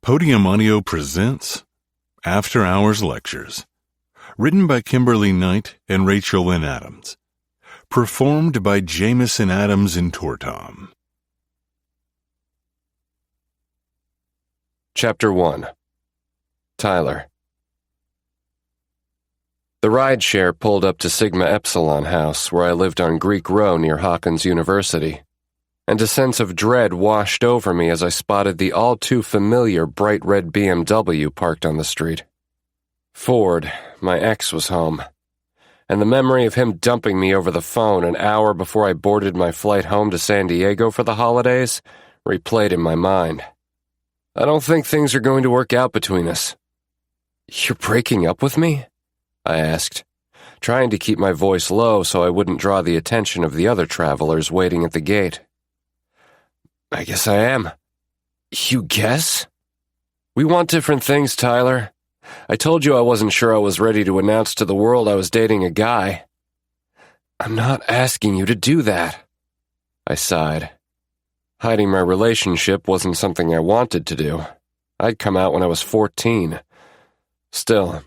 Podium Audio presents After Hours Lectures, written by Kimberly Knight and Rachel Lynn Adams, performed by Jamison Adams and Tortom. Chapter 1. Tyler. The rideshare pulled up to Sigma Epsilon House, where I lived on Greek Row near Hawkins University, and a sense of dread washed over me as I spotted the all-too-familiar bright red BMW parked on the street. Ford, my ex, was home, and the memory of him dumping me over the phone an hour before I boarded my flight home to San Diego for the holidays replayed in my mind. I don't think things are going to work out between us. You're breaking up with me? I asked, trying to keep my voice low so I wouldn't draw the attention of the other travelers waiting at the gate. I guess I am. You guess? We want different things, Tyler. I told you I wasn't sure I was ready to announce to the world I was dating a guy. I'm not asking you to do that. I sighed. Hiding my relationship wasn't something I wanted to do. I'd come out when I was 14. Still,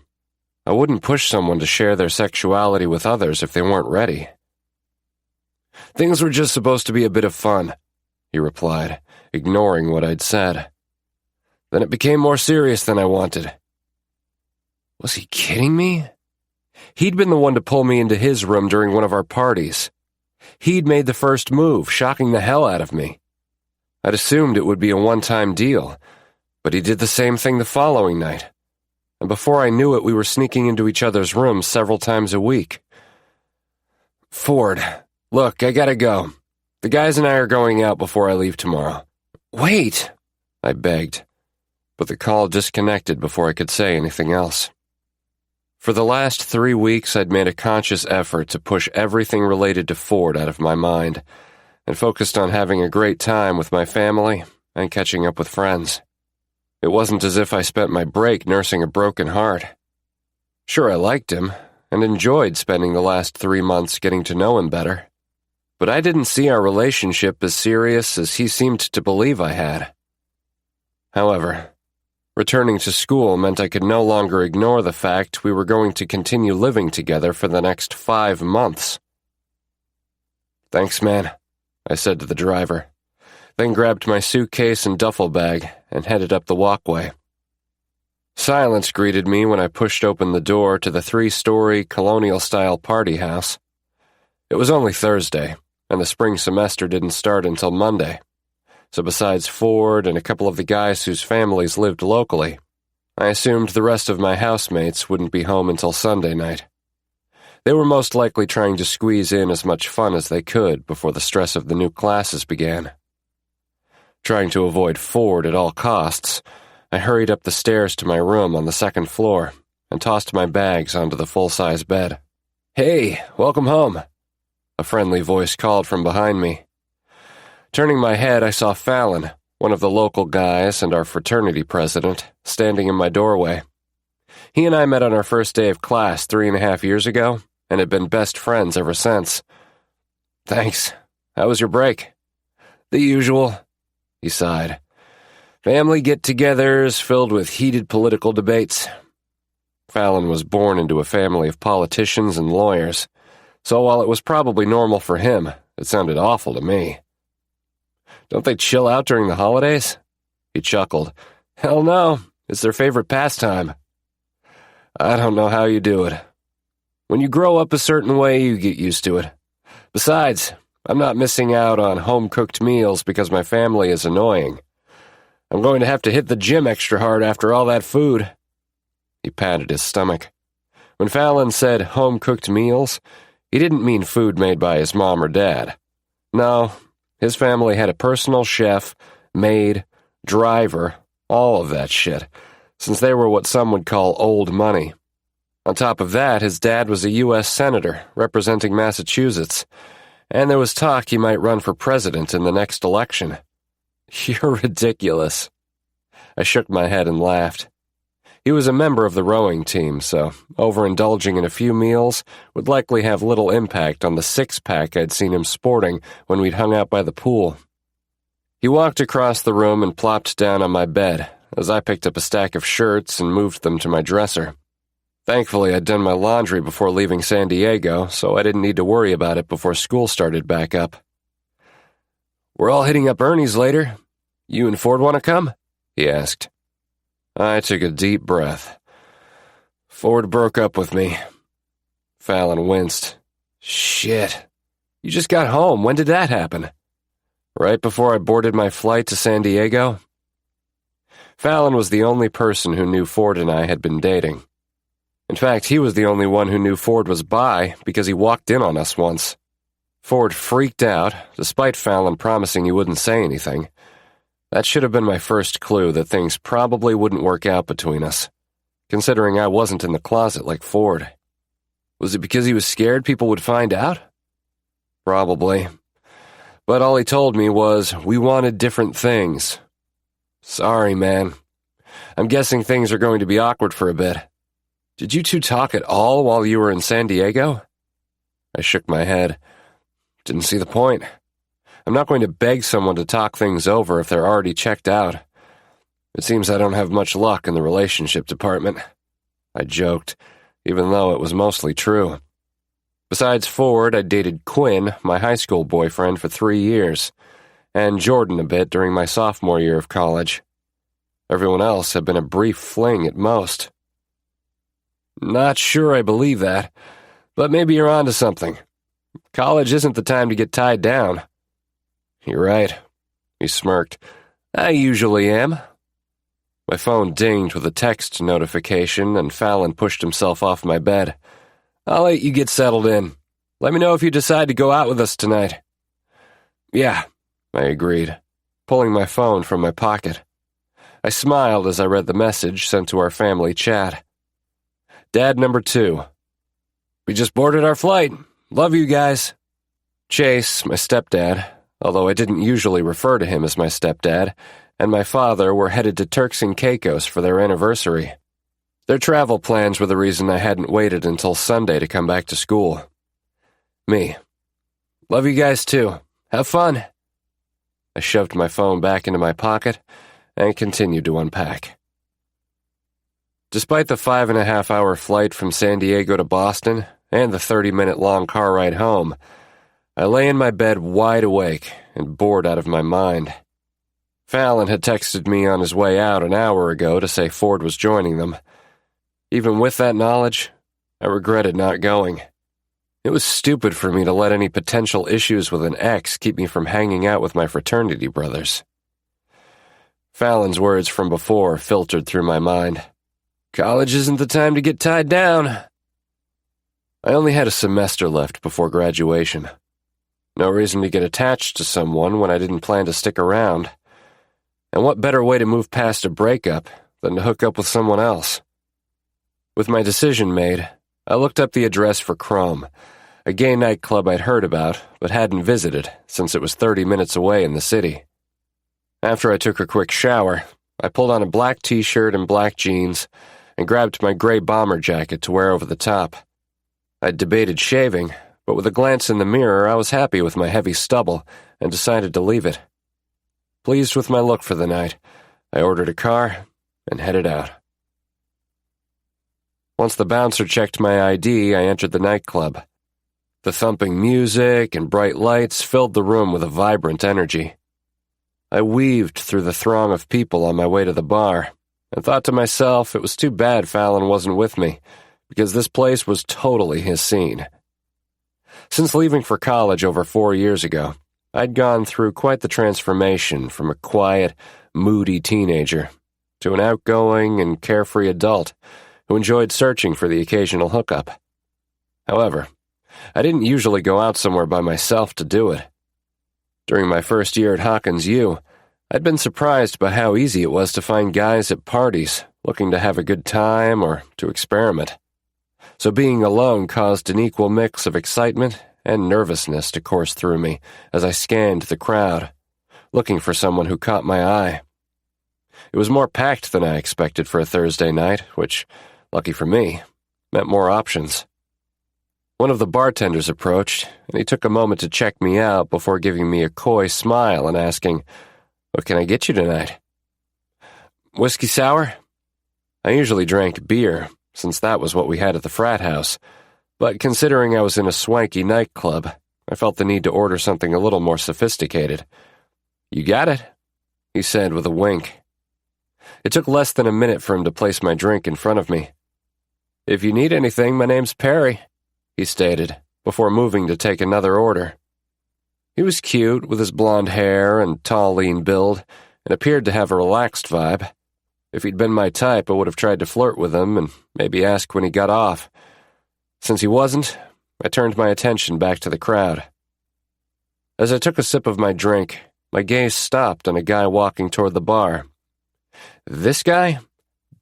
I wouldn't push someone to share their sexuality with others if they weren't ready. Things were just supposed to be a bit of fun, he replied, ignoring what I'd said. Then it became more serious than I wanted. Was he kidding me? He'd been the one to pull me into his room during one of our parties. He'd made the first move, shocking the hell out of me. I'd assumed it would be a one-time deal, but he did the same thing the following night. And before I knew it, we were sneaking into each other's rooms several times a week. Ford, look, I gotta go. The guys and I are going out before I leave tomorrow. Wait, I begged, but the call disconnected before I could say anything else. For the last 3 weeks, I'd made a conscious effort to push everything related to Ford out of my mind and focused on having a great time with my family and catching up with friends. It wasn't as if I spent my break nursing a broken heart. Sure, I liked him and enjoyed spending the last 3 months getting to know him better. But I didn't see our relationship as serious as he seemed to believe I had. However, returning to school meant I could no longer ignore the fact we were going to continue living together for the next 5 months. Thanks, man, I said to the driver, then grabbed my suitcase and duffel bag and headed up the walkway. Silence greeted me when I pushed open the door to the 3-story colonial-style party house. It was only Thursday, and the spring semester didn't start until Monday, so besides Ford and a couple of the guys whose families lived locally, I assumed the rest of my housemates wouldn't be home until Sunday night. They were most likely trying to squeeze in as much fun as they could before the stress of the new classes began. Trying to avoid Ford at all costs, I hurried up the stairs to my room on the 2nd floor and tossed my bags onto the full-size bed. Hey, welcome home, a friendly voice called from behind me. Turning my head, I saw Fallon, one of the local guys and our fraternity president, standing in my doorway. He and I met on our first day of class 3.5 years ago and had been best friends ever since. Thanks. How was your break? The usual, he sighed. Family get-togethers filled with heated political debates. Fallon was born into a family of politicians and lawyers, so while it was probably normal for him, it sounded awful to me. Don't they chill out during the holidays? He chuckled. Hell no, it's their favorite pastime. I don't know how you do it. When you grow up a certain way, you get used to it. Besides, I'm not missing out on home-cooked meals because my family is annoying. I'm going to have to hit the gym extra hard after all that food. He patted his stomach. When Fallon said home-cooked meals, he didn't mean food made by his mom or dad. No, his family had a personal chef, maid, driver, all of that shit, since they were what some would call old money. On top of that, his dad was a U.S. Senator representing Massachusetts, and there was talk he might run for president in the next election. You're ridiculous. I shook my head and laughed. He was a member of the rowing team, so overindulging in a few meals would likely have little impact on the 6-pack I'd seen him sporting when we'd hung out by the pool. He walked across the room and plopped down on my bed, as I picked up a stack of shirts and moved them to my dresser. Thankfully, I'd done my laundry before leaving San Diego, so I didn't need to worry about it before school started back up. "We're all hitting up Ernie's later. You and Ford want to come?" he asked. I took a deep breath. Ford broke up with me. Fallon winced. "Shit. You just got home. When did that happen?" "Right before I boarded my flight to San Diego." Fallon was the only person who knew Ford and I had been dating. In fact, he was the only one who knew Ford was bi because he walked in on us once. Ford freaked out, despite Fallon promising he wouldn't say anything. That should have been my first clue that things probably wouldn't work out between us, considering I wasn't in the closet like Ford. Was it because he was scared people would find out? Probably. But all he told me was we wanted different things. Sorry, man. I'm guessing things are going to be awkward for a bit. Did you two talk at all while you were in San Diego? I shook my head. Didn't see the point. I'm not going to beg someone to talk things over if they're already checked out. It seems I don't have much luck in the relationship department. I joked, even though it was mostly true. Besides Ford, I dated Quinn, my high school boyfriend, for 3 years, and Jordan a bit during my sophomore year of college. Everyone else had been a brief fling at most. Not sure I believe that, but maybe you're onto something. College isn't the time to get tied down. You're right, he smirked. I usually am. My phone dinged with a text notification, and Fallon pushed himself off my bed. I'll let you get settled in. Let me know if you decide to go out with us tonight. Yeah, I agreed, pulling my phone from my pocket. I smiled as I read the message sent to our family chat. Dad number 2. We just boarded our flight. Love you guys. Chase, my stepdad, although I didn't usually refer to him as my stepdad, and my father were headed to Turks and Caicos for their anniversary. Their travel plans were the reason I hadn't waited until Sunday to come back to school. Me. Love you guys too. Have fun. I shoved my phone back into my pocket and continued to unpack. Despite the 5.5-hour flight from San Diego to Boston and the 30-minute long car ride home, I lay in my bed wide awake and bored out of my mind. Fallon had texted me on his way out an hour ago to say Ford was joining them. Even with that knowledge, I regretted not going. It was stupid for me to let any potential issues with an ex keep me from hanging out with my fraternity brothers. Fallon's words from before filtered through my mind. College isn't the time to get tied down. I only had a semester left before graduation. No reason to get attached to someone when I didn't plan to stick around. And what better way to move past a breakup than to hook up with someone else? With my decision made, I looked up the address for Chrome, a gay nightclub I'd heard about but hadn't visited since it was 30 minutes away in the city. After I took a quick shower, I pulled on a black t-shirt and black jeans and grabbed my gray bomber jacket to wear over the top. I'd debated shaving, but with a glance in the mirror, I was happy with my heavy stubble and decided to leave it. Pleased with my look for the night, I ordered a car and headed out. Once the bouncer checked my ID, I entered the nightclub. The thumping music and bright lights filled the room with a vibrant energy. I weaved through the throng of people on my way to the bar and thought to myself it was too bad Fallon wasn't with me, because this place was totally his scene. Since leaving for college over 4 years ago, I'd gone through quite the transformation from a quiet, moody teenager to an outgoing and carefree adult who enjoyed searching for the occasional hookup. However, I didn't usually go out somewhere by myself to do it. During my first year at Hawkins U, I'd been surprised by how easy it was to find guys at parties looking to have a good time or to experiment. So being alone caused an equal mix of excitement and nervousness to course through me as I scanned the crowd, looking for someone who caught my eye. It was more packed than I expected for a Thursday night, which, lucky for me, meant more options. One of the bartenders approached, and he took a moment to check me out before giving me a coy smile and asking, "What can I get you tonight?" Whiskey sour? I usually drank beer, since that was what we had at the frat house, but considering I was in a swanky nightclub, I felt the need to order something a little more sophisticated. You got it, he said with a wink. It took less than a minute for him to place my drink in front of me. If you need anything, my name's Perry, he stated, before moving to take another order. He was cute, with his blonde hair and tall, lean build, and appeared to have a relaxed vibe. If he'd been my type, I would have tried to flirt with him and maybe ask when he got off. Since he wasn't, I turned my attention back to the crowd. As I took a sip of my drink, my gaze stopped on a guy walking toward the bar. This guy?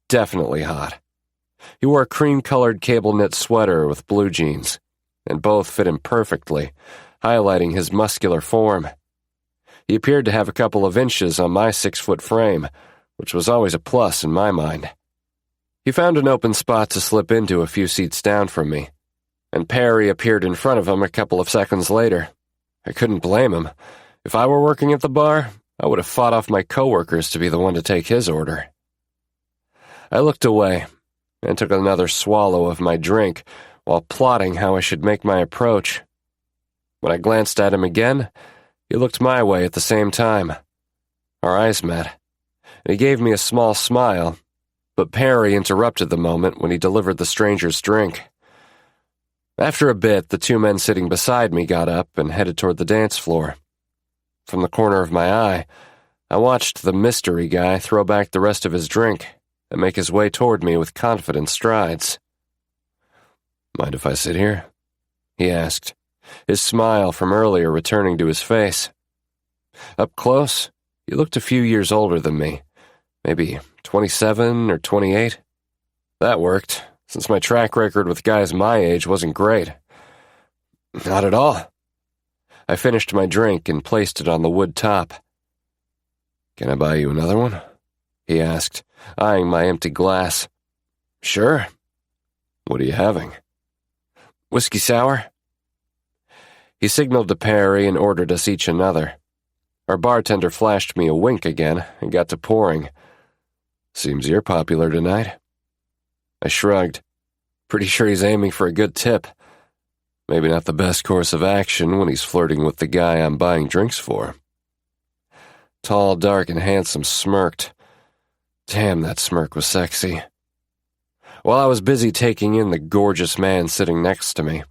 Definitely hot. He wore a cream-colored cable-knit sweater with blue jeans, and both fit him perfectly, highlighting his muscular form. He appeared to have a couple of inches on my 6-foot frame, which was always a plus in my mind. He found an open spot to slip into a few seats down from me, and Perry appeared in front of him a couple of seconds later. I couldn't blame him. If I were working at the bar, I would have fought off my coworkers to be the one to take his order. I looked away and took another swallow of my drink while plotting how I should make my approach. When I glanced at him again, he looked my way at the same time. Our eyes met, and he gave me a small smile, but Perry interrupted the moment when he delivered the stranger's drink. After a bit, the two men sitting beside me got up and headed toward the dance floor. From the corner of my eye, I watched the mystery guy throw back the rest of his drink and make his way toward me with confident strides. "Mind if I sit here?" he asked, his smile from earlier returning to his face. Up close, he looked a few years older than me, maybe 27 or 28. That worked, since my track record with guys my age wasn't great. Not at all. I finished my drink and placed it on the wood top. "Can I buy you another one?" he asked, eyeing my empty glass. "Sure." "What are you having?" "Whiskey sour." He signaled to Perry and ordered us each another. Our bartender flashed me a wink again and got to pouring. "Seems you're popular tonight." I shrugged. Pretty sure he's aiming for a good tip. Maybe not the best course of action when he's flirting with the guy I'm buying drinks for. Tall, dark, and handsome smirked. Damn, that smirk was sexy. While I was busy taking in the gorgeous man sitting next to me,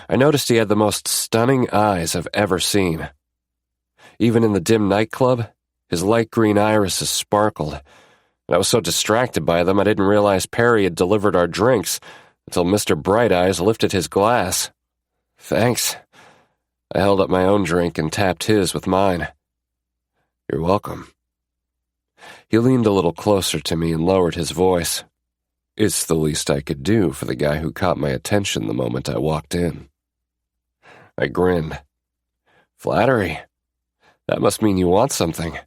I noticed he had the most stunning eyes I've ever seen. Even in the dim nightclub, his light green irises sparkled, and I was so distracted by them I didn't realize Perry had delivered our drinks until Mr. Bright Eyes lifted his glass. "Thanks." I held up my own drink and tapped his with mine. "You're welcome." He leaned a little closer to me and lowered his voice. It's the least I could do for the guy who caught my attention the moment I walked in. I grinned. "Flattery. That must mean you want something."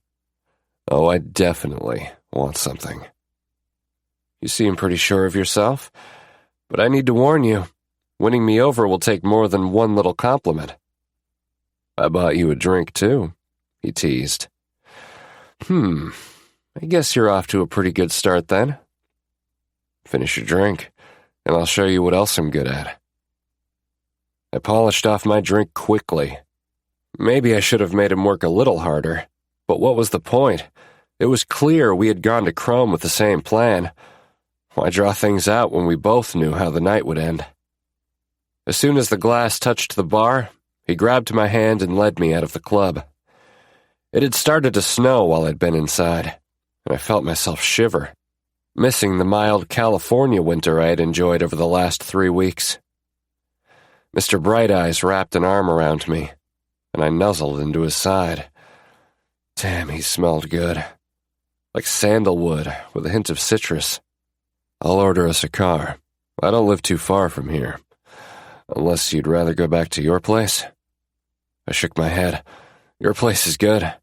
"Oh, I definitely want something." "You seem pretty sure of yourself, but I need to warn you, winning me over will take more than one little compliment." "I bought you a drink, too," he teased. I guess you're off to a pretty good start then." "Finish your drink, and I'll show you what else I'm good at." I polished off my drink quickly. Maybe I should have made him work a little harder, but what was the point? It was clear we had gone to Chrome with the same plan. Why draw things out when we both knew how the night would end? As soon as the glass touched the bar, he grabbed my hand and led me out of the club. It had started to snow while I'd been inside, and I felt myself shiver, missing the mild California winter I had enjoyed over the last 3 weeks. Mr. Bright Eyes wrapped an arm around me, and I nuzzled into his side. Damn, he smelled good. Like sandalwood with a hint of citrus. "I'll order us a car. I don't live too far from here. Unless you'd rather go back to your place?" I shook my head. "Your place is good."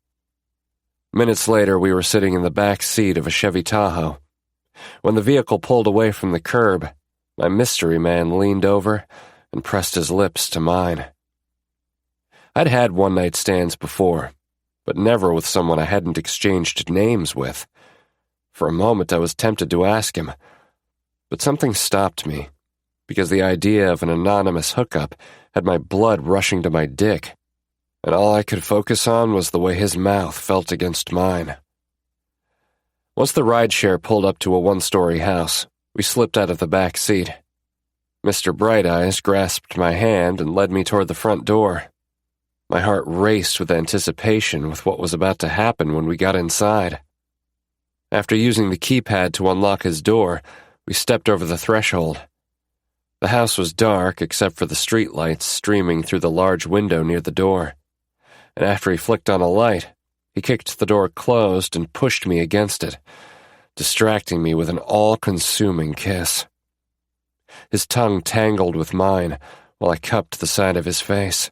Minutes later, we were sitting in the back seat of a Chevy Tahoe. When the vehicle pulled away from the curb, my mystery man leaned over and pressed his lips to mine. I'd had one-night stands before, but never with someone I hadn't exchanged names with. For a moment I was tempted to ask him, but something stopped me, because the idea of an anonymous hookup had my blood rushing to my dick, and all I could focus on was the way his mouth felt against mine. Once the rideshare pulled up to a one-story house, we slipped out of the back seat. Mr. Bright Eyes grasped my hand and led me toward the front door. My heart raced with anticipation with what was about to happen when we got inside. After using the keypad to unlock his door, we stepped over the threshold. The house was dark except for the street lights streaming through the large window near the door, and after he flicked on a light, he kicked the door closed and pushed me against it, distracting me with an all-consuming kiss. His tongue tangled with mine while I cupped the side of his face,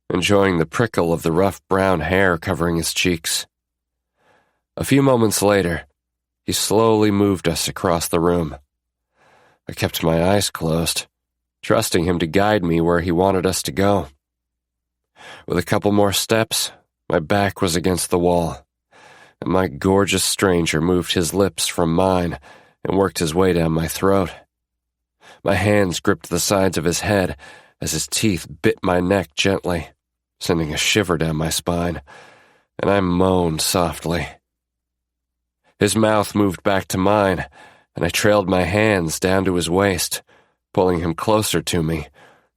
enjoying the prickle of the rough brown hair covering his cheeks. A few moments later, he slowly moved us across the room. I kept my eyes closed, trusting him to guide me where he wanted us to go. With a couple more steps, my back was against the wall, and my gorgeous stranger moved his lips from mine and worked his way down my throat. My hands gripped the sides of his head as his teeth bit my neck gently, sending a shiver down my spine, and I moaned softly. His mouth moved back to mine, and I trailed my hands down to his waist, pulling him closer to me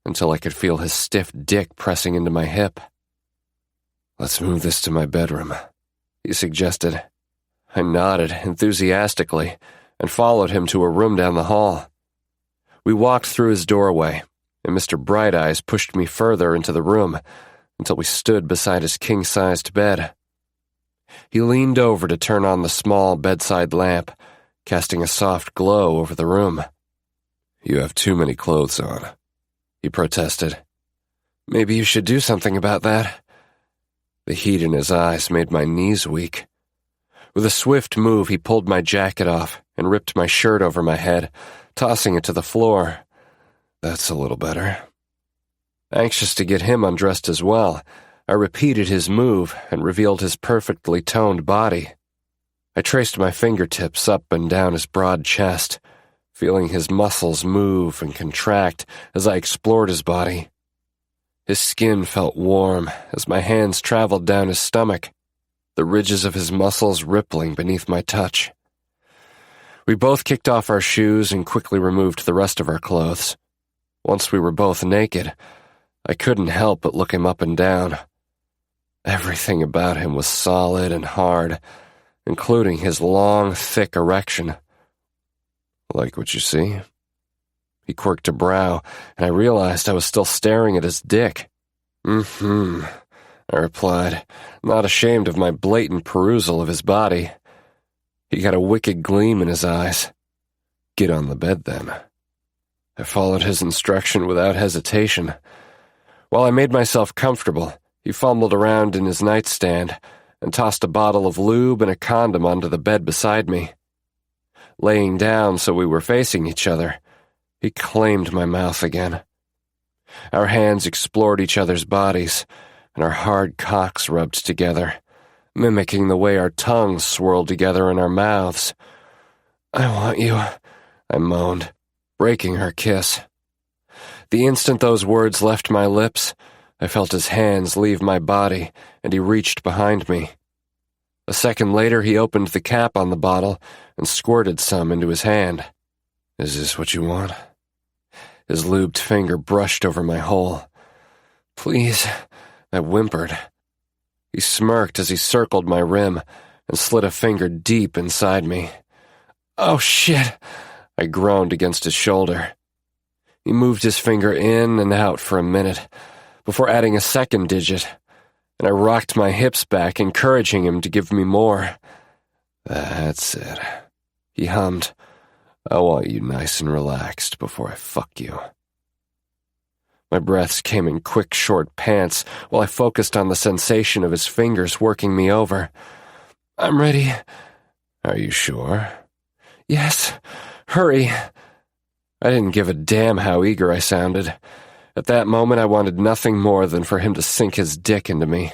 until I could feel his stiff dick pressing into my hip. "Let's move this to my bedroom," he suggested. I nodded enthusiastically and followed him to a room down the hall. We walked through his doorway, and Mr. Bright Eyes pushed me further into the room until we stood beside his king-sized bed. He leaned over to turn on the small bedside lamp, casting a soft glow over the room. "You have too many clothes on," he protested. "Maybe you should do something about that." The heat in his eyes made my knees weak. With a swift move, he pulled my jacket off and ripped my shirt over my head, tossing it to the floor. "That's a little better." Anxious to get him undressed as well, I repeated his move and revealed his perfectly toned body. I traced my fingertips up and down his broad chest, feeling his muscles move and contract as I explored his body. His skin felt warm as my hands traveled down his stomach, the ridges of his muscles rippling beneath my touch. We both kicked off our shoes and quickly removed the rest of our clothes. Once we were both naked, I couldn't help but look him up and down. Everything about him was solid and hard, including his long, thick erection. "Like what you see?" He quirked a brow, and I realized I was still staring at his dick. "Mm-hmm," I replied, not ashamed of my blatant perusal of his body. He got a wicked gleam in his eyes. "Get on the bed, then." I followed his instruction without hesitation. While I made myself comfortable, he fumbled around in his nightstand and tossed a bottle of lube and a condom onto the bed beside me. Laying down so we were facing each other, he claimed my mouth again. Our hands explored each other's bodies, and our hard cocks rubbed together, mimicking the way our tongues swirled together in our mouths. "I want you," I moaned, breaking her kiss. The instant those words left my lips, I felt his hands leave my body, and he reached behind me. A second later, he opened the cap on the bottle and squirted some into his hand. "Is this what you want?" His lubed finger brushed over my hole. "Please," I whimpered. He smirked as he circled my rim and slid a finger deep inside me. "Oh, shit!" I groaned against his shoulder. He moved his finger in and out for a minute, before adding a second digit, and I rocked my hips back, encouraging him to give me more. "That's it," he hummed. "I want you nice and relaxed before I fuck you." My breaths came in quick, short pants while I focused on the sensation of his fingers working me over. "I'm ready." "Are you sure?" "Yes. Hurry." I didn't give a damn how eager I sounded. At that moment, I wanted nothing more than for him to sink his dick into me.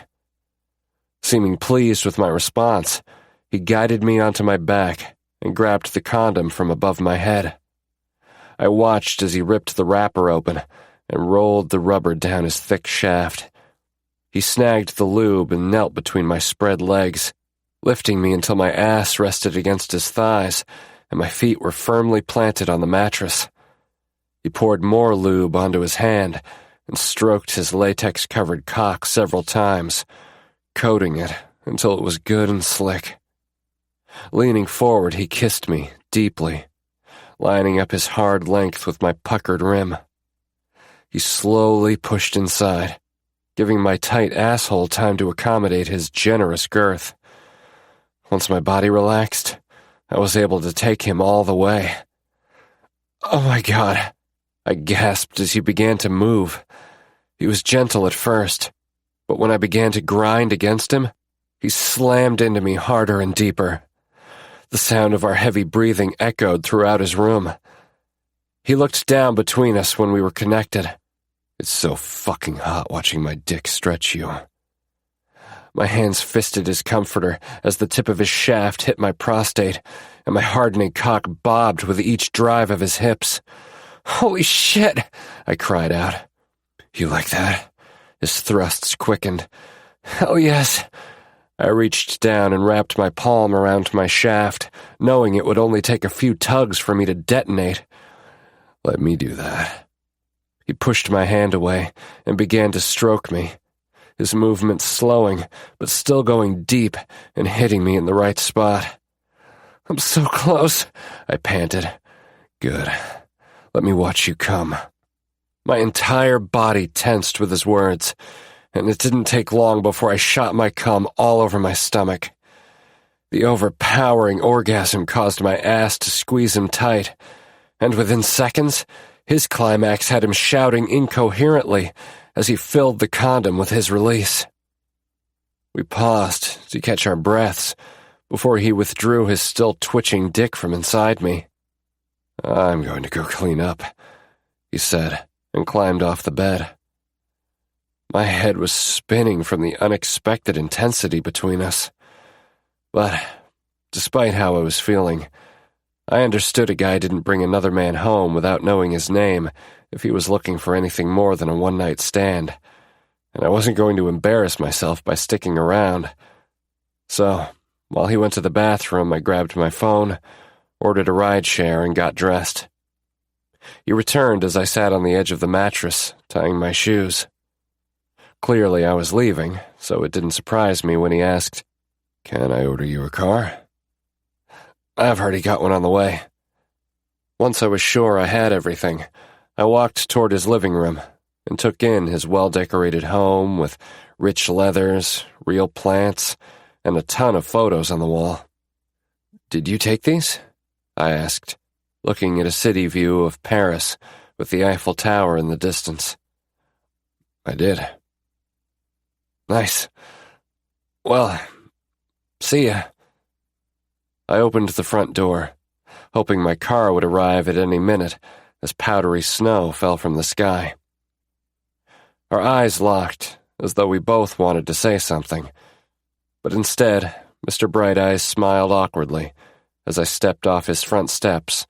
Seeming pleased with my response, he guided me onto my back and grabbed the condom from above my head. I watched as he ripped the wrapper open and rolled the rubber down his thick shaft. He snagged the lube and knelt between my spread legs, lifting me until my ass rested against his thighs and my feet were firmly planted on the mattress. He poured more lube onto his hand and stroked his latex-covered cock several times, coating it until it was good and slick. Leaning forward, he kissed me deeply, lining up his hard length with my puckered rim. He slowly pushed inside, giving my tight asshole time to accommodate his generous girth. Once my body relaxed, I was able to take him all the way. "Oh my God," I gasped as he began to move. He was gentle at first, but when I began to grind against him, he slammed into me harder and deeper. The sound of our heavy breathing echoed throughout his room. He looked down between us when we were connected. "It's so fucking hot watching my dick stretch you." My hands fisted his comforter as the tip of his shaft hit my prostate, and my hardening cock bobbed with each drive of his hips. "Holy shit!" I cried out. "You like that?" His thrusts quickened. "Hell yes." I reached down and wrapped my palm around my shaft, knowing it would only take a few tugs for me to detonate. "Let me do that." He pushed my hand away and began to stroke me, his movements slowing, but still going deep and hitting me in the right spot. "I'm so close," I panted. "Good. Let me watch you come." My entire body tensed with his words, and it didn't take long before I shot my cum all over my stomach. The overpowering orgasm caused my ass to squeeze him tight, and within seconds, his climax had him shouting incoherently as he filled the condom with his release. We paused to catch our breaths before he withdrew his still twitching dick from inside me. "I'm going to go clean up," he said, and climbed off the bed. My head was spinning from the unexpected intensity between us. But, despite how I was feeling, I understood a guy didn't bring another man home without knowing his name if he was looking for anything more than a one-night stand, and I wasn't going to embarrass myself by sticking around. So, while he went to the bathroom, I grabbed my phone, ordered a rideshare, and got dressed. He returned as I sat on the edge of the mattress, tying my shoes. Clearly I was leaving, so it didn't surprise me when he asked, "Can I order you a car?" "I've already got one on the way." Once I was sure I had everything, I walked toward his living room and took in his well-decorated home with rich leathers, real plants, and a ton of photos on the wall. "Did you take these?" I asked, looking at a city view of Paris with the Eiffel Tower in the distance. "I did." "Nice. Well, see ya." I opened the front door, hoping my car would arrive at any minute as powdery snow fell from the sky. Our eyes locked, as though we both wanted to say something, but instead, Mr. Bright Eyes smiled awkwardly as I stepped off his front steps,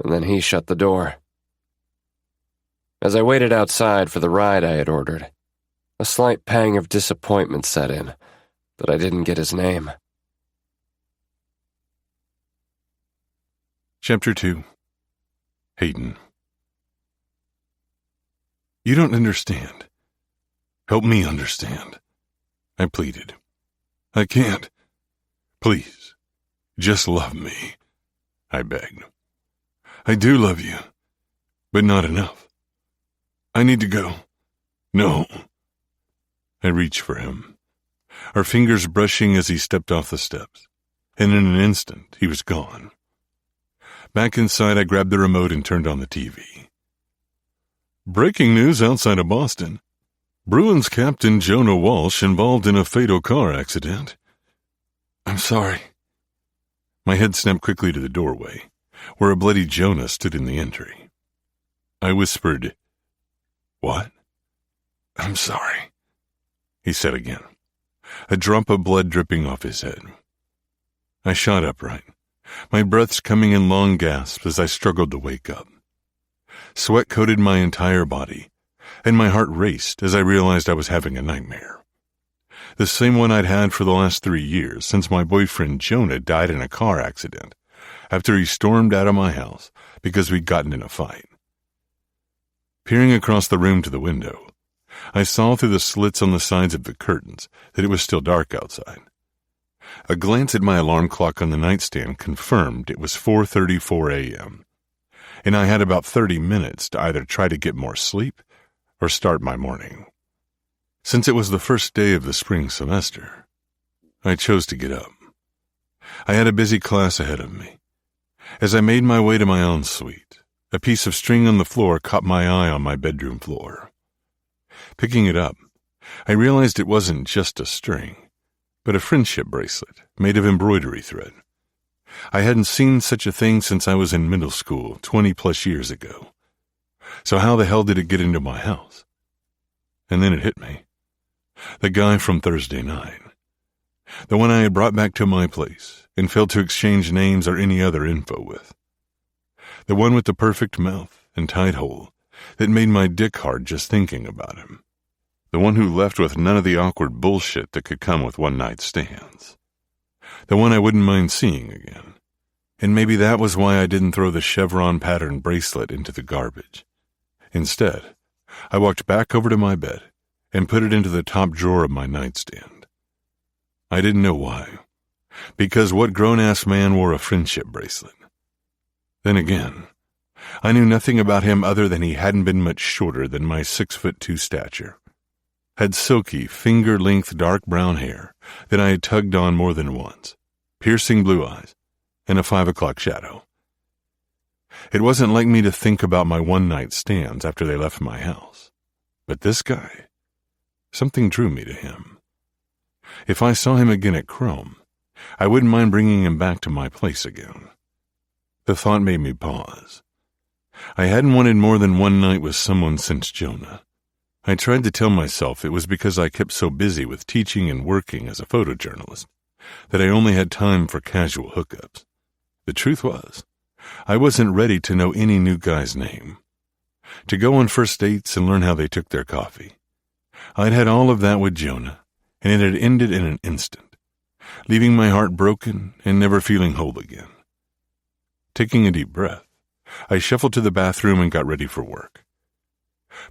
and then he shut the door. As I waited outside for the ride I had ordered, a slight pang of disappointment set in that I didn't get his name. Chapter 2. Hayden. "You don't understand. Help me understand," I pleaded. "I can't. Please, just love me," I begged. "I do love you, but not enough. I need to go. No." I reached for him, our fingers brushing as he stepped off the steps, and in an instant he was gone. Back inside, I grabbed the remote and turned on the TV. Breaking news outside of Boston. Bruins captain Jonah Walsh involved in a fatal car accident. "I'm sorry." My head snapped quickly to the doorway, where a bloody Jonah stood in the entry. I whispered, "What?" "I'm sorry," he said again, a drop of blood dripping off his head. I shot upright, my breaths coming in long gasps as I struggled to wake up. Sweat coated my entire body, and my heart raced as I realized I was having a nightmare. The same one I'd had for the last 3 years since my boyfriend Jonah died in a car accident after he stormed out of my house because we'd gotten in a fight. Peering across the room to the window, I saw through the slits on the sides of the curtains that it was still dark outside. A glance at my alarm clock on the nightstand confirmed it was 4:34 a.m., and I had about 30 minutes to either try to get more sleep or start my morning. Since it was the first day of the spring semester, I chose to get up. I had a busy class ahead of me. As I made my way to my own suite, a piece of string on the floor caught my eye on my bedroom floor. Picking it up, I realized it wasn't just a string, but a friendship bracelet made of embroidery thread. I hadn't seen such a thing since I was in middle school 20-plus years ago. So how the hell did it get into my house? And then it hit me. The guy from Thursday night. The one I had brought back to my place and failed to exchange names or any other info with. The one with the perfect mouth and tight hole that made my dick hard just thinking about him. The one who left with none of the awkward bullshit that could come with one-night stands. The one I wouldn't mind seeing again. And maybe that was why I didn't throw the chevron pattern bracelet into the garbage. Instead, I walked back over to my bed and put it into the top drawer of my nightstand. I didn't know why. Because what grown-ass man wore a friendship bracelet? Then again, I knew nothing about him other than he hadn't been much shorter than my 6'2" stature. Had silky, finger-length dark brown hair that I had tugged on more than once, piercing blue eyes, and a 5 o'clock shadow. It wasn't like me to think about my one-night stands after they left my house. But this guy, something drew me to him. If I saw him again at Chrome, I wouldn't mind bringing him back to my place again. The thought made me pause. I hadn't wanted more than one night with someone since Jonah. I tried to tell myself it was because I kept so busy with teaching and working as a photojournalist that I only had time for casual hookups. The truth was, I wasn't ready to know any new guy's name, to go on first dates and learn how they took their coffee. I'd had all of that with Jonah, and it had ended in an instant, leaving my heart broken and never feeling whole again. Taking a deep breath, I shuffled to the bathroom and got ready for work.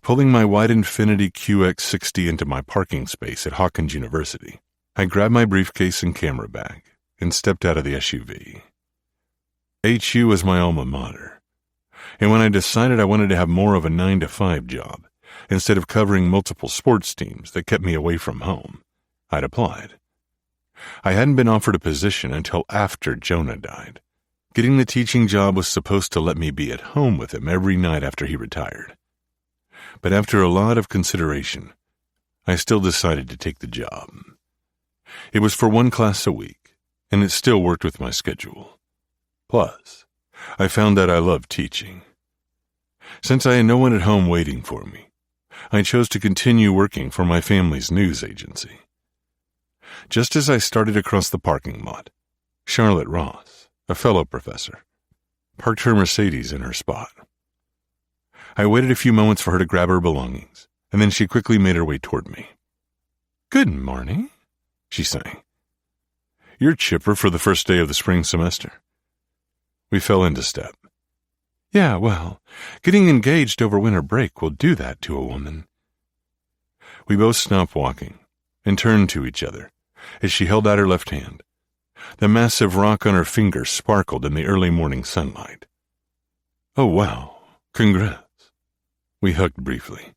Pulling my white Infiniti QX60 into my parking space at Hawkins University, I grabbed my briefcase and camera bag and stepped out of the SUV. HU was my alma mater, and when I decided I wanted to have more of a 9-to-5 job, instead of covering multiple sports teams that kept me away from home, I'd applied. I hadn't been offered a position until after Jonah died. Getting the teaching job was supposed to let me be at home with him every night after he retired. But after a lot of consideration, I still decided to take the job. It was for 1 class a week, and it still worked with my schedule. Plus, I found that I loved teaching. Since I had no one at home waiting for me, I chose to continue working for my family's news agency. Just as I started across the parking lot, Charlotte Ross, a fellow professor, parked her Mercedes in her spot. I waited a few moments for her to grab her belongings, and then she quickly made her way toward me. "Good morning," she sang. "You're chipper for the first day of the spring semester." We fell into step. "Yeah, well, getting engaged over winter break will do that to a woman." We both stopped walking and turned to each other as she held out her left hand. The massive rock on her finger sparkled in the early morning sunlight. "Oh, wow. Congrats." We hugged briefly.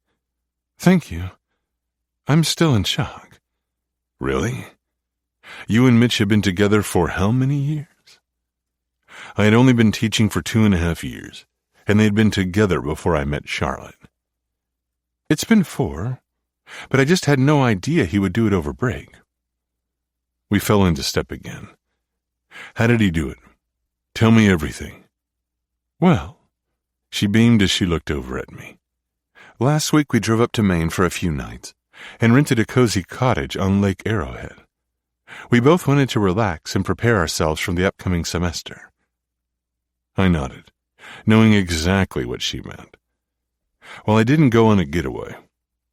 "Thank you. I'm still in shock." "Really? You and Mitch have been together for how many years?" I had only been teaching for 2.5 years, and they had been together before I met Charlotte. "It's been 4, but I just had no idea he would do it over break." We fell into step again. "How did he do it? Tell me everything." "Well," she beamed as she looked over at me. "Last week we drove up to Maine for a few nights and rented a cozy cottage on Lake Arrowhead. We both wanted to relax and prepare ourselves for the upcoming semester. I nodded, knowing exactly what she meant. While I didn't go on a getaway,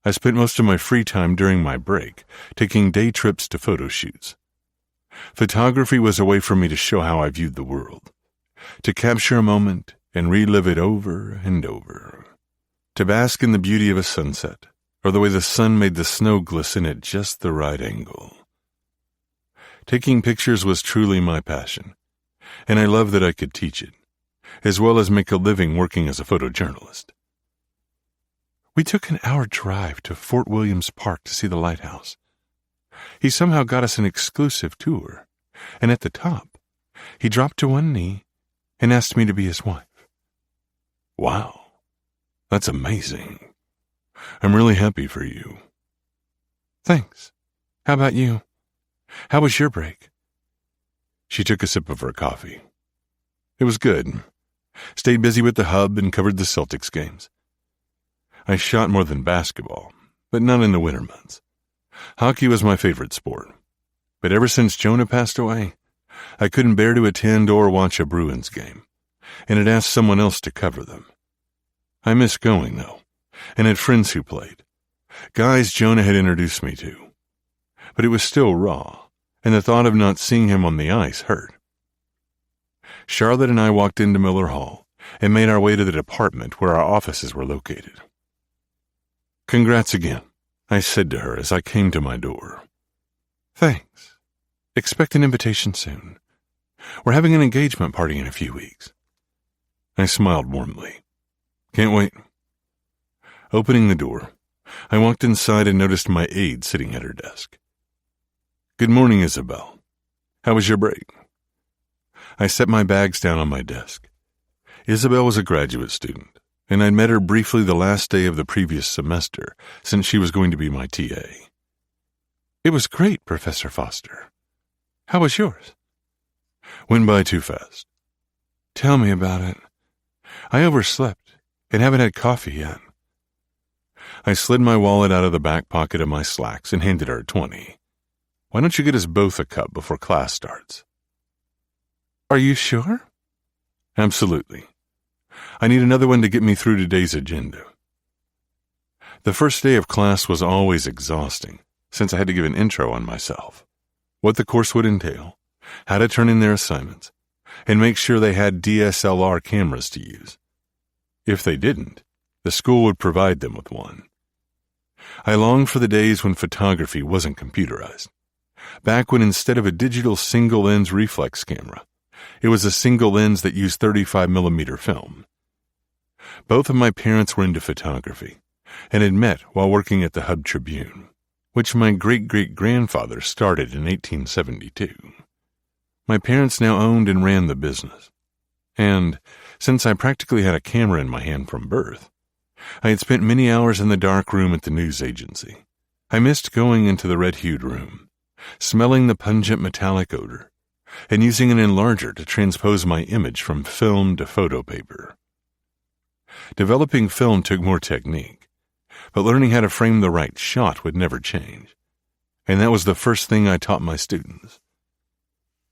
I spent most of my free time during my break taking day trips to photo shoots. Photography was a way for me to show how I viewed the world, to capture a moment and relive it over and over, to bask in the beauty of a sunset or the way the sun made the snow glisten at just the right angle. Taking pictures was truly my passion, and I loved that I could teach it, as well as make a living working as a photojournalist. We took an hour drive to Fort Williams Park to see the lighthouse. He somehow got us an exclusive tour, and at the top, he dropped to one knee and asked me to be his wife. Wow, that's amazing. I'm really happy for you. Thanks. How about you? How was your break? She took a sip of her coffee. It was good. Stayed busy with the hub and covered the Celtics games. I shot more than basketball, but not in the winter months. Hockey was my favorite sport. But ever since Jonah passed away, I couldn't bear to attend or watch a Bruins game, and had asked someone else to cover them. I missed going, though, and had friends who played. Guys Jonah had introduced me to. But it was still raw, and the thought of not seeing him on the ice hurt. Charlotte and I walked into Miller Hall and made our way to the department where our offices were located. Congrats again, I said to her as I came to my door. Thanks. Expect an invitation soon. We're having an engagement party in a few weeks. I smiled warmly. Can't wait. Opening the door, I walked inside and noticed my aide sitting at her desk. Good morning, Isabel. How was your break? I set my bags down on my desk. Isabel was a graduate student, and I'd met her briefly the last day of the previous semester, since she was going to be my TA. It was great, Professor Foster. How was yours? Went by too fast. Tell me about it. I overslept and haven't had coffee yet. I slid my wallet out of the back pocket of my slacks and handed her $20. Why don't you get us both a cup before class starts? Are you sure? Absolutely. I need another one to get me through today's agenda. The first day of class was always exhausting, since I had to give an intro on myself, what the course would entail, how to turn in their assignments, and make sure they had DSLR cameras to use. If they didn't, the school would provide them with one. I longed for the days when photography wasn't computerized, back when instead of a digital single-lens reflex camera, it was a single lens that used 35mm film. Both of my parents were into photography and had met while working at the Hub Tribune, which my great-great-grandfather started in 1872. My parents now owned and ran the business, and since I practically had a camera in my hand from birth, I had spent many hours in the dark room at the news agency. I missed going into the red-hued room, smelling the pungent metallic odor, and using an enlarger to transpose my image from film to photo paper. Developing film took more technique, but learning how to frame the right shot would never change, and that was the first thing I taught my students.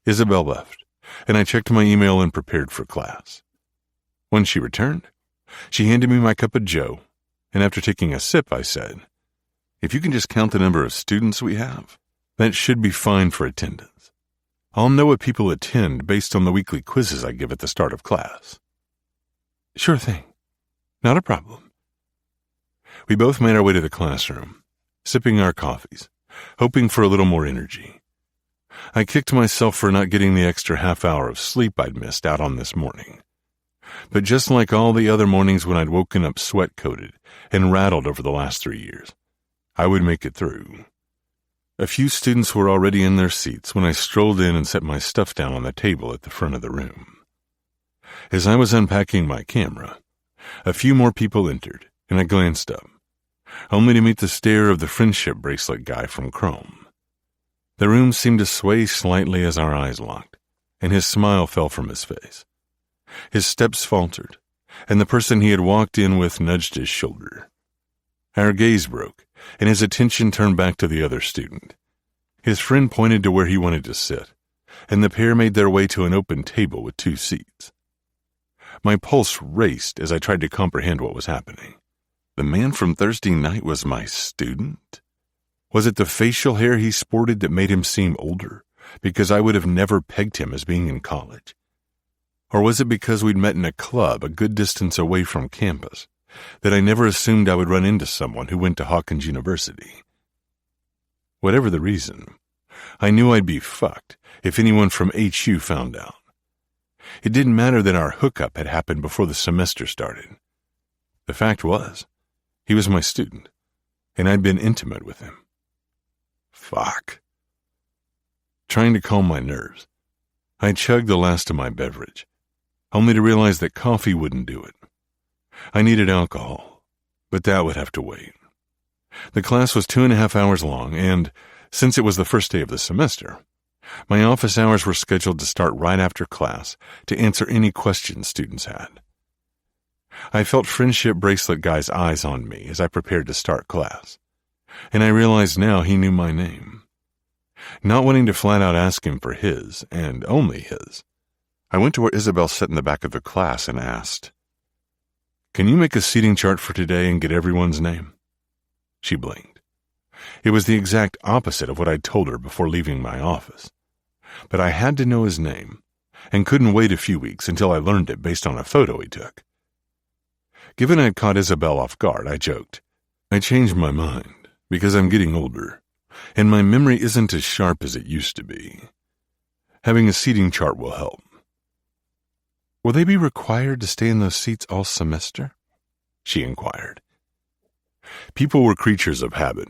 Isabel left, and I checked my email and prepared for class. When she returned, she handed me my cup of joe, and after taking a sip, I said, "If you can just count the number of students we have, that should be fine for attendance. I'll know if people attend based on the weekly quizzes I give at the start of class." Sure thing. Not a problem. We both made our way to the classroom, sipping our coffees, hoping for a little more energy. I kicked myself for not getting the extra half hour of sleep I'd missed out on this morning. But just like all the other mornings when I'd woken up sweat-coated and rattled over the last 3 years, I would make it through. A few students were already in their seats when I strolled in and set my stuff down on the table at the front of the room. As I was unpacking my camera, a few more people entered, and I glanced up, only to meet the stare of the friendship bracelet guy from Chrome. The room seemed to sway slightly as our eyes locked, and his smile fell from his face. His steps faltered, and the person he had walked in with nudged his shoulder. Our gaze broke, and his attention turned back to the other student. His friend pointed to where he wanted to sit, and the pair made their way to an open table with 2 seats. My pulse raced as I tried to comprehend what was happening. The man from Thursday night was my student? Was it the facial hair he sported that made him seem older, because I would have never pegged him as being in college? Or was it because we'd met in a club a good distance away from campus, that I never assumed I would run into someone who went to Hawkins University? Whatever the reason, I knew I'd be fucked if anyone from HU found out. It didn't matter that our hookup had happened before the semester started. The fact was, he was my student, and I'd been intimate with him. Fuck. Trying to calm my nerves, I chugged the last of my beverage, only to realize that coffee wouldn't do it. I needed alcohol, but that would have to wait. The class was 2.5 hours long, and since it was the first day of the semester, my office hours were scheduled to start right after class to answer any questions students had. I felt Friendship Bracelet Guy's eyes on me as I prepared to start class, and I realized now he knew my name. Not wanting to flat out ask him for his, and only his, I went to where Isabel sat in the back of the class and asked, "Can you make a seating chart for today and get everyone's name?" She blinked. It was the exact opposite of what I'd told her before leaving my office. But I had to know his name, and couldn't wait a few weeks until I learned it based on a photo he took. Given I'd caught Isabel off guard, I joked, "I changed my mind because I'm getting older, and my memory isn't as sharp as it used to be. Having a seating chart will help." "Will they be required to stay in those seats all semester?" she inquired. People were creatures of habit,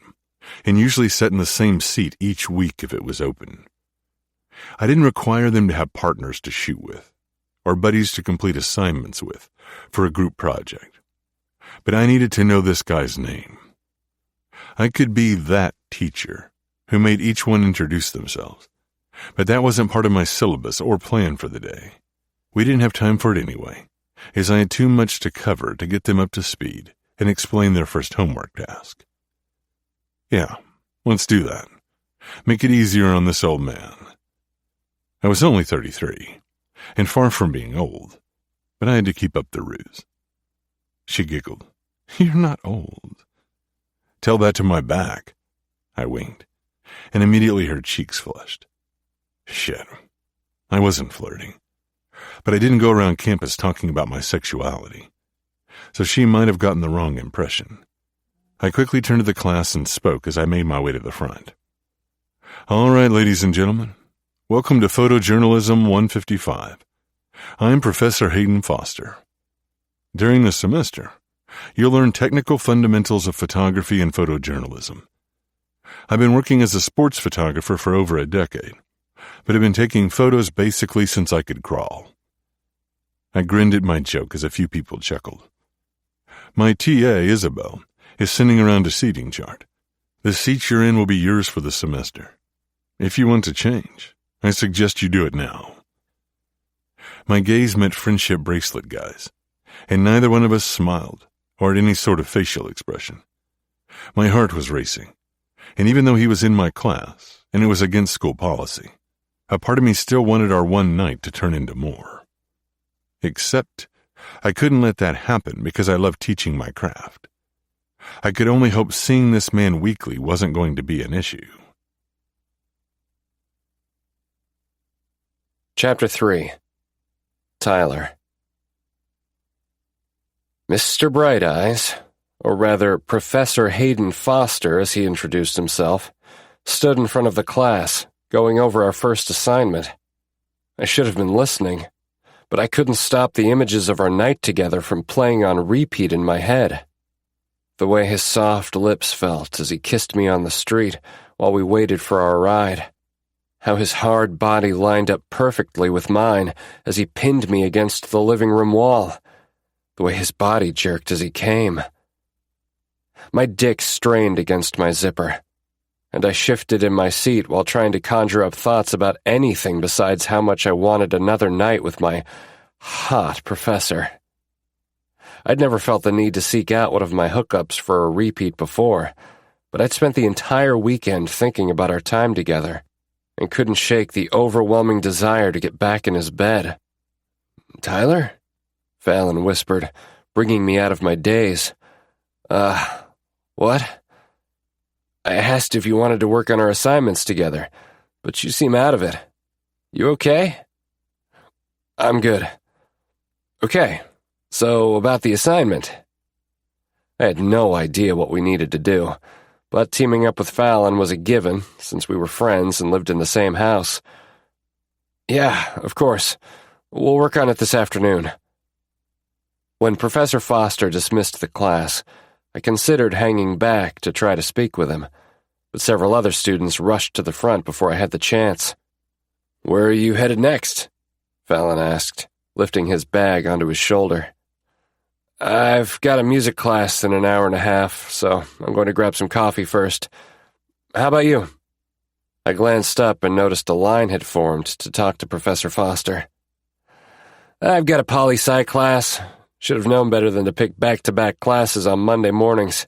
and usually sat in the same seat each week if it was open. I didn't require them to have partners to shoot with, or buddies to complete assignments with, for a group project. But I needed to know this guy's name. I could be that teacher who made each one introduce themselves, but that wasn't part of my syllabus or plan for the day. We didn't have time for it anyway, as I had too much to cover to get them up to speed and explain their first homework task. "Yeah, let's do that. Make it easier on this old man." I was only 33, and far from being old, but I had to keep up the ruse. She giggled. "You're not old." "Tell that to my back." I winked, and immediately her cheeks flushed. Shit, I wasn't flirting, but I didn't go around campus talking about my sexuality, so she might have gotten the wrong impression. I quickly turned to the class and spoke as I made my way to the front. "All right, ladies and gentlemen, welcome to Photojournalism 155. I'm Professor Hayden Foster. During this semester, you'll learn technical fundamentals of photography and photojournalism. I've been working as a sports photographer for over a decade, but have been taking photos basically since I could crawl." I grinned at my joke as a few people chuckled. "My TA, Isabel, is sending around a seating chart. The seat you're in will be yours for the semester. If you want to change, I suggest you do it now." My gaze met Friendship Bracelet Guy's, and neither one of us smiled or had any sort of facial expression. My heart was racing, and even though he was in my class, and it was against school policy, a part of me still wanted our one night to turn into more. Except I couldn't let that happen because I loved teaching my craft. I could only hope seeing this man weekly wasn't going to be an issue. Chapter 3. Tyler. Mr. Bright Eyes, or rather Professor Hayden Foster as he introduced himself, stood in front of the class, going over our first assignment. I should have been listening, but I couldn't stop the images of our night together from playing on repeat in my head. The way his soft lips felt as he kissed me on the street while we waited for our ride. How his hard body lined up perfectly with mine as he pinned me against the living room wall. The way his body jerked as he came. My dick strained against my zipper, and I shifted in my seat while trying to conjure up thoughts about anything besides how much I wanted another night with my hot professor. I'd never felt the need to seek out one of my hookups for a repeat before, but I'd spent the entire weekend thinking about our time together and couldn't shake the overwhelming desire to get back in his bed. "Tyler?" Fallon whispered, bringing me out of my daze. What? I asked if you wanted to work on our assignments together, but you seem out of it. You okay? I'm good. Okay, so about the assignment. I had no idea what we needed to do, but teaming up with Fallon was a given, since we were friends and lived in the same house. Yeah, of course. We'll work on it this afternoon. When Professor Foster dismissed the class, I considered hanging back to try to speak with him, but several other students rushed to the front before I had the chance. Where are you headed next? Fallon asked, lifting his bag onto his shoulder. I've got a music class in an hour and a half, so I'm going to grab some coffee first. How about you? I glanced up and noticed a line had formed to talk to Professor Foster. I've got a poli-sci class. Should have known better than to pick back-to-back classes on Monday mornings.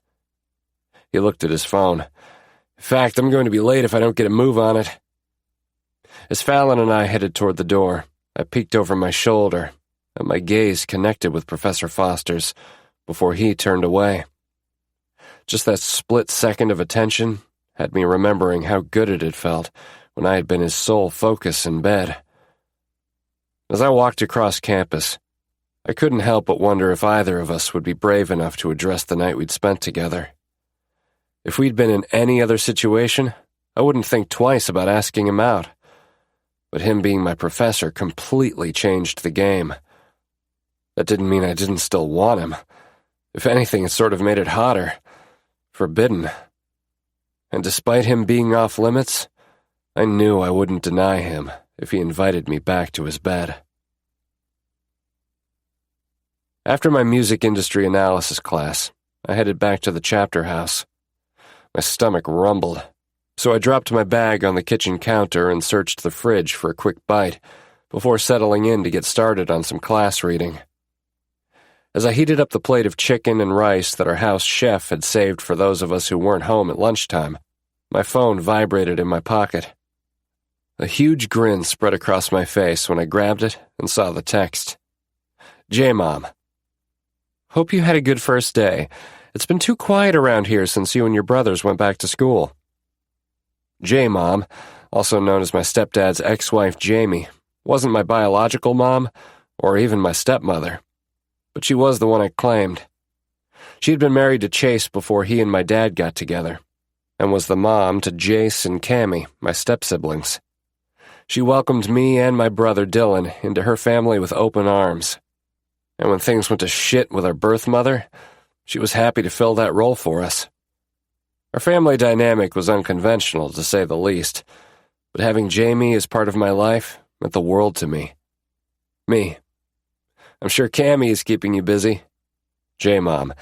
He looked at his phone. In fact, I'm going to be late if I don't get a move on it. As Fallon and I headed toward the door, I peeked over my shoulder, and my gaze connected with Professor Foster's before he turned away. Just that split second of attention had me remembering how good it had felt when I had been his sole focus in bed. As I walked across campus, I couldn't help but wonder if either of us would be brave enough to address the night we'd spent together. If we'd been in any other situation, I wouldn't think twice about asking him out. But him being my professor completely changed the game. That didn't mean I didn't still want him. If anything, it sort of made it hotter. Forbidden. And despite him being off limits, I knew I wouldn't deny him if he invited me back to his bed. After my music industry analysis class, I headed back to the chapter house. My stomach rumbled, so I dropped my bag on the kitchen counter and searched the fridge for a quick bite before settling in to get started on some class reading. As I heated up the plate of chicken and rice that our house chef had saved for those of us who weren't home at lunchtime, my phone vibrated in my pocket. A huge grin spread across my face when I grabbed it and saw the text. J-Mom. Hope you had a good first day. It's been too quiet around here since you and your brothers went back to school. J-Mom, also known as my stepdad's ex-wife Jamie, wasn't my biological mom or even my stepmother, but she was the one I claimed. She had been married to Chase before he and my dad got together, and was the mom to Jace and Cammie, my step-siblings. She welcomed me and my brother Dylan into her family with open arms. And when things went to shit with our birth mother, she was happy to fill that role for us. Our family dynamic was unconventional, to say the least, but having Jamie as part of my life meant the world to me. Me. I'm sure Cammie is keeping you busy. J-Mom.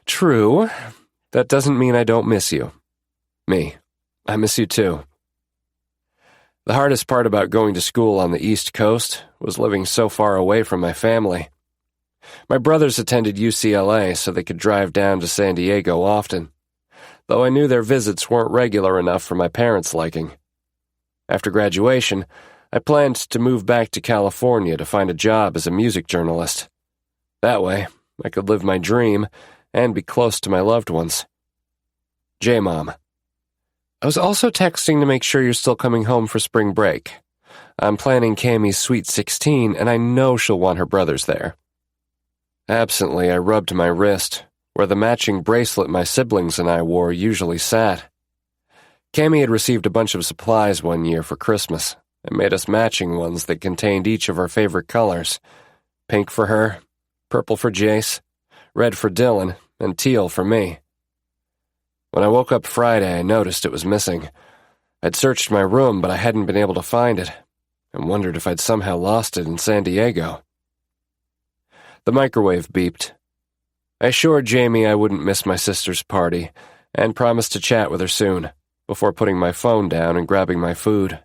True. That doesn't mean I don't miss you. Me. I miss you too. The hardest part about going to school on the East Coast was living so far away from my family. My brothers attended UCLA so they could drive down to San Diego often, though I knew their visits weren't regular enough for my parents' liking. After graduation, I planned to move back to California to find a job as a music journalist. That way, I could live my dream and be close to my loved ones. J-Mom. I was also texting to make sure you're still coming home for spring break. I'm planning Cammie's Sweet 16, and I know she'll want her brothers there. Absently, I rubbed my wrist, where the matching bracelet my siblings and I wore usually sat. Cammie had received a bunch of supplies one year for Christmas, and made us matching ones that contained each of our favorite colors. Pink for her, purple for Jace, red for Dylan, and teal for me. When I woke up Friday, I noticed it was missing. I'd searched my room, but I hadn't been able to find it, and wondered if I'd somehow lost it in San Diego. The microwave beeped. I assured Jamie I wouldn't miss my sister's party, and promised to chat with her soon, before putting my phone down and grabbing my food.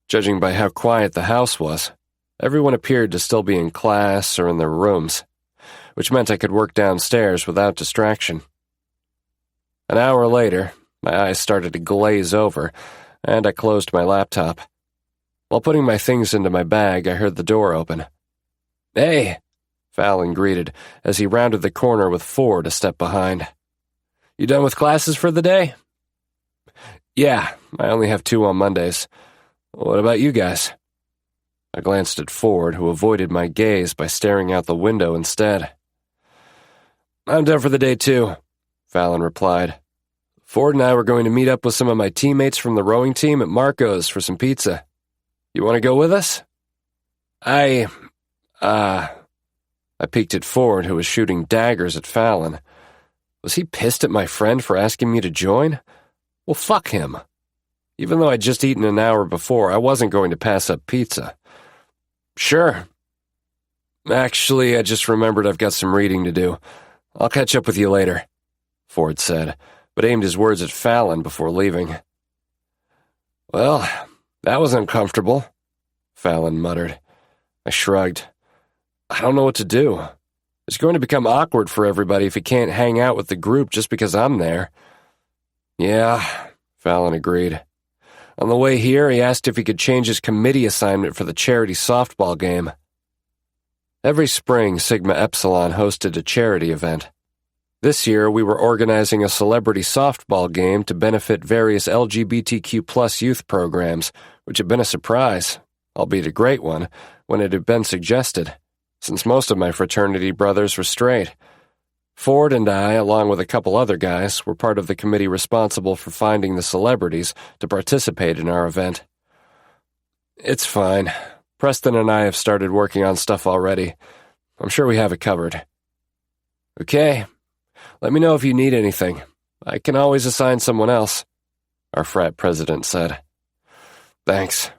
Judging by how quiet the house was, everyone appeared to still be in class or in their rooms, which meant I could work downstairs without distraction. An hour later, my eyes started to glaze over, and I closed my laptop. While putting my things into my bag, I heard the door open. Hey! Fallon greeted as he rounded the corner with Ford a step behind. "You done with classes for the day?" "Yeah, I only have 2 on Mondays. What about you guys?" I glanced at Ford, who avoided my gaze by staring out the window instead. "I'm done for the day, too," Fallon replied. "Ford and I were going to meet up with some of my teammates from the rowing team at Marco's for some pizza. You want to go with us?" I peeked at Ford, who was shooting daggers at Fallon. Was he pissed at my friend for asking me to join? Well, fuck him. Even though I'd just eaten an hour before, I wasn't going to pass up pizza. "Sure. Actually, I just remembered I've got some reading to do. I'll catch up with you later," Ford said, but aimed his words at Fallon before leaving. "Well, that was uncomfortable," Fallon muttered. I shrugged. I don't know what to do. It's going to become awkward for everybody if he can't hang out with the group just because I'm there. "Yeah," Fallon agreed. On the way here, he asked if he could change his committee assignment for the charity softball game. Every spring, Sigma Epsilon hosted a charity event. This year, we were organizing a celebrity softball game to benefit various LGBTQ+ youth programs, which had been a surprise, albeit a great one, when it had been suggested, since most of my fraternity brothers were straight. Ford and I, along with a couple other guys, were part of the committee responsible for finding the celebrities to participate in our event. "It's fine. Preston and I have started working on stuff already. I'm sure we have it covered." "Okay. Let me know if you need anything. I can always assign someone else," our frat president said. "Thanks."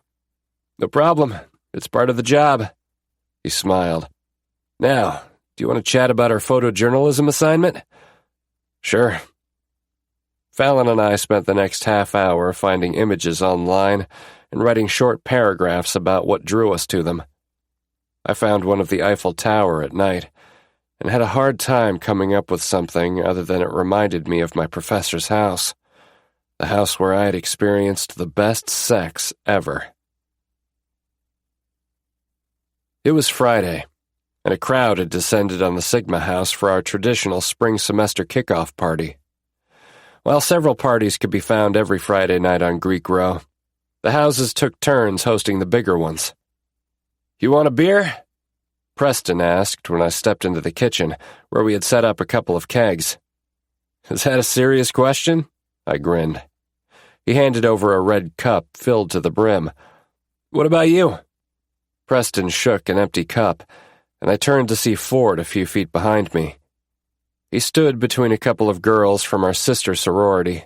"No problem. It's part of the job." He smiled. "Now, do you want to chat about our photojournalism assignment?" "Sure." Fallon and I spent the next half hour finding images online and writing short paragraphs about what drew us to them. I found one of the Eiffel Tower at night, and had a hard time coming up with something other than it reminded me of my professor's house, the house where I had experienced the best sex ever. It was Friday, and a crowd had descended on the Sigma house for our traditional spring semester kickoff party. While several parties could be found every Friday night on Greek Row, the houses took turns hosting the bigger ones. "You want a beer?" Preston asked when I stepped into the kitchen, where we had set up a couple of kegs. "Is that a serious question?" I grinned. He handed over a red cup filled to the brim. "What about you?" Preston shook an empty cup, and I turned to see Ford a few feet behind me. He stood between a couple of girls from our sister sorority,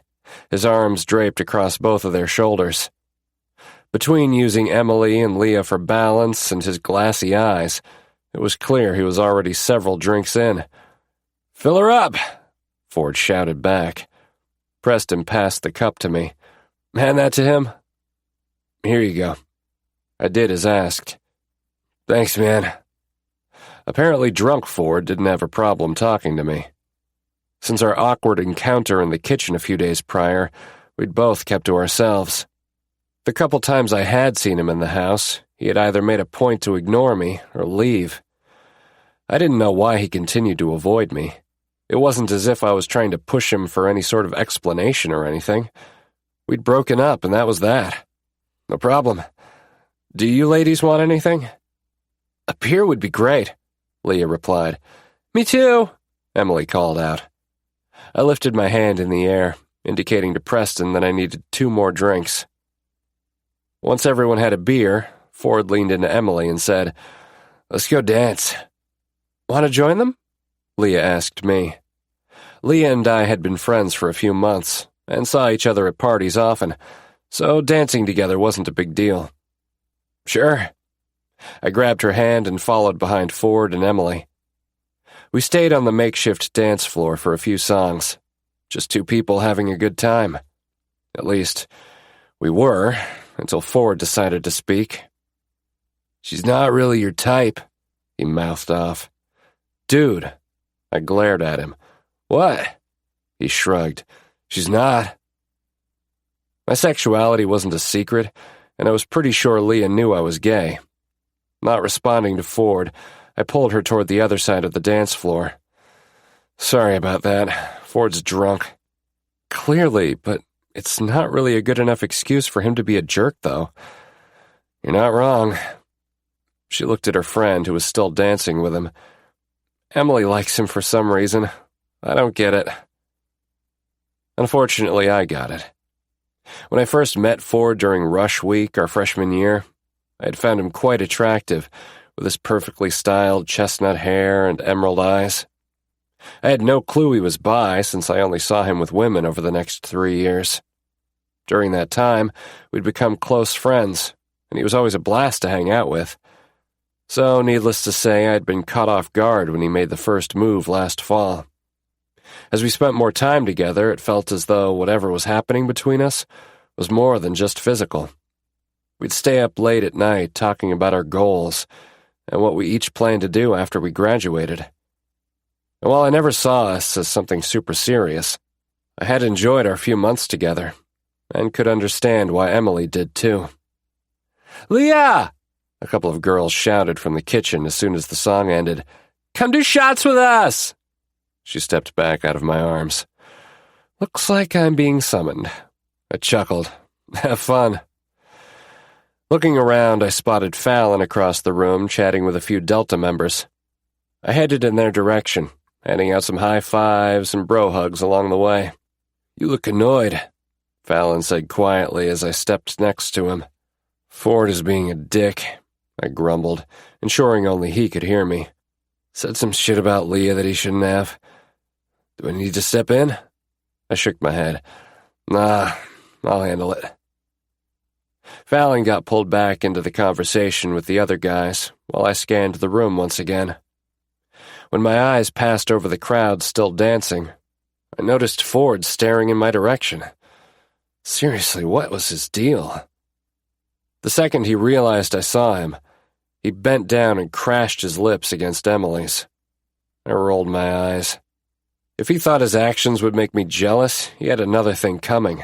his arms draped across both of their shoulders. Between using Emily and Leah for balance and his glassy eyes, it was clear he was already several drinks in. "Fill her up!" Ford shouted back. Preston passed the cup to me. "Hand that to him." "Here you go." I did as asked. "Thanks, man." Apparently drunk Ford didn't have a problem talking to me. Since our awkward encounter in the kitchen a few days prior, we'd both kept to ourselves. The couple times I had seen him in the house, he had either made a point to ignore me or leave. I didn't know why he continued to avoid me. It wasn't as if I was trying to push him for any sort of explanation or anything. We'd broken up, and that was that. "No problem. Do you ladies want anything?" "A beer would be great," Leah replied. "Me too," Emily called out. I lifted my hand in the air, indicating to Preston that I needed 2 more drinks. Once everyone had a beer, Ford leaned into Emily and said, "Let's go dance." "Want to join them?" Leah asked me. Leah and I had been friends for a few months and saw each other at parties often, so dancing together wasn't a big deal. "Sure." I grabbed her hand and followed behind Ford and Emily. We stayed on the makeshift dance floor for a few songs, just 2 people having a good time. At least, we were, until Ford decided to speak. "She's not really your type," he mouthed off. "Dude," I glared at him. "What?" He shrugged. "She's not." My sexuality wasn't a secret, and I was pretty sure Leah knew I was gay. Not responding to Ford, I pulled her toward the other side of the dance floor. Sorry about that. Ford's drunk. Clearly, but it's not really a good enough excuse for him to be a jerk, though. You're not wrong. She looked at her friend, who was still dancing with him. Emily likes him for some reason. I don't get it. Unfortunately, I got it. When I first met Ford during Rush Week our freshman year, I had found him quite attractive, with his perfectly styled chestnut hair and emerald eyes. I had no clue he was bi, since I only saw him with women over the next 3 years. During that time, we'd become close friends, and he was always a blast to hang out with. So, needless to say, I'd been caught off guard when he made the first move last fall. As we spent more time together, it felt as though whatever was happening between us was more than just physical. We'd stay up late at night talking about our goals and what we each planned to do after we graduated. And while I never saw us as something super serious, I had enjoyed our few months together and could understand why Emily did too. "Leah!" A couple of girls shouted from the kitchen as soon as the song ended. "Come do shots with us!" She stepped back out of my arms. "Looks like I'm being summoned." I chuckled. "Have fun." Looking around, I spotted Fallon across the room chatting with a few Delta members. I headed in their direction, handing out some high fives and bro hugs along the way. "You look annoyed," Fallon said quietly as I stepped next to him. "Ford is being a dick," I grumbled, ensuring only he could hear me. "Said some shit about Leah that he shouldn't have. Do I need to step in?" I shook my head. "Nah, I'll handle it." Fallon got pulled back into the conversation with the other guys while I scanned the room once again. When my eyes passed over the crowd still dancing, I noticed Ford staring in my direction. Seriously, what was his deal? The second he realized I saw him, he bent down and crashed his lips against Emily's. I rolled my eyes. If he thought his actions would make me jealous, he had another thing coming.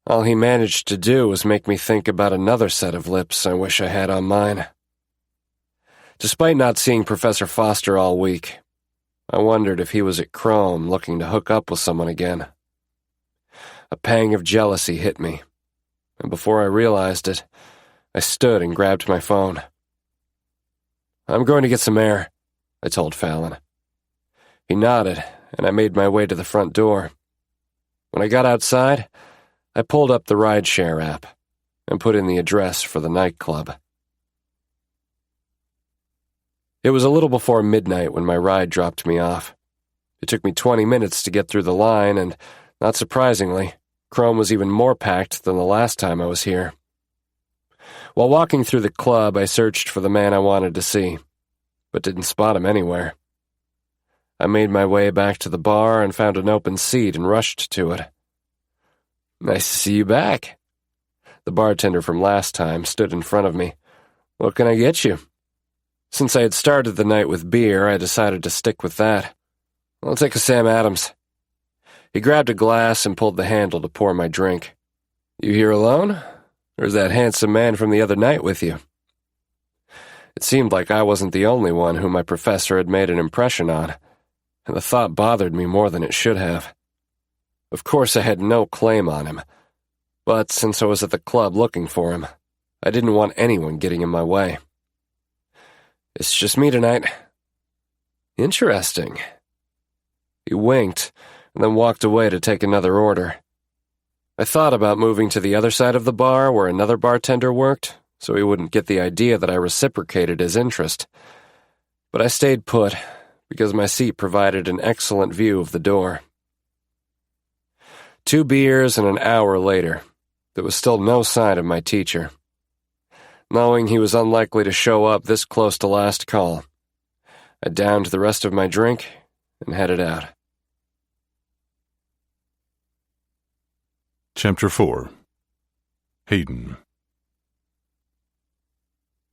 All he managed to do was make me think about another set of lips I wish I had on mine. Despite not seeing Professor Foster all week, I wondered if he was at Chrome looking to hook up with someone again. A pang of jealousy hit me, and before I realized it, I stood and grabbed my phone. "I'm going to get some air," I told Fallon. He nodded, and I made my way to the front door. When I got outside, I pulled up the rideshare app and put in the address for the nightclub. It was a little before midnight when my ride dropped me off. It took me 20 minutes to get through the line, and, not surprisingly, Chrome was even more packed than the last time I was here. While walking through the club, I searched for the man I wanted to see, but didn't spot him anywhere. I made my way back to the bar and found an open seat and rushed to it. "Nice to see you back." The bartender from last time stood in front of me. "What can I get you?" Since I had started the night with beer, I decided to stick with that. "I'll take a Sam Adams." He grabbed a glass and pulled the handle to pour my drink. "You here alone? Or is that handsome man from the other night with you?" It seemed like I wasn't the only one whom my professor had made an impression on, and the thought bothered me more than it should have. Of course, I had no claim on him, but since I was at the club looking for him, I didn't want anyone getting in my way. "It's just me tonight." "Interesting." He winked, and then walked away to take another order. I thought about moving to the other side of the bar where another bartender worked, so he wouldn't get the idea that I reciprocated his interest. But I stayed put, because my seat provided an excellent view of the door. 2 beers and an hour later, there was still no sign of my teacher. Knowing he was unlikely to show up this close to last call, I downed the rest of my drink and headed out. Chapter 4. Hayden.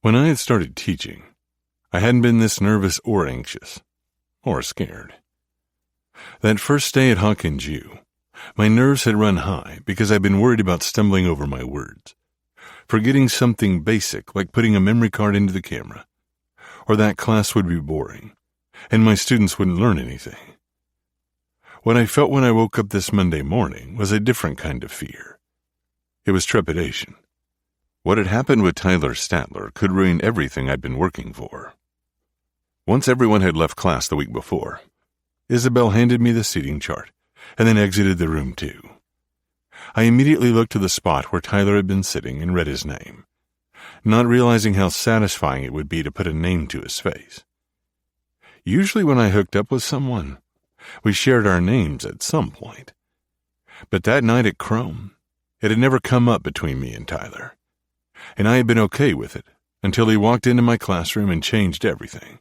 When I had started teaching, I hadn't been this nervous or anxious, or scared. That first day at Hawkins U, my nerves had run high because I'd been worried about stumbling over my words, forgetting something basic like putting a memory card into the camera, or that class would be boring, and my students wouldn't learn anything. What I felt when I woke up this Monday morning was a different kind of fear. It was trepidation. What had happened with Tyler Statler could ruin everything I'd been working for. Once everyone had left class the week before, Isabel handed me the seating chart and then exited the room too. I immediately looked to the spot where Tyler had been sitting and read his name, not realizing how satisfying it would be to put a name to his face. Usually when I hooked up with someone, we shared our names at some point. But that night at Chrome, it had never come up between me and Tyler, and I had been okay with it until he walked into my classroom and changed everything.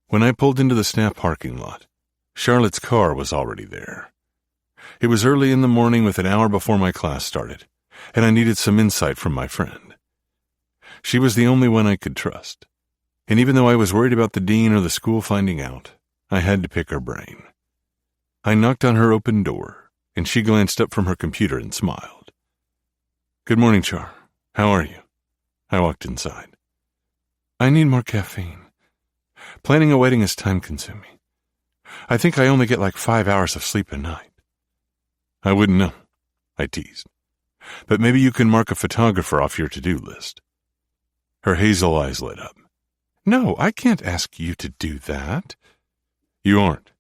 When I pulled into the staff parking lot, Charlotte's car was already there. It was early in the morning with an hour before my class started, and I needed some insight from my friend. She was the only one I could trust, and even though I was worried about the dean or the school finding out, I had to pick her brain. I knocked on her open door, and she glanced up from her computer and smiled. "Good morning, Char. How are you?" I walked inside. "I need more caffeine. Planning a wedding is time-consuming. I think I only get like 5 hours of sleep a night." "I wouldn't know," I teased. "But maybe you can mark a photographer off your to-do list." Her hazel eyes lit up. "No, I can't ask you to do that." "You aren't.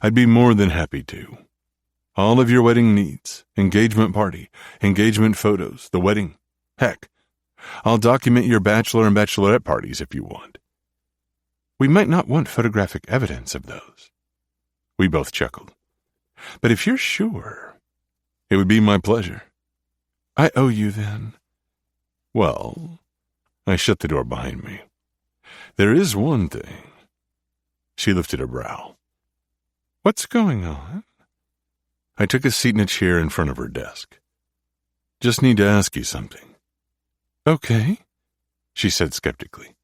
I'd be more than happy to. All of your wedding needs, engagement party, engagement photos, the wedding. Heck, I'll document your bachelor and bachelorette parties if you want." "We might not want photographic evidence of those." We both chuckled. "But if you're sure..." "It would be my pleasure." "I owe you then." "Well..." I shut the door behind me. "There is one thing." She lifted a brow. "What's going on?" I took a seat in a chair in front of her desk. "Just need to ask you something." "Okay," she said skeptically.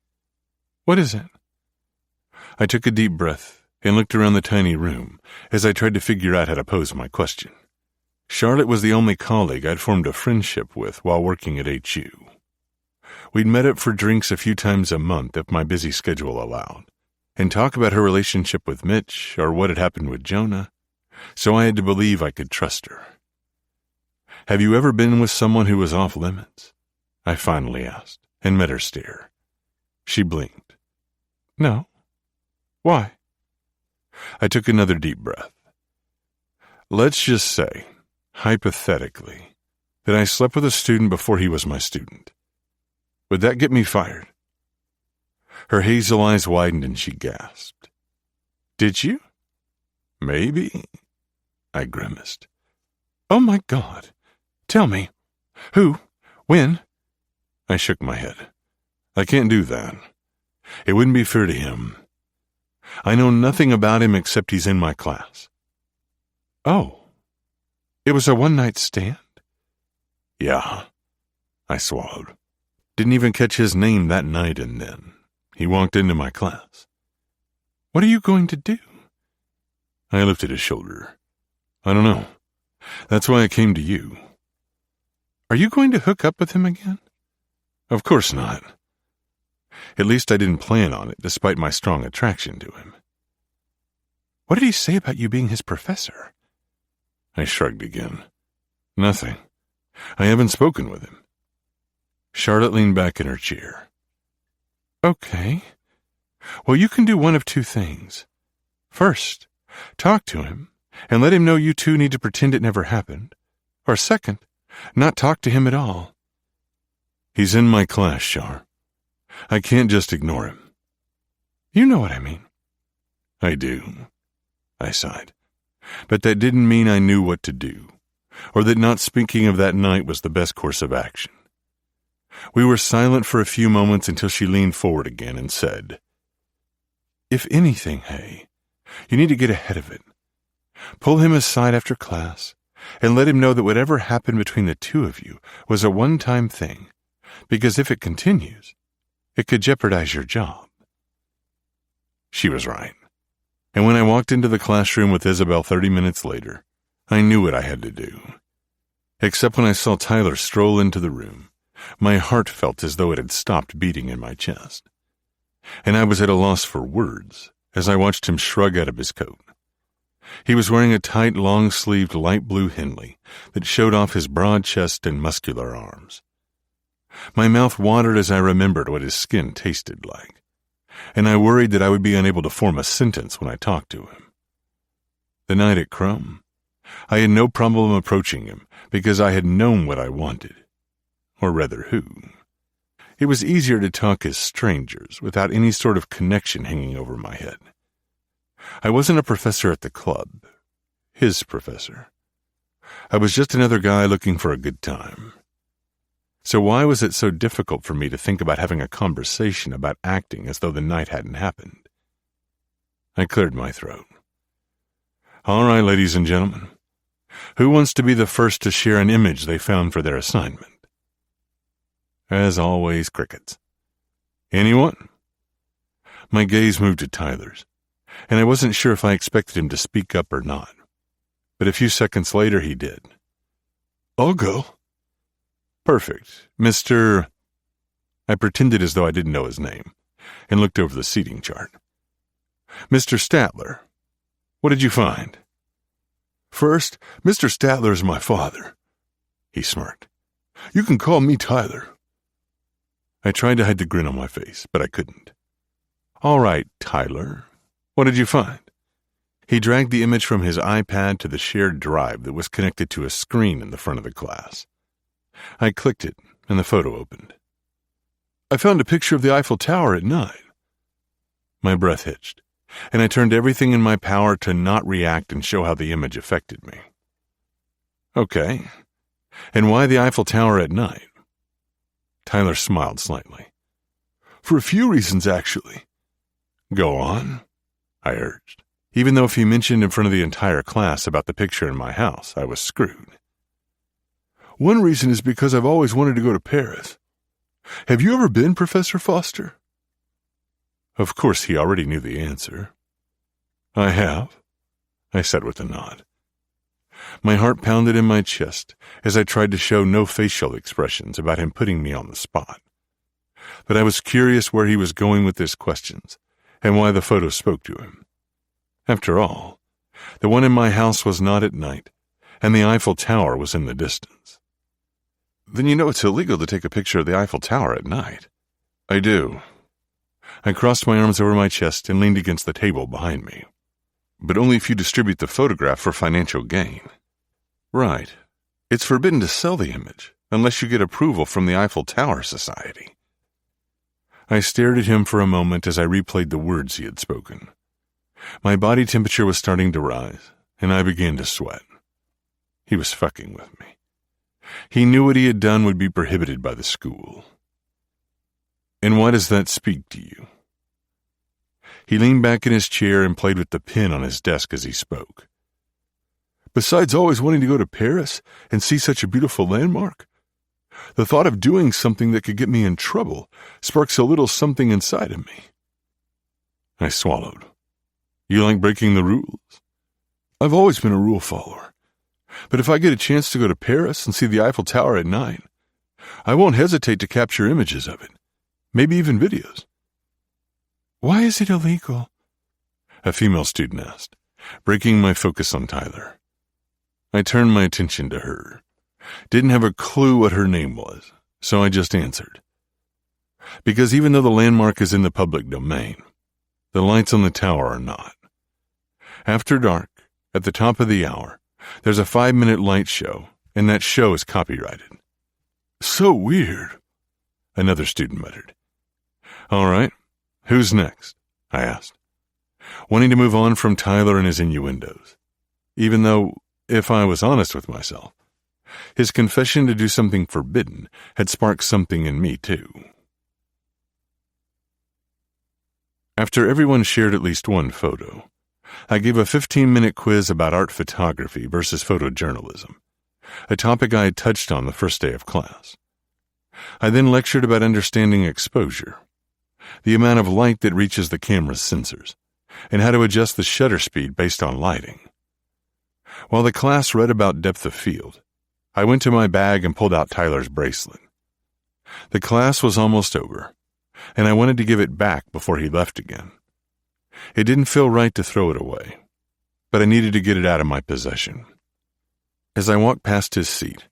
"What is it?" I took a deep breath and looked around the tiny room as I tried to figure out how to pose my question. Charlotte was the only colleague I'd formed a friendship with while working at HU. We'd met up for drinks a few times a month if my busy schedule allowed, and talk about her relationship with Mitch or what had happened with Jonah, so I had to believe I could trust her. "Have you ever been with someone who was off limits?" I finally asked, and met her stare. She blinked. "No. Why?" I took another deep breath. "Let's just say, hypothetically, that I slept with a student before he was my student. Would that get me fired?" Her hazel eyes widened and she gasped. "Did you?" "Maybe," I grimaced. "Oh my God. Tell me. Who? When?" I shook my head. "I can't do that. It wouldn't be fair to him. I know nothing about him except he's in my class." "Oh. It was a one-night stand?" "Yeah." I swallowed. Didn't even catch his name that night, and then he walked into my class. "What are you going to do?" I lifted a shoulder. "I don't know. That's why I came to you." "Are you going to hook up with him again?" "Of course not. At least I didn't plan on it, despite my strong attraction to him." "What did he say about you being his professor?" I shrugged again. "Nothing. I haven't spoken with him." Charlotte leaned back in her chair. "Okay. Well, you can do one of two things. First, talk to him and let him know you two need to pretend it never happened. Or second, not talk to him at all." "He's in my class, Char. I can't just ignore him." "You know what I mean." "I do," I sighed. But that didn't mean I knew what to do, or that not speaking of that night was the best course of action. We were silent for a few moments until she leaned forward again and said, "If anything, Hay, you need to get ahead of it. Pull him aside after class and let him know that whatever happened between the two of you was a one-time thing, because if it continues, it could jeopardize your job." She was right. And when I walked into the classroom with Isabel 30 minutes later, I knew what I had to do. Except when I saw Tyler stroll into the room, my heart felt as though it had stopped beating in my chest. and I was at a loss for words as I watched him shrug out of his coat. He was wearing a tight, long-sleeved light blue Henley that showed off his broad chest and muscular arms. My mouth watered as I remembered what his skin tasted like, and I worried that I would be unable to form a sentence when I talked to him. The night at Crum, I had no problem approaching him because I had known what I wanted, or rather who. It was easier to talk as strangers without any sort of connection hanging over my head. I wasn't a professor at the club, his professor. I was just another guy looking for a good time. So why was it so difficult for me to think about having a conversation about acting as though the night hadn't happened? I cleared my throat. All right, ladies and gentlemen. Who wants to be the first to share an image they found for their assignment? As always, crickets. Anyone? My gaze moved to Tyler's, and I wasn't sure if I expected him to speak up or not. But a few seconds later, he did. I'll go. Perfect. Mr. I pretended as though I didn't know his name, and looked over the seating chart. Mr. Statler, what did you find? First, Mr. Statler is my father. He smirked. You can call me Tyler. I tried to hide the grin on my face, but I couldn't. All right, Tyler. What did you find? He dragged the image from his iPad to the shared drive that was connected to a screen in the front of the class. I clicked it, and the photo opened. I found a picture of the Eiffel Tower at night. My breath hitched, and I turned everything in my power to not react and show how the image affected me. Okay, and why the Eiffel Tower at night? Tyler smiled slightly. For a few reasons, actually. Go on, I urged. Even though if he mentioned in front of the entire class about the picture in my house, I was screwed. One reason is because I've always wanted to go to Paris. Have you ever been, Professor Foster? Of course, he already knew the answer. I have, I said with a nod. My heart pounded in my chest as I tried to show no facial expressions about him putting me on the spot. But I was curious where he was going with his questions and why the photo spoke to him. After all, the one in my house was not at night, and the Eiffel Tower was in the distance. Then you know it's illegal to take a picture of the Eiffel Tower at night. I do. I crossed my arms over my chest and leaned against the table behind me. But only if you distribute the photograph for financial gain. Right. It's forbidden to sell the image, unless you get approval from the Eiffel Tower Society. I stared at him for a moment as I replayed the words he had spoken. My body temperature was starting to rise, and I began to sweat. He was fucking with me. He knew what he had done would be prohibited by the school. And why does that speak to you? He leaned back in his chair and played with the pen on his desk as he spoke. Besides always wanting to go to Paris and see such a beautiful landmark, the thought of doing something that could get me in trouble sparks a little something inside of me. I swallowed. You like breaking the rules? I've always been a rule follower. But if I get a chance to go to Paris and see the Eiffel Tower at night, I won't hesitate to capture images of it, maybe even videos. Why is it illegal? A female student asked, breaking my focus on Tyler. I turned my attention to her. Didn't have a clue what her name was, so I just answered. Because even though the landmark is in the public domain, the lights on the tower are not. After dark, at the top of the hour, there's a 5-minute light show, and that show is copyrighted. So weird, another student muttered. All right, who's next? I asked, wanting to move on from Tyler and his innuendos, even though, if I was honest with myself, his confession to do something forbidden had sparked something in me too. After everyone shared at least one photo, I gave a 15-minute quiz about art photography versus photojournalism, a topic I had touched on the first day of class. I then lectured about understanding exposure, the amount of light that reaches the camera's sensors, and how to adjust the shutter speed based on lighting. While the class read about depth of field, I went to my bag and pulled out Tyler's bracelet. The class was almost over, and I wanted to give it back before he left again. It didn't feel right to throw it away, but I needed to get it out of my possession. As I walked past his seat,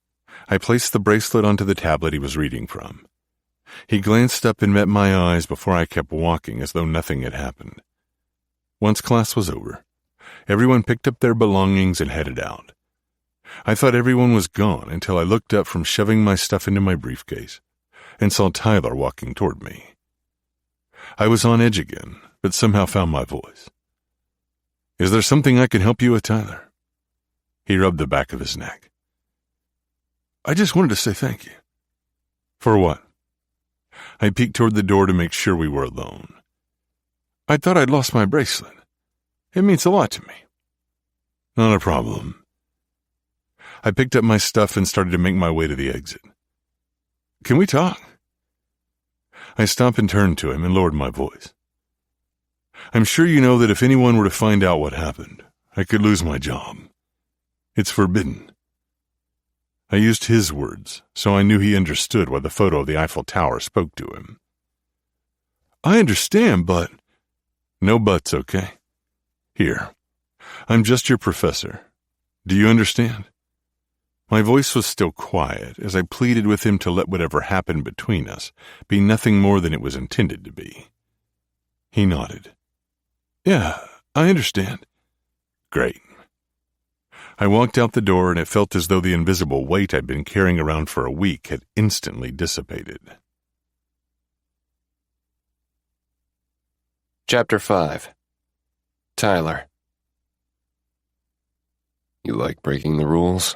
I placed the bracelet onto the tablet he was reading from. He glanced up and met my eyes before I kept walking as though nothing had happened. Once class was over, everyone picked up their belongings and headed out. I thought everyone was gone until I looked up from shoving my stuff into my briefcase and saw Tyler walking toward me. I was on edge again, but somehow found my voice. "Is there something I can help you with, Tyler?" He rubbed the back of his neck. "I just wanted to say thank you." "For what?" I peeked toward the door to make sure we were alone. "I thought I'd lost my bracelet. It means a lot to me." "Not a problem." I picked up my stuff and started to make my way to the exit. "Can we talk?" I stopped and turned to him and lowered my voice. "I'm sure you know that if anyone were to find out what happened, I could lose my job. It's forbidden." I used his words, so I knew he understood why the photo of the Eiffel Tower spoke to him. "I understand, but—" "No buts, okay? Here, I'm just your professor. Do you understand?" My voice was still quiet as I pleaded with him to let whatever happened between us be nothing more than it was intended to be. He nodded. "Yeah, I understand." "Great." I walked out the door and it felt as though the invisible weight I'd been carrying around for a week had instantly dissipated. Chapter 5. Tyler. You like breaking the rules?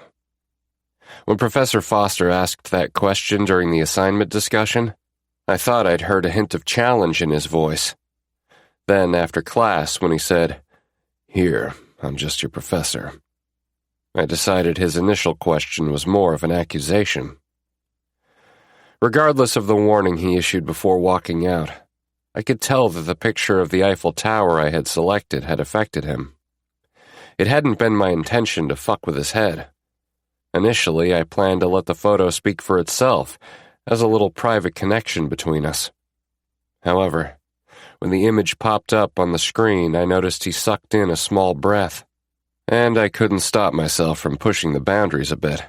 When Professor Foster asked that question during the assignment discussion, I thought I'd heard a hint of challenge in his voice. Then, after class, when he said, "Here, I'm just your professor," I decided his initial question was more of an accusation. Regardless of the warning he issued before walking out, I could tell that the picture of the Eiffel Tower I had selected had affected him. It hadn't been my intention to fuck with his head. Initially, I planned to let the photo speak for itself, as a little private connection between us. However, when the image popped up on the screen, I noticed he sucked in a small breath, and I couldn't stop myself from pushing the boundaries a bit.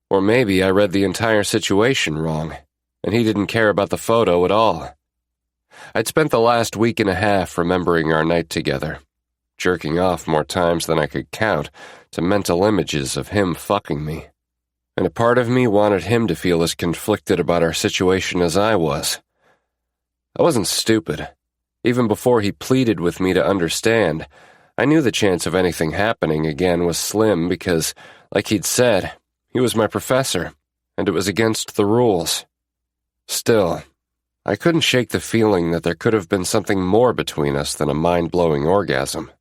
Or maybe I read the entire situation wrong, and he didn't care about the photo at all. I'd spent the last week and a half remembering our night together, jerking off more times than I could count to mental images of him fucking me. And a part of me wanted him to feel as conflicted about our situation as I was. I wasn't stupid. Even before he pleaded with me to understand, I knew the chance of anything happening again was slim because, like he'd said, he was my professor, and it was against the rules. Still, I couldn't shake the feeling that there could have been something more between us than a mind-blowing orgasm.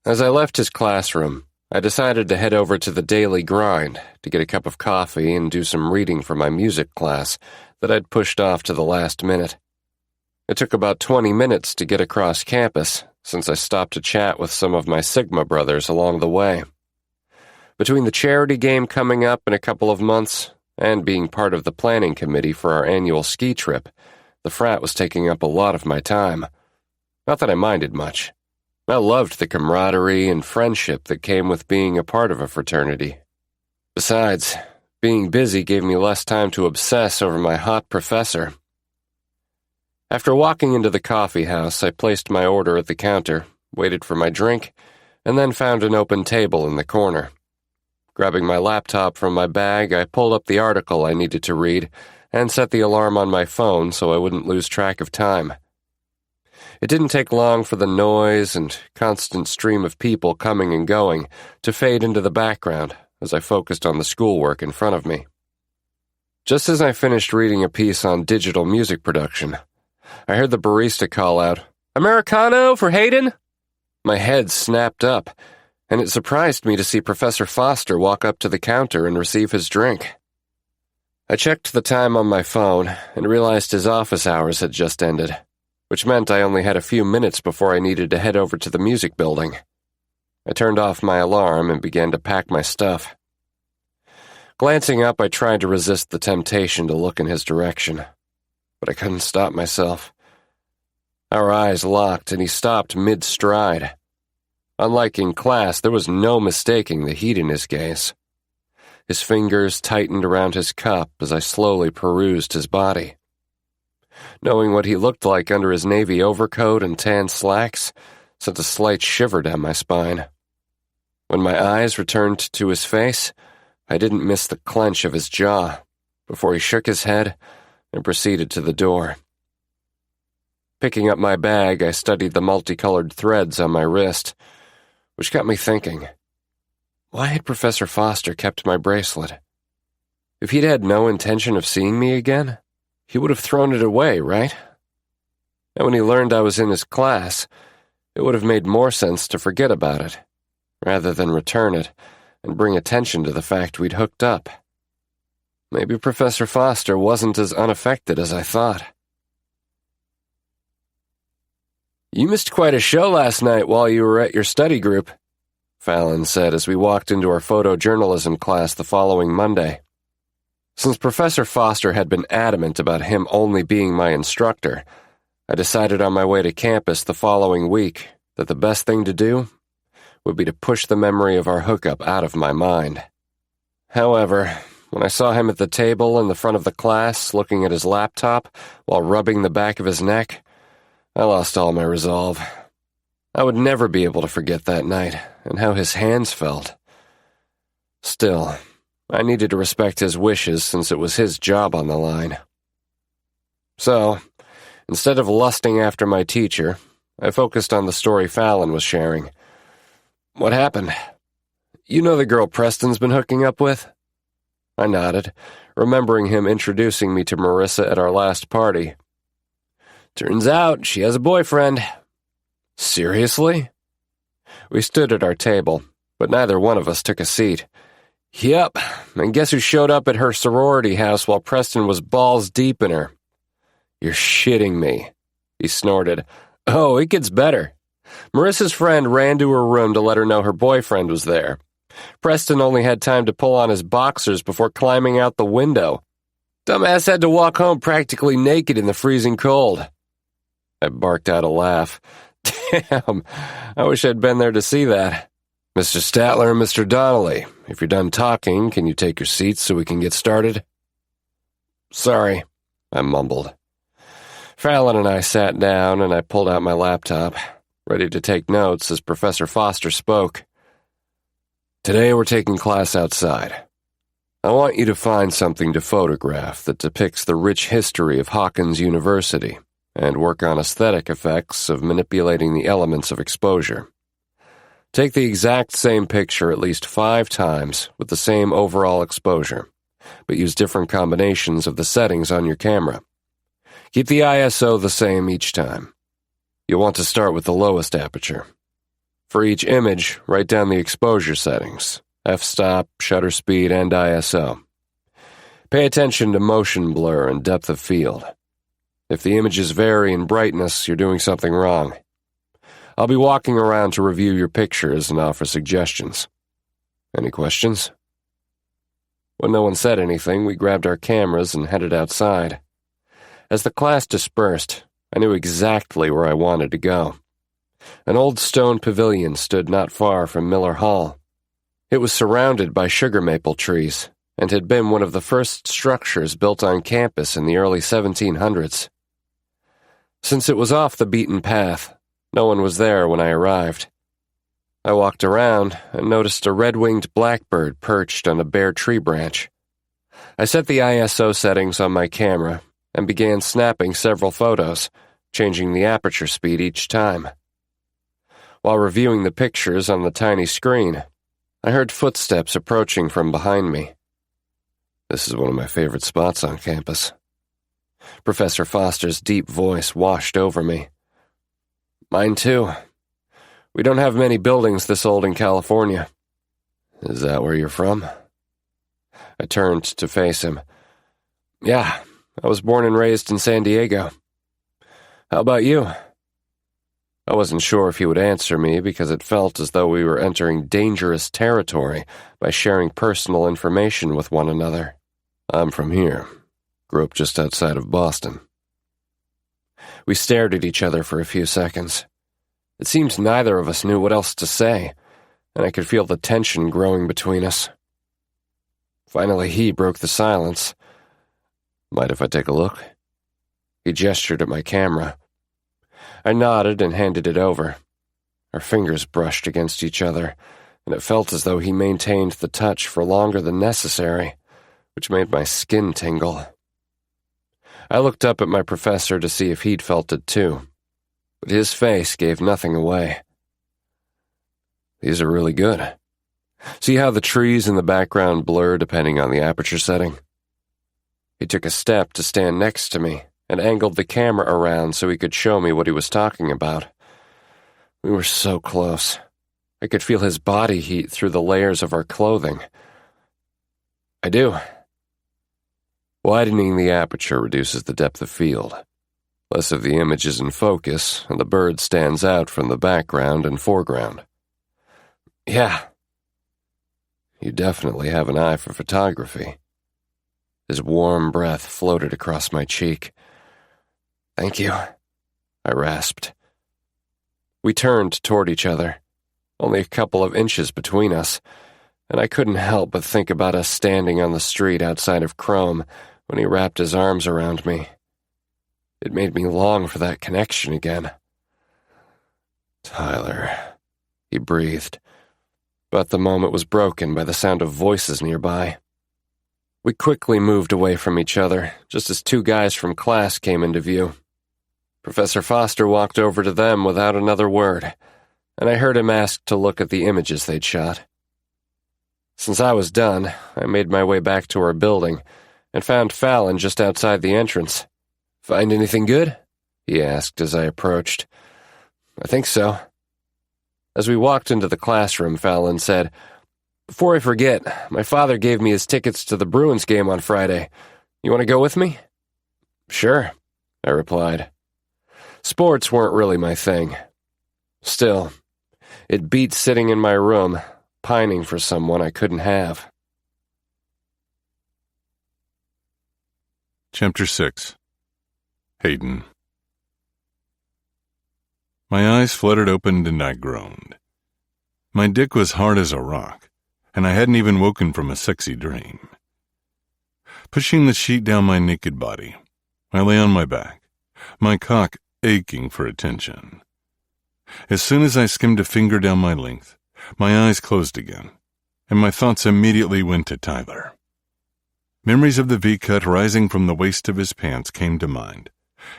As I left his classroom, I decided to head over to the Daily Grind to get a cup of coffee and do some reading for my music class that I'd pushed off to the last minute. It took about 20 minutes to get across campus, since I stopped to chat with some of my Sigma brothers along the way. Between the charity game coming up in a couple of months and being part of the planning committee for our annual ski trip, the frat was taking up a lot of my time. Not that I minded much. I loved the camaraderie and friendship that came with being a part of a fraternity. Besides, being busy gave me less time to obsess over my hot professor. After walking into the coffee house, I placed my order at the counter, waited for my drink, and then found an open table in the corner. Grabbing my laptop from my bag, I pulled up the article I needed to read and set the alarm on my phone so I wouldn't lose track of time. It didn't take long for the noise and constant stream of people coming and going to fade into the background as I focused on the schoolwork in front of me. Just as I finished reading a piece on digital music production, I heard the barista call out, "Americano for Hayden?" My head snapped up, and it surprised me to see Professor Foster walk up to the counter and receive his drink. I checked the time on my phone and realized his office hours had just ended, which meant I only had a few minutes before I needed to head over to the music building. I turned off my alarm and began to pack my stuff. Glancing up, I tried to resist the temptation to look in his direction. but I couldn't stop myself. Our eyes locked, and he stopped mid-stride. Unlike in class, there was no mistaking the heat in his gaze. His fingers tightened around his cup as I slowly perused his body. Knowing what he looked like under his navy overcoat and tan slacks sent a slight shiver down my spine. When my eyes returned to his face, I didn't miss the clench of his jaw before he shook his head and proceeded to the door. Picking up my bag, I studied the multicolored threads on my wrist, which got me thinking. Why had Professor Foster kept my bracelet? If he'd had no intention of seeing me again, he would have thrown it away, right? And when he learned I was in his class, it would have made more sense to forget about it, rather than return it and bring attention to the fact we'd hooked up. Maybe Professor Foster wasn't as unaffected as I thought. "You missed quite a show last night while you were at your study group," Fallon said as we walked into our photojournalism class the following Monday. Since Professor Foster had been adamant about him only being my instructor, I decided on my way to campus the following week that the best thing to do would be to push the memory of our hookup out of my mind. However, when I saw him at the table in the front of the class looking at his laptop while rubbing the back of his neck, I lost all my resolve. I would never be able to forget that night and how his hands felt. Still, I needed to respect his wishes since it was his job on the line. So, instead of lusting after my teacher, I focused on the story Fallon was sharing. "What happened? You know the girl Preston's been hooking up with?" I nodded, remembering him introducing me to Marissa at our last party. "Turns out she has a boyfriend." "Seriously?" We stood at our table, but neither one of us took a seat. "Yep, and guess who showed up at her sorority house while Preston was balls deep in her?" "You're shitting me," he snorted. "Oh, it gets better. Marissa's friend ran to her room to let her know her boyfriend was there. Preston only had time to pull on his boxers before climbing out the window. Dumbass had to walk home practically naked in the freezing cold." I barked out a laugh. Damn, I wish I'd been there to see that. "Mr. Statler and Mr. Donnelly, if you're done talking, can you take your seats so we can get started?" "Sorry," I mumbled. Fallon and I sat down, and I pulled out my laptop, ready to take notes as Professor Foster spoke. "Today we're taking class outside. I want you to find something to photograph that depicts the rich history of Hawkins University and work on aesthetic effects of manipulating the elements of exposure. Take the exact same picture at least 5 times with the same overall exposure, but use different combinations of the settings on your camera. Keep the ISO the same each time. You'll want to start with the lowest aperture. For each image, write down the exposure settings, f-stop, shutter speed, and ISO. Pay attention to motion blur and depth of field. If the images vary in brightness, you're doing something wrong. I'll be walking around to review your pictures and offer suggestions. Any questions?" When no one said anything, we grabbed our cameras and headed outside. As the class dispersed, I knew exactly where I wanted to go. An old stone pavilion stood not far from Miller Hall. It was surrounded by sugar maple trees and had been one of the first structures built on campus in the early 1700s. Since it was off the beaten path, no one was there when I arrived. I walked around and noticed a red-winged blackbird perched on a bare tree branch. I set the ISO settings on my camera and began snapping several photos, changing the aperture speed each time. While reviewing the pictures on the tiny screen, I heard footsteps approaching from behind me. This is one of my favorite spots on campus. Professor Foster's deep voice washed over me. "Mine too. We don't have many buildings this old in California." "Is that where you're from?" I turned to face him. "Yeah, I was born and raised in San Diego. How about you?" I wasn't sure if he would answer me because it felt as though we were entering dangerous territory by sharing personal information with one another. "I'm from here. Grew up just outside of Boston." We stared at each other for a few seconds. It seemed neither of us knew what else to say, and I could feel the tension growing between us. Finally, he broke the silence. "Mind if I take a look?" He gestured at my camera. I nodded and handed it over. Our fingers brushed against each other, and it felt as though he maintained the touch for longer than necessary, which made my skin tingle. I looked up at my professor to see if he'd felt it too, but his face gave nothing away. "These are really good. See how the trees in the background blur depending on the aperture setting?" He took a step to stand next to me and angled the camera around so he could show me what he was talking about. We were so close. I could feel his body heat through the layers of our clothing. "I do. Widening the aperture reduces the depth of field. Less of the image is in focus, and the bird stands out from the background and foreground." "Yeah. You definitely have an eye for photography." His warm breath floated across my cheek. "Thank you," I rasped. We turned toward each other, only a couple of inches between us, and I couldn't help but think about us standing on the street outside of Chrome when he wrapped his arms around me. It made me long for that connection again. "Tyler," he breathed, but the moment was broken by the sound of voices nearby. We quickly moved away from each other, just as two guys from class came into view. Professor Foster walked over to them without another word, and I heard him ask to look at the images they'd shot. Since I was done, I made my way back to our building and found Fallon just outside the entrance. "Find anything good?" he asked as I approached. "I think so." As we walked into the classroom, Fallon said, "Before I forget, my father gave me his tickets to the Bruins game on Friday. You want to go with me?" "Sure," I replied. Sports weren't really my thing. Still, it beat sitting in my room, pining for someone I couldn't have. Chapter 6. Hayden. My eyes fluttered open and I groaned. My dick was hard as a rock, and I hadn't even woken from a sexy dream. Pushing the sheet down my naked body, I lay on my back, my cock aching for attention. As soon as I skimmed a finger down my length, my eyes closed again, and my thoughts immediately went to Tyler. Memories of the V-cut rising from the waist of his pants came to mind,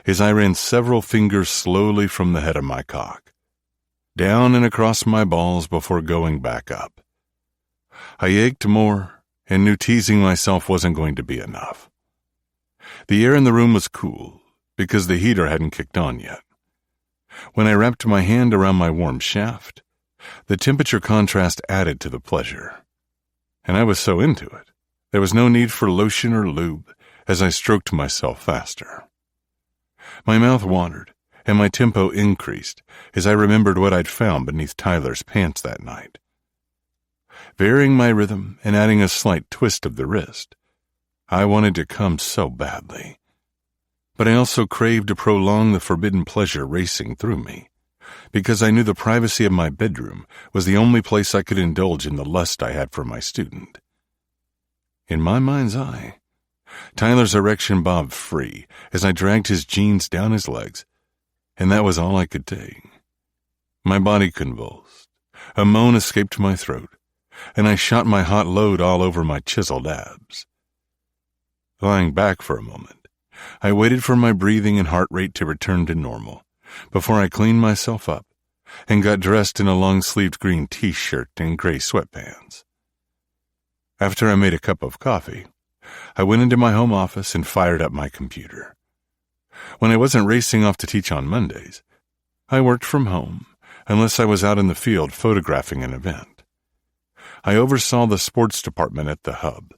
as I ran several fingers slowly from the head of my cock, down and across my balls before going back up. I ached more and knew teasing myself wasn't going to be enough. The air in the room was cool, because the heater hadn't kicked on yet. When I wrapped my hand around my warm shaft, the temperature contrast added to the pleasure. And I was so into it, there was no need for lotion or lube as I stroked myself faster. My mouth watered, and my tempo increased as I remembered what I'd found beneath Tyler's pants that night. Varying my rhythm and adding a slight twist of the wrist, I wanted to come so badly. But I also craved to prolong the forbidden pleasure racing through me, because I knew the privacy of my bedroom was the only place I could indulge in the lust I had for my student. In my mind's eye, Tyler's erection bobbed free as I dragged his jeans down his legs, and that was all I could take. My body convulsed, a moan escaped my throat, and I shot my hot load all over my chiseled abs. Lying back for a moment, I waited for my breathing and heart rate to return to normal before I cleaned myself up and got dressed in a long-sleeved green t-shirt and gray sweatpants. After I made a cup of coffee, I went into my home office and fired up my computer. When I wasn't racing off to teach on Mondays, I worked from home unless I was out in the field photographing an event. I oversaw the sports department at the hub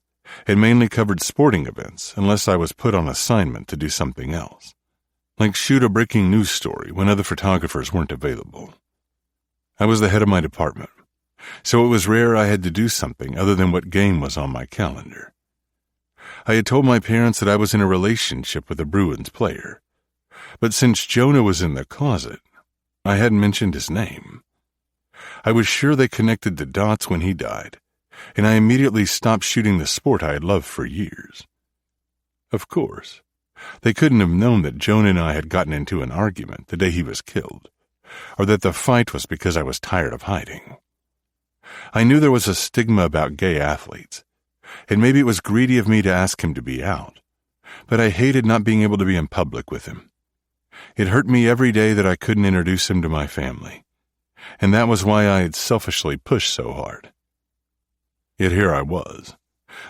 and mainly covered sporting events unless I was put on assignment to do something else, like shoot a breaking news story when other photographers weren't available. I was the head of my department, so it was rare I had to do something other than what game was on my calendar. I had told my parents that I was in a relationship with a Bruins player, But since Jonah was in the closet, I hadn't mentioned his name. I was sure they connected the dots when he died, and I immediately stopped shooting the sport I had loved for years. Of course, they couldn't have known that Jonah and I had gotten into an argument the day he was killed, or that the fight was because I was tired of hiding. I knew there was a stigma about gay athletes, and maybe it was greedy of me to ask him to be out, but I hated not being able to be in public with him. It hurt me every day that I couldn't introduce him to my family, and that was why I had selfishly pushed so hard. Yet here I was,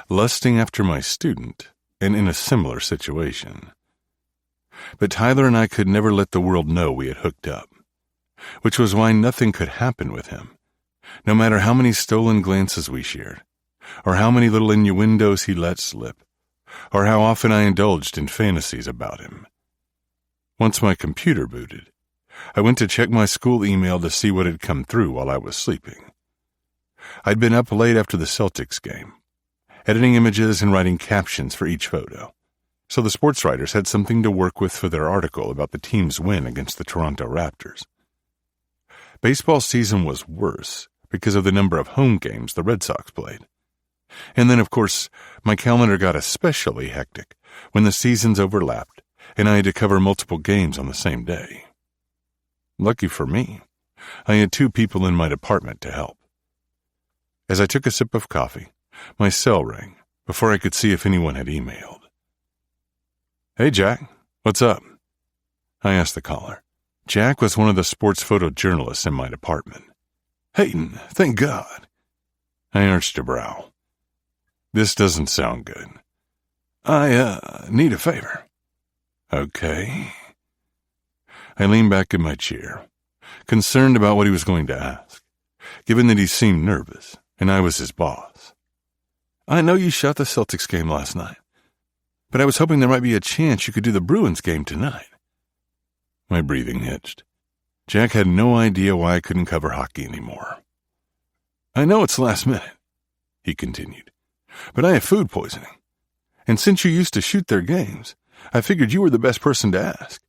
lusting after my student, and in a similar situation. But Tyler and I could never let the world know we had hooked up, which was why nothing could happen with him, no matter how many stolen glances we shared, or how many little innuendos he let slip, or how often I indulged in fantasies about him. Once my computer booted, I went to check my school email to see what had come through while I was sleeping. I'd been up late after the Celtics game, editing images and writing captions for each photo, so the sports writers had something to work with for their article about the team's win against the Toronto Raptors. Baseball season was worse because of the number of home games the Red Sox played. And then, of course, my calendar got especially hectic when the seasons overlapped and I had to cover multiple games on the same day. Lucky for me, I had 2 people in my department to help. As I took a sip of coffee, my cell rang before I could see if anyone had emailed. "Hey, Jack, what's up?" I asked the caller. Jack was one of the sports photojournalists in my department. "Hayden, thank God." I arched a brow. "This doesn't sound good." I need a favor." "Okay." I leaned back in my chair, concerned about what he was going to ask, given that he seemed nervous, and I was his boss. "I know you shot the Celtics game last night, but I was hoping there might be a chance you could do the Bruins game tonight." My breathing hitched. Jack had no idea why I couldn't cover hockey anymore. "I know it's last minute," he continued, "but I have food poisoning. And since you used to shoot their games, I figured you were the best person to ask.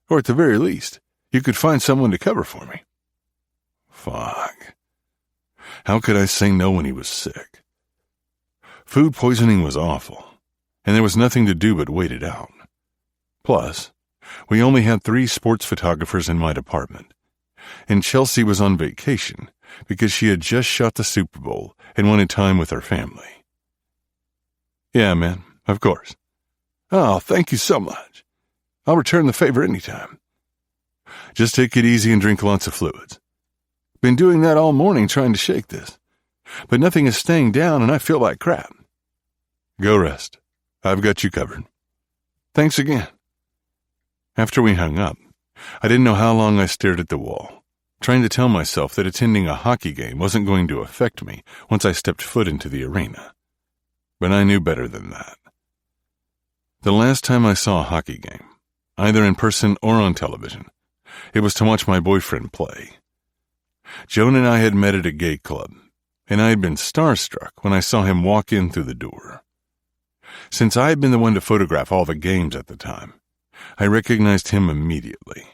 Or at the very least, you could find someone to cover for me." Fuck. How could I say no when he was sick? Food poisoning was awful, and there was nothing to do but wait it out. Plus, we only had 3 sports photographers in my department, and Chelsea was on vacation because she had just shot the Super Bowl and wanted time with her family. "Yeah, man, of course." "Oh, thank you so much. I'll return the favor anytime." "Just take it easy and drink lots of fluids." "Been doing that all morning trying to shake this, but nothing is staying down and I feel like crap." "Go rest. I've got you covered." "Thanks again." After we hung up, I didn't know how long I stared at the wall, trying to tell myself that attending a hockey game wasn't going to affect me once I stepped foot into the arena. But I knew better than that. The last time I saw a hockey game, either in person or on television, it was to watch my boyfriend play. Joan and I had met at a gay club, and I had been starstruck when I saw him walk in through the door. Since I had been the one to photograph all the games at the time, I recognized him immediately.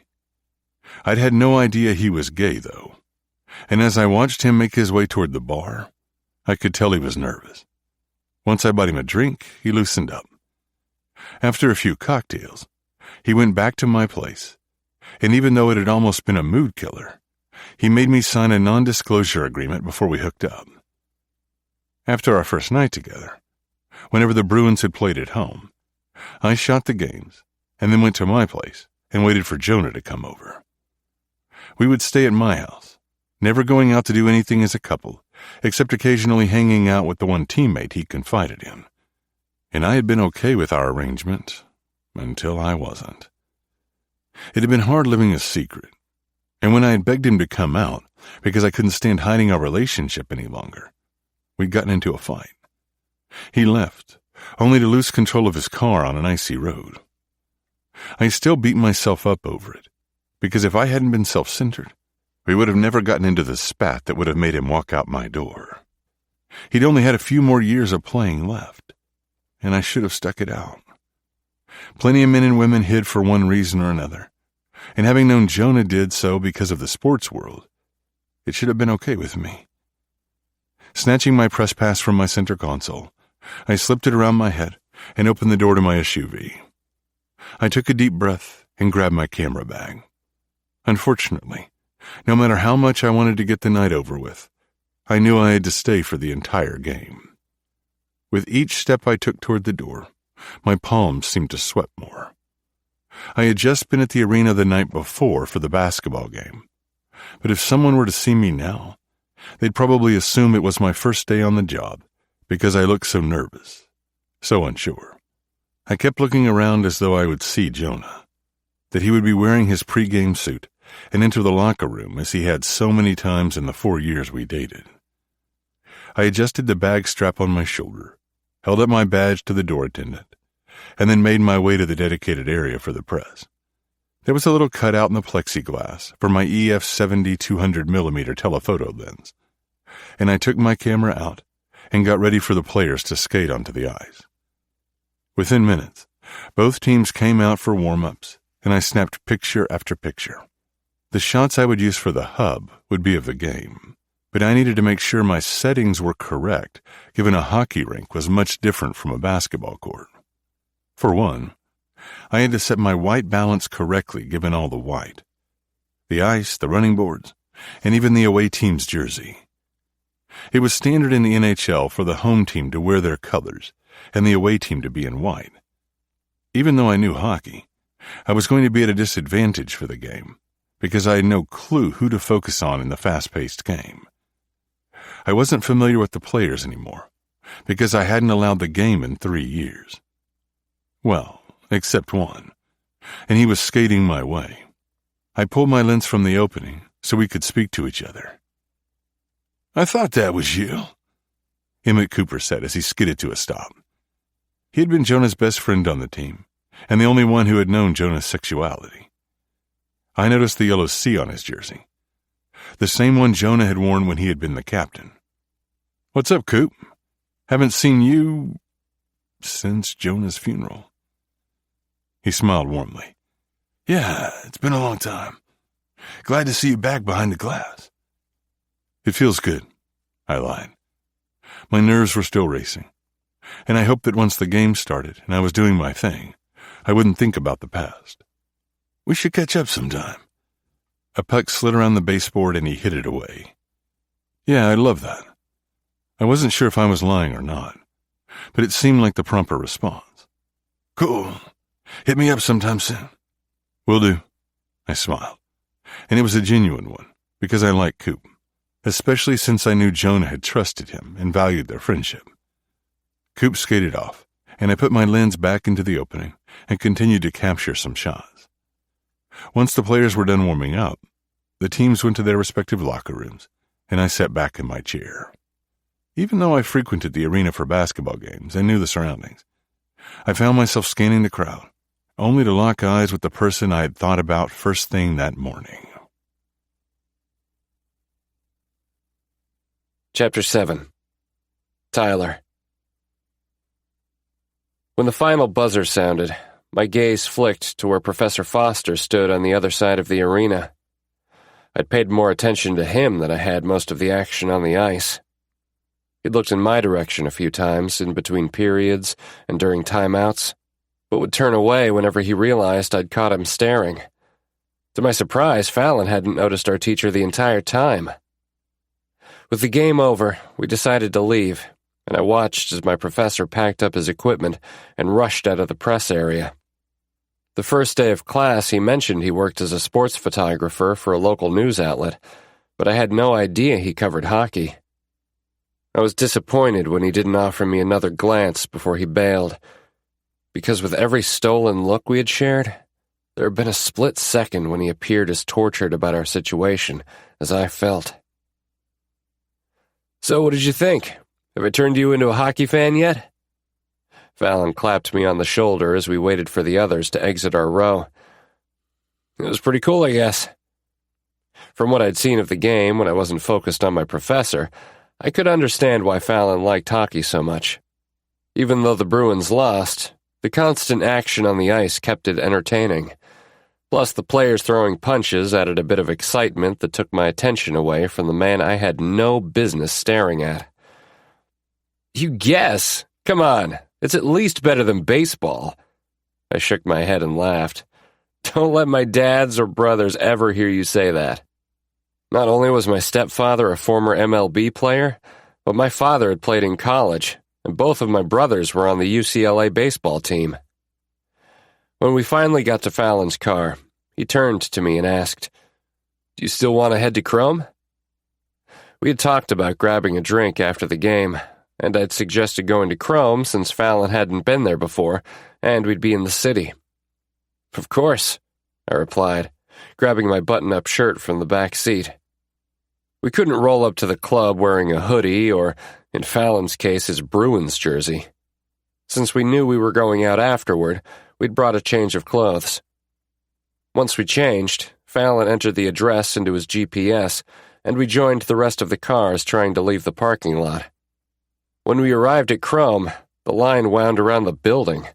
I'd had no idea he was gay, though, and as I watched him make his way toward the bar, I could tell he was nervous. Once I bought him a drink, he loosened up. After a few cocktails, he went back to my place, and even though it had almost been a mood killer, he made me sign a non-disclosure agreement before we hooked up. After our first night together, whenever the Bruins had played at home, I shot the games and then went to my place and waited for Jonah to come over. We would stay at my house, never going out to do anything as a couple, except occasionally hanging out with the one teammate he confided in. And I had been okay with our arrangement until I wasn't. It had been hard living a secret, and when I had begged him to come out because I couldn't stand hiding our relationship any longer, we'd gotten into a fight. He left, only to lose control of his car on an icy road. I still beat myself up over it, because if I hadn't been self-centered, we would have never gotten into the spat that would have made him walk out my door. He'd only had a few more years of playing left, and I should have stuck it out. Plenty of men and women hid for one reason or another, and having known Jonah did so because of the sports world, it should have been okay with me. Snatching my press pass from my center console, I slipped it around my head and opened the door to my SUV. I took a deep breath and grabbed my camera bag. Unfortunately, no matter how much I wanted to get the night over with, I knew I had to stay for the entire game. With each step I took toward the door, my palms seemed to sweat more. I had just been at the arena the night before for the basketball game, but if someone were to see me now, they'd probably assume it was my first day on the job because I looked so nervous, so unsure. I kept looking around as though I would see Jonah, that he would be wearing his pregame suit and enter the locker room as he had so many times in the 4 years we dated. I adjusted the bag strap on my shoulder, held up my badge to the door attendant, and then made my way to the dedicated area for the press. There was a little cutout in the plexiglass for my EF70 200mm telephoto lens, and I took my camera out and got ready for the players to skate onto the ice. Within minutes, both teams came out for warm-ups, and I snapped picture after picture. The shots I would use for the hub would be of the game, but I needed to make sure my settings were correct, given a hockey rink was much different from a basketball court. For one, I had to set my white balance correctly given all the white. The ice, the running boards, and even the away team's jersey. It was standard in the NHL for the home team to wear their colors and the away team to be in white. Even though I knew hockey, I was going to be at a disadvantage for the game because I had no clue who to focus on in the fast-paced game. I wasn't familiar with the players anymore because I hadn't allowed the game in 3 years. Well, except one, and he was skating my way. I pulled my lens from the opening so we could speak to each other. "I thought that was you," Emmett Cooper said as he skidded to a stop. He had been Jonah's best friend on the team, and the only one who had known Jonah's sexuality. I noticed the yellow C on his jersey, the same one Jonah had worn when he had been the captain. "What's up, Coop? Haven't seen you since Jonah's funeral." He smiled warmly. "Yeah, it's been a long time. Glad to see you back behind the glass." "It feels good," I lied. My nerves were still racing, and I hoped that once the game started and I was doing my thing, I wouldn't think about the past. "We should catch up sometime." A puck slid around the baseboard and he hit it away. "Yeah, I'd love that." I wasn't sure if I was lying or not, but it seemed like the proper response. "Cool. Hit me up sometime soon." "Will do," I smiled, and it was a genuine one because I liked Coop, especially since I knew Jonah had trusted him and valued their friendship. Coop skated off, and I put my lens back into the opening and continued to capture some shots. Once the players were done warming up, the teams went to their respective locker rooms, and I sat back in my chair. Even though I frequented the arena for basketball games and knew the surroundings, I found myself scanning the crowd, only to lock eyes with the person I had thought about first thing that morning. Chapter 7. Tyler. When the final buzzer sounded, my gaze flicked to where Professor Foster stood on the other side of the arena. I'd paid more attention to him than I had most of the action on the ice. He'd looked in my direction a few times in between periods and during timeouts, but would turn away whenever he realized I'd caught him staring. To my surprise, Fallon hadn't noticed our teacher the entire time. With the game over, we decided to leave, and I watched as my professor packed up his equipment and rushed out of the press area. The first day of class, he mentioned he worked as a sports photographer for a local news outlet, but I had no idea he covered hockey. I was disappointed when he didn't offer me another glance before he bailed, because with every stolen look we had shared, there had been a split second when he appeared as tortured about our situation as I felt. "So what did you think? Have I turned you into a hockey fan yet?" Fallon clapped me on the shoulder as we waited for the others to exit our row. "It was pretty cool, I guess." From what I'd seen of the game when I wasn't focused on my professor, I could understand why Fallon liked hockey so much. Even though the Bruins lost, The constant action on the ice kept it entertaining. Plus, the players throwing punches added a bit of excitement that took my attention away from the man I had no business staring at. You guess? Come on, it's at least better than baseball. I shook my head and laughed. Don't let my dads or brothers ever hear you say that. Not only was my stepfather a former MLB player, but my father had played in college, and both of my brothers were on the UCLA baseball team. When we finally got to Fallon's car, he turned to me and asked, "Do you still want to head to Chrome?" We had talked about grabbing a drink after the game, and I'd suggested going to Chrome since Fallon hadn't been there before, and we'd be in the city. "Of course," I replied, grabbing my button-up shirt from the back seat. We couldn't roll up to the club wearing a hoodie or, in Fallon's case, his Bruins jersey. Since we knew we were going out afterward, we'd brought a change of clothes. Once we changed, Fallon entered the address into his GPS, and we joined the rest of the cars trying to leave the parking lot. When we arrived at Chrome, the line wound around the building.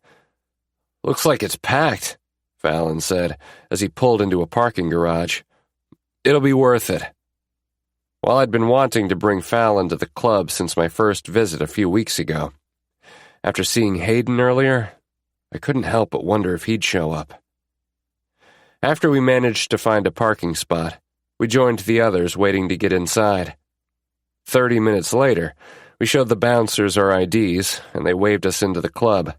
"Looks like it's packed," Fallon said as he pulled into a parking garage. "It'll be worth it." While I'd been wanting to bring Fallon to the club since my first visit a few weeks ago, after seeing Hayden earlier, I couldn't help but wonder if he'd show up. After we managed to find a parking spot, we joined the others waiting to get inside. 30 minutes later, we showed the bouncers our IDs, and they waved us into the club.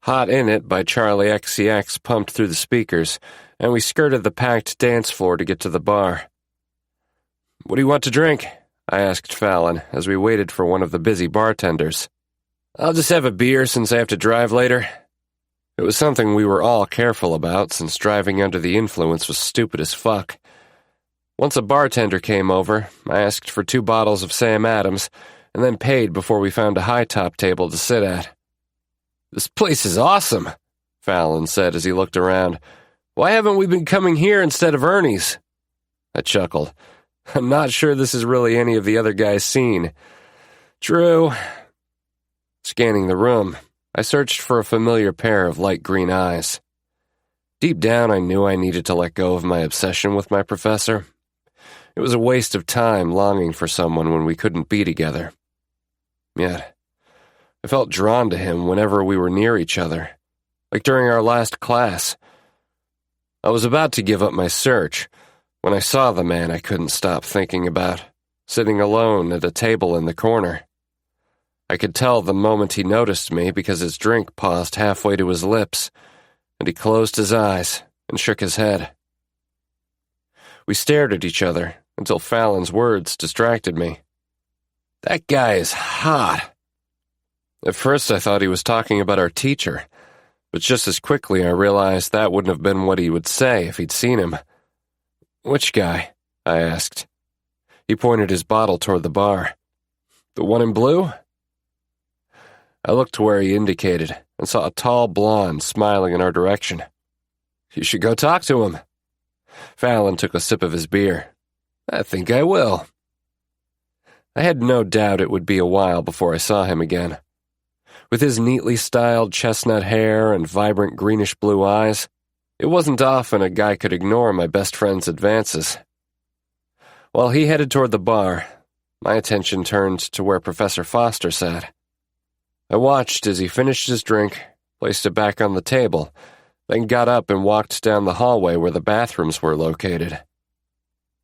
Hot in It by Charlie XCX pumped through the speakers, and we skirted the packed dance floor to get to the bar. "What do you want to drink?" I asked Fallon as we waited for one of the busy bartenders. "I'll just have a beer since I have to drive later." It was something we were all careful about since driving under the influence was stupid as fuck. Once a bartender came over, I asked for 2 bottles of Sam Adams and then paid before we found a high-top table to sit at. "This place is awesome," Fallon said as he looked around. "Why haven't we been coming here instead of Ernie's?" I chuckled. "I'm not sure this is really any of the other guys' scene." "True." Scanning the room, I searched for a familiar pair of light green eyes. Deep down, I knew I needed to let go of my obsession with my professor. It was a waste of time longing for someone when we couldn't be together. Yet, I felt drawn to him whenever we were near each other, like during our last class. I was about to give up my search when I saw the man I couldn't stop thinking about, sitting alone at a table in the corner. I could tell the moment he noticed me because his drink paused halfway to his lips, and he closed his eyes and shook his head. We stared at each other until Fallon's words distracted me. "That guy is hot." At first I thought he was talking about our teacher, but just as quickly I realized that wouldn't have been what he would say if he'd seen him. "Which guy?" I asked. He pointed his bottle toward the bar. "The one in blue?" I looked to where he indicated and saw a tall blonde smiling in our direction. "You should go talk to him." Fallon took a sip of his beer. "I think I will." I had no doubt it would be a while before I saw him again. With his neatly styled chestnut hair and vibrant greenish-blue eyes, it wasn't often a guy could ignore my best friend's advances. While he headed toward the bar, my attention turned to where Professor Foster sat. I watched as he finished his drink, placed it back on the table, then got up and walked down the hallway where the bathrooms were located.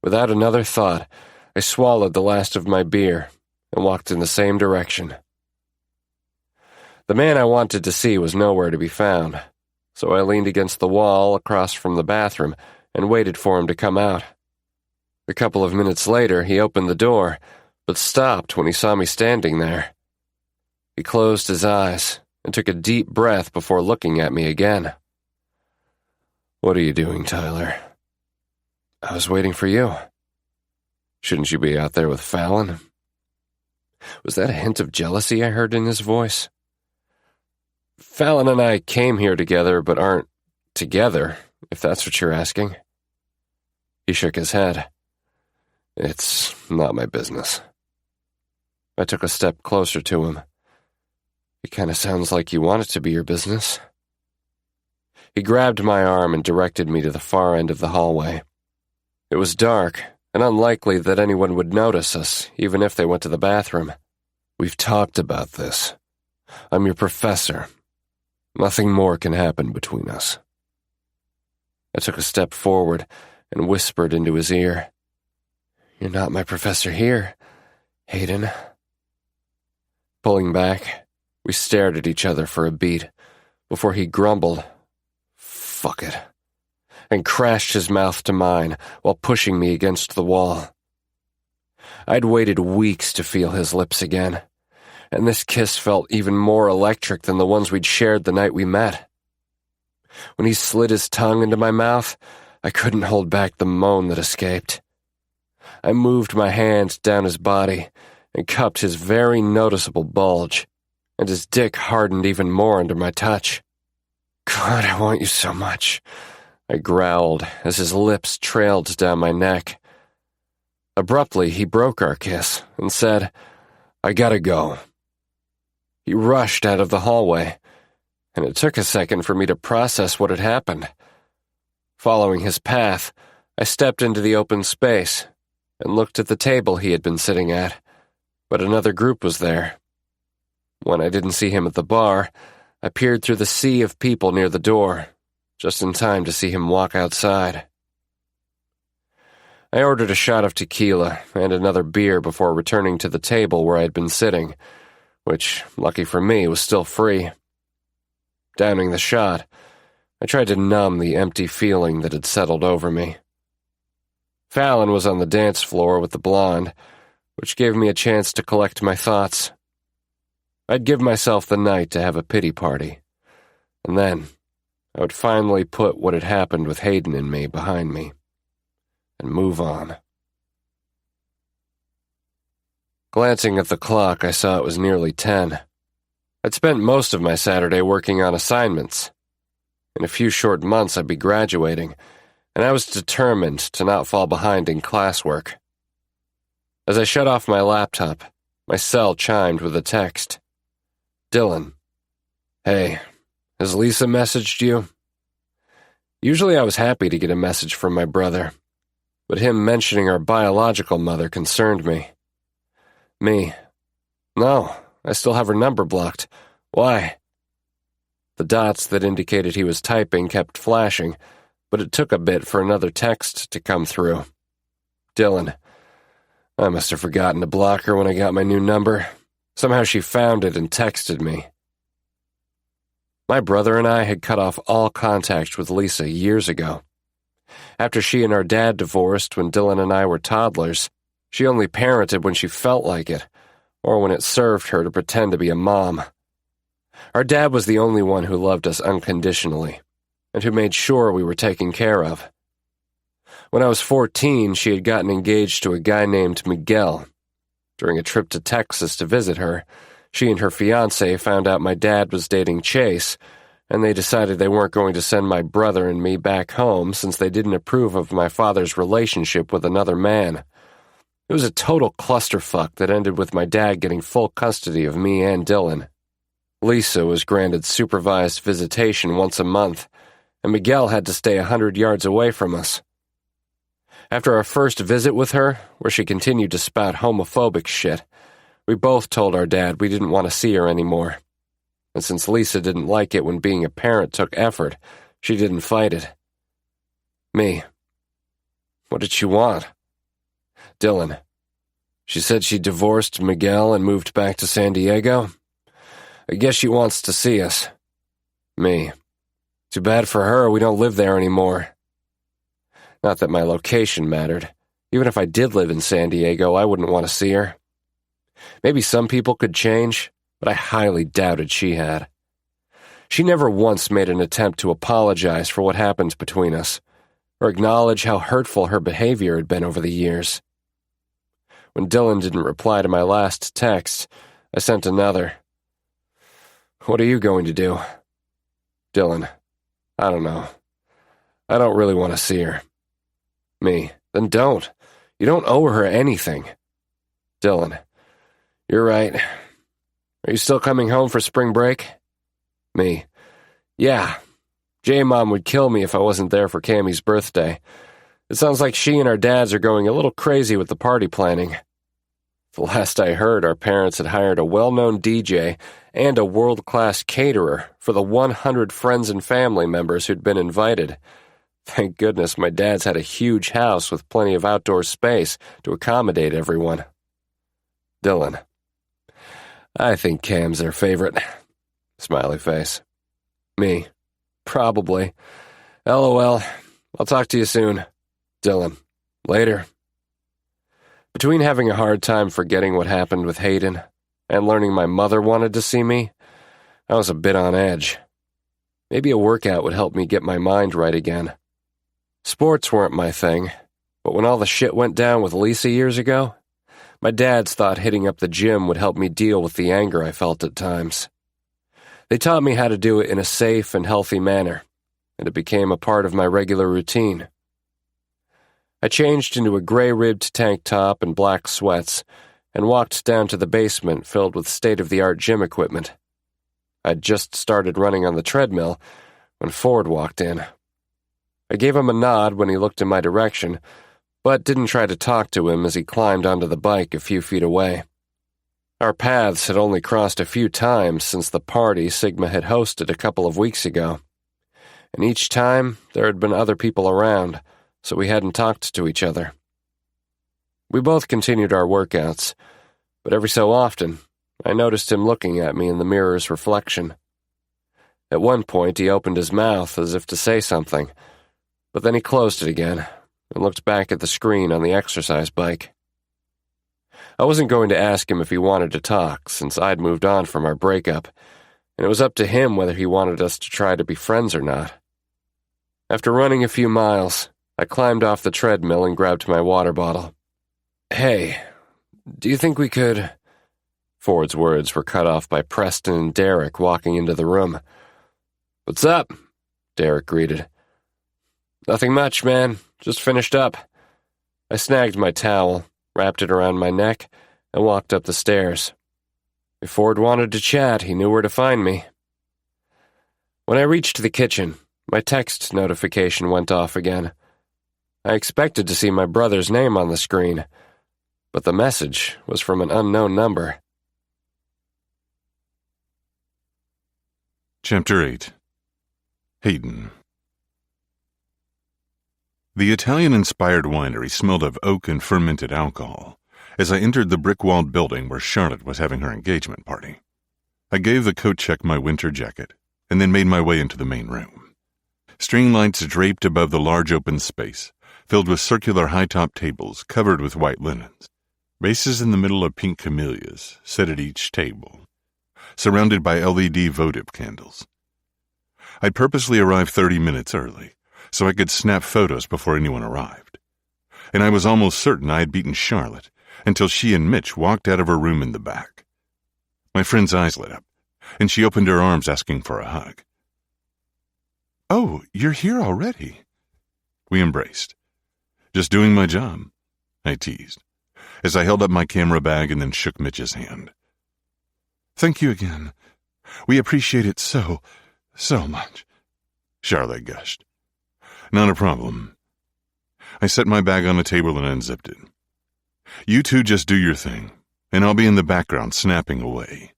Without another thought, I swallowed the last of my beer and walked in the same direction. The man I wanted to see was nowhere to be found, so I leaned against the wall across from the bathroom and waited for him to come out. A couple of minutes later, he opened the door, but stopped when he saw me standing there. He closed his eyes and took a deep breath before looking at me again. "What are you doing, Tyler?" "I was waiting for you." "Shouldn't you be out there with Fallon?" Was that a hint of jealousy I heard in his voice? "Fallon and I came here together but aren't together, if that's what you're asking." He shook his head. "It's not my business." I took a step closer to him. "It kind of sounds like you want it to be your business." He grabbed my arm and directed me to the far end of the hallway. It was dark, and unlikely that anyone would notice us, even if they went to the bathroom. "We've talked about this. I'm your professor. Nothing more can happen between us." I took a step forward and whispered into his ear, "You're not my professor here, Hayden." Pulling back, we stared at each other for a beat before he grumbled, "Fuck it," and crashed his mouth to mine while pushing me against the wall. I'd waited weeks to feel his lips again, and this kiss felt even more electric than the ones we'd shared the night we met. When he slid his tongue into my mouth, I couldn't hold back the moan that escaped. I moved my hand down his body and cupped his very noticeable bulge, and his dick hardened even more under my touch. "God, I want you so much," I growled as his lips trailed down my neck. Abruptly, he broke our kiss and said, "I gotta go." He rushed out of the hallway, and it took a second for me to process what had happened. Following his path, I stepped into the open space and looked at the table he had been sitting at, but another group was there. When I didn't see him at the bar, I peered through the sea of people near the door, just in time to see him walk outside. I ordered a shot of tequila and another beer before returning to the table where I had been sitting, which, lucky for me, was still free. Downing the shot, I tried to numb the empty feeling that had settled over me. Fallon was on the dance floor with the blonde, which gave me a chance to collect my thoughts. I'd give myself the night to have a pity party, and then I would finally put what had happened with Hayden and me behind me and move on. Glancing at the clock, I saw it was nearly 10. I'd spent most of my Saturday working on assignments. In a few short months, I'd be graduating, and I was determined to not fall behind in classwork. As I shut off my laptop, my cell chimed with a text. "Dylan. Hey, has Lisa messaged you?" Usually I was happy to get a message from my brother, but him mentioning our biological mother concerned me. Me. "No, I still have her number blocked. Why?" The dots that indicated he was typing kept flashing, but it took a bit for another text to come through. "Dylan. I must have forgotten to block her when I got my new number. Somehow she found it and texted me." My brother and I had cut off all contact with Lisa years ago. After she and our dad divorced when Dylan and I were toddlers, she only parented when she felt like it, or when it served her to pretend to be a mom. Our dad was the only one who loved us unconditionally, and who made sure we were taken care of. When I was 14, she had gotten engaged to a guy named Miguel. During a trip to Texas to visit her, she and her fiancé found out my dad was dating Chase, and they decided they weren't going to send my brother and me back home since they didn't approve of my father's relationship with another man. It was a total clusterfuck that ended with my dad getting full custody of me and Dylan. Lisa was granted supervised visitation once a month, and Miguel had to stay 100 yards away from us. After our first visit with her, where she continued to spout homophobic shit, we both told our dad we didn't want to see her anymore. And since Lisa didn't like it when being a parent took effort, she didn't fight it. Me. What did she want? Dylan. She said she divorced Miguel and moved back to San Diego. I guess she wants to see us. Me. Too bad for her, we don't live there anymore. Not that my location mattered. Even if I did live in San Diego, I wouldn't want to see her. Maybe some people could change, but I highly doubted she had. She never once made an attempt to apologize for what happened between us, or acknowledge how hurtful her behavior had been over the years. When Dylan didn't reply to my last text, I sent another. What are you going to do? Dylan. I don't know. I don't really want to see her. Me. Then don't. You don't owe her anything. Dylan. You're right. Are you still coming home for spring break? Me. Yeah. J-Mom would kill me if I wasn't there for Cammie's birthday. It sounds like she and our dads are going a little crazy with the party planning. The last I heard, our parents had hired a well-known DJ and a world-class caterer for the 100 friends and family members who'd been invited. Thank goodness my dad's had a huge house with plenty of outdoor space to accommodate everyone. Dylan. I think Cam's their favorite. Smiley face. Me. Probably. LOL. I'll talk to you soon. Dylan. Later. Between having a hard time forgetting what happened with Hayden and learning my mother wanted to see me, I was a bit on edge. Maybe a workout would help me get my mind right again. Sports weren't my thing, but when all the shit went down with Lisa years ago, my dads thought hitting up the gym would help me deal with the anger I felt at times. They taught me how to do it in a safe and healthy manner, and it became a part of my regular routine. I changed into a gray-ribbed tank top and black sweats and walked down to the basement filled with state-of-the-art gym equipment. I'd just started running on the treadmill when Ford walked in. I gave him a nod when he looked in my direction, but didn't try to talk to him as he climbed onto the bike a few feet away. Our paths had only crossed a few times since the party Sigma had hosted a couple of weeks ago, and each time there had been other people around, so we hadn't talked to each other. We both continued our workouts, but every so often, I noticed him looking at me in the mirror's reflection. At one point, he opened his mouth as if to say something, but then he closed it again and looked back at the screen on the exercise bike. I wasn't going to ask him if he wanted to talk, since I'd moved on from our breakup, and it was up to him whether he wanted us to try to be friends or not. After running a few miles, I climbed off the treadmill and grabbed my water bottle. Hey, do you think we could... Ford's words were cut off by Preston and Derek walking into the room. What's up? Derek greeted. Nothing much, man. Just finished up. I snagged my towel, wrapped it around my neck, and walked up the stairs. If Ford wanted to chat, he knew where to find me. When I reached the kitchen, my text notification went off again. I expected to see my brother's name on the screen, but the message was from an unknown number. Chapter 8. Hayden. The Italian-inspired winery smelled of oak and fermented alcohol as I entered the brick-walled building where Charlotte was having her engagement party. I gave the coat check my winter jacket and then made my way into the main room. String lights draped above the large open space, filled with circular high-top tables covered with white linens. Vases in the middle of pink camellias set at each table, surrounded by LED votive candles. I'd purposely arrived 30 minutes early, so I could snap photos before anyone arrived. And I was almost certain I had beaten Charlotte until she and Mitch walked out of her room in the back. My friend's eyes lit up, and she opened her arms asking for a hug. "Oh, you're here already." We embraced. "Just doing my job," I teased, as I held up my camera bag and then shook Mitch's hand. "Thank you again. We appreciate it so much," Charlotte gushed. "Not a problem." I set my bag on the table and unzipped it. "You two just do your thing, and I'll be in the background snapping away."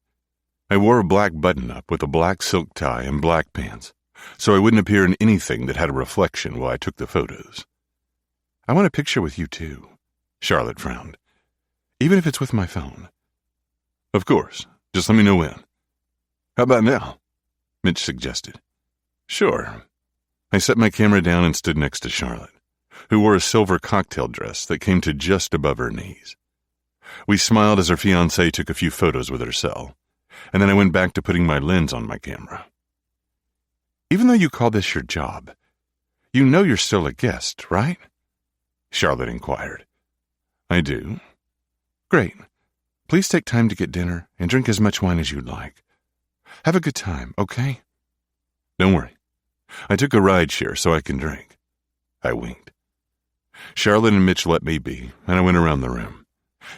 I wore a black button-up with a black silk tie and black pants, so I wouldn't appear in anything that had a reflection while I took the photos. "I want a picture with you too," Charlotte frowned. "Even if it's with my phone." "Of course. Just let me know when." "How about now?" Mitch suggested. "Sure." I set my camera down and stood next to Charlotte, who wore a silver cocktail dress that came to just above her knees. We smiled as her fiancé took a few photos with her cell, and then I went back to putting my lens on my camera. "Even though you call this your job, you know you're still a guest, right?" Charlotte inquired. "I do." "Great. Please take time to get dinner and drink as much wine as you'd like. Have a good time, okay?" "Don't worry. I took a ride share so I can drink." I winked. Charlotte and Mitch let me be, and I went around the room,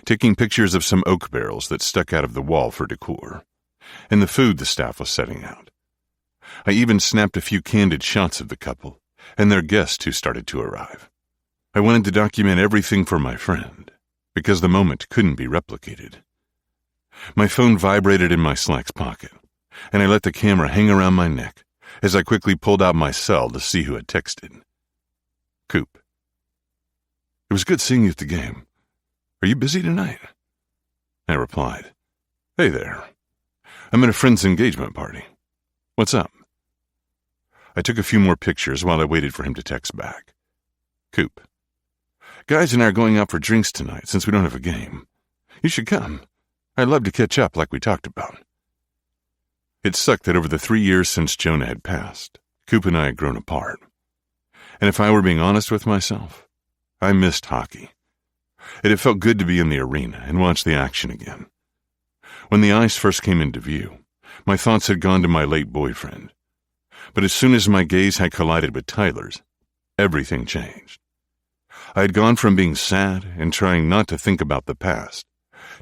taking pictures of some oak barrels that stuck out of the wall for decor, and the food the staff was setting out. I even snapped a few candid shots of the couple and their guests who started to arrive. I wanted to document everything for my friend, because the moment couldn't be replicated. My phone vibrated in my slacks pocket, and I let the camera hang around my neck as I quickly pulled out my cell to see who had texted. Coop. It was good seeing you at the game. Are you busy tonight? I replied, Hey there. I'm at a friend's engagement party. What's up? I took a few more pictures while I waited for him to text back. Coop. Guys and I are going out for drinks tonight since we don't have a game. You should come. I'd love to catch up like we talked about. It sucked that over the 3 years since Jonah had passed, Coop and I had grown apart. And if I were being honest with myself, I missed hockey. It had felt good to be in the arena and watch the action again. When the ice first came into view, my thoughts had gone to my late boyfriend. But as soon as my gaze had collided with Tyler's, everything changed. I had gone from being sad and trying not to think about the past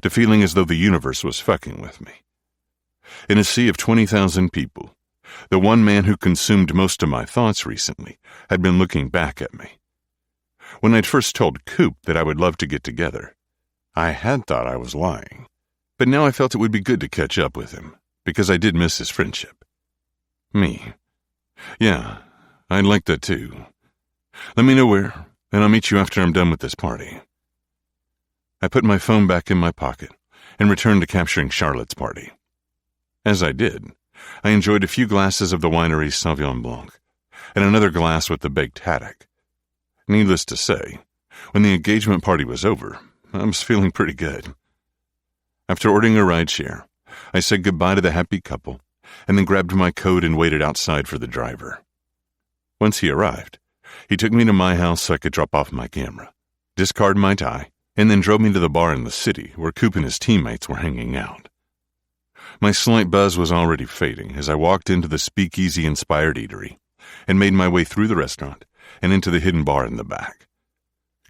to feeling as though the universe was fucking with me. In a sea of 20,000 people, the one man who consumed most of my thoughts recently had been looking back at me. When I'd first told Coop that I would love to get together, I had thought I was lying, but now I felt it would be good to catch up with him, because I did miss his friendship. Me. Yeah, I'd like that too. Let me know where, and I'll meet you after I'm done with this party. I put my phone back in my pocket and returned to capturing Charlotte's party. As I did, I enjoyed a few glasses of the winery's Sauvignon Blanc and another glass with the baked haddock. Needless to say, when the engagement party was over, I was feeling pretty good. After ordering a rideshare, I said goodbye to the happy couple and then grabbed my coat and waited outside for the driver. Once he arrived, he took me to my house so I could drop off my camera, discard my tie, and then drove me to the bar in the city where Coop and his teammates were hanging out. My slight buzz was already fading as I walked into the speakeasy-inspired eatery and made my way through the restaurant and into the hidden bar in the back.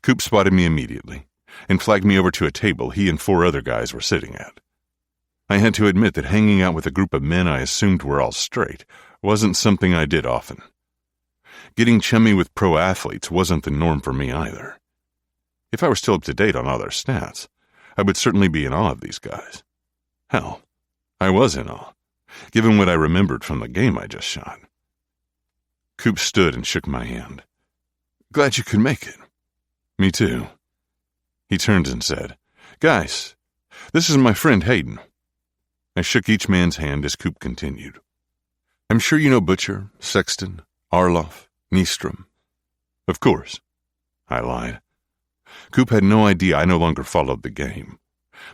Coop spotted me immediately and flagged me over to a table he and 4 other guys were sitting at. I had to admit that hanging out with a group of men I assumed were all straight wasn't something I did often. Getting chummy with pro athletes wasn't the norm for me either. If I were still up to date on all their stats, I would certainly be in awe of these guys. Hell, I was in awe, given what I remembered from the game I just shot. Coop stood and shook my hand. Glad you could make it. Me too. He turned and said, Guys, this is my friend Hayden. I shook each man's hand as Coop continued. I'm sure you know Butcher, Sexton, Arloff, Nystrom. Of course. I lied. Coop had no idea I no longer followed the game,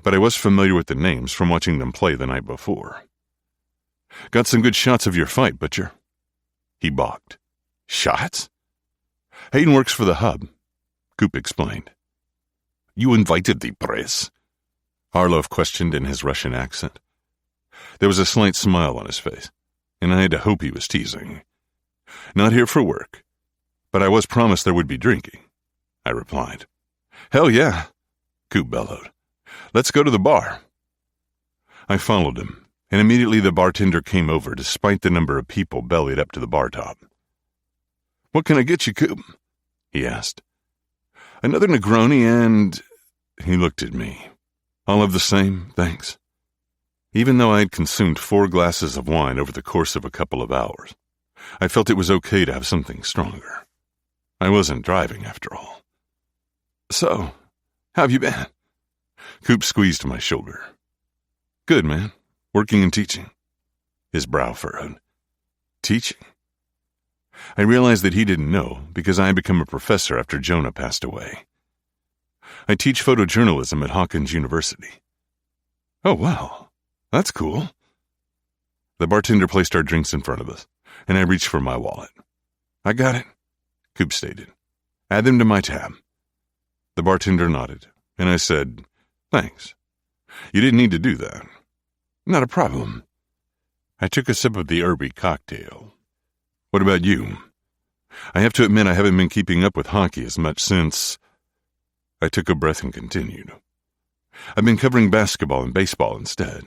but I was familiar with the names from watching them play the night before. Got some good shots of your fight, Butcher. He balked. Shots? Hayden works for the hub, Coop explained. You invited the press? Arloff questioned in his Russian accent. There was a slight smile on his face, and I had to hope he was teasing. Not here for work, but I was promised there would be drinking, I replied. Hell yeah, Coop bellowed. Let's go to the bar. I followed him, and immediately the bartender came over despite the number of people bellied up to the bar top. What can I get you, Coop? He asked. Another Negroni and... He looked at me. All of the same, thanks. Even though I had consumed 4 glasses of wine over the course of a couple of hours, I felt it was okay to have something stronger. I wasn't driving, after all. So, how have you been? Coop squeezed my shoulder. Good, man. Working and teaching. His brow furrowed. Teaching? I realized that he didn't know because I had become a professor after Jonah passed away. I teach photojournalism at Hawkins University. Oh, wow. That's cool. The bartender placed our drinks in front of us, and I reached for my wallet. I got it, Coop stated. Add them to my tab. The bartender nodded, and I said, Thanks. You didn't need to do that. Not a problem. I took a sip of the herby cocktail. What about you? I have to admit I haven't been keeping up with hockey as much since... I took a breath and continued. I've been covering basketball and baseball instead.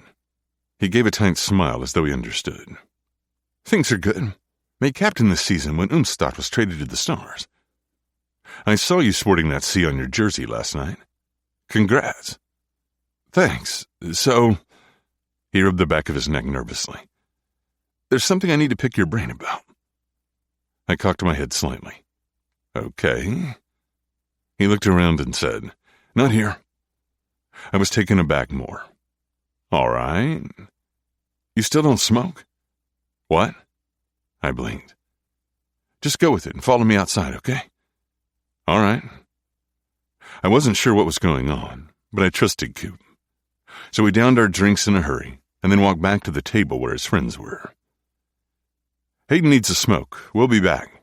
He gave a tight smile as though he understood. Things are good. Made captain this season when Unstad was traded to the Stars. I saw you sporting that C on your jersey last night. Congrats. Thanks. So, he rubbed the back of his neck nervously. There's something I need to pick your brain about. I cocked my head slightly. Okay. He looked around and said, Not here. I was taken aback more. All right. You still don't smoke? What? I blinked. Just go with it and follow me outside, okay? All right. I wasn't sure what was going on, but I trusted Coop. So we downed our drinks in a hurry and then walked back to the table where his friends were. Hayden needs a smoke. We'll be back.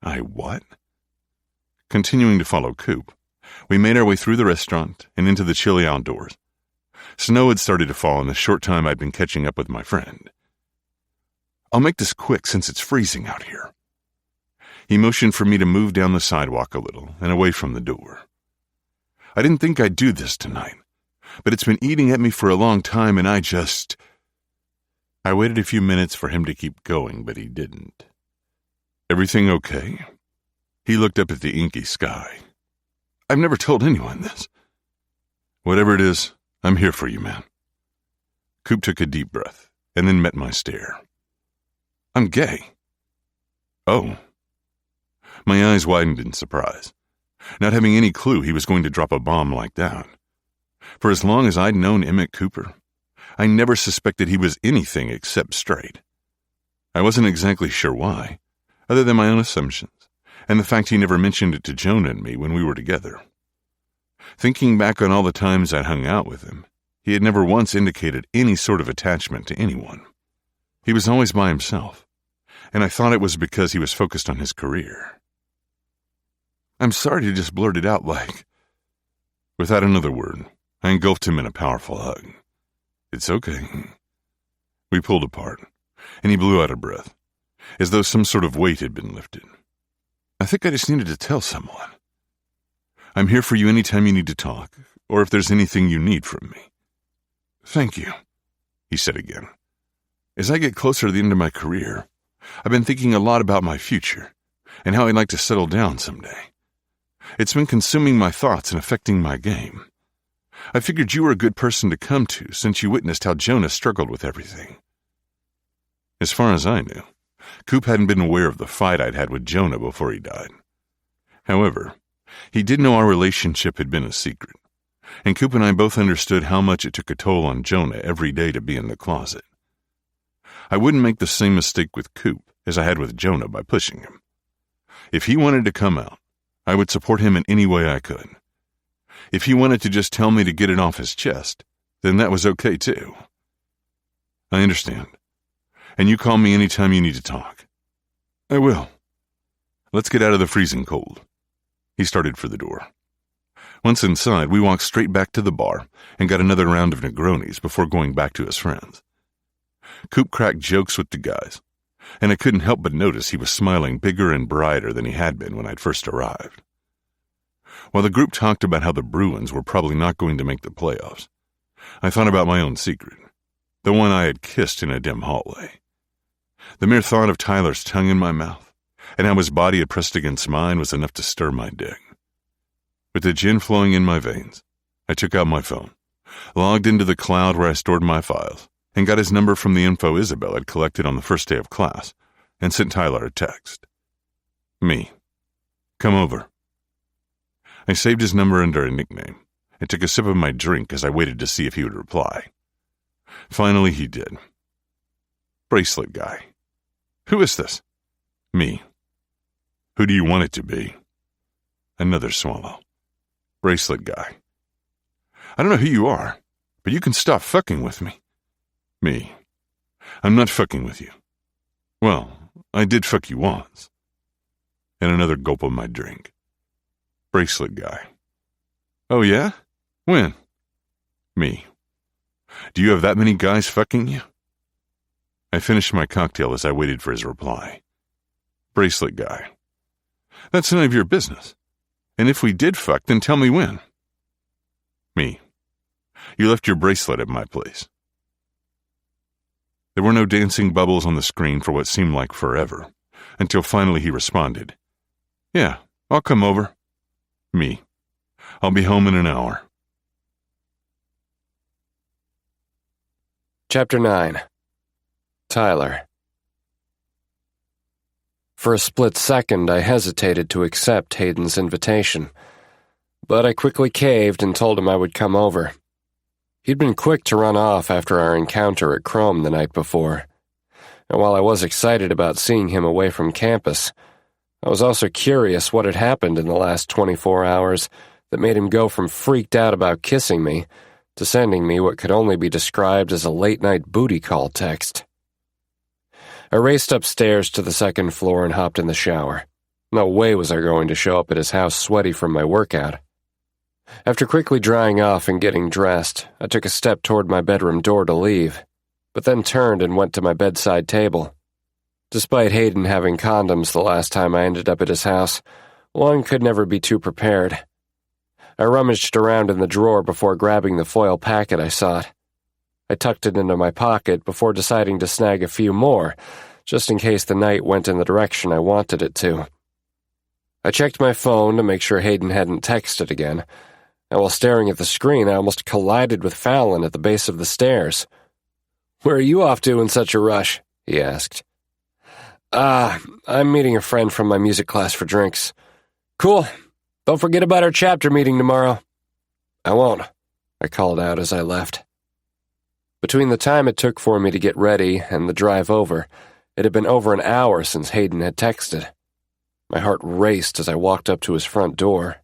I what? Continuing to follow Coop, we made our way through the restaurant and into the chilly outdoors. Snow had started to fall in the short time I'd been catching up with my friend. I'll make this quick since it's freezing out here. He motioned for me to move down the sidewalk a little and away from the door. I didn't think I'd do this tonight, but it's been eating at me for a long time and I waited a few minutes for him to keep going, but he didn't. Everything okay? He looked up at the inky sky. I've never told anyone this. Whatever it is, I'm here for you, man. Coop took a deep breath and then met my stare. I'm gay. Oh. My eyes widened in surprise, not having any clue he was going to drop a bomb like that. For as long as I'd known Emmett Cooper, I never suspected he was anything except straight. I wasn't exactly sure why, other than my own assumptions, and the fact he never mentioned it to Jonah and me when we were together. Thinking back on all the times I'd hung out with him, he had never once indicated any sort of attachment to anyone. He was always by himself, and I thought it was because he was focused on his career. I'm sorry to just blurt it out like... Without another word, I engulfed him in a powerful hug. It's okay. We pulled apart, and he blew out a breath, as though some sort of weight had been lifted. I think I just needed to tell someone. I'm here for you anytime you need to talk, or if there's anything you need from me. Thank you, he said again. As I get closer to the end of my career, I've been thinking a lot about my future, and how I'd like to settle down someday. It's been consuming my thoughts and affecting my game. I figured you were a good person to come to since you witnessed how Jonah struggled with everything. As far as I knew, Coop hadn't been aware of the fight I'd had with Jonah before he died. However, he did know our relationship had been a secret, and Coop and I both understood how much it took a toll on Jonah every day to be in the closet. I wouldn't make the same mistake with Coop as I had with Jonah by pushing him. If he wanted to come out, I would support him in any way I could. If he wanted to just tell me to get it off his chest, then that was okay too. I understand. And you call me anytime you need to talk. I will. Let's get out of the freezing cold. He started for the door. Once inside, we walked straight back to the bar and got another round of Negronis before going back to his friends. Coop cracked jokes with the guys, and I couldn't help but notice he was smiling bigger and brighter than he had been when I'd first arrived. While the group talked about how the Bruins were probably not going to make the playoffs, I thought about my own secret, the one I had kissed in a dim hallway. The mere thought of Tyler's tongue in my mouth and how his body had pressed against mine was enough to stir my dick. With the gin flowing in my veins, I took out my phone, logged into the cloud where I stored my files, and got his number from the info Isabel had collected on the first day of class, and sent Tyler a text. Me. Come over. I saved his number under a nickname, and took a sip of my drink as I waited to see if he would reply. Finally, he did. Bracelet guy. Who is this? Me. Who do you want it to be? Another swallow. Bracelet guy. I don't know who you are, but you can stop fucking with me. Me. I'm not fucking with you. Well, I did fuck you once. And another gulp of my drink. Bracelet guy. Oh yeah? When? Me. Do you have that many guys fucking you? I finished my cocktail as I waited for his reply. Bracelet guy. That's none of your business. And if we did fuck, then tell me when. Me. You left your bracelet at my place. There were no dancing bubbles on the screen for what seemed like forever, until finally he responded. Yeah, I'll come over. Me. I'll be home in an hour. Chapter 9. Tyler. For a split second, I hesitated to accept Hayden's invitation, but I quickly caved and told him I would come over. He'd been quick to run off after our encounter at Chrome the night before, and while I was excited about seeing him away from campus, I was also curious what had happened in the last 24 hours that made him go from freaked out about kissing me to sending me what could only be described as a late-night booty call text. I raced upstairs to the second floor and hopped in the shower. No way was I going to show up at his house sweaty from my workout. After quickly drying off and getting dressed, I took a step toward my bedroom door to leave, but then turned and went to my bedside table. Despite Hayden having condoms the last time I ended up at his house, one could never be too prepared. I rummaged around in the drawer before grabbing the foil packet I sought. I tucked it into my pocket before deciding to snag a few more, just in case the night went in the direction I wanted it to. I checked my phone to make sure Hayden hadn't texted again, and while staring at the screen, I almost collided with Fallon at the base of the stairs. "Where are you off to in such a rush?" he asked. I'm meeting a friend from my music class for drinks." "Cool. Don't forget about our chapter meeting tomorrow." "I won't," I called out as I left. Between the time it took for me to get ready and the drive over, it had been over an hour since Hayden had texted. My heart raced as I walked up to his front door.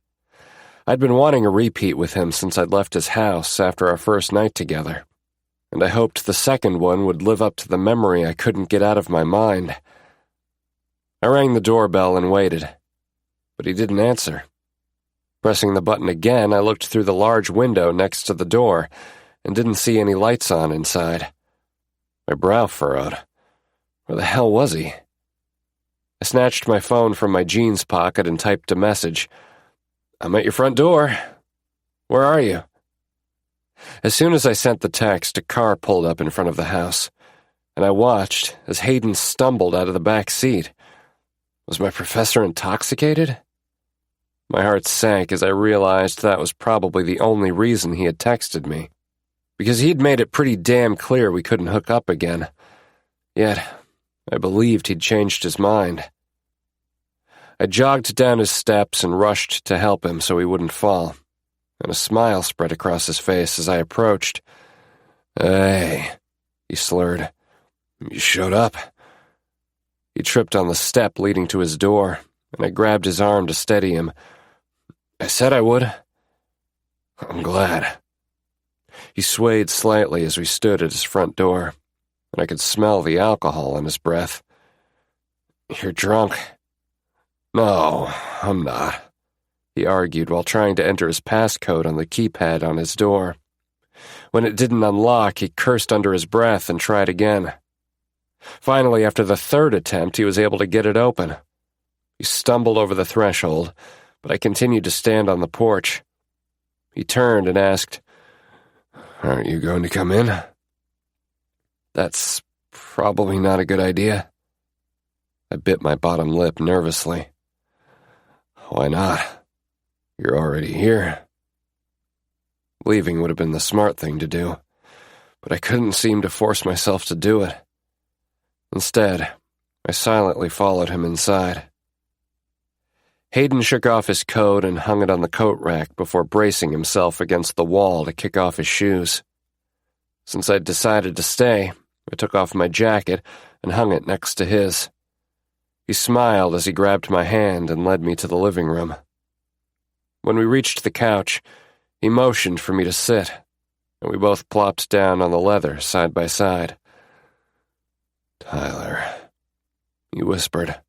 I'd been wanting a repeat with him since I'd left his house after our first night together, and I hoped the second one would live up to the memory I couldn't get out of my mind. I rang the doorbell and waited, but he didn't answer. Pressing the button again, I looked through the large window next to the door and didn't see any lights on inside. My brow furrowed. Where the hell was he? I snatched my phone from my jeans pocket and typed a message. "I'm at your front door. Where are you?" As soon as I sent the text, a car pulled up in front of the house, and I watched as Hayden stumbled out of the back seat. Was my professor intoxicated? My heart sank as I realized that was probably the only reason he had texted me, because he'd made it pretty damn clear we couldn't hook up again. Yet, I believed he'd changed his mind. I jogged down his steps and rushed to help him so he wouldn't fall, and a smile spread across his face as I approached. "Hey," he slurred. "You showed up." He tripped on the step leading to his door, and I grabbed his arm to steady him. "I said I would." "I'm glad." He swayed slightly as we stood at his front door, and I could smell the alcohol in his breath. "You're drunk." "No, I'm not," he argued while trying to enter his passcode on the keypad on his door. When it didn't unlock, he cursed under his breath and tried again. Finally, after the third attempt, he was able to get it open. He stumbled over the threshold, but I continued to stand on the porch. He turned and asked, "Aren't you going to come in?" "That's probably not a good idea." I bit my bottom lip nervously. "Why not? You're already here." Leaving would have been the smart thing to do, but I couldn't seem to force myself to do it. Instead, I silently followed him inside. Hayden shook off his coat and hung it on the coat rack before bracing himself against the wall to kick off his shoes. Since I'd decided to stay, I took off my jacket and hung it next to his. He smiled as he grabbed my hand and led me to the living room. When we reached the couch, he motioned for me to sit, and we both plopped down on the leather side by side. "Tyler," he whispered.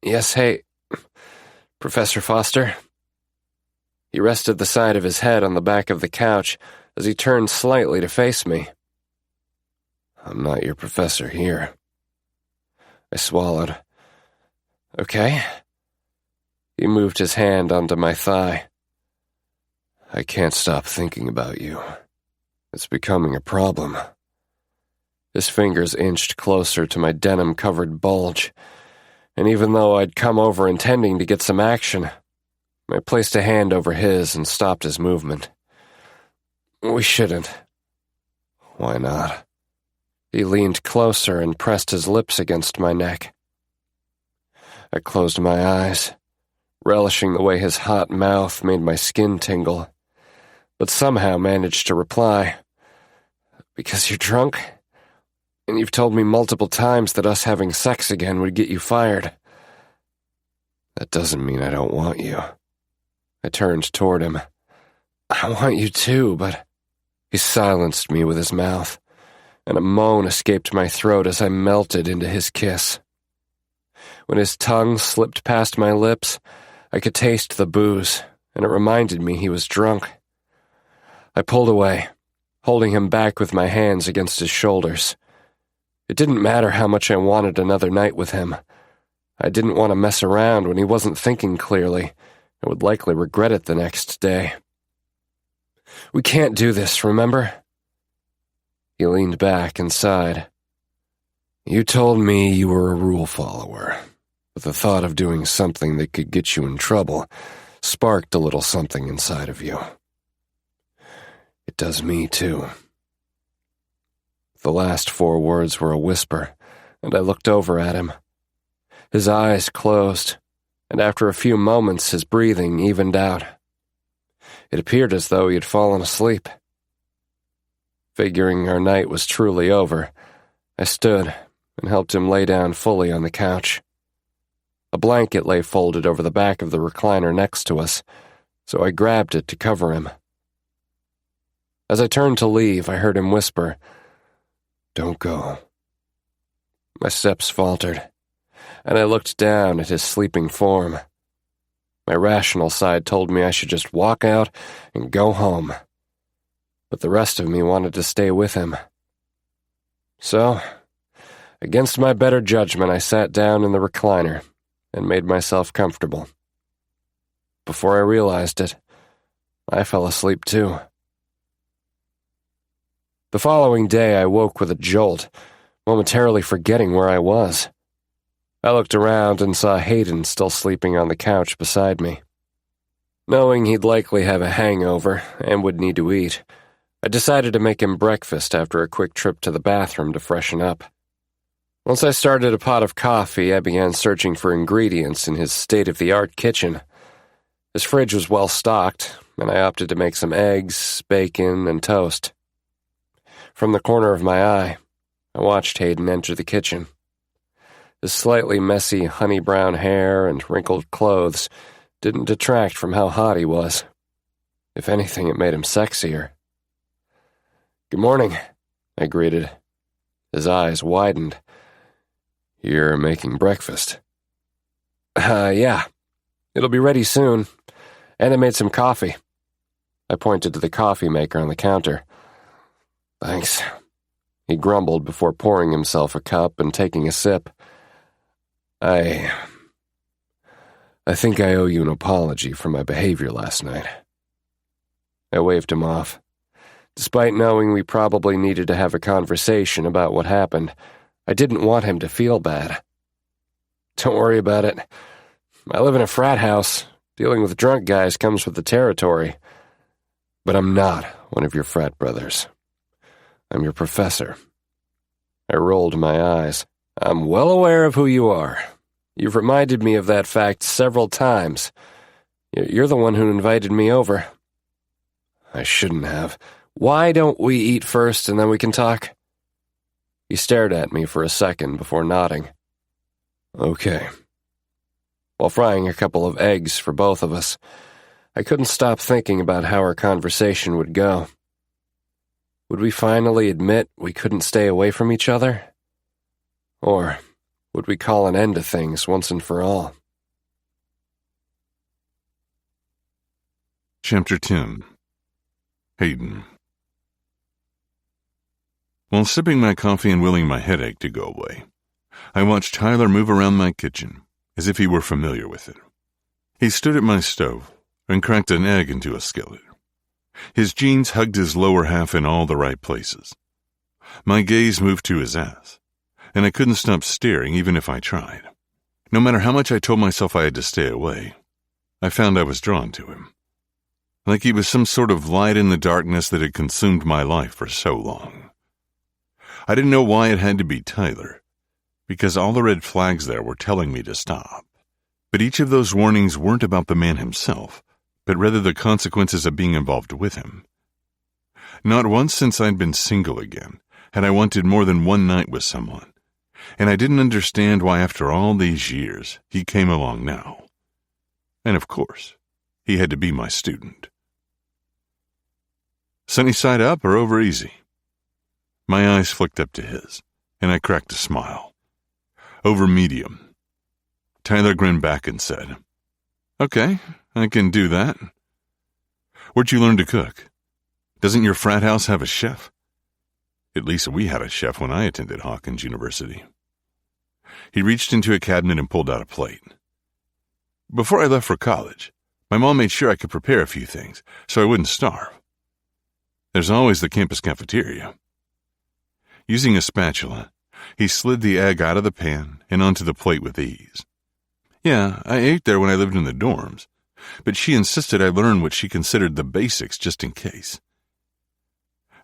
"Yes, hey, Professor Foster?" He rested the side of his head on the back of the couch as he turned slightly to face me. "I'm not your professor here." I swallowed. "Okay." He moved his hand onto my thigh. "I can't stop thinking about you. It's becoming a problem." His fingers inched closer to my denim-covered bulge, and even though I'd come over intending to get some action, I placed a hand over his and stopped his movement. We shouldn't. Why not? He leaned closer and pressed his lips against my neck. I closed my eyes, relishing the way his hot mouth made my skin tingle, but somehow managed to reply, "Because you're drunk? And you've told me multiple times that us having sex again would get you fired." "That doesn't mean I don't want you." I turned toward him. "I want you too, but..." He silenced me with his mouth, and a moan escaped my throat as I melted into his kiss. When his tongue slipped past my lips, I could taste the booze, and it reminded me he was drunk. I pulled away, holding him back with my hands against his shoulders. It didn't matter how much I wanted another night with him. I didn't want to mess around when he wasn't thinking clearly and would likely regret it the next day. "We can't do this, remember?" He leaned back and sighed. "You told me you were a rule follower, but the thought of doing something that could get you in trouble sparked a little something inside of you. It does me, too." The last 4 words were a whisper, and I looked over at him. His eyes closed, and after a few moments his breathing evened out. It appeared as though he had fallen asleep. Figuring our night was truly over, I stood and helped him lay down fully on the couch. A blanket lay folded over the back of the recliner next to us, so I grabbed it to cover him. As I turned to leave, I heard him whisper, "Don't go." My steps faltered, and I looked down at his sleeping form. My rational side told me I should just walk out and go home, but the rest of me wanted to stay with him. So, against my better judgment, I sat down in the recliner and made myself comfortable. Before I realized it, I fell asleep too. The following day, I woke with a jolt, momentarily forgetting where I was. I looked around and saw Hayden still sleeping on the couch beside me. Knowing he'd likely have a hangover and would need to eat, I decided to make him breakfast after a quick trip to the bathroom to freshen up. Once I started a pot of coffee, I began searching for ingredients in his state-of-the-art kitchen. His fridge was well stocked, and I opted to make some eggs, bacon, and toast. From the corner of my eye, I watched Hayden enter the kitchen. His slightly messy honey-brown hair and wrinkled clothes didn't detract from how hot he was. If anything, it made him sexier. "Good morning," I greeted. His eyes widened. "You're making breakfast?" Yeah. It'll be ready soon. And I made some coffee." I pointed to the coffee maker on the counter. "Thanks," he grumbled before pouring himself a cup and taking a sip. I think I owe you an apology for my behavior last night." I waved him off. Despite knowing we probably needed to have a conversation about what happened, I didn't want him to feel bad. "Don't worry about it. I live in a frat house. Dealing with drunk guys comes with the territory. But I'm not one of your frat brothers. I'm your professor." I rolled my eyes. "I'm well aware of who you are. You've reminded me of that fact several times. You're the one who invited me over." "I shouldn't have. Why don't we eat first and then we can talk?" He stared at me for a second before nodding. "Okay." While frying a couple of eggs for both of us, I couldn't stop thinking about how our conversation would go. Would we finally admit we couldn't stay away from each other? Or would we call an end to things once and for all? Chapter 10. Hayden. While sipping my coffee and willing my headache to go away, I watched Tyler move around my kitchen, as if he were familiar with it. He stood at my stove and cracked an egg into a skillet. His jeans hugged his lower half in all the right places. My gaze moved to his ass, and I couldn't stop staring even if I tried. No matter how much I told myself I had to stay away, I found I was drawn to him. Like he was some sort of light in the darkness that had consumed my life for so long. I didn't know why it had to be Tyler, because all the red flags there were telling me to stop. But each of those warnings weren't about the man himself, but rather the consequences of being involved with him. Not once since I'd been single again had I wanted more than one night with someone, and I didn't understand why after all these years he came along now. And of course, he had to be my student. Sunny side up or over easy? My eyes flicked up to his, and I cracked a smile. Over medium. Tyler grinned back and said, "Okay, I can do that." "Where'd you learn to cook? Doesn't your frat house have a chef?" "At least we had a chef when I attended Hawkins University." He reached into a cabinet and pulled out a plate. "Before I left for college, my mom made sure I could prepare a few things so I wouldn't starve. There's always the campus cafeteria." Using a spatula, he slid the egg out of the pan and onto the plate with ease. "Yeah, I ate there when I lived in the dorms, but she insisted I learn what she considered the basics just in case."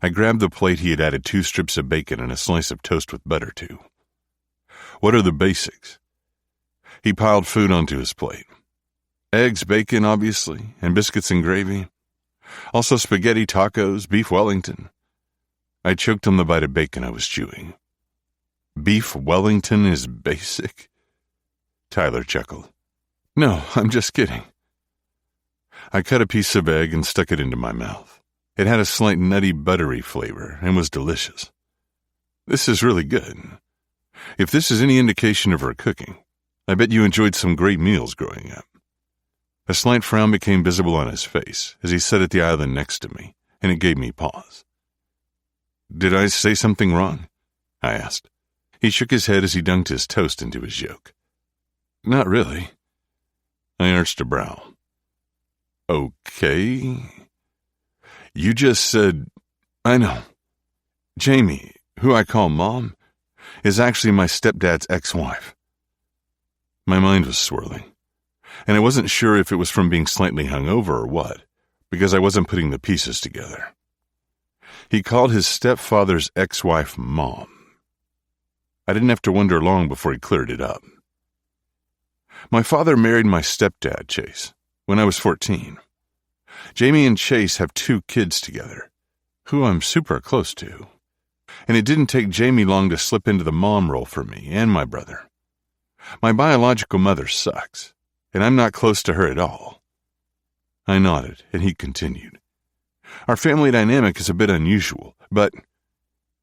I grabbed the plate he had added 2 strips of bacon and a slice of toast with butter to. "What are the basics?" He piled food onto his plate. "Eggs, bacon, obviously, and biscuits and gravy. Also spaghetti, tacos, beef Wellington." I choked on the bite of bacon I was chewing. "Beef Wellington is basic?" Tyler chuckled. "No, I'm just kidding." I cut a piece of egg and stuck it into my mouth. It had a slight nutty, buttery flavor and was delicious. "This is really good. If this is any indication of her cooking, I bet you enjoyed some great meals growing up." A slight frown became visible on his face as he sat at the island next to me, and it gave me pause. "Did I say something wrong?" I asked. He shook his head as he dunked his toast into his yolk. "Not really." I arched a brow. "Okay. You just said, I know. Jamie, who I call Mom, is actually my stepdad's ex-wife." My mind was swirling, and I wasn't sure if it was from being slightly hungover or what, because I wasn't putting the pieces together. He called his stepfather's ex-wife Mom. I didn't have to wonder long before he cleared it up. "My father married my stepdad, Chase, when I was 14. Jamie and Chase have 2 kids together, who I'm super close to. And it didn't take Jamie long to slip into the mom role for me and my brother. My biological mother sucks, and I'm not close to her at all." I nodded, and he continued. "Our family dynamic is a bit unusual, but..."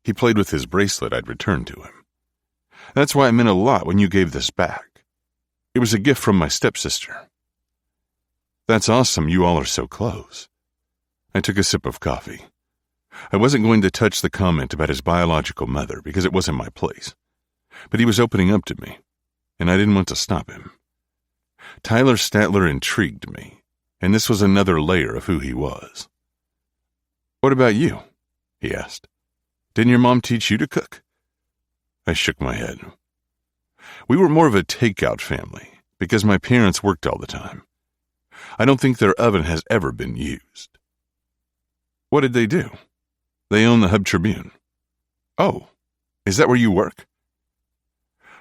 He played with his bracelet I'd returned to him. "That's why it meant a lot when you gave this back. It was a gift from my stepsister." "That's awesome you all are so close." I took a sip of coffee. I wasn't going to touch the comment about his biological mother because it wasn't my place. But he was opening up to me, and I didn't want to stop him. Tyler Statler intrigued me, and this was another layer of who he was. "What about you?" he asked. "Didn't your mom teach you to cook?" I shook my head. "We were more of a takeout family because my parents worked all the time. I don't think their oven has ever been used." "What did they do?" "They own the Hub Tribune." "Oh, is that where you work?"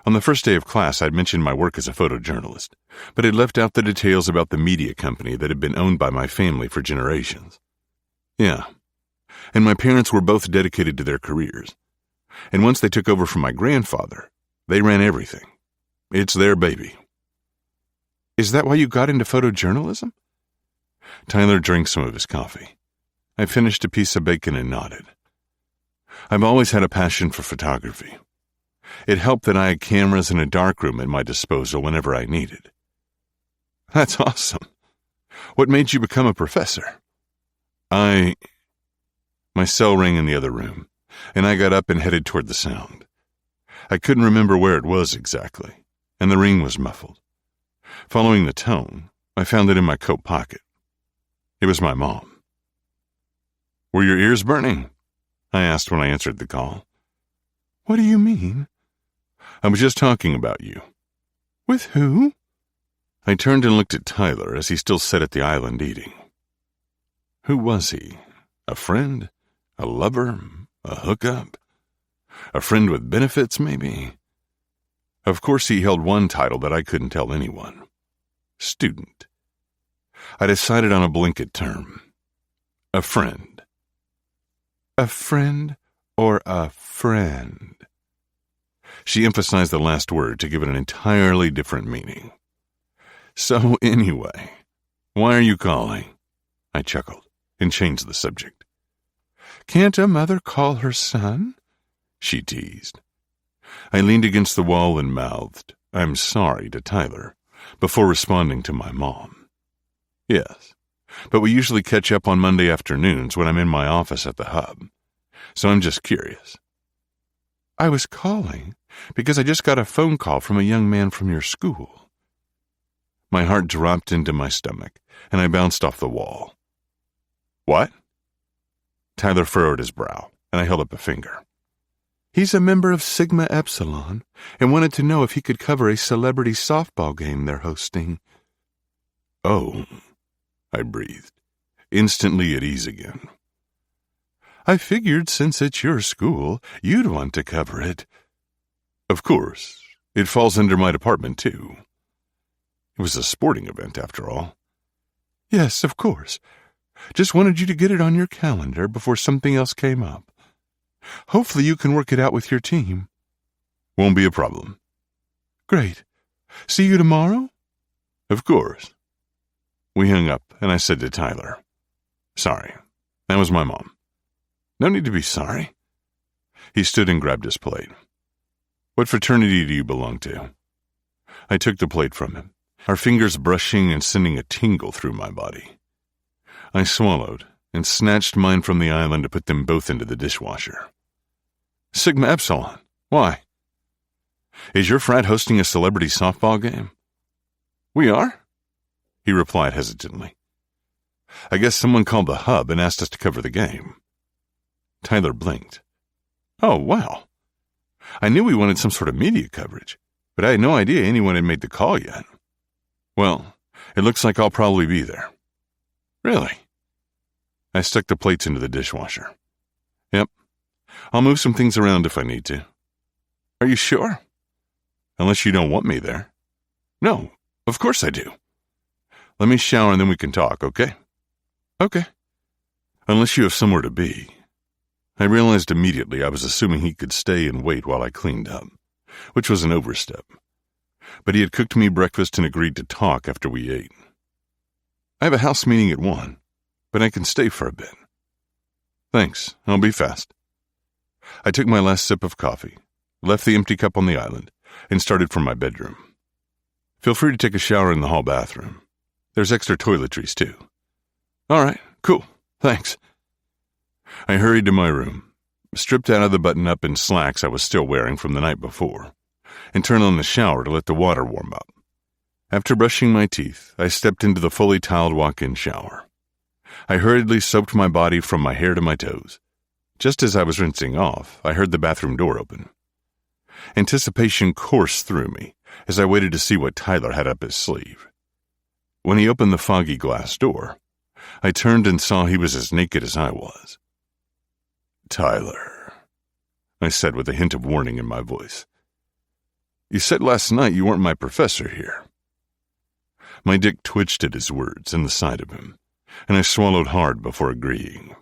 On the first day of class, I'd mentioned my work as a photojournalist, but had left out the details about the media company that had been owned by my family for generations. "Yeah, and my parents were both dedicated to their careers. And once they took over from my grandfather, they ran everything. It's their baby." "Is that why you got into photojournalism?" Tyler drank some of his coffee. I finished a piece of bacon and nodded. I've always had a passion for photography. It helped that I had cameras and a darkroom at my disposal whenever I needed. "That's awesome. What made you become a professor?" My cell rang in the other room, and I got up and headed toward the sound. I couldn't remember where it was exactly, and the ring was muffled. Following the tone, I found it in my coat pocket. It was my mom. "Were your ears burning?" I asked when I answered the call. What do you mean? I was just talking about you. With who? I turned and looked at Tyler as he still sat at the island eating. Who was he? A friend? A lover? A hookup? A friend with benefits, maybe? Of course he held one title that I couldn't tell anyone. Student. I decided on a blanket term. A friend. A friend or a friend? She emphasized the last word to give it an entirely different meaning. So anyway, why are you calling? I chuckled and changed the subject. Can't a mother call her son? She teased. I leaned against the wall and mouthed, I'm sorry, to Tyler, before responding to my mom. Yes, but we usually catch up on Monday afternoons when I'm in my office at the hub, so I'm just curious. I was calling because I just got a phone call from a young man from your school. My heart dropped into my stomach, and I bounced off the wall. What? Tyler furrowed his brow, and I held up a finger. He's a member of Sigma Epsilon and wanted to know if he could cover a celebrity softball game they're hosting. Oh, I breathed, instantly at ease again. I figured since it's your school, you'd want to cover it. Of course, it falls under my department, too. It was a sporting event, after all. Yes, of course. Just wanted you to get it on your calendar before something else came up. Hopefully you can work it out with your team. Won't be a problem. Great. See you tomorrow? Of course. We hung up, and I said to Tyler, Sorry, that was my mom. No need to be sorry. He stood and grabbed his plate. What fraternity do you belong to? I took the plate from him, our fingers brushing and sending a tingle through my body. I swallowed and snatched mine from the island to put them both into the dishwasher. Sigma Epsilon. Why? Is your frat hosting a celebrity softball game? We are? He replied hesitantly. I guess someone called the hub and asked us to cover the game. Tyler blinked. Oh, wow. I knew we wanted some sort of media coverage, but I had no idea anyone had made the call yet. Well, it looks like I'll probably be there. Really? I stuck the plates into the dishwasher. Yep. I'll move some things around if I need to. Are you sure? Unless you don't want me there. No, of course I do. Let me shower and then we can talk, okay? Okay. Unless you have somewhere to be. I realized immediately I was assuming he could stay and wait while I cleaned up, which was an overstep. But he had cooked me breakfast and agreed to talk after we ate. I have a house meeting at 1, but I can stay for a bit. Thanks, I'll be fast. I took my last sip of coffee, left the empty cup on the island, and started for my bedroom. Feel free to take a shower in the hall bathroom. There's extra toiletries, too. All right, cool, thanks. I hurried to my room, stripped out of the button-up and slacks I was still wearing from the night before, and turned on the shower to let the water warm up. After brushing my teeth, I stepped into the fully tiled walk-in shower. I hurriedly soaped my body from my hair to my toes. Just as I was rinsing off, I heard the bathroom door open. Anticipation coursed through me as I waited to see what Tyler had up his sleeve. When he opened the foggy glass door, I turned and saw he was as naked as I was. Tyler, I said with a hint of warning in my voice. You said last night you weren't my professor here. My dick twitched at his words and the sight of him, and I swallowed hard before agreeing.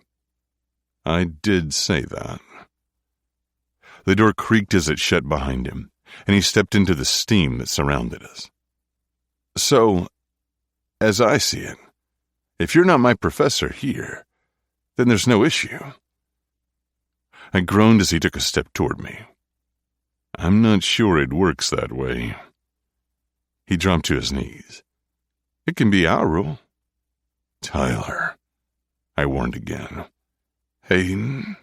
I did say that. The door creaked as it shut behind him, and he stepped into the steam that surrounded us. So, as I see it, if you're not my professor here, then there's no issue. I groaned as he took a step toward me. I'm not sure it works that way. He dropped to his knees. It can be our rule. Tyler, I warned again. Hayden?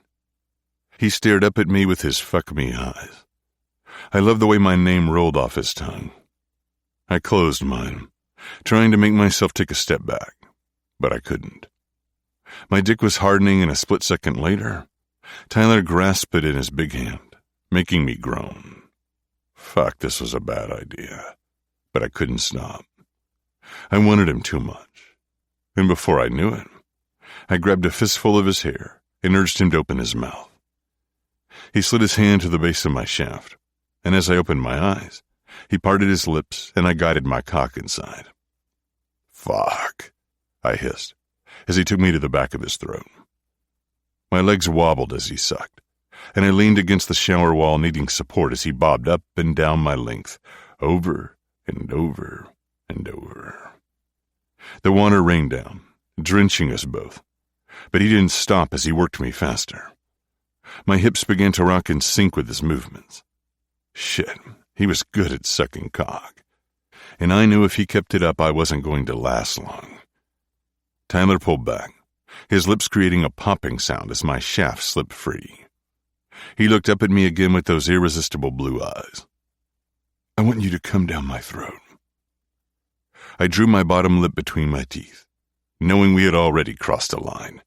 He stared up at me with his fuck-me eyes. I loved the way my name rolled off his tongue. I closed mine, trying to make myself take a step back, but I couldn't. My dick was hardening, and a split second later, Tyler grasped it in his big hand, making me groan. Fuck, this was a bad idea. But I couldn't stop. I wanted him too much. And before I knew it, I grabbed a fistful of his hair and urged him to open his mouth. He slid his hand to the base of my shaft, and as I opened my eyes, he parted his lips and I guided my cock inside. Fuck, I hissed, as he took me to the back of his throat. My legs wobbled as he sucked, and I leaned against the shower wall needing support as he bobbed up and down my length, over and over and over. The water rained down, drenching us both, but he didn't stop as he worked me faster. My hips began to rock in sync with his movements. Shit, he was good at sucking cock, and I knew if he kept it up I wasn't going to last long. Tyler pulled back, his lips creating a popping sound as my shaft slipped free. He looked up at me again with those irresistible blue eyes. I want you to come down my throat. I drew my bottom lip between my teeth, knowing we had already crossed a line,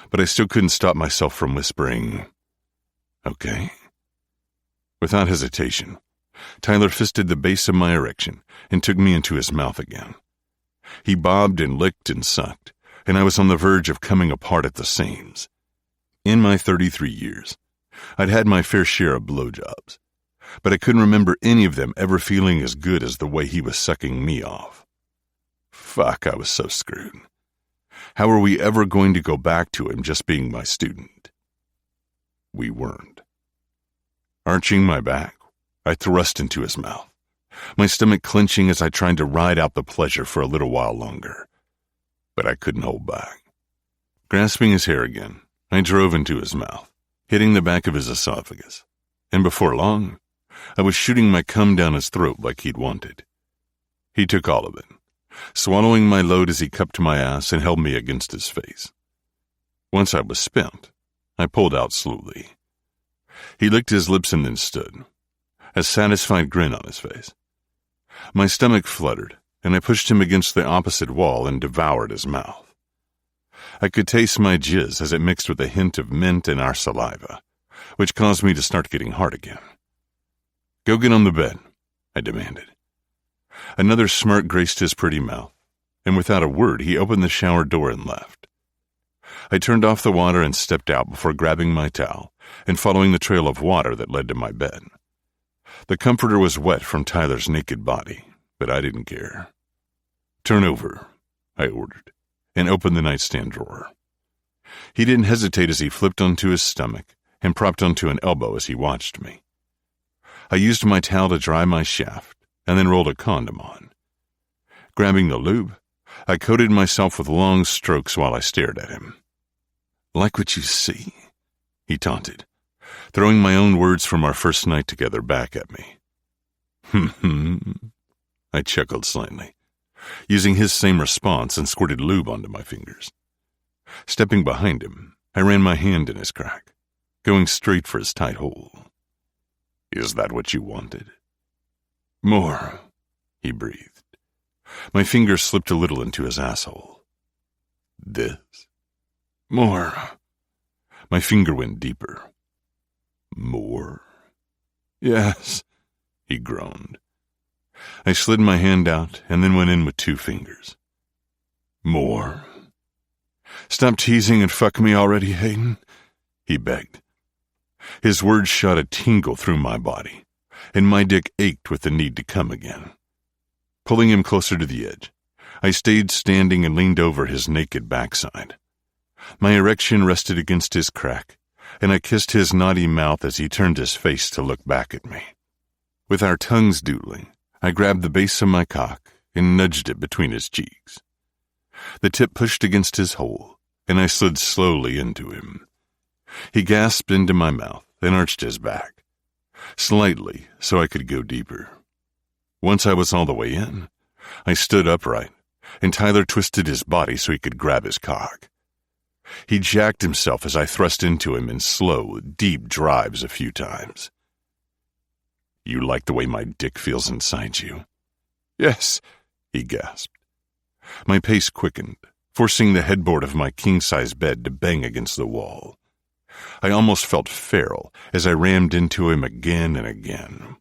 but I still couldn't stop myself from whispering, okay? Without hesitation, Tyler fisted the base of my erection and took me into his mouth again. He bobbed and licked and sucked, and I was on the verge of coming apart at the seams. In my 33 years, I'd had my fair share of blowjobs, but I couldn't remember any of them ever feeling as good as the way he was sucking me off. Fuck, I was so screwed. How were we ever going to go back to him just being my student? We weren't. Arching my back, I thrust into his mouth, my stomach clenching as I tried to ride out the pleasure for a little while longer. But I couldn't hold back. Grasping his hair again, I drove into his mouth, hitting the back of his esophagus, and before long, I was shooting my cum down his throat like he'd wanted. He took all of it, swallowing my load as he cupped my ass and held me against his face. Once I was spent, I pulled out slowly. He licked his lips and then stood, a satisfied grin on his face. My stomach fluttered, and I pushed him against the opposite wall and devoured his mouth. I could taste my jizz as it mixed with a hint of mint and our saliva, which caused me to start getting hard again. Go get on the bed, I demanded. Another smirk graced his pretty mouth, and without a word he opened the shower door and left. I turned off the water and stepped out before grabbing my towel and following the trail of water that led to my bed. The comforter was wet from Tyler's naked body, but I didn't care. Turn over, I ordered, and opened the nightstand drawer. He didn't hesitate as he flipped onto his stomach and propped onto an elbow as he watched me. I used my towel to dry my shaft and then rolled a condom on. Grabbing the lube, I coated myself with long strokes while I stared at him. Like what you see? He taunted, throwing my own words from our first night together back at me. I chuckled slightly, using his same response and squirted lube onto my fingers. Stepping behind him, I ran my hand in his crack, going straight for his tight hole. Is that what you wanted? More, he breathed. My fingers slipped a little into his asshole. This? More. My finger went deeper. More? Yes, he groaned. I slid my hand out and then went in with 2 fingers. More. Stop teasing and fuck me already, Hayden, he begged. His words shot a tingle through my body, and my dick ached with the need to come again. Pulling him closer to the edge, I stayed standing and leaned over his naked backside. My erection rested against his crack, and I kissed his naughty mouth as he turned his face to look back at me. With our tongues doodling, I grabbed the base of my cock and nudged it between his cheeks. The tip pushed against his hole, and I slid slowly into him. He gasped into my mouth and arched his back, slightly so I could go deeper. Once I was all the way in, I stood upright, and Tyler twisted his body so he could grab his cock. He jacked himself as I thrust into him in slow, deep drives a few times. You like the way my dick feels inside you? Yes, he gasped. My pace quickened, forcing the headboard of my king-size bed to bang against the wall. I almost felt feral as I rammed into him again and again.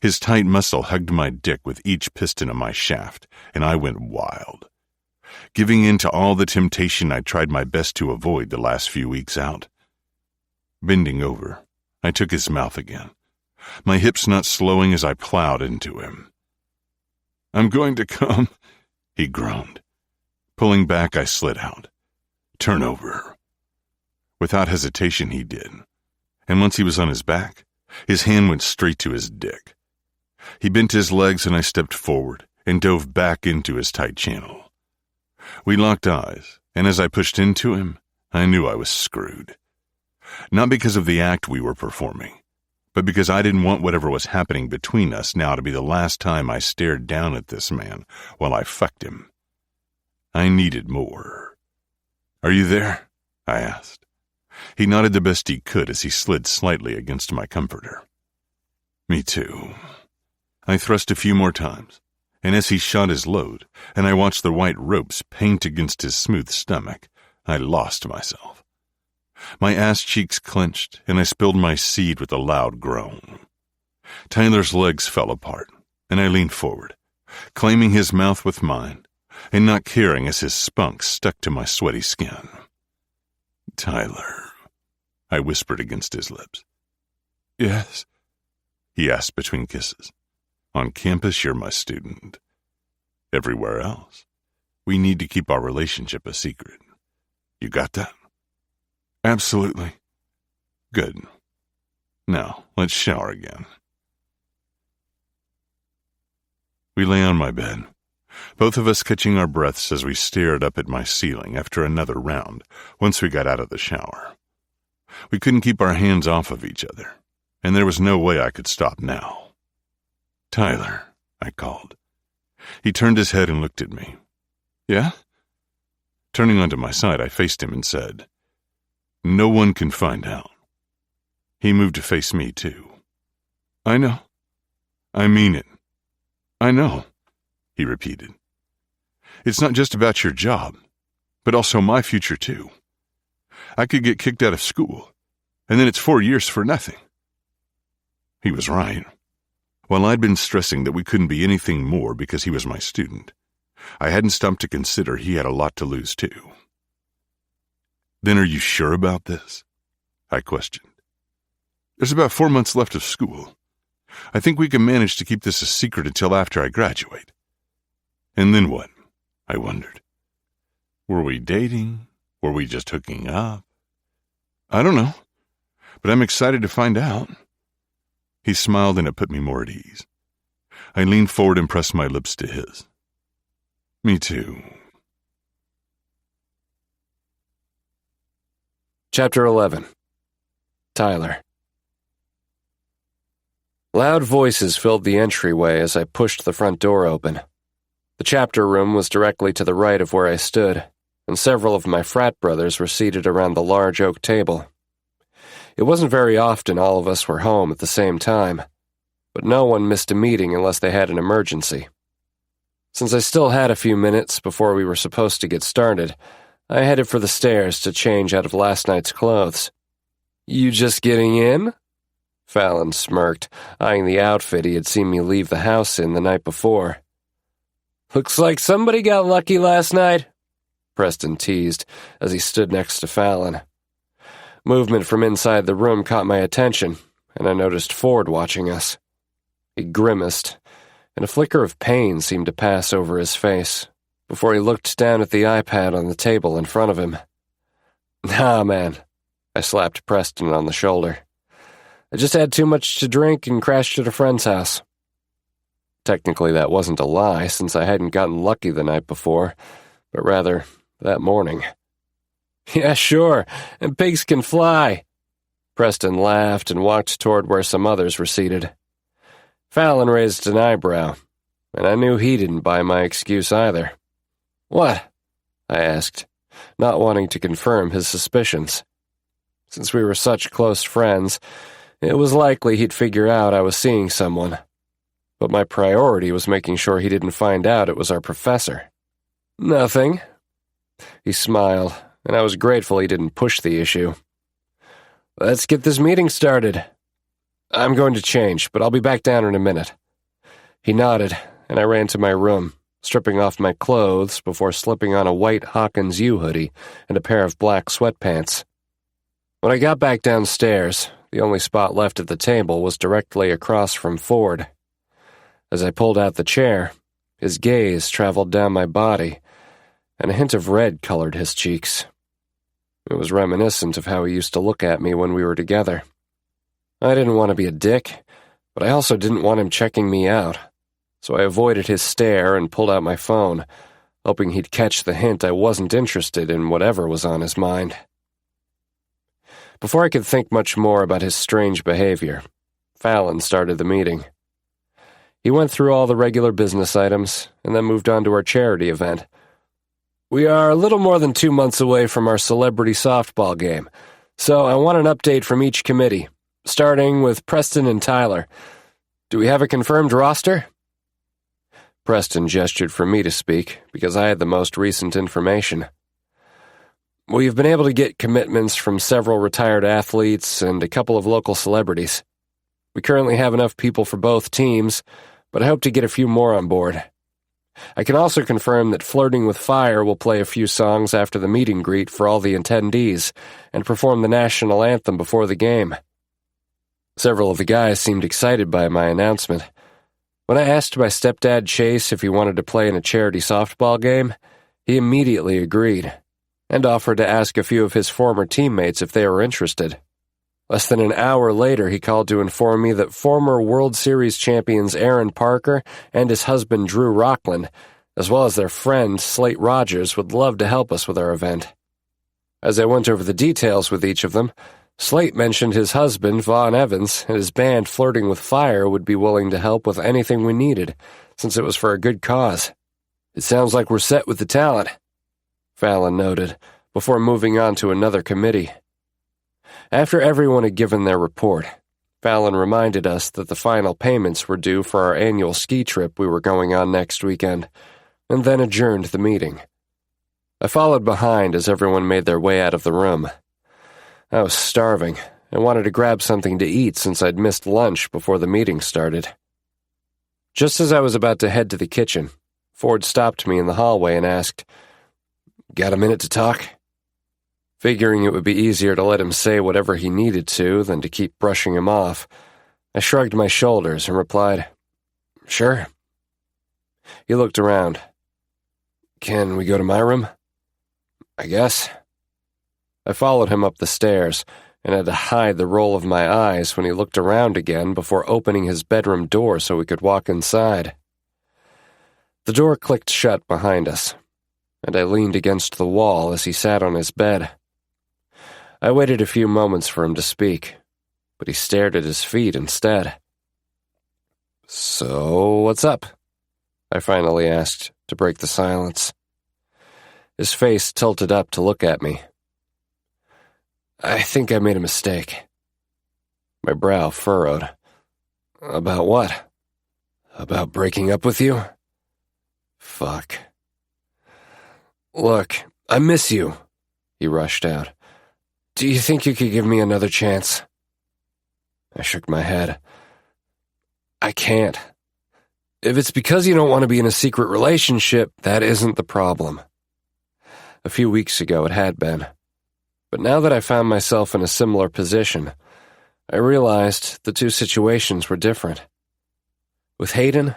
His tight muscle hugged my dick with each piston of my shaft, and I went wild. Giving in to all the temptation I tried my best to avoid the last few weeks out. Bending over, I took his mouth again, my hips not slowing as I plowed into him. "I'm going to come," he groaned. Pulling back, I slid out. "Turn over." Without hesitation, he did. And once he was on his back, his hand went straight to his dick. He bent his legs and I stepped forward and dove back into his tight channel. We locked eyes, and as I pushed into him, I knew I was screwed. Not because of the act we were performing, but because I didn't want whatever was happening between us now to be the last time I stared down at this man while I fucked him. I needed more. "Are you there?" I asked. He nodded the best he could as he slid slightly against my comforter. "Me too." I thrust a few more times, and as he shot his load, and I watched the white ropes paint against his smooth stomach, I lost myself. My ass cheeks clenched, and I spilled my seed with a loud groan. Tyler's legs fell apart, and I leaned forward, claiming his mouth with mine, and not caring as his spunk stuck to my sweaty skin. "Tyler," I whispered against his lips. "Yes?" he asked between kisses. "On campus, you're my student. Everywhere else, we need to keep our relationship a secret. You got that?" "Absolutely." "Good. Now, let's shower again." We lay on my bed, both of us catching our breaths as we stared up at my ceiling after another round once we got out of the shower. We couldn't keep our hands off of each other, and there was no way I could stop now. "Tyler," I called. He turned his head and looked at me. "Yeah?" Turning onto my side, I faced him and said, "No one can find out." He moved to face me, too. "I know. I mean it. I know," he repeated. "It's not just about your job, but also my future, too. I could get kicked out of school, and then it's 4 years for nothing." He was right. While I'd been stressing that we couldn't be anything more because he was my student, I hadn't stopped to consider he had a lot to lose, too. "Then are you sure about this?" I questioned. "There's about 4 months left of school. I think we can manage to keep this a secret until after I graduate." "And then what?" I wondered. "Were we dating? Were we just hooking up?" "I don't know, but I'm excited to find out." He smiled and it put me more at ease. I leaned forward and pressed my lips to his. "Me too." Chapter 11. Tyler. Loud voices filled the entryway as I pushed the front door open. The chapter room was directly to the right of where I stood, and several of my frat brothers were seated around the large oak table. It wasn't very often all of us were home at the same time, but no one missed a meeting unless they had an emergency. Since I still had a few minutes before we were supposed to get started, I headed for the stairs to change out of last night's clothes. "You just getting in?" Fallon smirked, eyeing the outfit he had seen me leave the house in the night before. "Looks like somebody got lucky last night," Preston teased as he stood next to Fallon. Movement from inside the room caught my attention, and I noticed Ford watching us. He grimaced, and a flicker of pain seemed to pass over his face before he looked down at the iPad on the table in front of him. "Nah, man," I slapped Preston on the shoulder. "I just had too much to drink and crashed at a friend's house." Technically, that wasn't a lie, since I hadn't gotten lucky the night before, but rather that morning. "Yeah, sure, and pigs can fly." Preston laughed and walked toward where some others were seated. Fallon raised an eyebrow, and I knew he didn't buy my excuse either. "What?" I asked, not wanting to confirm his suspicions. Since we were such close friends, it was likely he'd figure out I was seeing someone. But my priority was making sure he didn't find out it was our professor. "Nothing." He smiled, and I was grateful he didn't push the issue. Let's get this meeting started. I'm going to change, but I'll be back down in a minute. He nodded, and I ran to my room, stripping off my clothes before slipping on a white Hawkins U hoodie and a pair of black sweatpants. When I got back downstairs, the only spot left at the table was directly across from Ford. As I pulled out the chair, his gaze traveled down my body, and a hint of red colored his cheeks. It was reminiscent of how he used to look at me when we were together. I didn't want to be a dick, but I also didn't want him checking me out, so I avoided his stare and pulled out my phone, hoping he'd catch the hint I wasn't interested in whatever was on his mind. Before I could think much more about his strange behavior, Fallon started the meeting. He went through all the regular business items and then moved on to our charity event. We are a little more than 2 months away from our celebrity softball game, so I want an update from each committee, starting with Preston and Tyler. Do we have a confirmed roster? Preston gestured for me to speak because I had the most recent information. We've been able to get commitments from several retired athletes and a couple of local celebrities. We currently have enough people for both teams, but I hope to get a few more on board. I can also confirm that Flirting with Fire will play a few songs after the meet and greet for all the attendees and perform the national anthem before the game. Several of the guys seemed excited by my announcement. When I asked my stepdad Chase if he wanted to play in a charity softball game, he immediately agreed and offered to ask a few of his former teammates if they were interested. Less than an hour later, he called to inform me that former World Series champions Aaron Parker and his husband Drew Rockland, as well as their friend Slate Rogers, would love to help us with our event. As I went over the details with each of them, Slate mentioned his husband, Vaughn Evans, and his band Flirting with Fire would be willing to help with anything we needed, since it was for a good cause. It sounds like we're set with the talent, Fallon noted, before moving on to another committee. After everyone had given their report, Fallon reminded us that the final payments were due for our annual ski trip we were going on next weekend, and then adjourned the meeting. I followed behind as everyone made their way out of the room. I was starving and wanted to grab something to eat since I'd missed lunch before the meeting started. Just as I was about to head to the kitchen, Ford stopped me in the hallway and asked, "Got a minute to talk?" Figuring it would be easier to let him say whatever he needed to than to keep brushing him off, I shrugged my shoulders and replied, "Sure." He looked around. "Can we go to my room?" "I guess." I followed him up the stairs and had to hide the roll of my eyes when he looked around again before opening his bedroom door so we could walk inside. The door clicked shut behind us, and I leaned against the wall as he sat on his bed. I waited a few moments for him to speak, but he stared at his feet instead. "So, what's up?" I finally asked to break the silence. His face tilted up to look at me. "I think I made a mistake." My brow furrowed. "About what? About breaking up with you?" Fuck. "Look, I miss you," he rushed out. "Do you think you could give me another chance?" I shook my head. "I can't. If it's because you don't want to be in a secret relationship, that isn't the problem. A few weeks ago it had been. But now that I found myself in a similar position, I realized the two situations were different. With Hayden,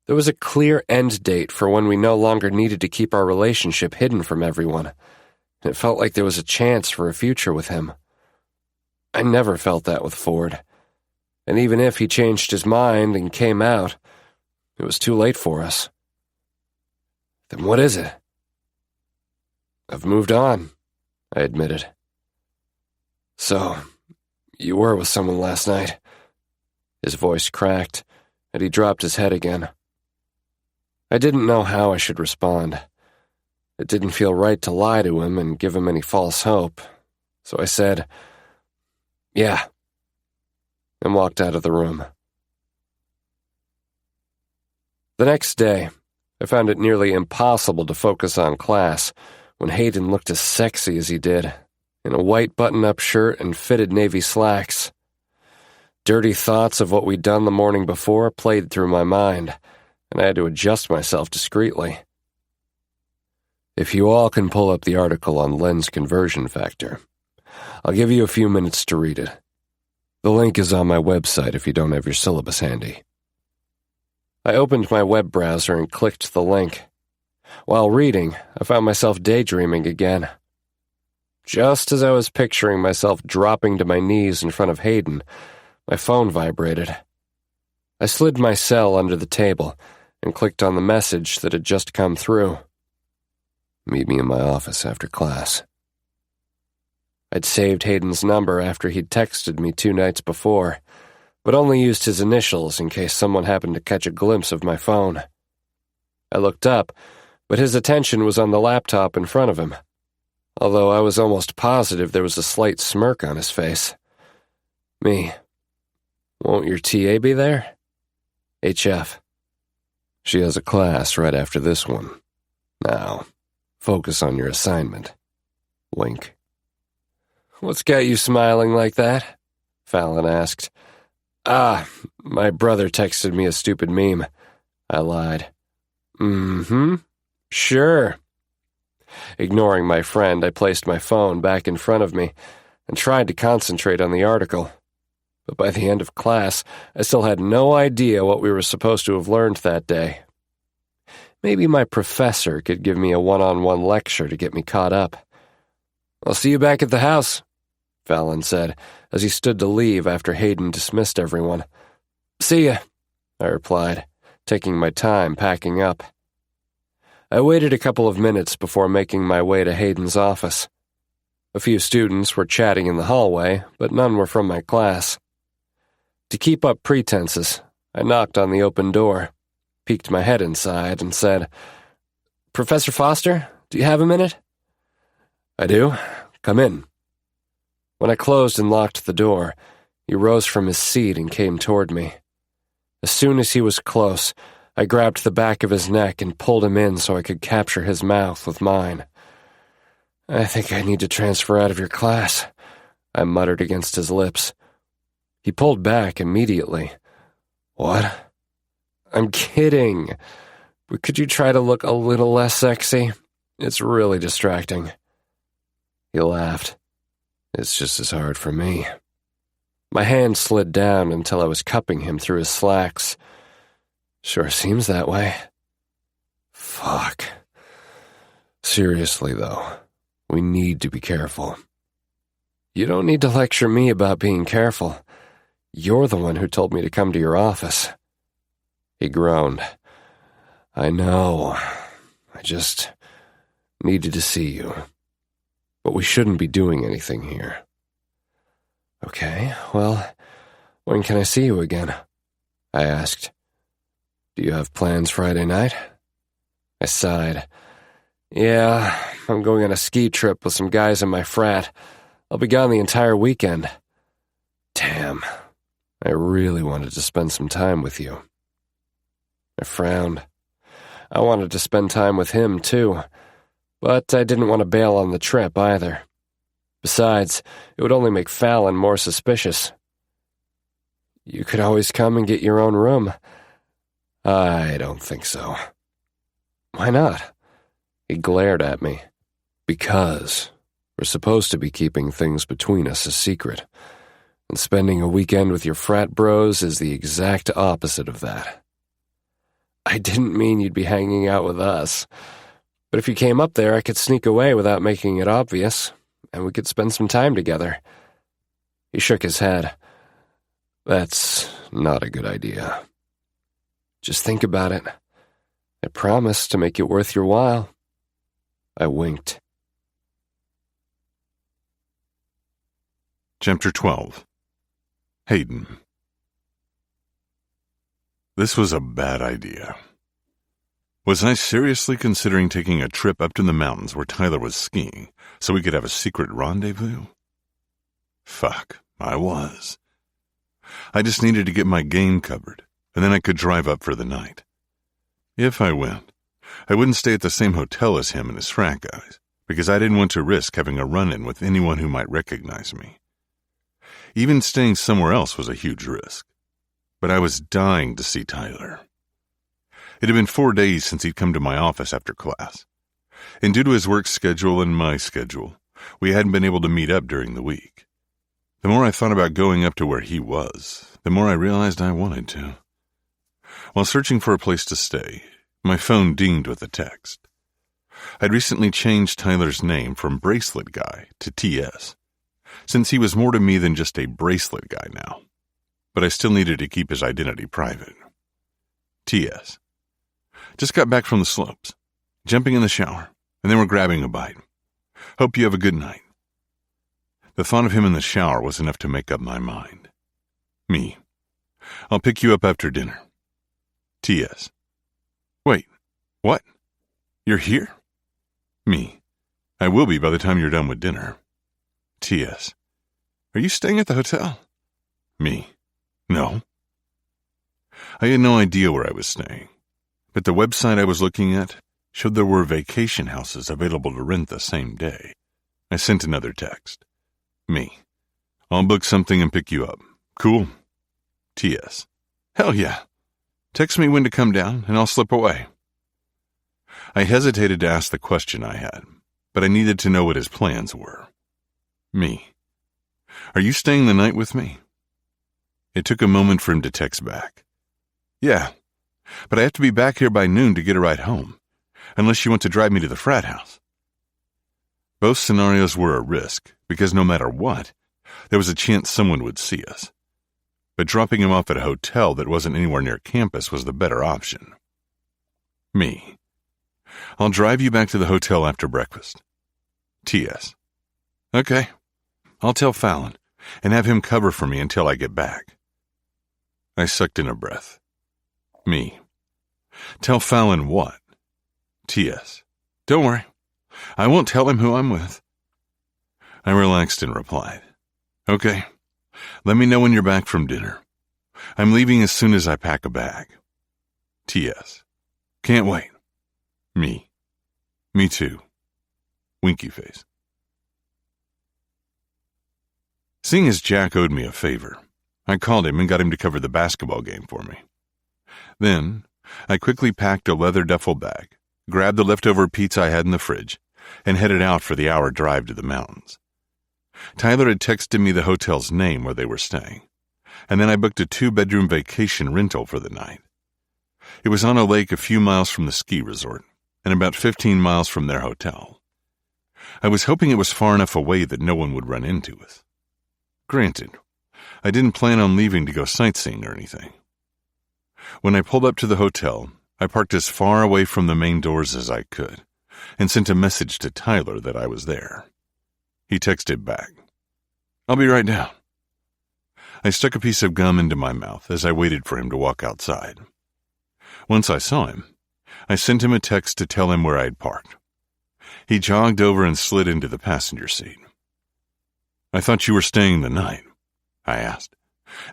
there was a clear end date for when we no longer needed to keep our relationship hidden from everyone. It felt like there was a chance for a future with him. I never felt that with Ford, and even if he changed his mind and came out, it was too late for us. Then what is it? "I've moved on," I admitted. "So, you were with someone last night?" His voice cracked, and he dropped his head again. I didn't know how I should respond. It didn't feel right to lie to him and give him any false hope, so I said, "Yeah," and walked out of the room. The next day, I found it nearly impossible to focus on class when Hayden looked as sexy as he did, in a white button-up shirt and fitted navy slacks. Dirty thoughts of what we'd done the morning before played through my mind, and I had to adjust myself discreetly. If you all can pull up the article on lens conversion factor, I'll give you a few minutes to read it. The link is on my website if you don't have your syllabus handy. I opened my web browser and clicked the link. While reading, I found myself daydreaming again. Just as I was picturing myself dropping to my knees in front of Hayden, my phone vibrated. I slid my cell under the table and clicked on the message that had just come through. Meet me in my office after class. I'd saved Hayden's number after he'd texted me 2 nights before, but only used his initials in case someone happened to catch a glimpse of my phone. I looked up, but his attention was on the laptop in front of him, although I was almost positive there was a slight smirk on his face. Me. Won't your TA be there? HF. She has a class right after this one. Now, focus on your assignment. Wink. What's got you smiling like that? Fallon asked. My brother texted me a stupid meme. I lied. Sure. Ignoring my friend, I placed my phone back in front of me and tried to concentrate on the article. But by the end of class, I still had no idea what we were supposed to have learned that day. Maybe my professor could give me a one-on-one lecture to get me caught up. I'll see you back at the house, Fallon said, as he stood to leave after Hayden dismissed everyone. See ya, I replied, taking my time packing up. I waited a couple of minutes before making my way to Hayden's office. A few students were chatting in the hallway, but none were from my class. To keep up pretenses, I knocked on the open door, peeked my head inside, and said, Professor Foster, do you have a minute? I do. Come in. When I closed and locked the door, he rose from his seat and came toward me. As soon as he was close, I grabbed the back of his neck and pulled him in so I could capture his mouth with mine. I think I need to transfer out of your class, I muttered against his lips. He pulled back immediately. What? I'm kidding. But could you try to look a little less sexy? It's really distracting. He laughed. It's just as hard for me. My hand slid down until I was cupping him through his slacks. Sure seems that way. Fuck. Seriously, though, we need to be careful. You don't need to lecture me about being careful. You're the one who told me to come to your office. He groaned. I know. I just needed to see you. But we shouldn't be doing anything here. Okay, well, when can I see you again? I asked. Do you have plans Friday night? I sighed. Yeah, I'm going on a ski trip with some guys in my frat. I'll be gone the entire weekend. Damn, I really wanted to spend some time with you. I frowned. I wanted to spend time with him, too, but I didn't want to bail on the trip either. Besides, it would only make Fallon more suspicious. You could always come and get your own room. I don't think so. Why not? He glared at me. Because we're supposed to be keeping things between us a secret, and spending a weekend with your frat bros is the exact opposite of that. I didn't mean you'd be hanging out with us, but if you came up there, I could sneak away without making it obvious, and we could spend some time together. He shook his head. That's not a good idea. Just think about it. I promise to make it worth your while. I winked. Chapter 12. Hayden. This was a bad idea. Was I seriously considering taking a trip up to the mountains where Tyler was skiing so we could have a secret rendezvous? Fuck, I was. I just needed to get my game covered, and then I could drive up for the night. If I went, I wouldn't stay at the same hotel as him and his frat guys, because I didn't want to risk having a run-in with anyone who might recognize me. Even staying somewhere else was a huge risk, but I was dying to see Tyler. It had been 4 days since he'd come to my office after class, and due to his work schedule and my schedule, we hadn't been able to meet up during the week. The more I thought about going up to where he was, the more I realized I wanted to. While searching for a place to stay, my phone dinged with a text. I'd recently changed Tyler's name from Bracelet Guy to TS, since he was more to me than just a bracelet guy now. But I still needed to keep his identity private. TS. Just got back from the slopes, jumping in the shower, and then we're grabbing a bite. Hope you have a good night. The thought of him in the shower was enough to make up my mind. Me. I'll pick you up after dinner. TS. Wait, what? You're here? Me. I will be by the time you're done with dinner. TS. Are you staying at the hotel? Me. No. I had no idea where I was staying, but the website I was looking at showed there were vacation houses available to rent the same day. I sent another text. Me. I'll book something and pick you up. Cool. TS. Hell yeah. Text me when to come down and I'll slip away. I hesitated to ask the question I had, but I needed to know what his plans were. Me. Are you staying the night with me? It took a moment for him to text back. Yeah, but I have to be back here by noon to get a ride home, unless you want to drive me to the frat house. Both scenarios were a risk, because no matter what, there was a chance someone would see us. But dropping him off at a hotel that wasn't anywhere near campus was the better option. Me. I'll drive you back to the hotel after breakfast. TS. Okay. I'll tell Fallon, and have him cover for me until I get back. I sucked in a breath. Me. Tell Fallon what? TS. Don't worry. I won't tell him who I'm with. I relaxed and replied. Okay. Let me know when you're back from dinner. I'm leaving as soon as I pack a bag. TS. Can't wait. Me. Me too. Winky face. Seeing as Jack owed me a favor, I called him and got him to cover the basketball game for me. Then, I quickly packed a leather duffel bag, grabbed the leftover pizza I had in the fridge, and headed out for the hour drive to the mountains. Tyler had texted me the hotel's name where they were staying, and then I booked a 2-bedroom vacation rental for the night. It was on a lake a few miles from the ski resort, and about 15 miles from their hotel. I was hoping it was far enough away that no one would run into us. Granted, I didn't plan on leaving to go sightseeing or anything. When I pulled up to the hotel, I parked as far away from the main doors as I could, and sent a message to Tyler that I was there. He texted back. I'll be right down. I stuck a piece of gum into my mouth as I waited for him to walk outside. Once I saw him, I sent him a text to tell him where I had parked. He jogged over and slid into the passenger seat. I thought you were staying the night, I asked,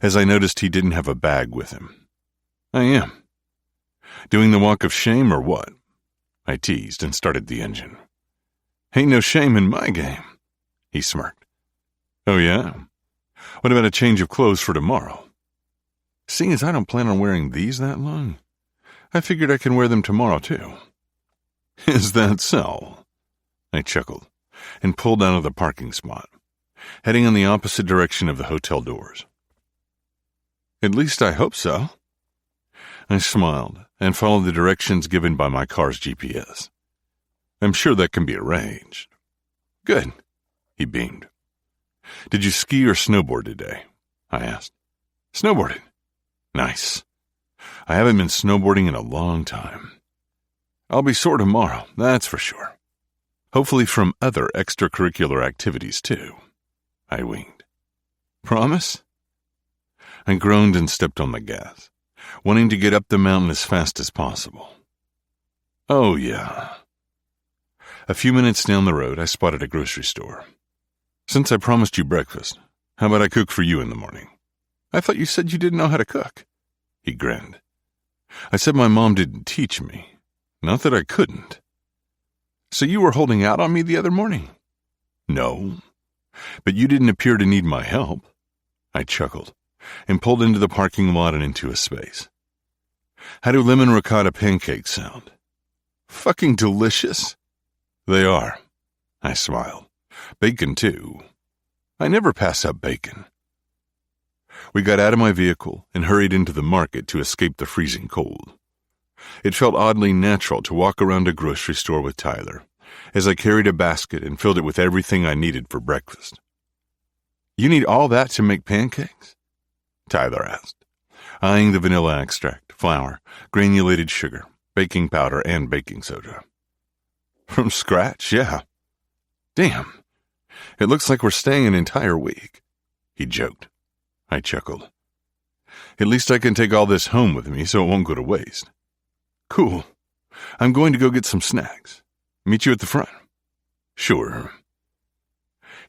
as I noticed he didn't have a bag with him. I am. Doing the walk of shame or what? I teased and started the engine. Ain't no shame in my game, he smirked. Oh yeah? What about a change of clothes for tomorrow? Seeing as I don't plan on wearing these that long, I figured I can wear them tomorrow too. Is that so? I chuckled and pulled out of the parking spot, heading in the opposite direction of the hotel doors. At least I hope so. I smiled and followed the directions given by my car's GPS. I'm sure that can be arranged. Good, he beamed. Did you ski or snowboard today? I asked. Snowboarded. Nice. I haven't been snowboarding in a long time. I'll be sore tomorrow, that's for sure. Hopefully from other extracurricular activities too. I winked. Promise? I groaned and stepped on the gas, wanting to get up the mountain as fast as possible. Oh, yeah. A few minutes down the road, I spotted a grocery store. Since I promised you breakfast, how about I cook for you in the morning? I thought you said you didn't know how to cook. He grinned. I said my mom didn't teach me, not that I couldn't. So you were holding out on me the other morning? No, but you didn't appear to need my help. I chuckled and pulled into the parking lot and into a space. How do lemon ricotta pancakes sound? Fucking delicious. They are. I smiled. Bacon, too. I never pass up bacon. We got out of my vehicle and hurried into the market to escape the freezing cold. It felt oddly natural to walk around a grocery store with Tyler, as I carried a basket and filled it with everything I needed for breakfast. You need all that to make pancakes? Tyler asked, eyeing the vanilla extract, flour, granulated sugar, baking powder, and baking soda. From scratch, yeah. Damn, it looks like we're staying an entire week, he joked. I chuckled. At least I can take all this home with me so it won't go to waste. Cool. I'm going to go get some snacks. Meet you at the front. Sure.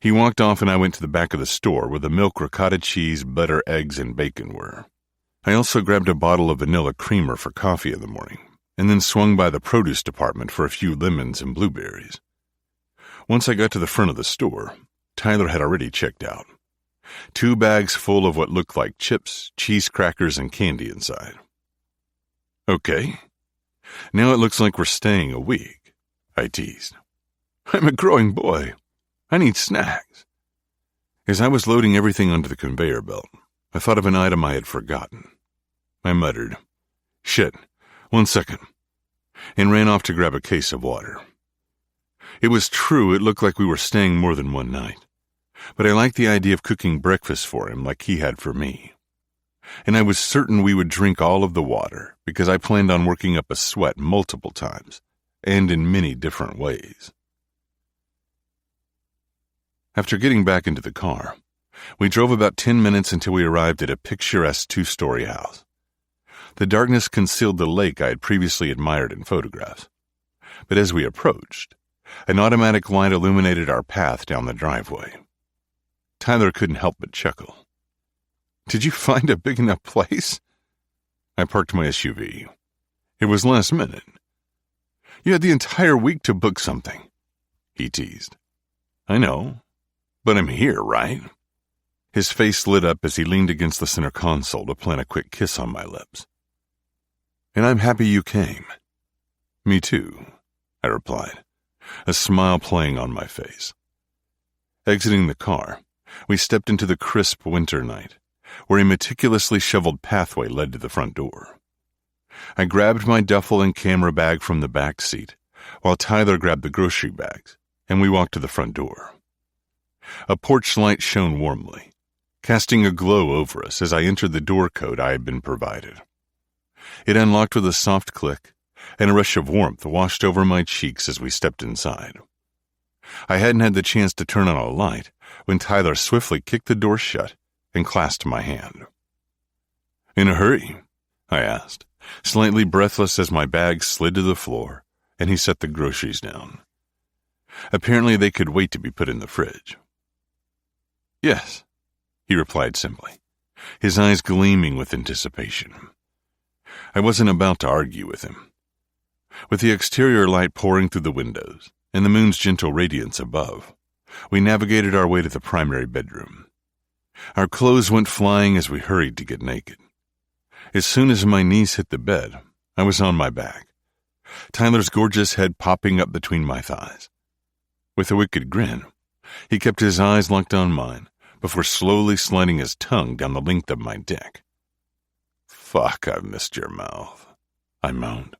He walked off and I went to the back of the store where the milk, ricotta cheese, butter, eggs, and bacon were. I also grabbed a bottle of vanilla creamer for coffee in the morning, and then swung by the produce department for a few lemons and blueberries. Once I got to the front of the store, Tyler had already checked out. 2 bags full of what looked like chips, cheese crackers, and candy inside. Okay. Now it looks like we're staying a week, I teased. I'm a growing boy. I need snacks. As I was loading everything onto the conveyor belt, I thought of an item I had forgotten. I muttered, "Shit, 1 second," and ran off to grab a case of water. It was true it looked like we were staying more than one night, but I liked the idea of cooking breakfast for him like he had for me. And I was certain we would drink all of the water because I planned on working up a sweat multiple times and in many different ways. After getting back into the car, we drove about 10 minutes until we arrived at a picturesque 2-story house. The darkness concealed the lake I had previously admired in photographs, but as we approached, an automatic light illuminated our path down the driveway. Tyler couldn't help but chuckle. Did you find a big enough place? I parked my SUV. It was last minute. You had the entire week to book something, he teased. I know, but I'm here, right? His face lit up as he leaned against the center console to plant a quick kiss on my lips. And I'm happy you came. Me too, I replied, a smile playing on my face. Exiting the car, we stepped into the crisp winter night, where a meticulously shoveled pathway led to the front door. I grabbed my duffel and camera bag from the back seat, while Tyler grabbed the grocery bags, and we walked to the front door. A porch light shone warmly, casting a glow over us as I entered the door code I had been provided. It unlocked with a soft click, and a rush of warmth washed over my cheeks as we stepped inside. I hadn't had the chance to turn on a light when Tyler swiftly kicked the door shut and clasped my hand. In a hurry? I asked, slightly breathless as my bag slid to the floor and he set the groceries down. Apparently they could wait to be put in the fridge. Yes, he replied simply, his eyes gleaming with anticipation. I wasn't about to argue with him. With the exterior light pouring through the windows and the moon's gentle radiance above, we navigated our way to the primary bedroom. Our clothes went flying as we hurried to get naked. As soon as my knees hit the bed, I was on my back, Tyler's gorgeous head popping up between my thighs. With a wicked grin, he kept his eyes locked on mine before slowly sliding his tongue down the length of my dick. Fuck, I've missed your mouth, I moaned,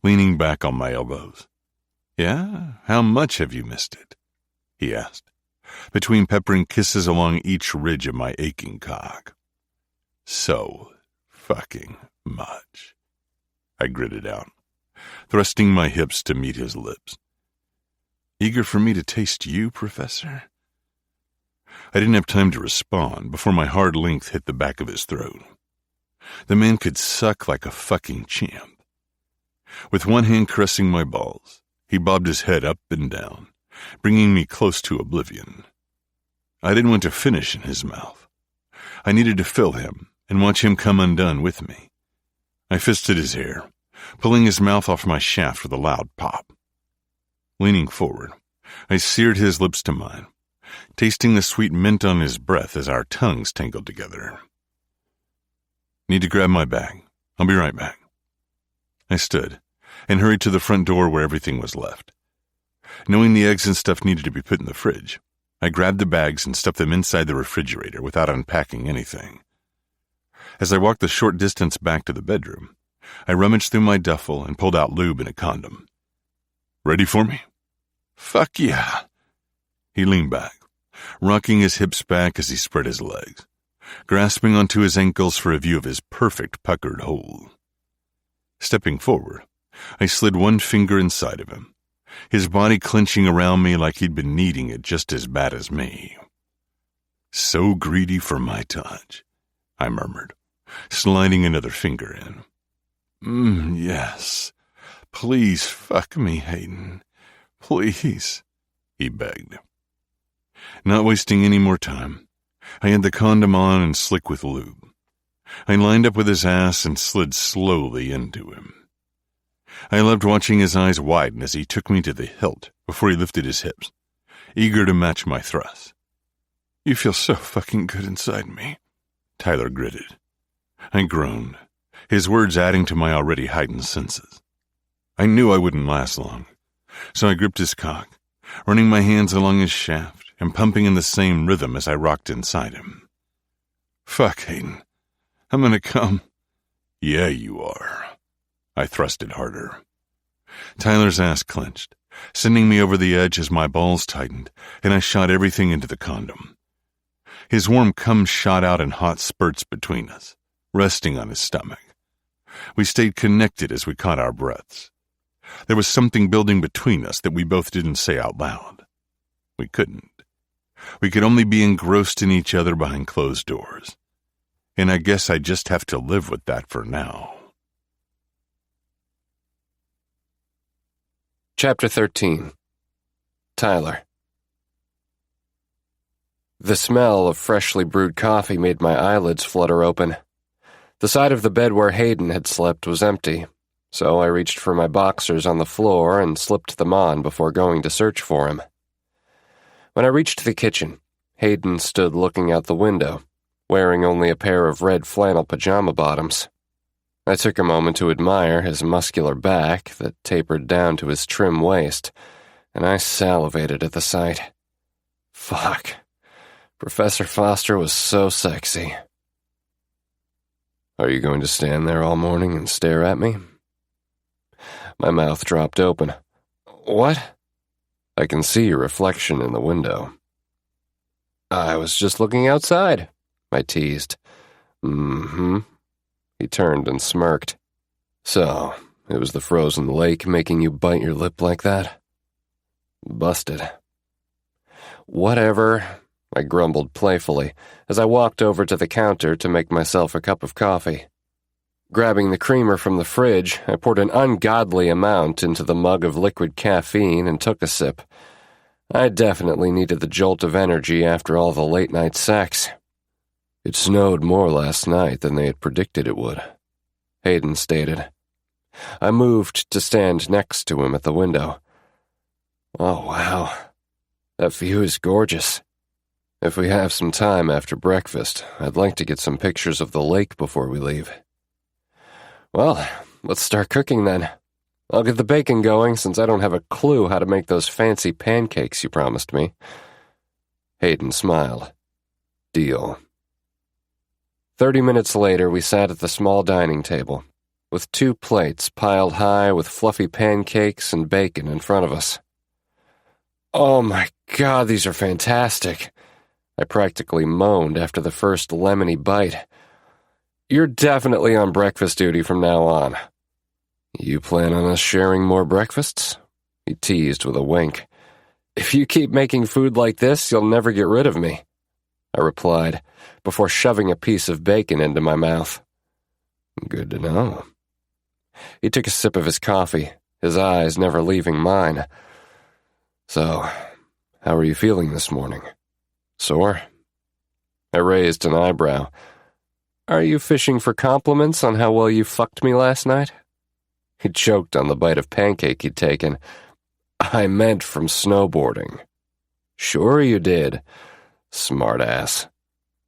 leaning back on my elbows. Yeah? How much have you missed it? He asked, between peppering kisses along each ridge of my aching cock. So fucking much, I gritted out, thrusting my hips to meet his lips. Eager for me to taste you, Professor? I didn't have time to respond before my hard length hit the back of his throat. The man could suck like a fucking champ. With one hand caressing my balls, he bobbed his head up and down, bringing me close to oblivion. I didn't want to finish in his mouth. I needed to fill him and watch him come undone with me. I fisted his hair, pulling his mouth off my shaft with a loud pop. Leaning forward, I seared his lips to mine, tasting the sweet mint on his breath as our tongues tangled together. Need to grab my bag. I'll be right back. I stood and hurried to the front door where everything was left. Knowing the eggs and stuff needed to be put in the fridge, I grabbed the bags and stuffed them inside the refrigerator without unpacking anything. As I walked the short distance back to the bedroom, I rummaged through my duffel and pulled out lube and a condom. Ready for me? Fuck yeah. He leaned back, rocking his hips back as he spread his legs, grasping onto his ankles for a view of his perfect puckered hole. Stepping forward, I slid one finger inside of him, his body clenching around me like he'd been needing it just as bad as me. So greedy for my touch, I murmured, sliding another finger in. Yes. Please fuck me, Hayden. Please, he begged. Not wasting any more time, I had the condom on and slick with lube. I lined up with his ass and slid slowly into him. I loved watching his eyes widen as he took me to the hilt before he lifted his hips, eager to match my thrust. You feel so fucking good inside me, Tyler gritted. I groaned, his words adding to my already heightened senses. I knew I wouldn't last long, so I gripped his cock, running my hands along his shaft and pumping in the same rhythm as I rocked inside him. Fuck, Hayden. I'm gonna come. Yeah, you are. I thrusted harder. Tyler's ass clenched, sending me over the edge as my balls tightened, and I shot everything into the condom. His warm cum shot out in hot spurts between us, resting on his stomach. We stayed connected as we caught our breaths. There was something building between us that we both didn't say out loud. We couldn't. We could only be engrossed in each other behind closed doors. And I guess I just have to live with that for now. Chapter 13. Tyler. The smell of freshly brewed coffee made my eyelids flutter open. The side of the bed where Hayden had slept was empty, so I reached for my boxers on the floor and slipped them on before going to search for him. When I reached the kitchen, Hayden stood looking out the window, wearing only a pair of red flannel pajama bottoms. I took a moment to admire his muscular back that tapered down to his trim waist, and I salivated at the sight. Fuck. Professor Foster was so sexy. Are you going to stand there all morning and stare at me? My mouth dropped open. What? I can see your reflection in the window. I was just looking outside, I teased. Mm-hmm. He turned and smirked. So, it was the frozen lake making you bite your lip like that? Busted. Whatever, I grumbled playfully as I walked over to the counter to make myself a cup of coffee. Grabbing the creamer from the fridge, I poured an ungodly amount into the mug of liquid caffeine and took a sip. I definitely needed the jolt of energy after all the late-night sex. It snowed more last night than they had predicted it would, Hayden stated. I moved to stand next to him at the window. Oh, wow. That view is gorgeous. If we have some time after breakfast, I'd like to get some pictures of the lake before we leave. Well, let's start cooking then. I'll get the bacon going since I don't have a clue how to make those fancy pancakes you promised me. Hayden smiled. Deal. 30 minutes later, we sat at the small dining table, with 2 plates piled high with fluffy pancakes and bacon in front of us. Oh my God, these are fantastic. I practically moaned after the first lemony bite. You're definitely on breakfast duty from now on. You plan on us sharing more breakfasts? He teased with a wink. If you keep making food like this, you'll never get rid of me, I replied, before shoving a piece of bacon into my mouth. Good to know. He took a sip of his coffee, his eyes never leaving mine. So, how are you feeling this morning? Sore? I raised an eyebrow. Are you fishing for compliments on how well you fucked me last night? He choked on the bite of pancake he'd taken. I meant from snowboarding. Sure you did. Smartass.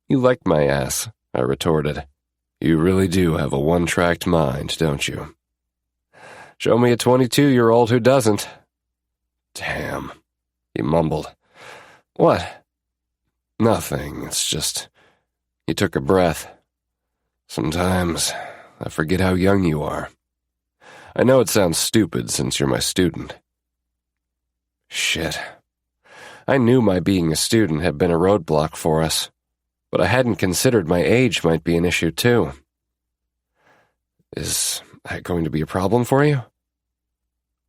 You like my ass, I retorted. You really do have a one-tracked mind, don't you? Show me a 22-year-old who doesn't. Damn, he mumbled. What? Nothing, it's just... He took a breath. Sometimes I forget how young you are. I know it sounds stupid since you're my student. Shit. I knew my being a student had been a roadblock for us, but I hadn't considered my age might be an issue too. Is that going to be a problem for you?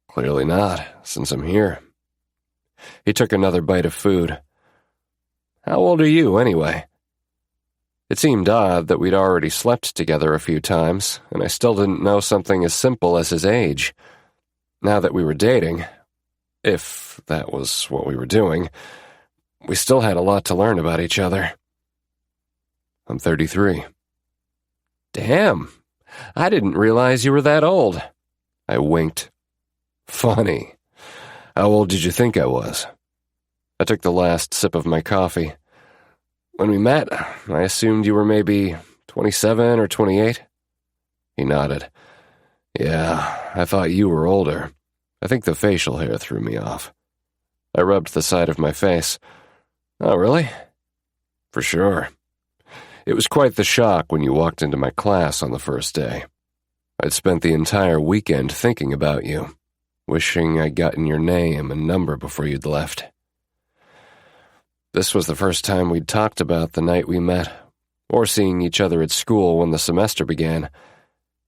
Clearly not, since I'm here. He took another bite of food. How old are you, anyway? It seemed odd that we'd already slept together a few times, and I still didn't know something as simple as his age. Now that we were dating, if that was what we were doing, we still had a lot to learn about each other. I'm 33. Damn, I didn't realize you were that old. I winked. Funny. How old did you think I was? I took the last sip of my coffee. When we met, I assumed you were maybe 27 or 28. He nodded. Yeah, I thought you were older. I think the facial hair threw me off. I rubbed the side of my face. Oh, really? For sure. It was quite the shock when you walked into my class on the first day. I'd spent the entire weekend thinking about you, wishing I'd gotten your name and number before you'd left. This was the first time we'd talked about the night we met, or seeing each other at school when the semester began,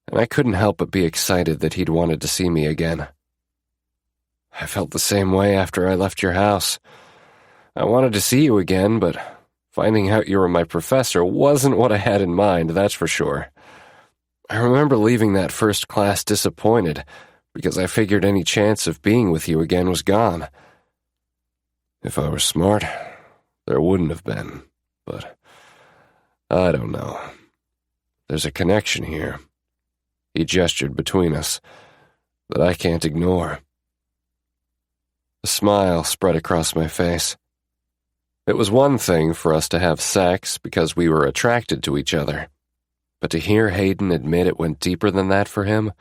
and I couldn't help but be excited that he'd wanted to see me again. I felt the same way after I left your house. I wanted to see you again, but finding out you were my professor wasn't what I had in mind, that's for sure. I remember leaving that first class disappointed, because I figured any chance of being with you again was gone. If I were smart, there wouldn't have been, but I don't know. There's a connection here. He gestured between us that I can't ignore. A smile spread across my face. It was one thing for us to have sex because we were attracted to each other, but to hear Hayden admit it went deeper than that for him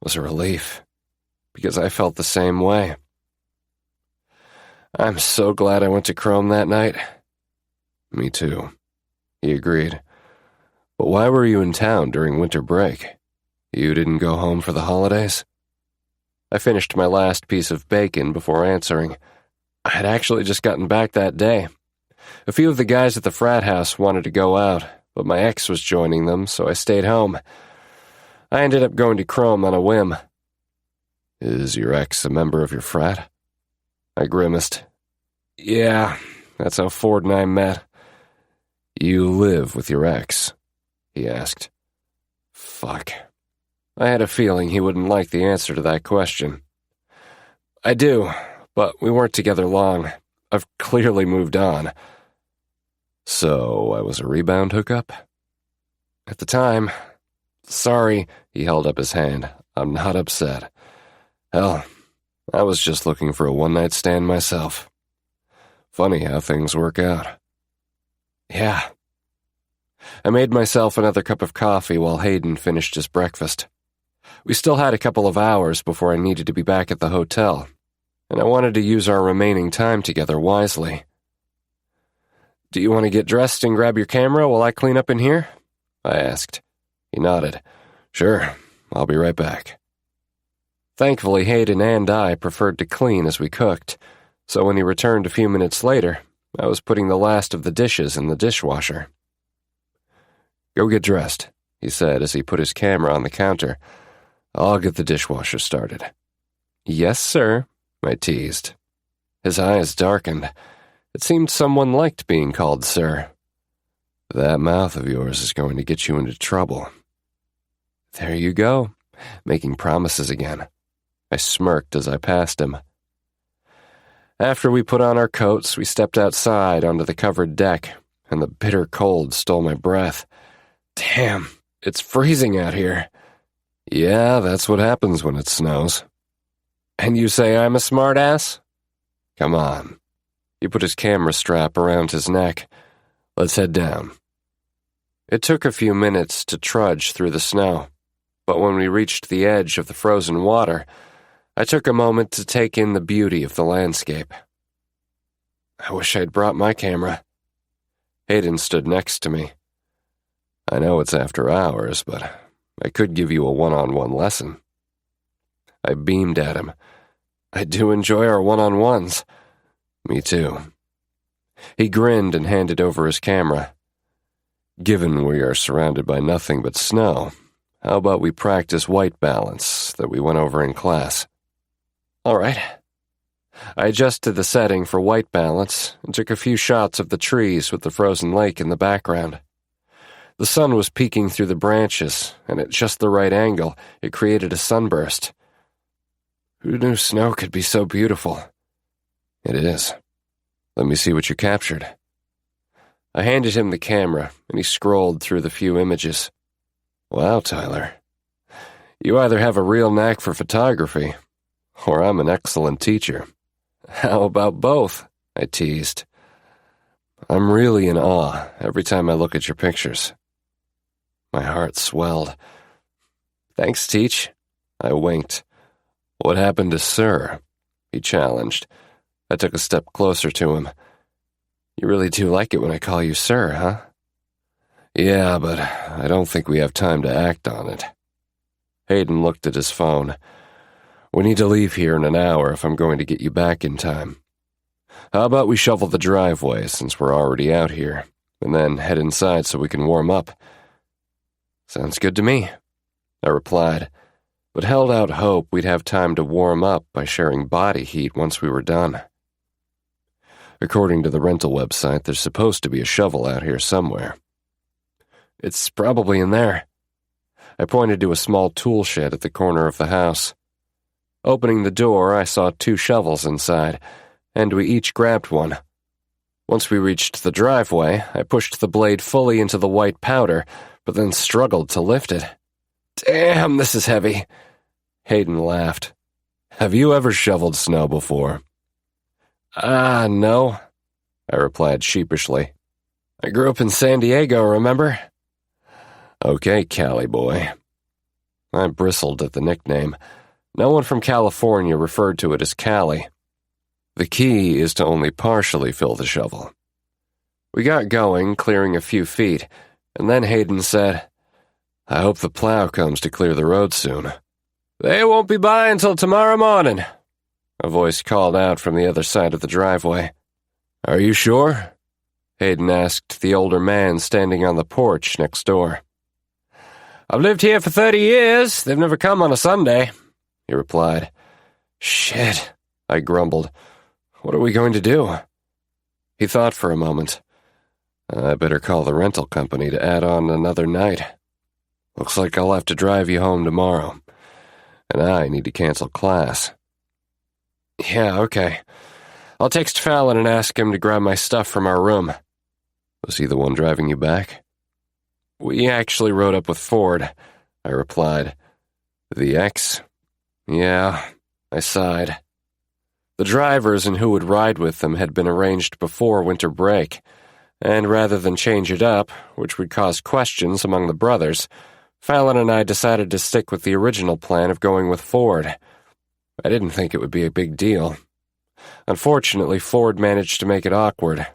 was a relief, because I felt the same way. I'm so glad I went to Chrome that night. Me too, he agreed. But why were you in town during winter break? You didn't go home for the holidays? I finished my last piece of bacon before answering. I had actually just gotten back that day. A few of the guys at the frat house wanted to go out, but my ex was joining them, so I stayed home. I ended up going to Chrome on a whim. Is your ex a member of your frat? I grimaced. Yeah, that's how Ford and I met. You live with your ex? He asked. Fuck. I had a feeling he wouldn't like the answer to that question. I do, but we weren't together long. I've clearly moved on. So I was a rebound hookup? At the time. Sorry, he held up his hand. I'm not upset. Hell, I was just looking for a one-night stand myself. Funny how things work out. Yeah. I made myself another cup of coffee while Hayden finished his breakfast. We still had a couple of hours before I needed to be back at the hotel, and I wanted to use our remaining time together wisely. Do you want to get dressed and grab your camera while I clean up in here? I asked. He nodded. Sure, I'll be right back. Thankfully, Hayden and I preferred to clean as we cooked, so when he returned a few minutes later, I was putting the last of the dishes in the dishwasher. Go get dressed, he said as he put his camera on the counter. I'll get the dishwasher started. Yes, sir, I teased. His eyes darkened. It seemed someone liked being called sir. That mouth of yours is going to get you into trouble. There you go, making promises again. I smirked as I passed him. After we put on our coats, we stepped outside onto the covered deck, and the bitter cold stole my breath. Damn, it's freezing out here. Yeah, that's what happens when it snows. And you say I'm a smartass? Come on. He put his camera strap around his neck. Let's head down. It took a few minutes to trudge through the snow, but when we reached the edge of the frozen water, I took a moment to take in the beauty of the landscape. I wish I'd brought my camera. Hayden stood next to me. I know it's after hours, but I could give you a one-on-one lesson. I beamed at him. I do enjoy our one-on-ones. Me too. He grinned and handed over his camera. Given we are surrounded by nothing but snow, how about we practice white balance that we went over in class? All right. I adjusted the setting for white balance and took a few shots of the trees with the frozen lake in the background. The sun was peeking through the branches, and at just the right angle, it created a sunburst. Who knew snow could be so beautiful? It is. Let me see what you captured. I handed him the camera, and he scrolled through the few images. Wow, Tyler. You either have a real knack for photography, or I'm an excellent teacher. How about both? I teased. I'm really in awe every time I look at your pictures. My heart swelled. Thanks, Teach. I winked. What happened to Sir? He challenged. I took a step closer to him. You really do like it when I call you Sir, huh? Yeah, but I don't think we have time to act on it. Hayden looked at his phone. We need to leave here in an hour if I'm going to get you back in time. How about we shovel the driveway since we're already out here, and then head inside so we can warm up? Sounds good to me, I replied, but held out hope we'd have time to warm up by sharing body heat once we were done. According to the rental website, there's supposed to be a shovel out here somewhere. It's probably in there. I pointed to a small tool shed at the corner of the house. Opening the door, I saw 2 shovels inside, and we each grabbed one. Once we reached the driveway, I pushed the blade fully into the white powder, but then struggled to lift it. Damn, this is heavy. Hayden laughed. Have you ever shoveled snow before? No, I replied sheepishly. I grew up in San Diego, remember? Okay, Cali boy. I bristled at the nickname. No one from California referred to it as Cali. The key is to only partially fill the shovel. We got going, clearing a few feet, and then Hayden said, I hope the plow comes to clear the road soon. They won't be by until tomorrow morning, a voice called out from the other side of the driveway. Are you sure? Hayden asked the older man standing on the porch next door. I've lived here for 30 years. They've never come on a Sunday, he replied. Shit, I grumbled. What are we going to do? He thought for a moment. I better call the rental company to add on another night. Looks like I'll have to drive you home tomorrow. And I need to cancel class. Yeah, okay. I'll text Fallon and ask him to grab my stuff from our room. Was he the one driving you back? We actually rode up with Ford, I replied. The ex? Yeah, I sighed. The drivers and who would ride with them had been arranged before winter break, and rather than change it up, which would cause questions among the brothers, Fallon and I decided to stick with the original plan of going with Ford. I didn't think it would be a big deal. Unfortunately, Ford managed to make it awkward.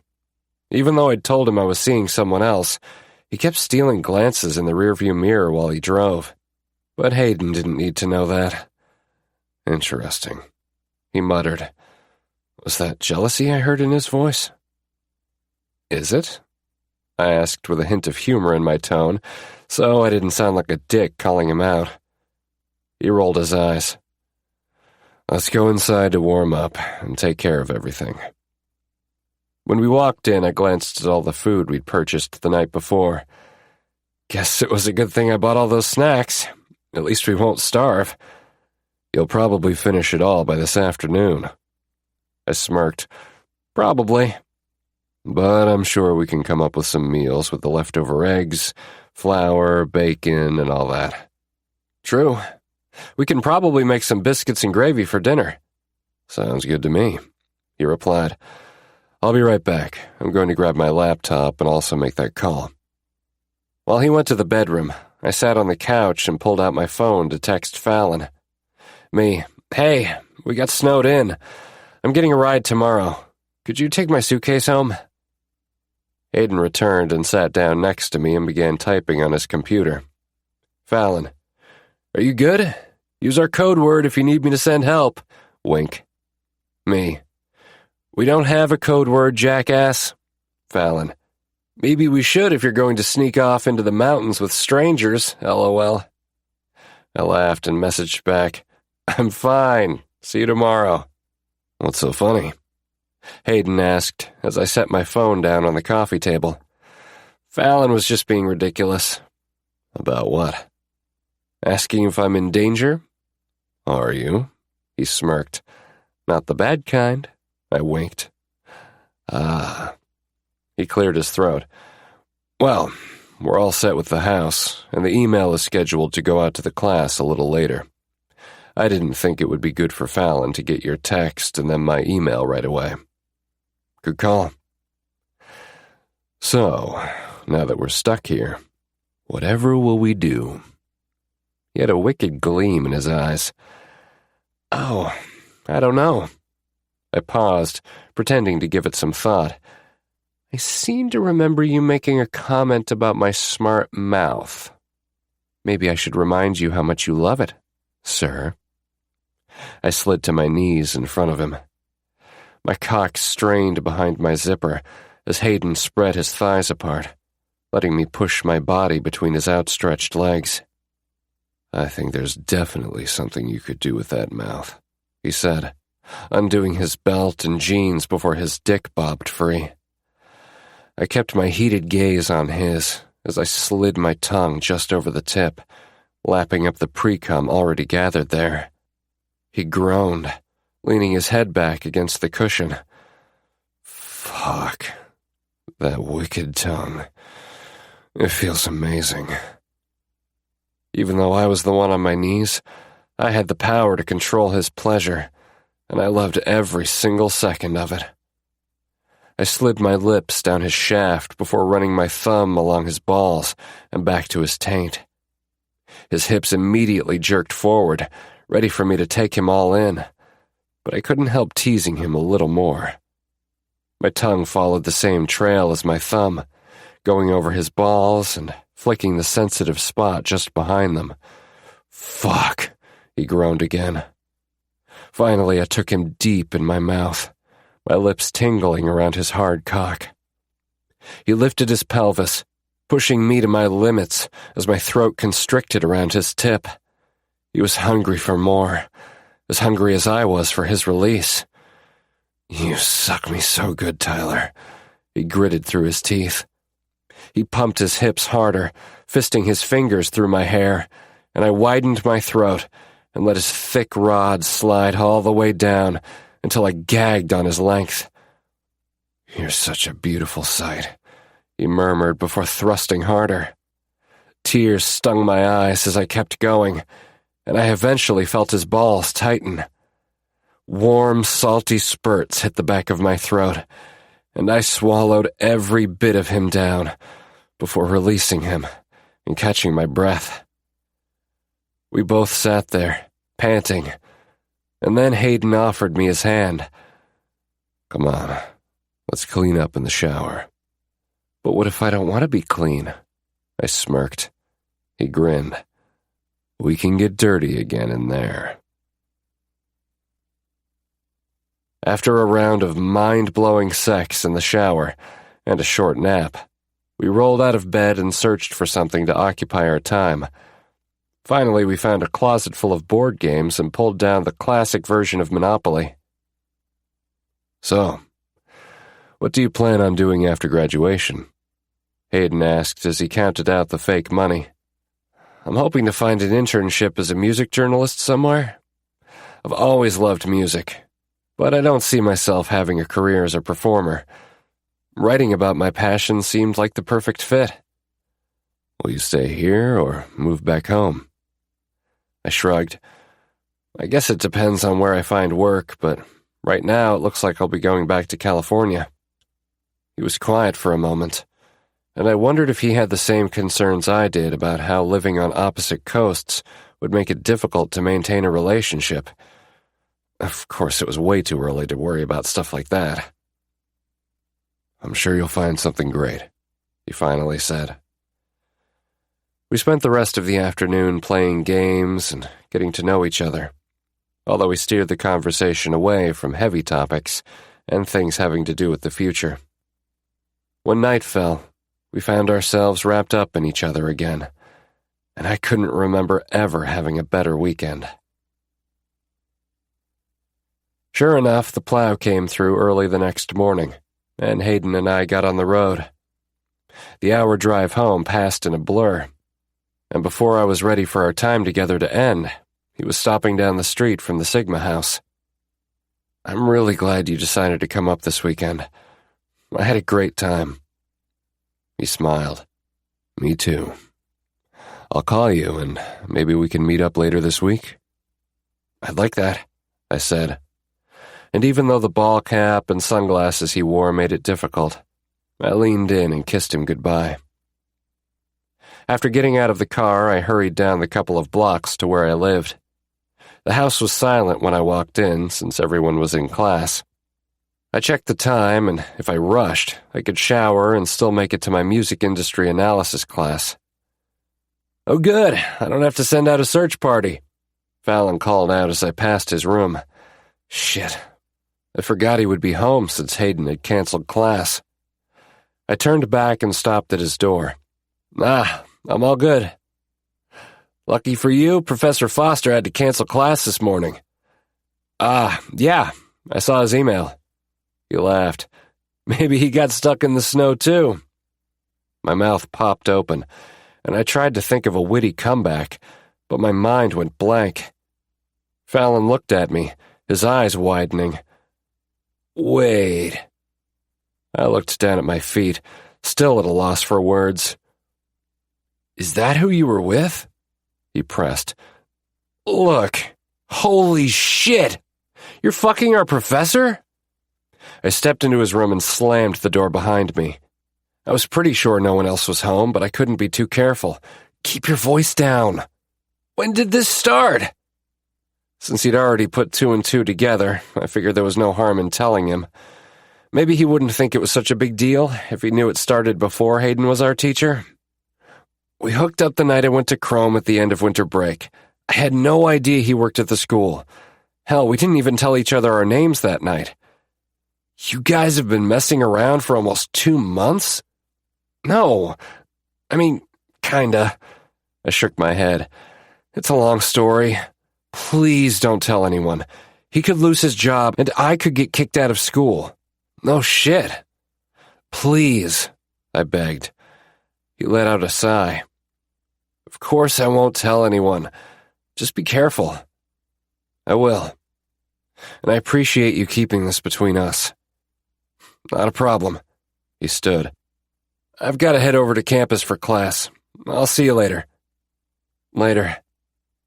Even though I'd told him I was seeing someone else, he kept stealing glances in the rearview mirror while he drove. But Hayden didn't need to know that. Interesting, he muttered. Was that jealousy I heard in his voice? Is it? I asked with a hint of humor in my tone, so I didn't sound like a dick calling him out. He rolled his eyes. Let's go inside to warm up and take care of everything. When we walked in, I glanced at all the food we'd purchased the night before. Guess it was a good thing I bought all those snacks. At least we won't starve. You'll probably finish it all by this afternoon. I smirked. Probably. But I'm sure we can come up with some meals with the leftover eggs, flour, bacon, and all that. True. We can probably make some biscuits and gravy for dinner." "Sounds good to me," he replied. "I'll be right back. I'm going to grab my laptop and also make that call." While he went to the bedroom, I sat on the couch and pulled out my phone to text Fallon. Me, "Hey, we got snowed in. I'm getting a ride tomorrow. Could you take my suitcase home?" Hayden returned and sat down next to me and began typing on his computer. Fallon, "Are you good? Use our code word if you need me to send help." Wink. Me, "We don't have a code word, jackass." Fallon, "Maybe we should if you're going to sneak off into the mountains with strangers, LOL. I laughed and messaged back, "I'm fine. See you tomorrow." "What's so funny?" Hayden asked as I set my phone down on the coffee table. Fallon was just being ridiculous. "About what?" "Asking if I'm in danger." "Are you?" He smirked. "Not the bad kind." I winked. "Ah." He cleared his throat. "Well, we're all set with the house, and the email is scheduled to go out to the class a little later. I didn't think it would be good for Fallon to get your text and then my email right away." "Good call." "So, now that we're stuck here, whatever will we do?" He had a wicked gleam in his eyes. "Oh, I don't know." I paused, pretending to give it some thought. "I seem to remember you making a comment about my smart mouth. Maybe I should remind you how much you love it, sir." I slid to my knees in front of him. My cock strained behind my zipper as Hayden spread his thighs apart, letting me push my body between his outstretched legs. "I think there's definitely something you could do with that mouth," he said, undoing his belt and jeans before his dick bobbed free. I kept my heated gaze on his as I slid my tongue just over the tip, lapping up the pre-cum already gathered there. He groaned, leaning his head back against the cushion. "Fuck. That wicked tongue. It feels amazing." Even though I was the one on my knees, I had the power to control his pleasure, and I loved every single second of it. I slid my lips down his shaft before running my thumb along his balls and back to his taint. His hips immediately jerked forward, ready for me to take him all in, but I couldn't help teasing him a little more. My tongue followed the same trail as my thumb, going over his balls and flicking the sensitive spot just behind them. "Fuck," he groaned again. Finally, I took him deep in my mouth, my lips tingling around his hard cock. He lifted his pelvis, pushing me to my limits as my throat constricted around his tip. He was hungry for more, as hungry as I was for his release. "You suck me so good, Tyler," he gritted through his teeth. He pumped his hips harder, fisting his fingers through my hair, and I widened my throat and let his thick rod slide all the way down until I gagged on his length. "You're such a beautiful sight," he murmured before thrusting harder. Tears stung my eyes as I kept going, and I eventually felt his balls tighten. Warm, salty spurts hit the back of my throat, and I swallowed every bit of him down before releasing him and catching my breath. We both sat there, panting, and then Hayden offered me his hand. "Come on, let's clean up in the shower." "But what if I don't want to be clean?" I smirked. He grinned. "We can get dirty again in there." After a round of mind-blowing sex in the shower and a short nap, we rolled out of bed and searched for something to occupy our time. Finally, we found a closet full of board games and pulled down the classic version of Monopoly. "So, what do you plan on doing after graduation?" Hayden asked as he counted out the fake money. "I'm hoping to find an internship as a music journalist somewhere. I've always loved music, but I don't see myself having a career as a performer. Writing about my passion seemed like the perfect fit." "Will you stay here or move back home?" I shrugged. I guess it depends on where I find work, but right now it looks like I'll be going back to California. He was quiet for a moment, and I wondered if he had the same concerns I did about how living on opposite coasts would make it difficult to maintain a relationship. Of course, it was way too early to worry about stuff like that. "I'm sure you'll find something great," he finally said. We spent the rest of the afternoon playing games and getting to know each other, although we steered the conversation away from heavy topics and things having to do with the future. When night fell, we found ourselves wrapped up in each other again, and I couldn't remember ever having a better weekend. Sure enough, the plow came through early the next morning, and Hayden and I got on the road. The hour drive home passed in a blur, and before I was ready for our time together to end, he was stopping down the street from the Sigma house. "I'm really glad you decided to come up this weekend. I had a great time." He smiled. "Me too. I'll call you, and maybe we can meet up later this week." "I'd like that," I said. And even though the ball cap and sunglasses he wore made it difficult, I leaned in and kissed him goodbye. After getting out of the car, I hurried down the couple of blocks to where I lived. The house was silent when I walked in, since everyone was in class. I checked the time, and if I rushed, I could shower and still make it to my music industry analysis class. "Oh good, I don't have to send out a search party," Fallon called out as I passed his room. Shit, I forgot he would be home since Hayden had canceled class. I turned back and stopped at his door. I'm all good." "Lucky for you, Professor Foster had to cancel class this morning." Yeah, I saw his email." He laughed. "Maybe he got stuck in the snow too." My mouth popped open, and I tried to think of a witty comeback, but my mind went blank. Fallon looked at me, his eyes widening. "Wait." I looked down at my feet, still at a loss for words. "Is that who you were with?" he pressed. "Look, holy shit! You're fucking our professor?" I stepped into his room and slammed the door behind me. I was pretty sure no one else was home, but I couldn't be too careful. "Keep your voice down." "When did this start?" Since he'd already put two and two together, I figured there was no harm in telling him. Maybe he wouldn't think it was such a big deal if he knew it started before Hayden was our teacher. "We hooked up the night I went to Chrome at the end of winter break. I had no idea he worked at the school. Hell, we didn't even tell each other our names that night." "You guys have been messing around for almost 2 months?" "No. I mean, kinda." I shook my head. "It's a long story. Please don't tell anyone. He could lose his job, and I could get kicked out of school." "No shit." "Please," I begged. He let out a sigh. "Of course I won't tell anyone. Just be careful." "I will. And I appreciate you keeping this between us." "Not a problem." He stood. "I've got to head over to campus for class. I'll see you later." "Later,"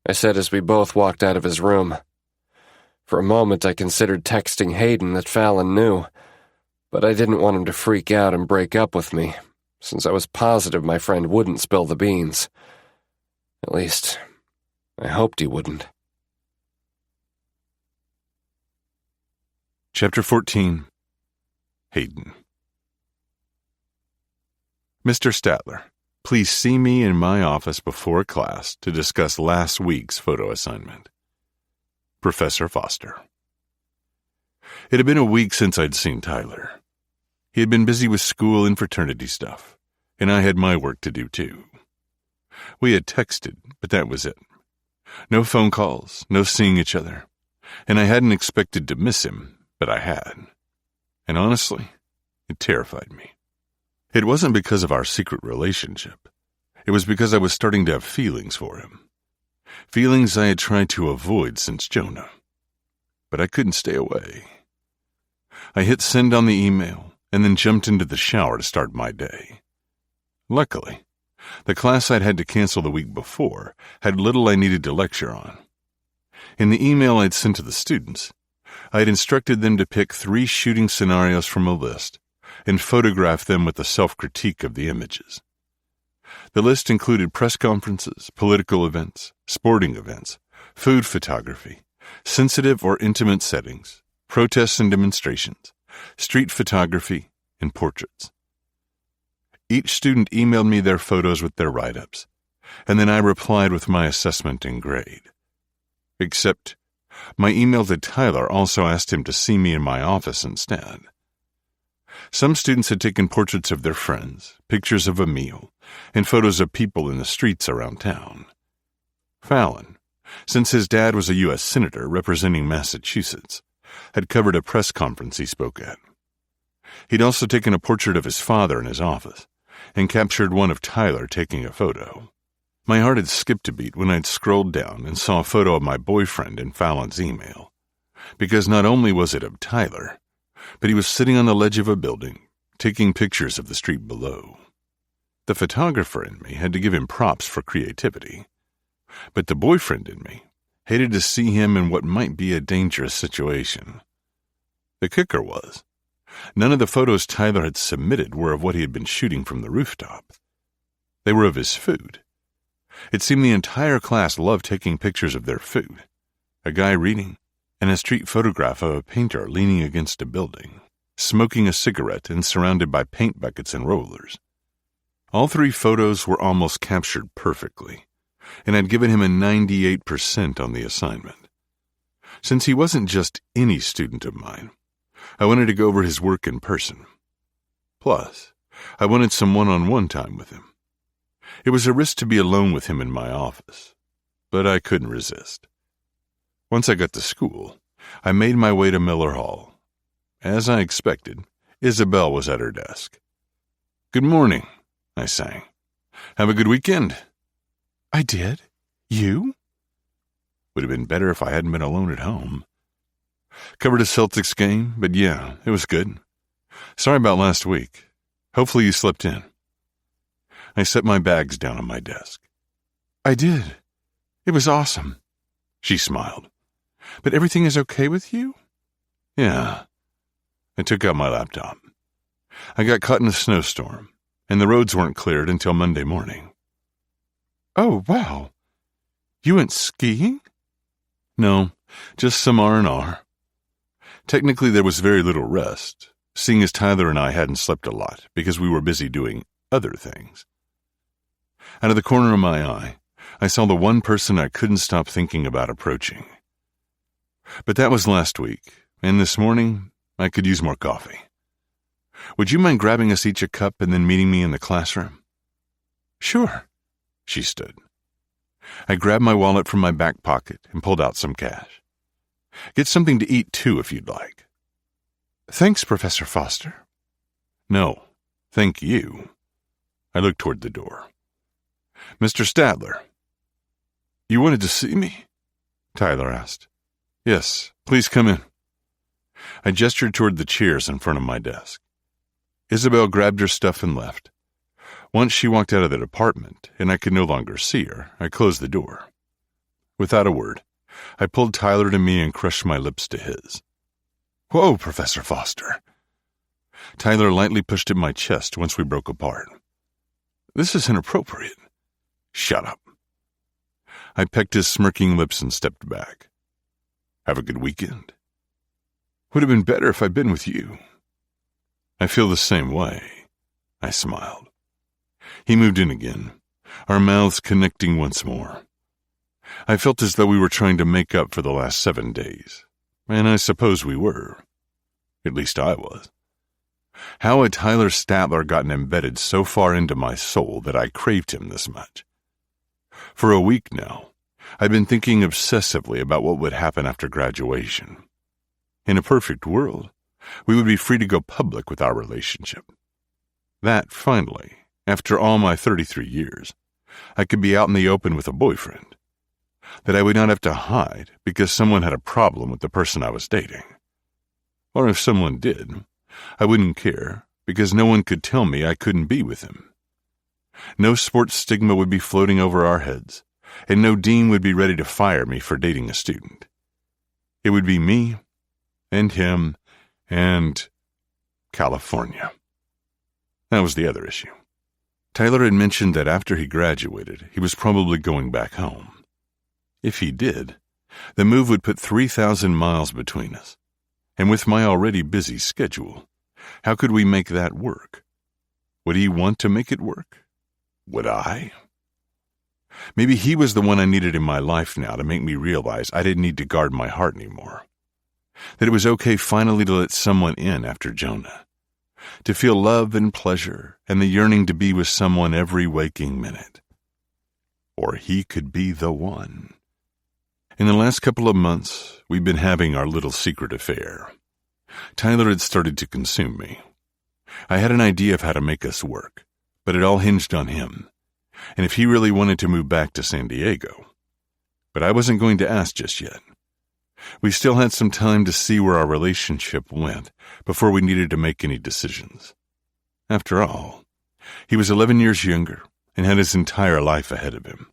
I said as we both walked out of his room. For a moment I considered texting Hayden that Fallon knew, but I didn't want him to freak out and break up with me, since I was positive my friend wouldn't spill the beans. At least, I hoped he wouldn't. Chapter 14. Hayden. "Mr. Statler, please see me in my office before class to discuss last week's photo assignment. Professor Foster." It had been a week since I'd seen Tyler. He had been busy with school and fraternity stuff, and I had my work to do too. We had texted, but that was it. No phone calls, no seeing each other, and I hadn't expected to miss him, but I had. And honestly, it terrified me. It wasn't because of our secret relationship. It was because I was starting to have feelings for him. Feelings I had tried to avoid since Jonah. But I couldn't stay away. I hit send on the email and then jumped into the shower to start my day. Luckily, The class I'd had to cancel the week before had little I needed to lecture on. In the email I'd sent to the students, I'd instructed them to pick 3 shooting scenarios from a list and photograph them with a self-critique of the images. The list included press conferences, political events, sporting events, food photography, sensitive or intimate settings, protests and demonstrations, street photography, and portraits. Each student emailed me their photos with their write-ups, and then I replied with my assessment and grade. Except, my email to Tyler also asked him to see me in my office instead. Some students had taken portraits of their friends, pictures of a meal, and photos of people in the streets around town. Fallon, since his dad was a U.S. Senator representing Massachusetts, had covered a press conference he spoke at. He'd also taken a portrait of his father in his office and captured one of Tyler taking a photo. My heart had skipped a beat when I'd scrolled down and saw a photo of my boyfriend in Fallon's email, because not only was it of Tyler, but he was sitting on the ledge of a building, taking pictures of the street below. The photographer in me had to give him props for creativity, but the boyfriend in me hated to see him in what might be a dangerous situation. The kicker was, none of the photos Tyler had submitted were of what he had been shooting from the rooftop. They were of his food. It seemed the entire class loved taking pictures of their food, a guy reading, and a street photograph of a painter leaning against a building, smoking a cigarette and surrounded by paint buckets and rollers. All 3 photos were almost captured perfectly, and I'd given him a 98% on the assignment. Since he wasn't just any student of mine, I wanted to go over his work in person. Plus, I wanted some one-on-one time with him. It was a risk to be alone with him in my office, but I couldn't resist. Once I got to school, I made my way to Miller Hall. As I expected, Isabel was at her desk. "Good morning," I sang. "Have a good weekend?" "I did. You?" Would have been better if I hadn't been alone at home. Covered a Celtics game, but yeah, it was good. Sorry about last week. Hopefully you slept in. I set my bags down on my desk. "I did. It was awesome." She smiled. "But everything is okay with you?" "Yeah." I took out my laptop. I got caught in a snowstorm, and the roads weren't cleared until Monday morning. "Oh, wow. You went skiing?" "No, just some R&R. Technically, there was very little rest, seeing as Tyler and I hadn't slept a lot because we were busy doing other things. Out of the corner of my eye, I saw the one person I couldn't stop thinking about approaching. But that was last week, and this morning, I could use more coffee. Would you mind grabbing us each a cup and then meeting me in the classroom?" "Sure." She stood. I grabbed my wallet from my back pocket and pulled out some cash. "Get something to eat, too, if you'd like." "Thanks, Professor Foster." "No, thank you." I looked toward the door. "Mr. Statler." "You wanted to see me?" Tyler asked. "Yes, please come in." I gestured toward the chairs in front of my desk. Isabel grabbed her stuff and left. Once she walked out of the department, and I could no longer see her, I closed the door. Without a word, I pulled Tyler to me and crushed my lips to his. "Whoa, Professor Foster." Tyler lightly pushed at my chest once we broke apart. "This is inappropriate." "Shut up." I pecked his smirking lips and stepped back. "Have a good weekend." "Would have been better if I'd been with you." "I feel the same way." I smiled. He moved in again, our mouths connecting once more. I felt as though we were trying to make up for the last 7 days, and I suppose we were. At least I was. How had Tyler Statler gotten embedded so far into my soul that I craved him this much? For a week now, I'd been thinking obsessively about what would happen after graduation. In a perfect world, we would be free to go public with our relationship. That, finally, after all my 33 years, I could be out in the open with a boyfriend. That I would not have to hide because someone had a problem with the person I was dating. Or if someone did, I wouldn't care because no one could tell me I couldn't be with him. No sports stigma would be floating over our heads, and no dean would be ready to fire me for dating a student. It would be me, and him, and California. That was the other issue. Tyler had mentioned that after he graduated, he was probably going back home. If he did, the move would put 3,000 miles between us. And with my already busy schedule, how could we make that work? Would he want to make it work? Would I? Maybe he was the one I needed in my life now to make me realize I didn't need to guard my heart anymore. That it was okay finally to let someone in after Jonah. To feel love and pleasure and the yearning to be with someone every waking minute. Or he could be the one. In the last couple of months, we've been having our little secret affair. Tyler had started to consume me. I had an idea of how to make us work, but it all hinged on him, and if he really wanted to move back to San Diego. But I wasn't going to ask just yet. We still had some time to see where our relationship went before we needed to make any decisions. After all, he was 11 years younger and had his entire life ahead of him.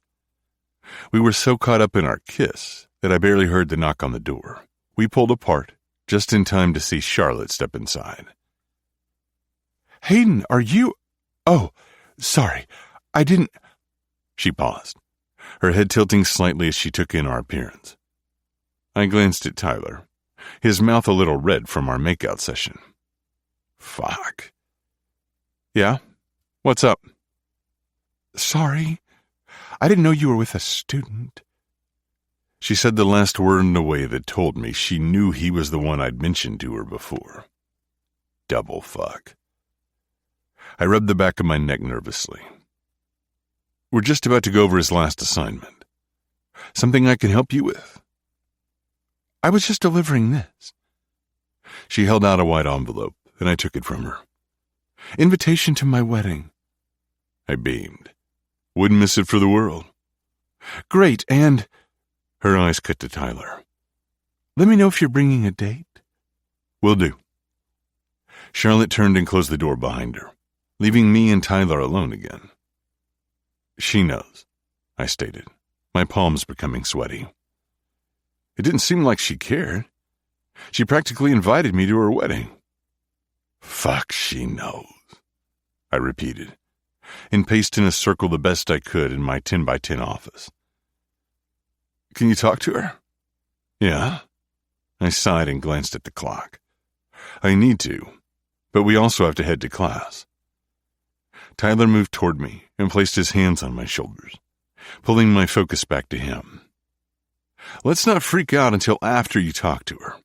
We were so caught up in our kiss that I barely heard the knock on the door. We pulled apart, just in time to see Charlotte step inside. "Hayden, are you—" "Oh, sorry, I didn't—" She paused, her head tilting slightly as she took in our appearance. I glanced at Tyler, his mouth a little red from our makeout session. Fuck. "Yeah? What's up?" "Sorry. I didn't know you were with a student." She said the last word in a way that told me she knew he was the one I'd mentioned to her before. Double fuck. I rubbed the back of my neck nervously. "We're just about to go over his last assignment. Something I can help you with?" "I was just delivering this." She held out a white envelope, and I took it from her. "Invitation to my wedding." I beamed. "Wouldn't miss it for the world." "Great, and—" Her eyes cut to Tyler. "Let me know if you're bringing a date." "Will do." Charlotte turned and closed the door behind her, leaving me and Tyler alone again. "She knows," I stated, my palms becoming sweaty. It didn't seem like she cared. She practically invited me to her wedding. "Fuck, she knows," I repeated, and paced in a circle the best I could in my 10-by-10 office. "Can you talk to her?" "Yeah." I sighed and glanced at the clock. "I need to, but we also have to head to class." Tyler moved toward me and placed his hands on my shoulders, pulling my focus back to him. "Let's not freak out until after you talk to her.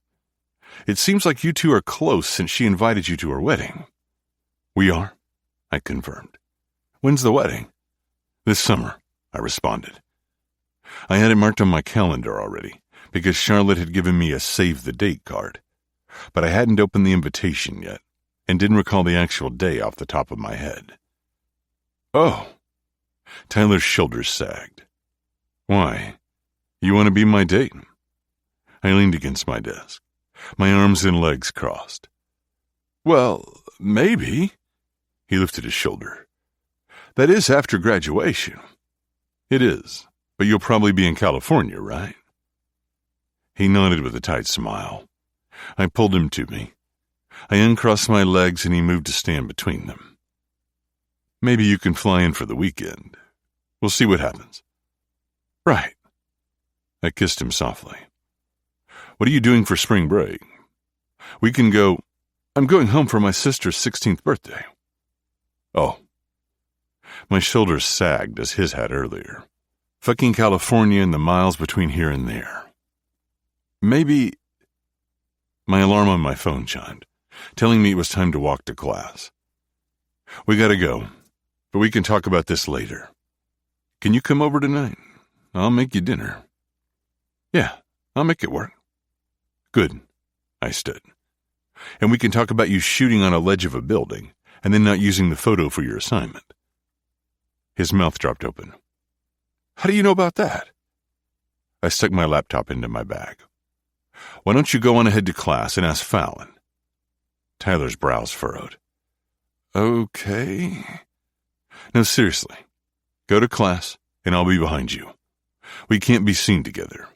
It seems like you two are close since she invited you to her wedding." "We are," I confirmed. "When's the wedding?" "This summer," I responded. I had it marked on my calendar already, because Charlotte had given me a save-the-date card, but I hadn't opened the invitation yet, and didn't recall the actual day off the top of my head. "Oh." Tyler's shoulders sagged. "Why? You want to be my date?" I leaned against my desk, my arms and legs crossed. "Well, maybe." He lifted his shoulder. "That is after graduation." "It is, but you'll probably be in California, right?" He nodded with a tight smile. I pulled him to me. I uncrossed my legs and he moved to stand between them. "Maybe you can fly in for the weekend. We'll see what happens." "Right." I kissed him softly. "What are you doing for spring break?" "We can go—" "I'm going home for my sister's 16th birthday." "Oh." My shoulders sagged as his had earlier. Fucking California and the miles between here and there. "Maybe—" My alarm on my phone chimed, telling me it was time to walk to class. "We gotta go, but we can talk about this later. Can you come over tonight? I'll make you dinner." "Yeah, I'll make it work." "Good." I stood. "And we can talk about you shooting on a ledge of a building and then not using the photo for your assignment." His mouth dropped open. "How do you know about that?" I stuck my laptop into my bag. "Why don't you go on ahead to class and ask Fallon?" Tyler's brows furrowed. "Okay." No, seriously. Go to class, and I'll be behind you. We can't be seen together.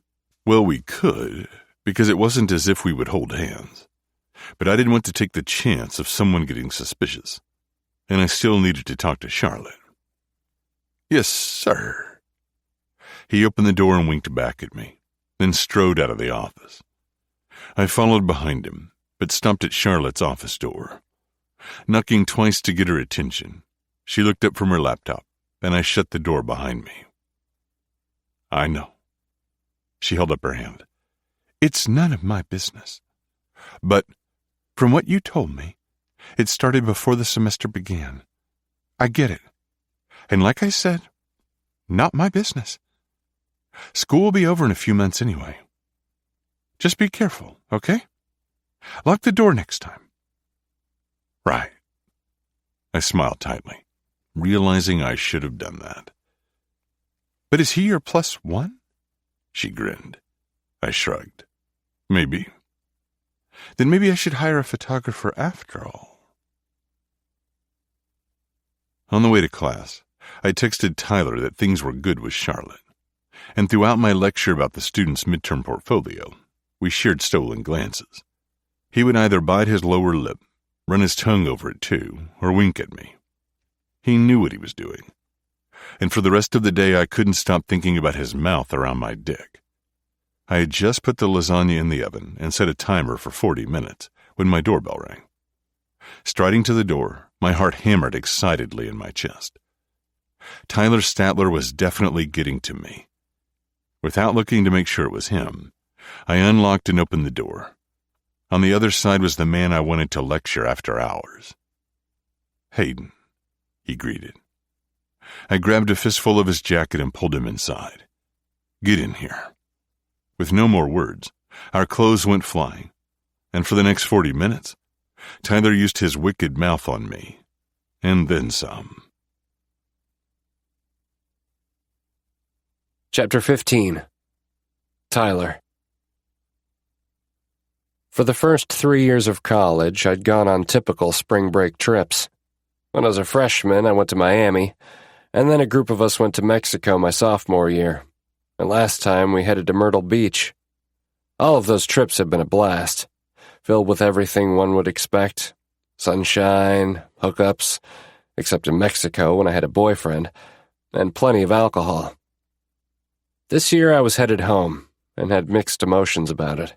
Well, we could, because it wasn't as if we would hold hands. But I didn't want to take the chance of someone getting suspicious. And I still needed to talk to Charlotte. Yes, sir. He opened the door and winked back at me, then strode out of the office. I followed behind him, but stopped at Charlotte's office door. Knocking twice to get her attention, she looked up from her laptop, and I shut the door behind me. I know. She held up her hand. It's none of my business. But from what you told me, it started before the semester began. I get it. And like I said, not my business. School will be over in a few months anyway. Just be careful, okay? Lock the door next time. Right. I smiled tightly, realizing I should have done that. But is he your +1? She grinned. I shrugged. Maybe. Then maybe I should hire a photographer after all. On the way to class, I texted Tyler that things were good with Charlotte. And throughout my lecture about the student's midterm portfolio, we shared stolen glances. He would either bite his lower lip, run his tongue over it too, or wink at me. He knew what he was doing. And for the rest of the day I couldn't stop thinking about his mouth around my dick. I had just put the lasagna in the oven and set a timer for 40 minutes when my doorbell rang. Striding to the door, my heart hammered excitedly in my chest. Tyler Statler was definitely getting to me. Without looking to make sure it was him, I unlocked and opened the door. On the other side was the man I wanted to lecture after hours. Hayden, he greeted. I grabbed a fistful of his jacket and pulled him inside. Get in here. With no more words, our clothes went flying, and for the next 40 minutes, Tyler used his wicked mouth on me, and then some. Chapter 15. Tyler. For the first 3 years of college, I'd gone on typical spring break trips. When I was a freshman, I went to Miami, and then a group of us went to Mexico my sophomore year, and last time we headed to Myrtle Beach. All of those trips have been a blast, filled with everything one would expect. Sunshine, hookups, except in Mexico when I had a boyfriend, and plenty of alcohol. This year I was headed home, and had mixed emotions about it.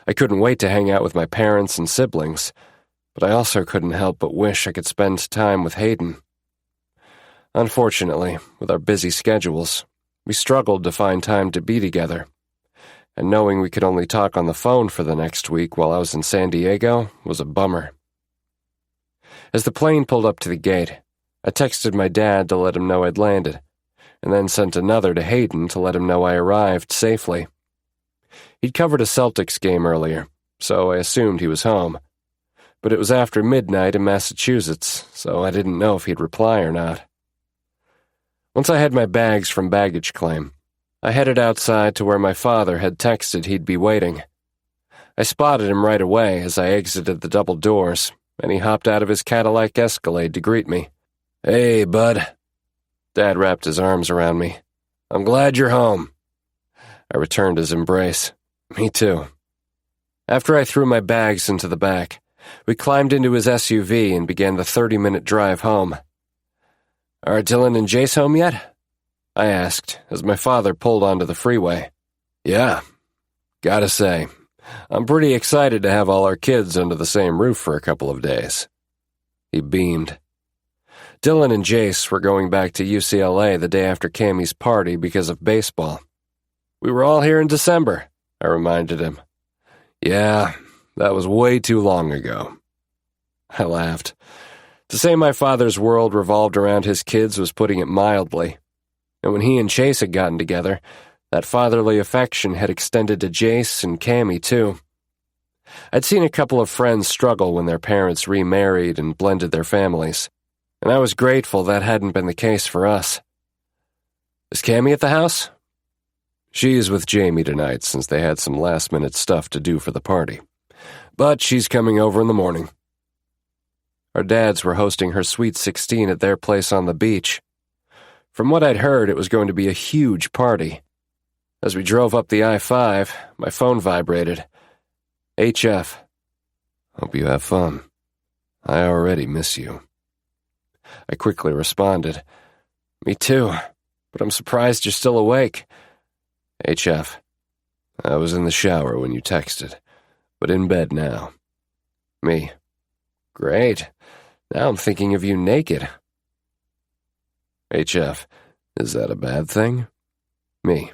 I couldn't wait to hang out with my parents and siblings, but I also couldn't help but wish I could spend time with Hayden. Unfortunately, with our busy schedules, we struggled to find time to be together, and knowing we could only talk on the phone for the next week while I was in San Diego was a bummer. As the plane pulled up to the gate, I texted my dad to let him know I'd landed, and then sent another to Hayden to let him know I arrived safely. He'd covered a Celtics game earlier, so I assumed he was home. But it was after midnight in Massachusetts, so I didn't know if he'd reply or not. Once I had my bags from baggage claim, I headed outside to where my father had texted he'd be waiting. I spotted him right away as I exited the double doors, and he hopped out of his Cadillac Escalade to greet me. "Hey, bud." Dad wrapped his arms around me. "I'm glad you're home." I returned his embrace. Me too. After I threw my bags into the back, we climbed into his SUV and began the 30-minute drive home. "Are Dylan and Jace home yet?" I asked as my father pulled onto the freeway. "Yeah. Gotta say, I'm pretty excited to have all our kids under the same roof for a couple of days." He beamed. Dylan and Jace were going back to UCLA the day after Cammie's party because of baseball. "We were all here in December," I reminded him. "Yeah, that was way too long ago." I laughed. To say my father's world revolved around his kids was putting it mildly. And when he and Chase had gotten together, that fatherly affection had extended to Jace and Cammie too. I'd seen a couple of friends struggle when their parents remarried and blended their families, and I was grateful that hadn't been the case for us. "Is Cammie at the house?" "She's with Jamie tonight since they had some last-minute stuff to do for the party. But she's coming over in the morning." Our dads were hosting her Sweet 16 at their place on the beach. From what I'd heard, it was going to be a huge party. As we drove up the I-5, my phone vibrated. HF. Hope you have fun. I already miss you. I quickly responded. Me too, but I'm surprised you're still awake. HF. I was in the shower when you texted, but in bed now. Me. Great. Now I'm thinking of you naked. HF. Is that a bad thing? Me.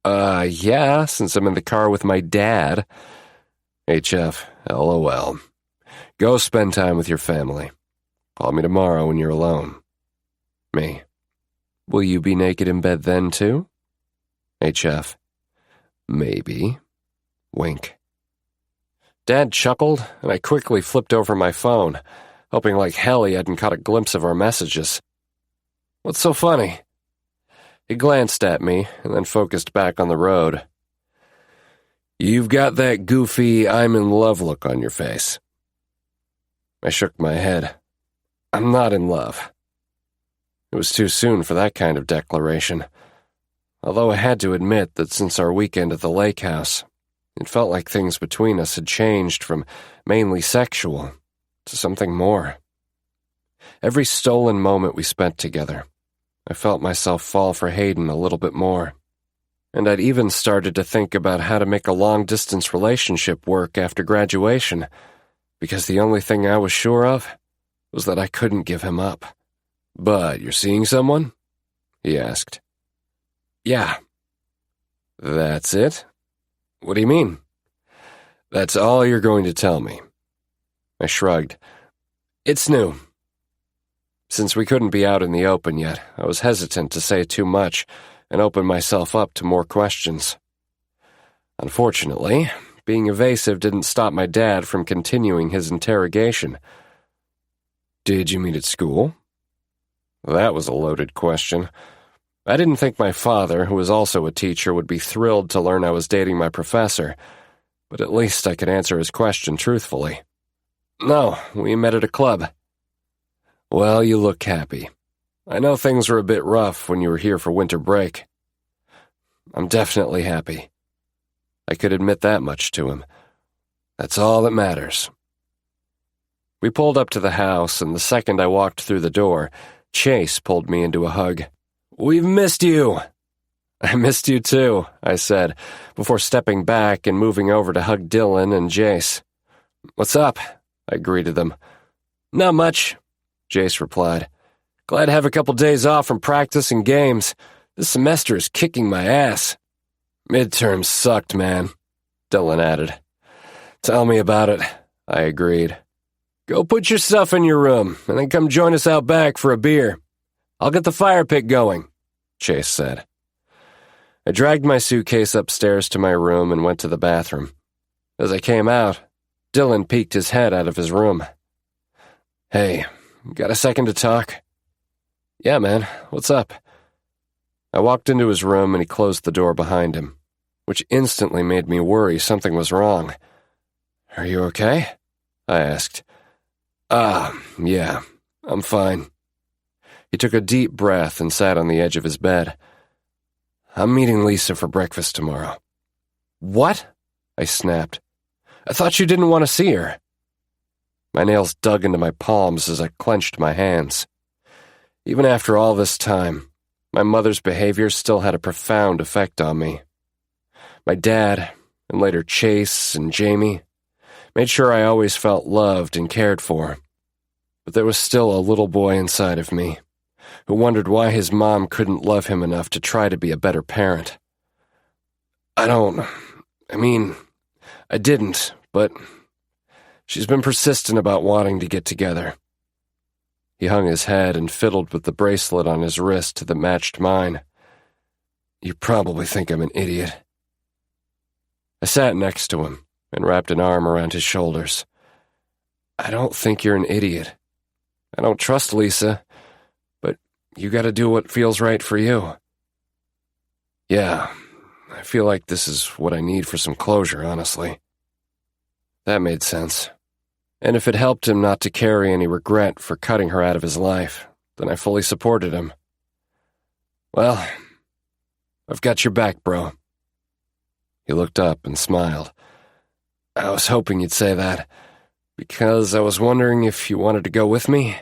Yeah, since I'm in the car with my dad. HF. LOL. Go spend time with your family. Call me tomorrow when you're alone. Me. Will you be naked in bed then, too? HF. Maybe. Wink. Dad chuckled, and I quickly flipped over my phone, hoping like hell he hadn't caught a glimpse of our messages. What's so funny? He glanced at me, and then focused back on the road. You've got that goofy, I'm in love look on your face. I shook my head. I'm not in love. It was too soon for that kind of declaration, although I had to admit that since our weekend at the lake house, it felt like things between us had changed from mainly sexual to something more. Every stolen moment we spent together, I felt myself fall for Hayden a little bit more, and I'd even started to think about how to make a long-distance relationship work after graduation, because the only thing I was sure of was that I couldn't give him up. But you're seeing someone? He asked. Yeah. That's it? What do you mean? That's all you're going to tell me. I shrugged. It's new. Since we couldn't be out in the open yet, I was hesitant to say too much and open myself up to more questions. Unfortunately, being evasive didn't stop my dad from continuing his interrogation. Did you meet at school? That was a loaded question. I didn't think my father, who was also a teacher, would be thrilled to learn I was dating my professor, but at least I could answer his question truthfully. No, we met at a club. Well, you look happy. I know things were a bit rough when you were here for winter break. I'm definitely happy. I could admit that much to him. That's all that matters. We pulled up to the house, and the second I walked through the door, Chase pulled me into a hug. We've missed you! I missed you too, I said, before stepping back and moving over to hug Dylan and Jace. What's up? I greeted them. Not much, Jace replied. Glad to have a couple days off from practice and games. This semester is kicking my ass. Midterms sucked, man, Dylan added. Tell me about it, I agreed. Go put your stuff in your room, and then come join us out back for a beer. I'll get the fire pit going, Chase said. I dragged my suitcase upstairs to my room and went to the bathroom. As I came out, Dylan peeked his head out of his room. Hey, got a second to talk? Yeah, man, what's up? I walked into his room and he closed the door behind him, which instantly made me worry something was wrong. Are you okay? I asked. Yeah, I'm fine. He took a deep breath and sat on the edge of his bed. I'm meeting Lisa for breakfast tomorrow. What? I snapped. I thought you didn't want to see her. My nails dug into my palms as I clenched my hands. Even after all this time, my mother's behavior still had a profound effect on me. My dad, and later Chase and Jamie, made sure I always felt loved and cared for. But there was still a little boy inside of me who wondered why his mom couldn't love him enough to try to be a better parent. I didn't, but she's been persistent about wanting to get together. He hung his head and fiddled with the bracelet on his wrist that matched mine. You probably think I'm an idiot. I sat next to him and wrapped an arm around his shoulders. I don't think you're an idiot. I don't trust Lisa, but you gotta do what feels right for you. Yeah, I feel like this is what I need for some closure, honestly. That made sense. And if it helped him not to carry any regret for cutting her out of his life, then I fully supported him. Well, I've got your back, bro. He looked up and smiled. I was hoping you'd say that, because I was wondering if you wanted to go with me.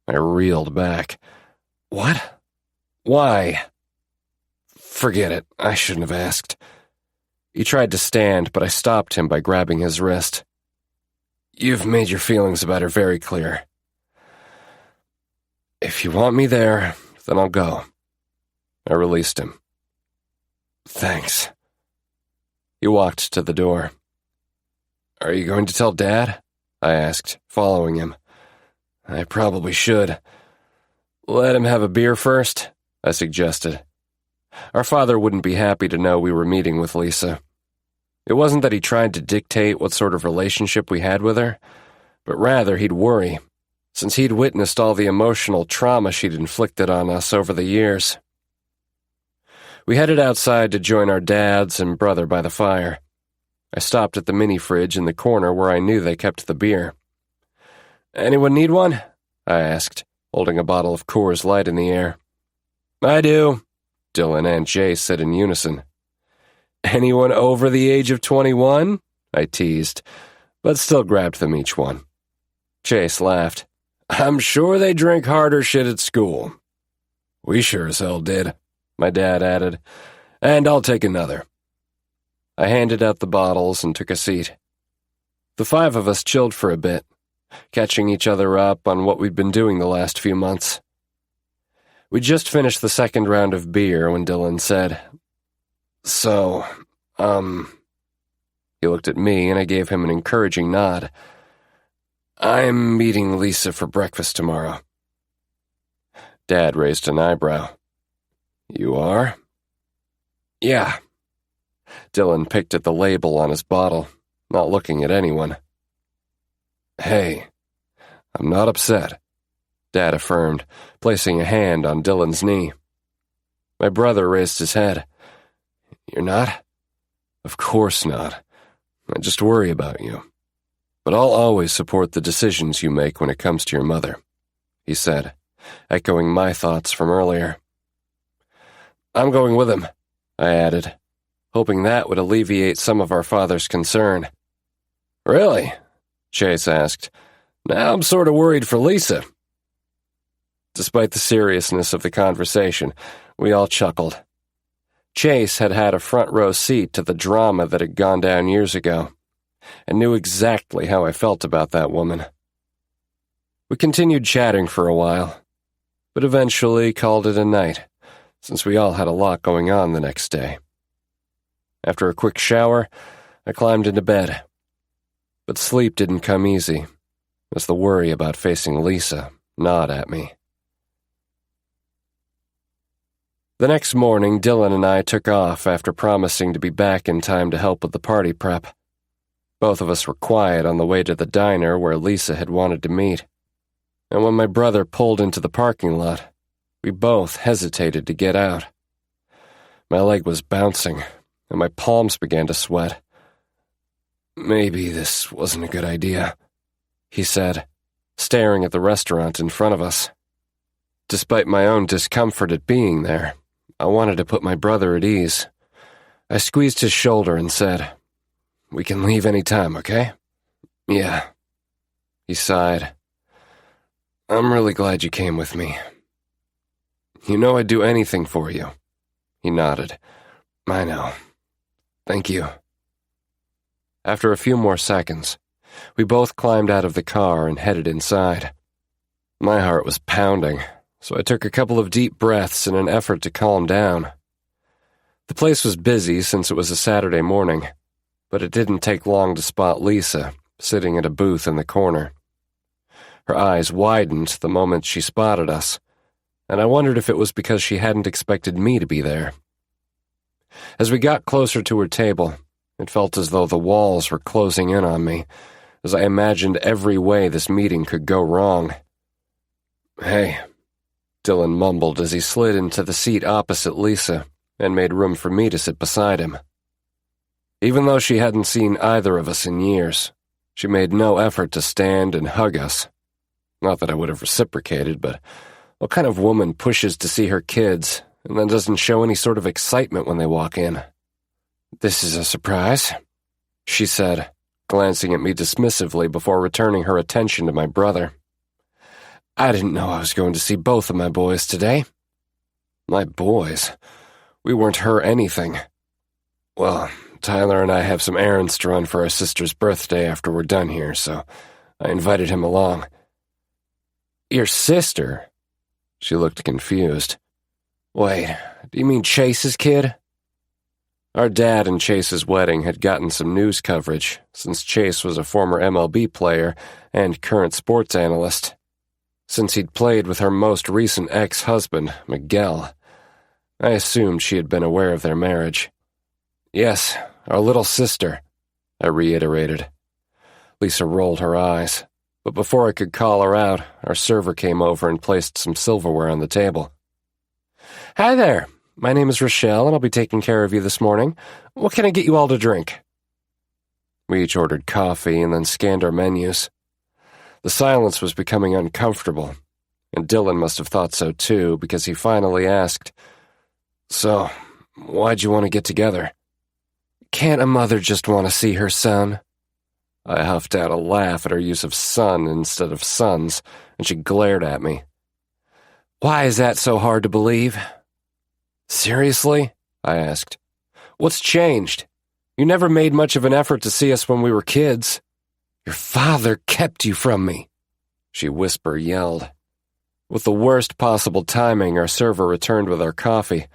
I reeled back. What? Why? Forget it. I shouldn't have asked. He tried to stand, but I stopped him by grabbing his wrist. You've made your feelings about her very clear. If you want me there, then I'll go. I released him. Thanks. He walked to the door. Are you going to tell Dad? I asked, following him. I probably should. Let him have a beer first, I suggested. Our father wouldn't be happy to know we were meeting with Lisa. It wasn't that he tried to dictate what sort of relationship we had with her, but rather he'd worry, since he'd witnessed all the emotional trauma she'd inflicted on us over the years. We headed outside to join our dads and brother by the fire. I stopped at the mini-fridge in the corner where I knew they kept the beer. Anyone need one? I asked, holding a bottle of Coors Light in the air. I do, Dylan and Jay said in unison. Anyone over the age of 21? I teased, but still grabbed them each one. Chase laughed. I'm sure they drink harder shit at school. We sure as hell did, my dad added. And I'll take another. I handed out the bottles and took a seat. The five of us chilled for a bit, catching each other up on what we'd been doing the last few months. We just finished the second round of beer when Dylan said, So, He looked at me and I gave him an encouraging nod. I'm meeting Lisa for breakfast tomorrow. Dad raised an eyebrow. You are? Yeah. Dylan picked at the label on his bottle, not looking at anyone. Hey, I'm not upset, Dad affirmed, placing a hand on Dylan's knee. My brother raised his head. You're not? Of course not. I just worry about you. But I'll always support the decisions you make when it comes to your mother, he said, echoing my thoughts from earlier. I'm going with him, I added, hoping that would alleviate some of our father's concern. Really? Chase asked. Now I'm sort of worried for Lisa. Despite the seriousness of the conversation, we all chuckled. Chase had had a front-row seat to the drama that had gone down years ago, and knew exactly how I felt about that woman. We continued chatting for a while, but eventually called it a night, since we all had a lot going on the next day. After a quick shower, I climbed into bed. But sleep didn't come easy, as the worry about facing Lisa gnawed at me. The next morning, Dylan and I took off after promising to be back in time to help with the party prep. Both of us were quiet on the way to the diner where Lisa had wanted to meet. And when my brother pulled into the parking lot, we both hesitated to get out. My leg was bouncing, and my palms began to sweat. Maybe this wasn't a good idea, he said, staring at the restaurant in front of us. Despite my own discomfort at being there, I wanted to put my brother at ease. I squeezed his shoulder and said, We can leave any time, okay? Yeah. He sighed. I'm really glad you came with me. You know I'd do anything for you. He nodded. I know. Thank you. After a few more seconds, we both climbed out of the car and headed inside. My heart was pounding, so I took a couple of deep breaths in an effort to calm down. The place was busy since it was a Saturday morning, but it didn't take long to spot Lisa, sitting at a booth in the corner. Her eyes widened the moment she spotted us, and I wondered if it was because she hadn't expected me to be there. As we got closer to her table, it felt as though the walls were closing in on me, as I imagined every way this meeting could go wrong. Hey, Dylan mumbled as he slid into the seat opposite Lisa and made room for me to sit beside him. Even though she hadn't seen either of us in years, She made no effort to stand and hug us. Not that I would have reciprocated, but what kind of woman pushes to see her kids and then doesn't show any sort of excitement when they walk in? "This is a surprise," she said, glancing at me dismissively before returning her attention to my brother. "I didn't know I was going to see both of my boys today." My boys? We weren't her anything. Well, Tyler and I have some errands to run for our sister's birthday after we're done here, so I invited him along. "Your sister?" She looked confused. "Wait, do you mean Chase's kid?" Our dad and Chase's wedding had gotten some news coverage, since Chase was a former MLB player and current sports analyst. Since he'd played with her most recent ex-husband, Miguel, I assumed she had been aware of their marriage. "Yes, our little sister," I reiterated. Lisa rolled her eyes, but before I could call her out, our server came over and placed some silverware on the table. "Hi there. My name is Rochelle, and I'll be taking care of you this morning. What can I get you all to drink?" We each ordered coffee and then scanned our menus. The silence was becoming uncomfortable, and Dylan must have thought so too, because he finally asked, "So, why'd you want to get together?" "Can't a mother just want to see her son?" I huffed out a laugh at her use of son instead of sons, and she glared at me. "Why is that so hard to believe?" "Seriously?" I asked. "What's changed? You never made much of an effort to see us when we were kids." "Your father kept you from me," she whisper-yelled. With the worst possible timing, our server returned with our coffee.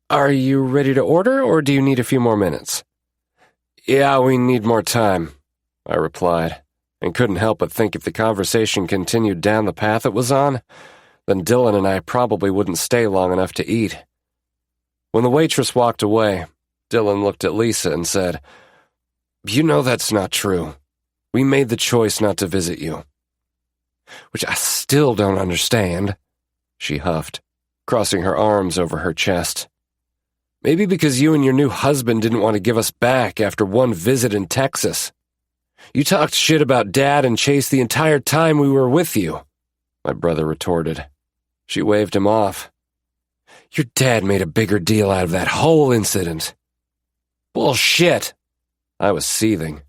"Are you ready to order, or do you need a few more minutes?" "Yeah, we need more time," I replied, and couldn't help but think if the conversation continued down the path it was on, then Dylan and I probably wouldn't stay long enough to eat. When the waitress walked away, Dylan looked at Lisa and said, "You know that's not true. We made the choice not to visit you." "Which I still don't understand," she huffed, crossing her arms over her chest. "Maybe because you and your new husband didn't want to give us back after one visit in Texas. You talked shit about Dad and Chase the entire time we were with you," my brother retorted. She waved him off. "Your dad made a bigger deal out of that whole incident." "Bullshit!" I was seething.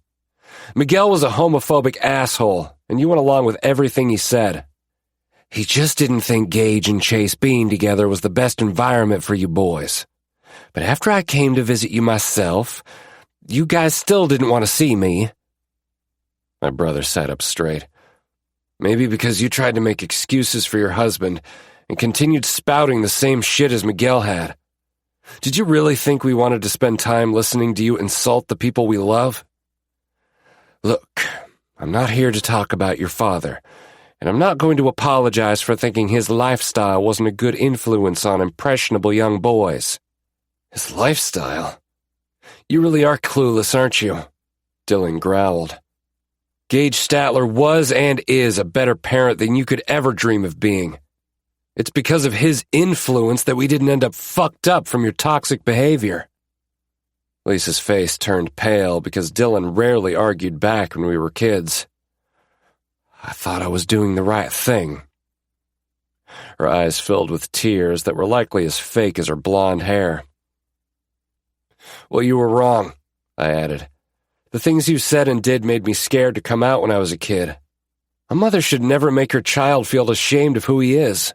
"Miguel was a homophobic asshole, and you went along with everything he said. He just didn't think Gage and Chase being together was the best environment for you boys. But after I came to visit you myself, you guys still didn't want to see me." My brother sat up straight. "Maybe because you tried to make excuses for your husband and continued spouting the same shit as Miguel had. Did you really think we wanted to spend time listening to you insult the people we love? Look, I'm not here to talk about your father, and I'm not going to apologize for thinking his lifestyle wasn't a good influence on impressionable young boys." "His lifestyle? You really are clueless, aren't you?" Dylan growled. "Gage Statler was and is a better parent than you could ever dream of being. It's because of his influence that we didn't end up fucked up from your toxic behavior." Lisa's face turned pale because Dylan rarely argued back when we were kids. "I thought I was doing the right thing." Her eyes filled with tears that were likely as fake as her blonde hair. "Well, you were wrong," I added. "The things you said and did made me scared to come out when I was a kid. A mother should never make her child feel ashamed of who he is."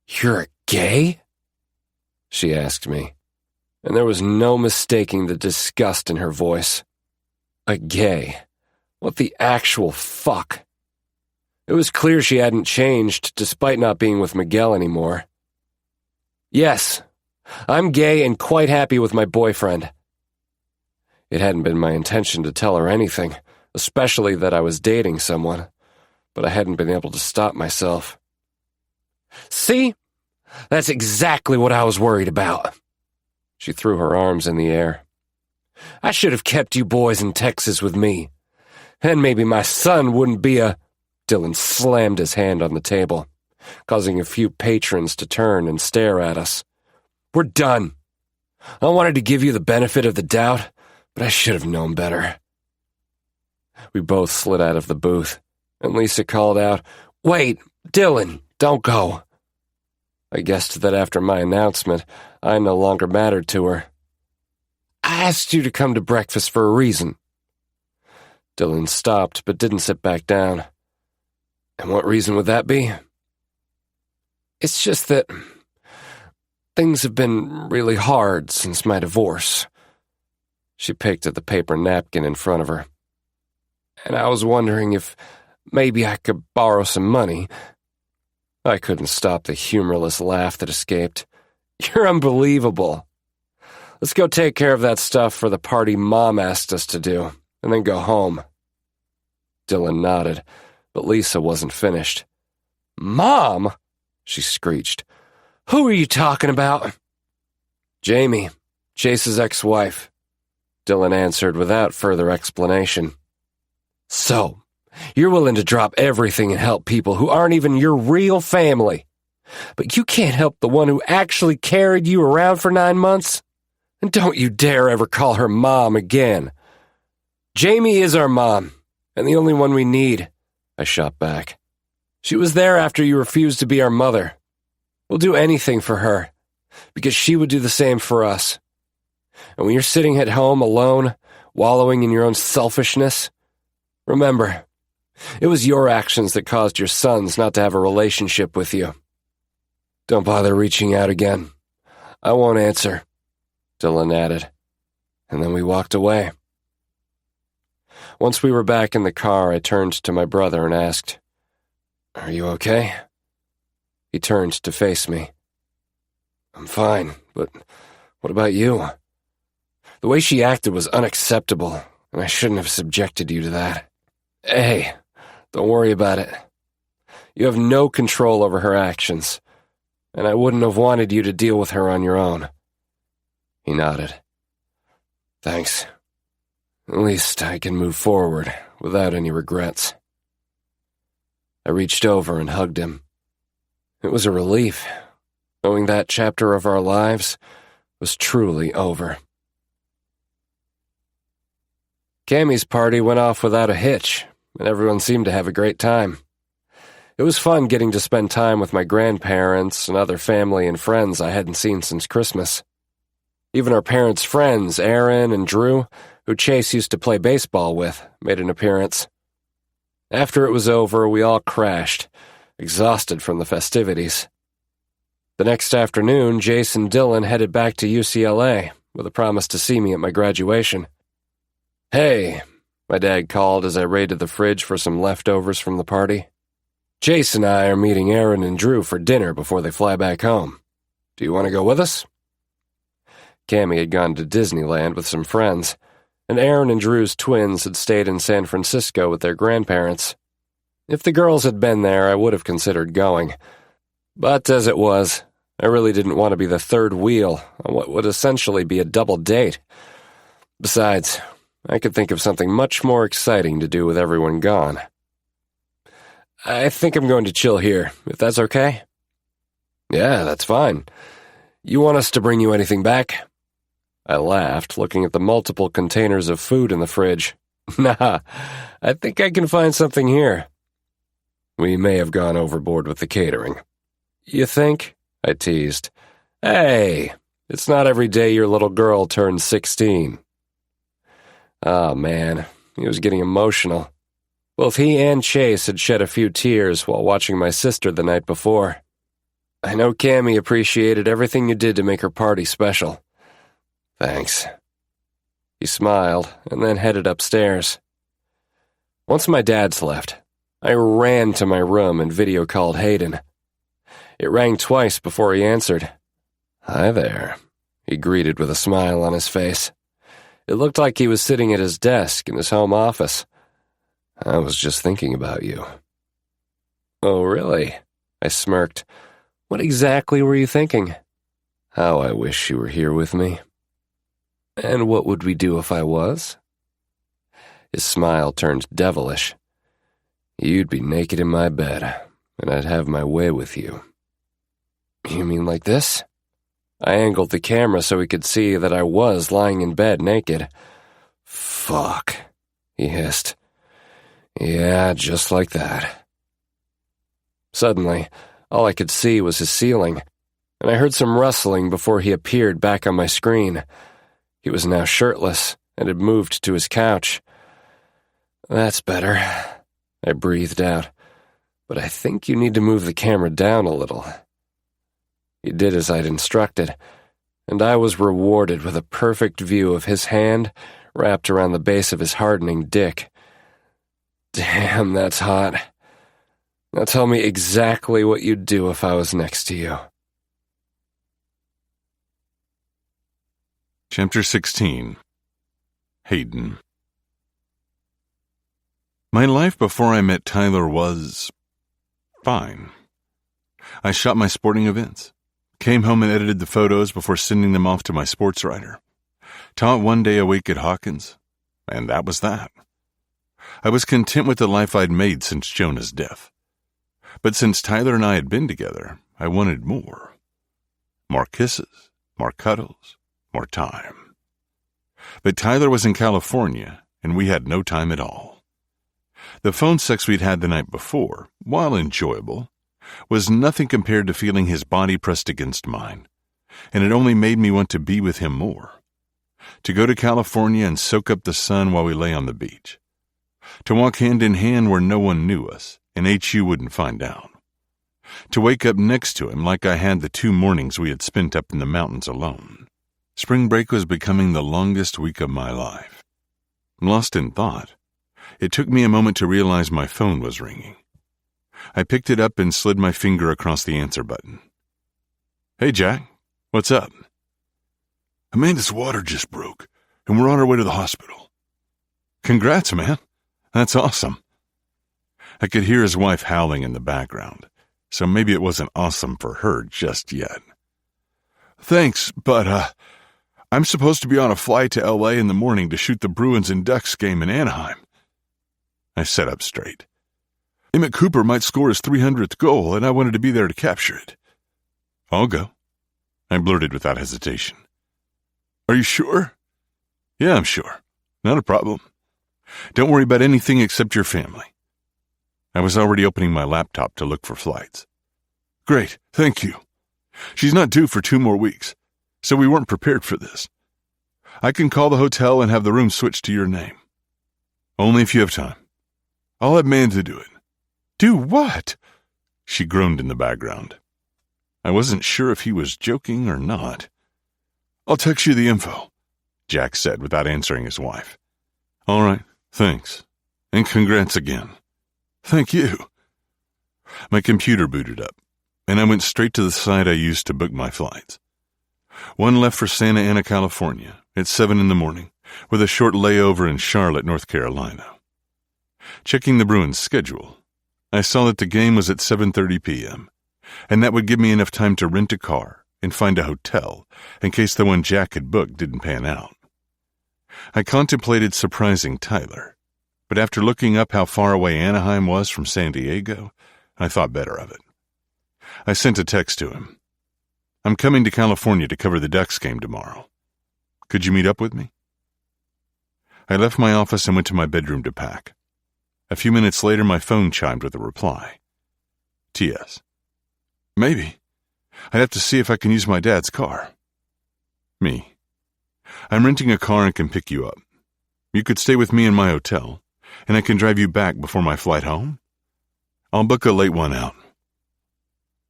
"You're gay?" she asked me, and there was no mistaking the disgust in her voice. A gay? What the actual fuck? It was clear she hadn't changed despite not being with Miguel anymore. "Yes, I'm gay and quite happy with my boyfriend." It hadn't been my intention to tell her anything, especially that I was dating someone, but I hadn't been able to stop myself. "See? That's exactly what I was worried about." She threw her arms in the air. "I should have kept you boys in Texas with me. And maybe my son wouldn't be a—" Dylan slammed his hand on the table, causing a few patrons to turn and stare at us. "We're done. I wanted to give you the benefit of the doubt, but I should have known better." We both slid out of the booth, and Lisa called out, "Wait, Dylan, don't go." I guessed that after my announcement, I no longer mattered to her. "I asked you to come to breakfast for a reason." Dylan stopped, but didn't sit back down. "And what reason would that be?" "It's just that things have been really hard since my divorce." She picked at the paper napkin in front of her. "And I was wondering if maybe I could borrow some money." I couldn't stop the humorless laugh that escaped. "You're unbelievable. Let's go take care of that stuff for the party Mom asked us to do, and then go home." Dylan nodded, but Lisa wasn't finished. "Mom?" she screeched. "Who are you talking about?" "Jamie, Chase's ex-wife," Dylan answered without further explanation. "So, you're willing to drop everything and help people who aren't even your real family, but you can't help the one who actually carried you around for 9 months? And don't you dare ever call her Mom again. Jamie is our mom, and the only one we need," I shot back. "She was there after you refused to be our mother. We'll do anything for her, because she would do the same for us. And when you're sitting at home alone, wallowing in your own selfishness, remember, it was your actions that caused your sons not to have a relationship with you. Don't bother reaching out again. I won't answer," Dylan added, and then we walked away. Once we were back in the car, I turned to my brother and asked, "Are you okay?" He turned to face me. "I'm fine, but what about you? The way she acted was unacceptable, and I shouldn't have subjected you to that. Hey, don't worry about it. You have no control over her actions, and I wouldn't have wanted you to deal with her on your own." He nodded. "Thanks. At least I can move forward without any regrets." I reached over and hugged him. It was a relief, knowing that chapter of our lives was truly over. Cammie's party went off without a hitch, and everyone seemed to have a great time. It was fun getting to spend time with my grandparents and other family and friends I hadn't seen since Christmas. Even our parents' friends, Aaron and Drew, who Chase used to play baseball with, made an appearance. After it was over, we all crashed, exhausted from the festivities. The next afternoon, Jace and Dylan headed back to UCLA with a promise to see me at my graduation. "Hey," my dad called as I raided the fridge for some leftovers from the party. "Jace and I are meeting Aaron and Drew for dinner before they fly back home. Do you want to go with us?" Cammie had gone to Disneyland with some friends, and Aaron and Drew's twins had stayed in San Francisco with their grandparents. If the girls had been there, I would have considered going. But as it was, I really didn't want to be the third wheel on what would essentially be a double date. Besides, I could think of something much more exciting to do with everyone gone. "I think I'm going to chill here, if that's okay." "Yeah, that's fine. You want us to bring you anything back?" I laughed, looking at the multiple containers of food in the fridge. "Nah, I think I can find something here." We may have gone overboard with the catering. "You think?" I teased. "Hey, it's not every day your little girl turns 16. Oh, man, he was getting emotional. Both he and Chase had shed a few tears while watching my sister the night before. "I know Cammie appreciated everything you did to make her party special." "Thanks." He smiled and then headed upstairs. Once my dad's left, I ran to my room and video called Hayden. It rang twice before he answered. "Hi there," he greeted with a smile on his face. It looked like he was sitting at his desk in his home office. "I was just thinking about you." "Oh, really?" I smirked. "What exactly were you thinking?" "How I wish you were here with me." "And what would we do if I was?" His smile turned devilish. "You'd be naked in my bed, and I'd have my way with you." "You mean like this?" I angled the camera so he could see that I was lying in bed naked. "Fuck," he hissed. Yeah, just like that. Suddenly, all I could see was his ceiling, and I heard some rustling before he appeared back on my screen. He was now shirtless and had moved to his couch. That's better, I breathed out, but I think you need to move the camera down a little. He did as I'd instructed, and I was rewarded with a perfect view of his hand wrapped around the base of his hardening dick. Damn, that's hot. Now tell me exactly what you'd do if I was next to you. Chapter 16. Hayden. My life before I met Tyler was fine. I shot my sporting events, came home and edited the photos before sending them off to my sports writer, taught 1 day a week at Hawkins, and that was that. I was content with the life I'd made since Jonah's death. But since Tyler and I had been together, I wanted more. More kisses, more cuddles, more time. But Tyler was in California, and we had no time at all. The phone sex we'd had the night before, while enjoyable, was nothing compared to feeling his body pressed against mine, and it only made me want to be with him more. To go to California and soak up the sun while we lay on the beach. To walk hand in hand where no one knew us, and HU wouldn't find out. To wake up next to him like I had the 2 mornings we had spent up in the mountains alone. Spring break was becoming the longest week of my life. Lost in thought, it took me a moment to realize my phone was ringing. I picked it up and slid my finger across the answer button. Hey, Jack, what's up? Amanda's water just broke, and we're on our way to the hospital. Congrats, man. That's awesome. I could hear his wife howling in the background, so maybe it wasn't awesome for her just yet. Thanks, but, I'm supposed to be on a flight to L.A. in the morning to shoot the Bruins and Ducks game in Anaheim. I sat up straight. Emmett Cooper might score his 300th goal, and I wanted to be there to capture it. I'll go, I blurted without hesitation. Are you sure? Yeah, I'm sure. Not a problem. Don't worry about anything except your family. I was already opening my laptop to look for flights. Great, thank you. She's not due for 2 more weeks, so we weren't prepared for this. I can call the hotel and have the room switched to your name. Only if you have time. I'll have Amanda do it. Do what? She groaned in the background. I wasn't sure if he was joking or not. I'll text you the info, Jack said without answering his wife. All right, thanks. And congrats again. Thank you. My computer booted up, and I went straight to the site I used to book my flights. One left for Santa Ana, California, at 7 in the morning, with a short layover in Charlotte, North Carolina. Checking the Bruins' schedule, I saw that the game was at 7:30 p.m., and that would give me enough time to rent a car and find a hotel in case the one Jack had booked didn't pan out. I contemplated surprising Tyler, but after looking up how far away Anaheim was from San Diego, I thought better of it. I sent a text to him. I'm coming to California to cover the Ducks game tomorrow. Could you meet up with me? I left my office and went to my bedroom to pack. A few minutes later, my phone chimed with a reply. T.S. Maybe. I'd have to see if I can use my dad's car. Me. I'm renting a car and can pick you up. You could stay with me in my hotel, and I can drive you back before my flight home. I'll book a late one out.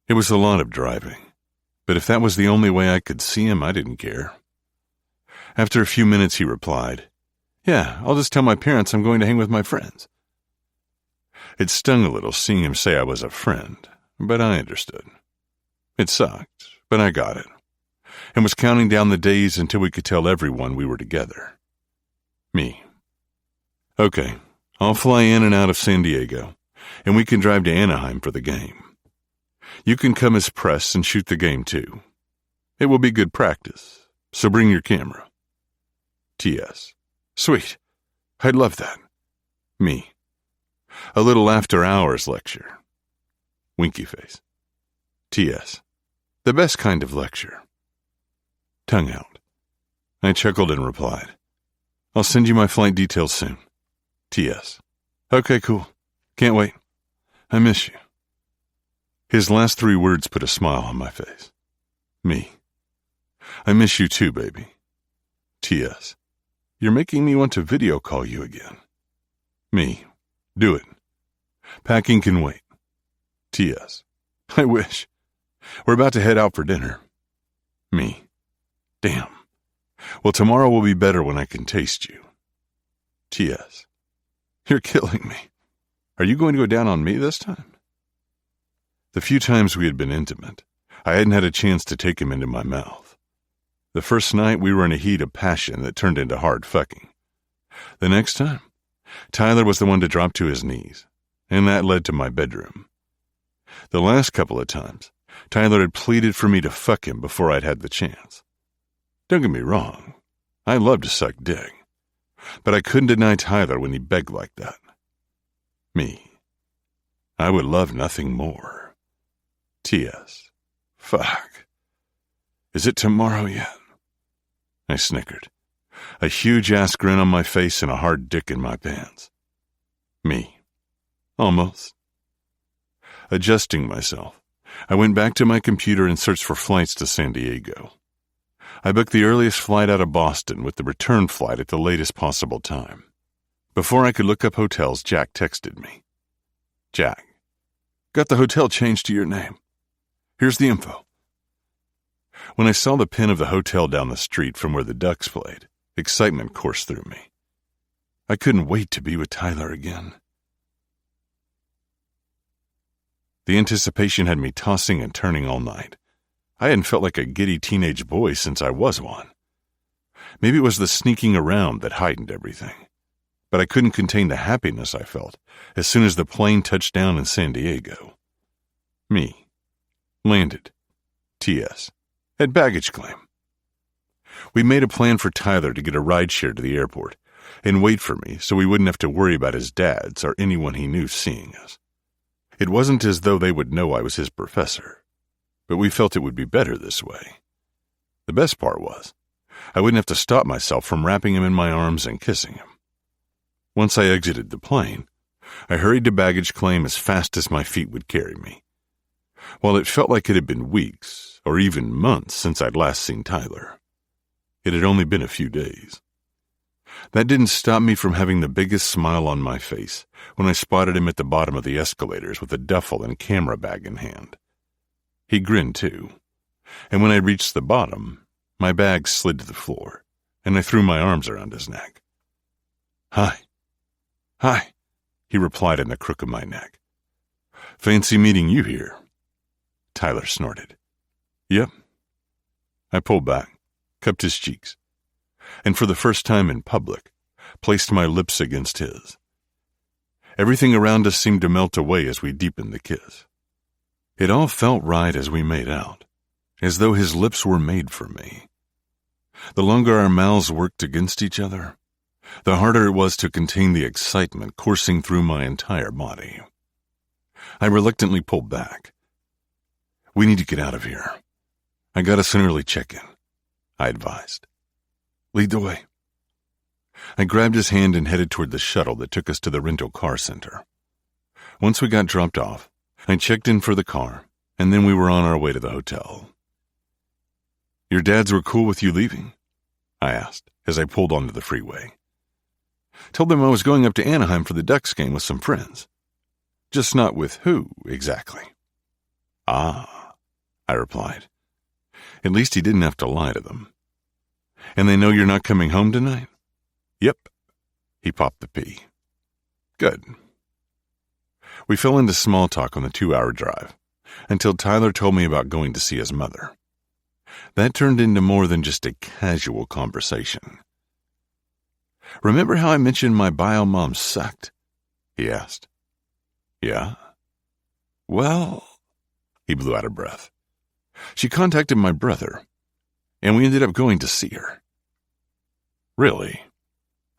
It was a lot of driving, but if that was the only way I could see him, I didn't care. After a few minutes, he replied, Yeah, I'll just tell my parents I'm going to hang with my friends. It stung a little seeing him say I was a friend, but I understood. It sucked, but I got it, and was counting down the days until we could tell everyone we were together. Me. Okay, I'll fly in and out of San Diego, and we can drive to Anaheim for the game. You can come as press and shoot the game too. It will be good practice, so bring your camera. T.S. Sweet. I'd love that. Me. A little after hours lecture. Winky face. T.S. The best kind of lecture. Tongue out. I chuckled and replied, I'll send you my flight details soon. T.S. Okay, cool. Can't wait. I miss you. His last 3 words put a smile on my face. Me. I miss you too, baby. T.S. You're making me want to video call you again. Me. Do it. Packing can wait. T.S. I wish. We're about to head out for dinner. Me. Damn. Well, tomorrow will be better when I can taste you. T.S. You're killing me. Are you going to go down on me this time? The few times we had been intimate, I hadn't had a chance to take him into my mouth. The first night we were in a heat of passion that turned into hard fucking. The next time, Tyler was the one to drop to his knees, and that led to my bedroom. The last couple of times, Tyler had pleaded for me to fuck him before I'd had the chance. Don't get me wrong, I love to suck dick, but I couldn't deny Tyler when he begged like that. Me. I would love nothing more. T.S. Fuck. Is it tomorrow yet? I snickered, a huge-ass grin on my face and a hard dick in my pants. Me. Almost. Adjusting myself, I went back to my computer and searched for flights to San Diego. I booked the earliest flight out of Boston with the return flight at the latest possible time. Before I could look up hotels, Jack texted me. Jack, got the hotel changed to your name. Here's the info. When I saw the pin of the hotel down the street from where the Ducks played, excitement coursed through me. I couldn't wait to be with Tyler again. The anticipation had me tossing and turning all night. I hadn't felt like a giddy teenage boy since I was one. Maybe it was the sneaking around that heightened everything, but I couldn't contain the happiness I felt as soon as the plane touched down in San Diego. Me. Landed. T.S. At baggage claim. We made a plan for Tyler to get a rideshare to the airport and wait for me so we wouldn't have to worry about his dads or anyone he knew seeing us. It wasn't as though they would know I was his professor, but we felt it would be better this way. The best part was, I wouldn't have to stop myself from wrapping him in my arms and kissing him. Once I exited the plane, I hurried to baggage claim as fast as my feet would carry me. While it felt like it had been weeks, or even months since I'd last seen Tyler, it had only been a few days. That didn't stop me from having the biggest smile on my face when I spotted him at the bottom of the escalators with a duffel and camera bag in hand. He grinned too, and when I reached the bottom, my bag slid to the floor, and I threw my arms around his neck. Hi, he replied in the crook of my neck. Fancy meeting you here. Tyler snorted. Yep. I pulled back, cupped his cheeks, and for the first time in public, placed my lips against his. Everything around us seemed to melt away as we deepened the kiss. It all felt right as we made out, as though his lips were made for me. The longer our mouths worked against each other, the harder it was to contain the excitement coursing through my entire body. I reluctantly pulled back. We need to get out of here. I got us an early check-in, I advised. Lead the way. I grabbed his hand and headed toward the shuttle that took us to the rental car center. Once we got dropped off, I checked in for the car, and then we were on our way to the hotel. Your dads were cool with you leaving? I asked as I pulled onto the freeway. Told them I was going up to Anaheim for the Ducks game with some friends. Just not with who, exactly. Ah, I replied. At least he didn't have to lie to them. And they know you're not coming home tonight? Yep. He popped the P. Good. We fell into small talk on the 2-hour drive, until Tyler told me about going to see his mother. That turned into more than just a casual conversation. Remember how I mentioned my bio mom sucked? He asked. Yeah? Well, he blew out a breath. She contacted my brother, and we ended up going to see her. Really?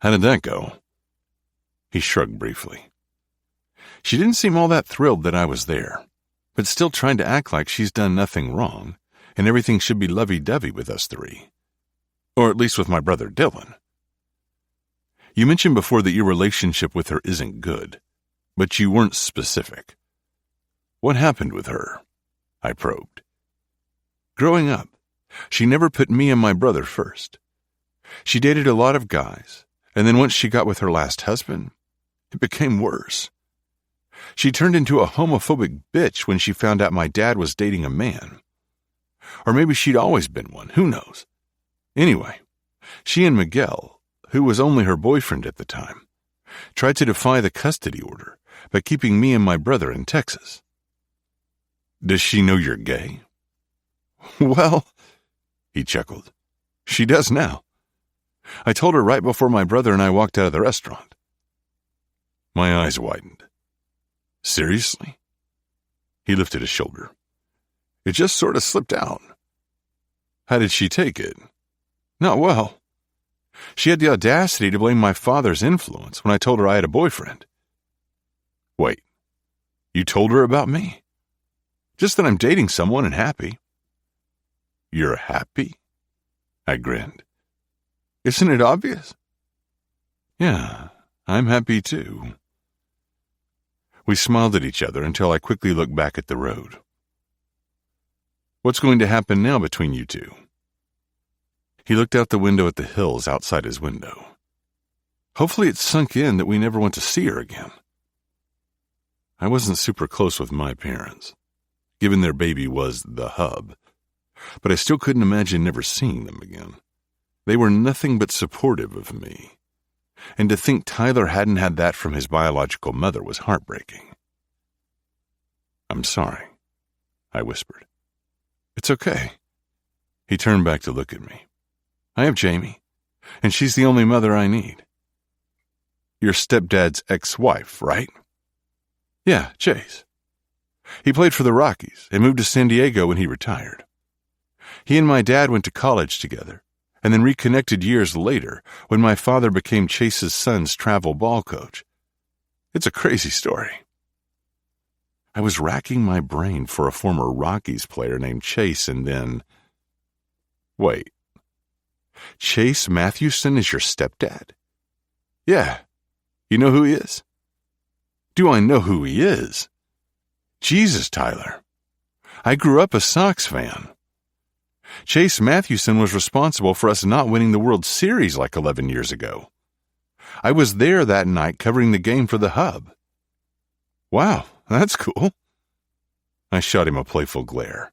How did that go? He shrugged briefly. She didn't seem all that thrilled that I was there, but still trying to act like she's done nothing wrong, and everything should be lovey-dovey with us three. Or at least with my brother Dylan. You mentioned before that your relationship with her isn't good, but you weren't specific. What happened with her? I probed. Growing up, she never put me and my brother first. She dated a lot of guys, and then once she got with her last husband, it became worse. She turned into a homophobic bitch when she found out my dad was dating a man. Or maybe she'd always been one, who knows? Anyway, she and Miguel, who was only her boyfriend at the time, tried to defy the custody order by keeping me and my brother in Texas. Does she know you're gay? Well, he chuckled. She does now. I told her right before my brother and I walked out of the restaurant. My eyes widened. Seriously? He lifted a shoulder. It just sort of slipped out. How did she take it? Not well. She had the audacity to blame my father's influence when I told her I had a boyfriend. Wait, you told her about me? Just that I'm dating someone and happy. You're happy? I grinned. Isn't it obvious? Yeah, I'm happy too. We smiled at each other until I quickly looked back at the road. What's going to happen now between you two? He looked out the window at the hills outside his window. Hopefully it sunk in that we never went to see her again. I wasn't super close with my parents, given their baby was the hub, but I still couldn't imagine never seeing them again. They were nothing but supportive of me, and to think Tyler hadn't had that from his biological mother was heartbreaking. I'm sorry, I whispered. It's okay. He turned back to look at me. I have Jamie, and she's the only mother I need. Your stepdad's ex-wife, right? Yeah, Chase. He played for the Rockies and moved to San Diego when he retired. He and my dad went to college together, and then reconnected years later when my father became Chase's son's travel ball coach. It's a crazy story. I was racking my brain for a former Rockies player named Chase, and then... Wait. Chase Mathewson is your stepdad? Yeah. You know who he is? Do I know who he is? Jesus, Tyler. I grew up a Sox fan. Chase Mathewson was responsible for us not winning the World Series like 11 years ago. I was there that night covering the game for the Hub. Wow, that's cool. I shot him a playful glare.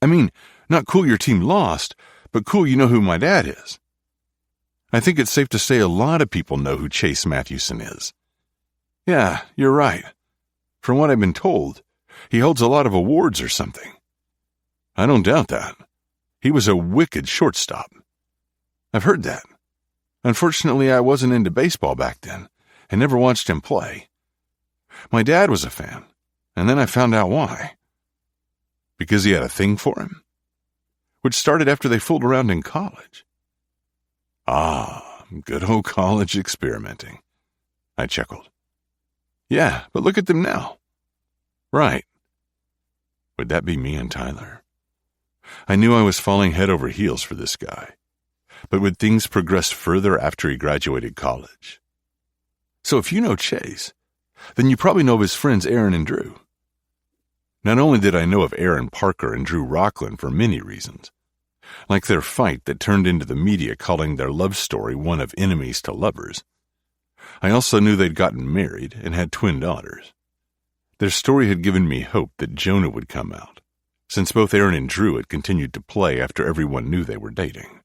I mean, not cool your team lost, but cool you know who my dad is. I think it's safe to say a lot of people know who Chase Mathewson is. Yeah, you're right. From what I've been told, he holds a lot of awards or something. I don't doubt that. He was a wicked shortstop. I've heard that. Unfortunately, I wasn't into baseball back then and never watched him play. My dad was a fan, and then I found out why. Because he had a thing for him? Which started after they fooled around in college. Ah, good old college experimenting. I chuckled. Yeah, but look at them now. Right. Would that be me and Tyler? I knew I was falling head over heels for this guy, but would things progress further after he graduated college? So if you know Chase, then you probably know of his friends Aaron and Drew. Not only did I know of Aaron Parker and Drew Rockland for many reasons, like their fight that turned into the media calling their love story one of enemies to lovers, I also knew they'd gotten married and had twin daughters. Their story had given me hope that Jonah would come out, since both Aaron and Drew had continued to play after everyone knew they were dating.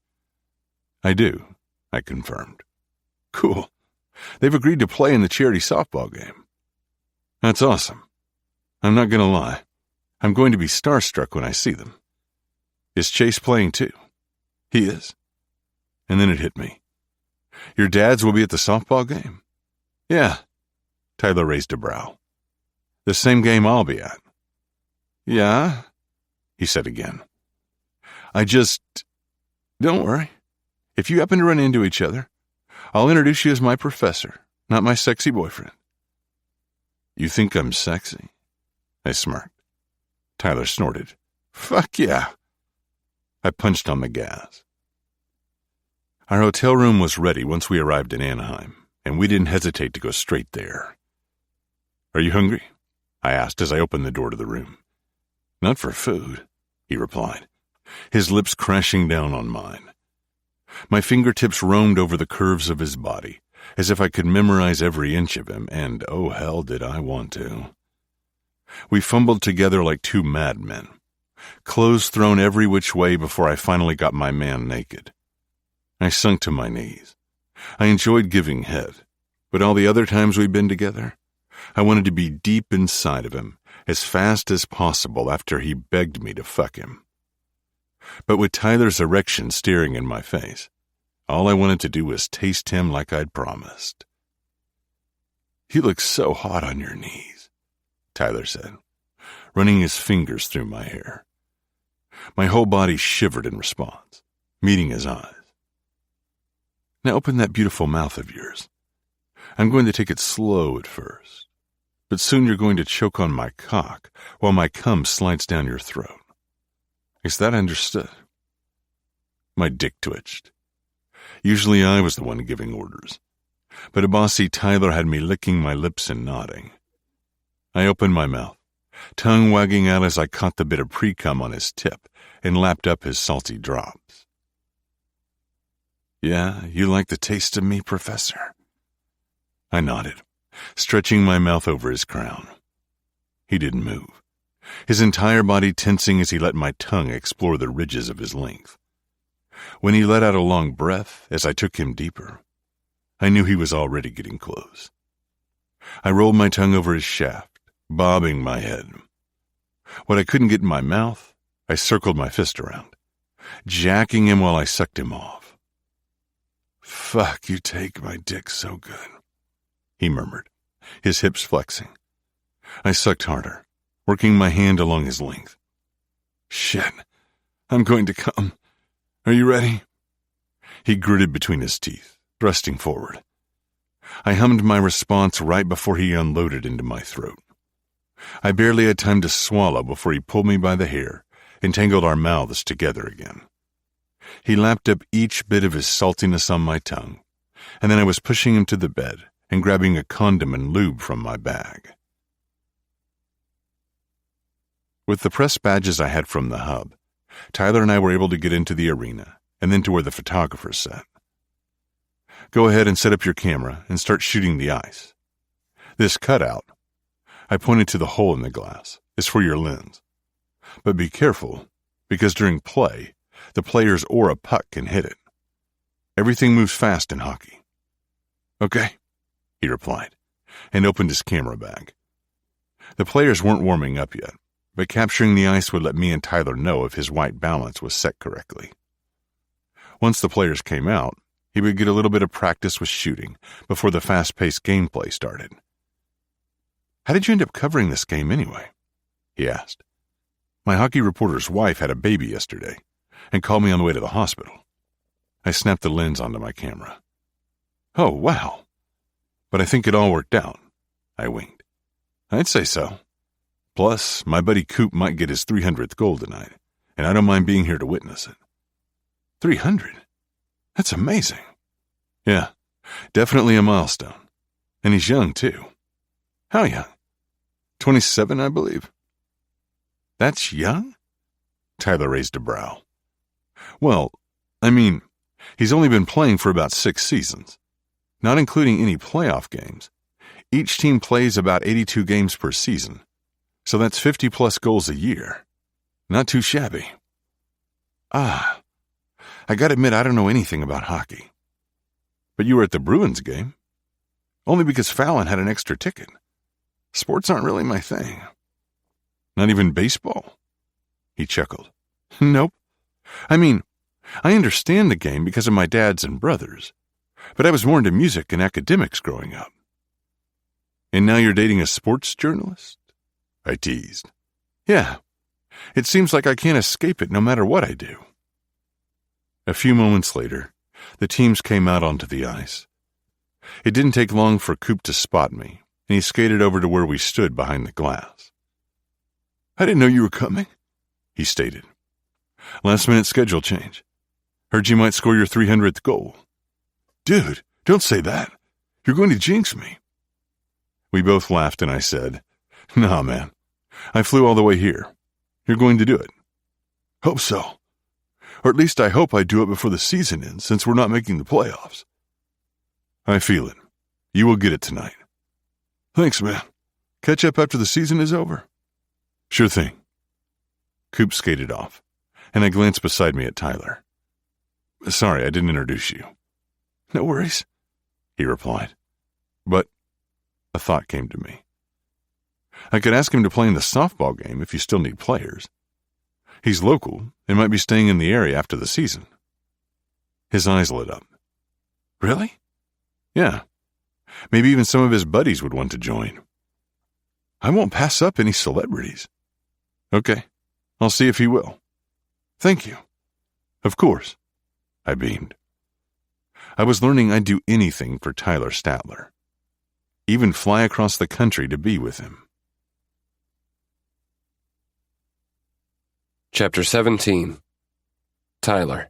I do, I confirmed. Cool. They've agreed to play in the charity softball game. That's awesome. I'm not going to lie. I'm going to be starstruck when I see them. Is Chase playing too? He is. And then it hit me. Your dads will be at the softball game? Yeah. Tyler raised a brow. The same game I'll be at. Yeah, he said again. Don't worry. If you happen to run into each other, I'll introduce you as my professor, not my sexy boyfriend. You think I'm sexy? I smirked. Tyler snorted. Fuck yeah. I punched on the gas. Our hotel room was ready once we arrived in Anaheim, and we didn't hesitate to go straight there. "Are you hungry?" I asked as I opened the door to the room. "Not for food," he replied, his lips crashing down on mine. My fingertips roamed over the curves of his body, as if I could memorize every inch of him, and oh hell did I want to. We fumbled together like two madmen, clothes thrown every which way before I finally got my man naked. I sunk to my knees. I enjoyed giving head, but all the other times we'd been together, I wanted to be deep inside of him as fast as possible after he begged me to fuck him. But with Tyler's erection staring in my face, all I wanted to do was taste him like I'd promised. "You look so hot on your knees," Tyler said, running his fingers through my hair. My whole body shivered in response, meeting his eyes. "Now open that beautiful mouth of yours. I'm going to take it slow at first, but soon you're going to choke on my cock while my cum slides down your throat. Is that understood?" My dick twitched. Usually I was the one giving orders, but a bossy Tyler had me licking my lips and nodding. I opened my mouth, tongue wagging out as I caught the bit of pre-cum on his tip and lapped up his salty drops. "Yeah, you like the taste of me, Professor?" I nodded, stretching my mouth over his crown. He didn't move, his entire body tensing as he let my tongue explore the ridges of his length. When he let out a long breath as I took him deeper, I knew he was already getting close. I rolled my tongue over his shaft, bobbing my head. What I couldn't get in my mouth, I circled my fist around, jacking him while I sucked him off. "Fuck, you take my dick so good," he murmured, his hips flexing. I sucked harder, working my hand along his length. "Shit, I'm going to come. Are you ready?" He gritted between his teeth, thrusting forward. I hummed my response right before he unloaded into my throat. I barely had time to swallow before he pulled me by the hair and tangled our mouths together again. He lapped up each bit of his saltiness on my tongue, and then I was pushing him to the bed and grabbing a condom and lube from my bag. With the press badges I had from the hub, Tyler and I were able to get into the arena and then to where the photographers sat. "Go ahead and set up your camera and start shooting the ice. This cutout," I pointed to the hole in the glass, "is for your lens. But be careful, because during play, the players or a puck can hit it. Everything moves fast in hockey." "Okay," he replied, and opened his camera bag. The players weren't warming up yet, but capturing the ice would let me and Tyler know if his white balance was set correctly. Once the players came out, he would get a little bit of practice with shooting before the fast-paced gameplay started. "How did you end up covering this game anyway?" he asked. "My hockey reporter's wife had a baby yesterday and called me on the way to the hospital." I snapped the lens onto my camera. "Oh, wow. But I think it all worked out," I winked. "I'd say so. Plus, my buddy Coop might get his 300th goal tonight, and I don't mind being here to witness it." 300? That's amazing. "Yeah, definitely a milestone. And he's young, too." "How young?" 27, I believe." "That's young?" Tyler raised a brow. "Well, I mean, he's only been playing for about 6 seasons, not including any playoff games. Each team plays about 82 games per season, so that's 50-plus goals a year. Not too shabby." "Ah, I gotta admit I don't know anything about hockey." "But you were at the Bruins game." "Only because Fallon had an extra ticket. Sports aren't really my thing." "Not even baseball?" He chuckled. "Nope. I mean, I understand the game because of my dads and brothers, but I was more into music and academics growing up." "And now you're dating a sports journalist?" I teased. "Yeah. It seems like I can't escape it no matter what I do." A few moments later, the teams came out onto the ice. It didn't take long for Coop to spot me, and he skated over to where we stood behind the glass. "I didn't know you were coming," he stated. "Last-minute schedule change. Heard you might score your 300th goal. Dude, don't say that. You're going to jinx me. We both laughed and I said, Nah, man. I flew all the way here. You're going to do it. Hope so. Or at least I hope I do it before the season ends, since we're not making the playoffs. I feel it. You will get it tonight. Thanks, man. Catch up after the season is over? Sure thing. Coop skated off, and I glanced beside me at Tyler. Sorry, I didn't introduce you. No worries, he replied. But a thought came to me. I could ask him to play in the softball game if you still need players. He's local and might be staying in the area after the season. His eyes lit up. Really? Yeah. Maybe even some of his buddies would want to join. I won't pass up any celebrities. Okay, I'll see if he will. Thank you. Of course, I beamed. I was learning I'd do anything for Tyler Statler. Even fly across the country to be with him. Chapter 17. Tyler.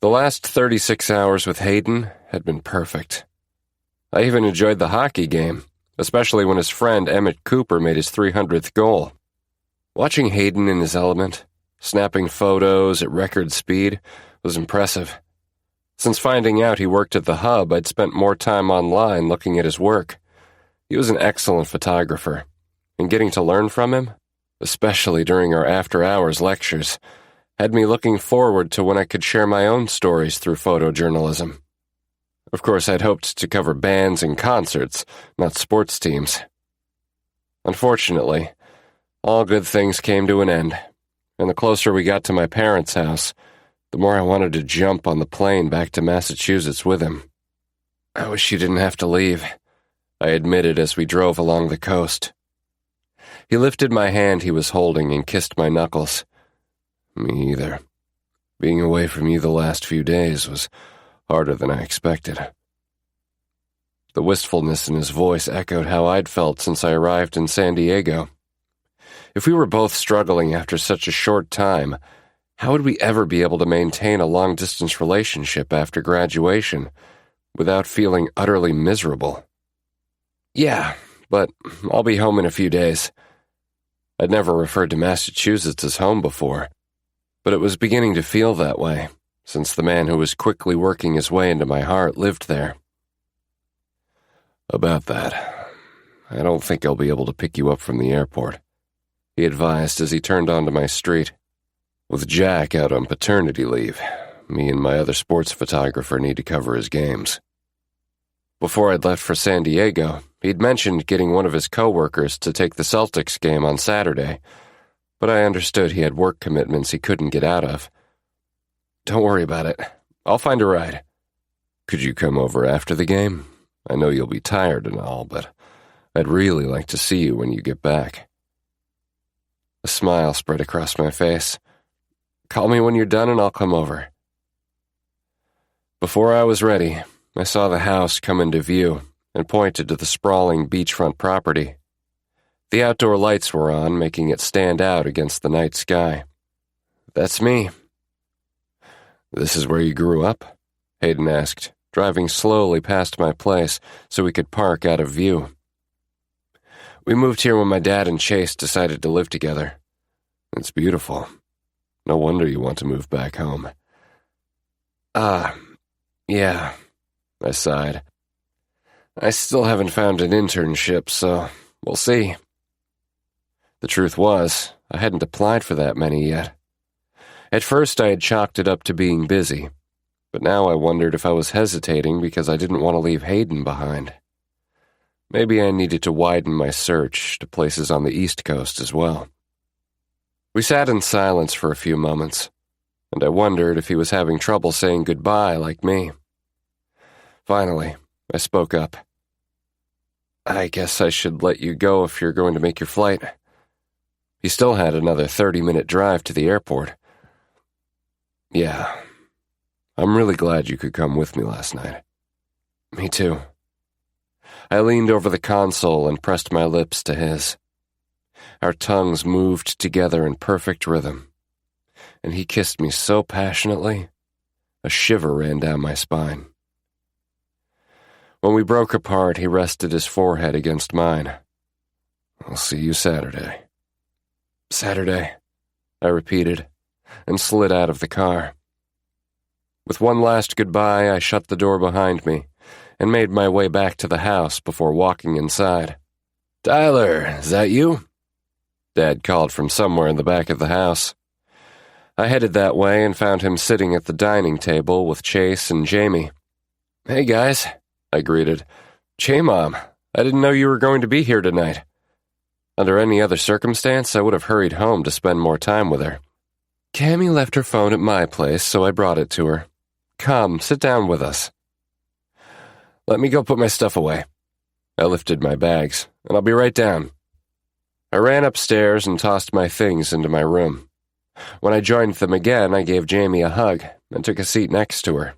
The last 36 hours with Hayden had been perfect. I even enjoyed the hockey game, especially when his friend Emmett Cooper made his 300th goal. Watching Hayden in his element, snapping photos at record speed, was impressive. Since finding out he worked at the Hub, I'd spent more time online looking at his work. He was an excellent photographer, and getting to learn from him, especially during our after-hours lectures, had me looking forward to when I could share my own stories through photojournalism. Of course, I'd hoped to cover bands and concerts, not sports teams. Unfortunately, all good things came to an end, and the closer we got to my parents' house, the more I wanted to jump on the plane back to Massachusetts with him. I wish you didn't have to leave, I admitted as we drove along the coast. He lifted my hand he was holding and kissed my knuckles. Me either. Being away from you the last few days was harder than I expected. The wistfulness in his voice echoed how I'd felt since I arrived in San Diego. If we were both struggling after such a short time, how would we ever be able to maintain a long-distance relationship after graduation without feeling utterly miserable? Yeah, but I'll be home in a few days. I'd never referred to Massachusetts as home before, but it was beginning to feel that way, since the man who was quickly working his way into my heart lived there. About that, I don't think I'll be able to pick you up from the airport, he advised as he turned onto my street. With Jack out on paternity leave, me and my other sports photographer need to cover his games. Before I'd left for San Diego, he'd mentioned getting one of his coworkers to take the Celtics game on Saturday, but I understood he had work commitments he couldn't get out of. Don't worry about it. I'll find a ride. Could you come over after the game? I know you'll be tired and all, but I'd really like to see you when you get back. A smile spread across my face. Call me when you're done and I'll come over. Before I was ready, I saw the house come into view and pointed to the sprawling beachfront property. The outdoor lights were on, making it stand out against the night sky. That's me. This is where you grew up? Hayden asked, driving slowly past my place so we could park out of view. We moved here when my dad and Chase decided to live together. It's beautiful. No wonder you want to move back home. Yeah, I sighed. I still haven't found an internship, so we'll see. The truth was, I hadn't applied for that many yet. At first I had chalked it up to being busy, but now I wondered if I was hesitating because I didn't want to leave Hayden behind. Maybe I needed to widen my search to places on the East Coast as well. We sat in silence for a few moments, and I wondered if he was having trouble saying goodbye like me. Finally, I spoke up. I guess I should let you go if you're going to make your flight. He still had another 30-minute drive to the airport. Yeah, I'm really glad you could come with me last night. Me too. I leaned over the console and pressed my lips to his. Our tongues moved together in perfect rhythm. and he kissed me so passionately, a shiver ran down my spine. When we broke apart, he rested his forehead against mine. "I'll see you Saturday." "Saturday," I repeated, and slid out of the car. With one last goodbye, I shut the door behind me and made my way back to the house before walking inside. "Tyler, is that you?" Dad called from somewhere in the back of the house. I headed that way and found him sitting at the dining table with Chase and Jamie. "Hey, guys," I greeted. "Che, Mom, I didn't know you were going to be here tonight." Under any other circumstance, I would have hurried home to spend more time with her. "Cammy left her phone at my place, so I brought it to her. Come, sit down with us." "Let me go put my stuff away." I lifted my bags, and "I'll be right down." I ran upstairs and tossed my things into my room. When I joined them again, I gave Jamie a hug and took a seat next to her.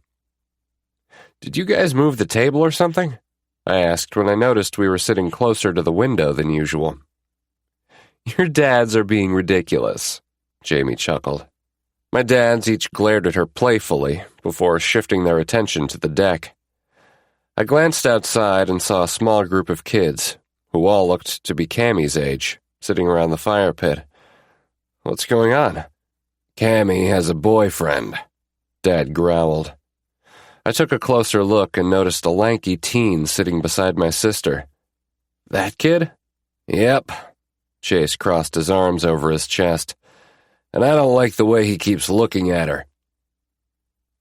"Did you guys move the table or something?" I asked when I noticed we were sitting closer to the window than usual. "Your dads are being ridiculous," Jamie chuckled. My dads each glared at her playfully before shifting their attention to the deck. I glanced outside and saw a small group of kids, who all looked to be Cammy's age, sitting around the fire pit. "What's going on?" "Cammy has a boyfriend," Dad growled. I took a closer look and noticed a lanky teen sitting beside my sister. "That kid?" "Yep." Chase crossed his arms over his chest. "And I don't like the way he keeps looking at her."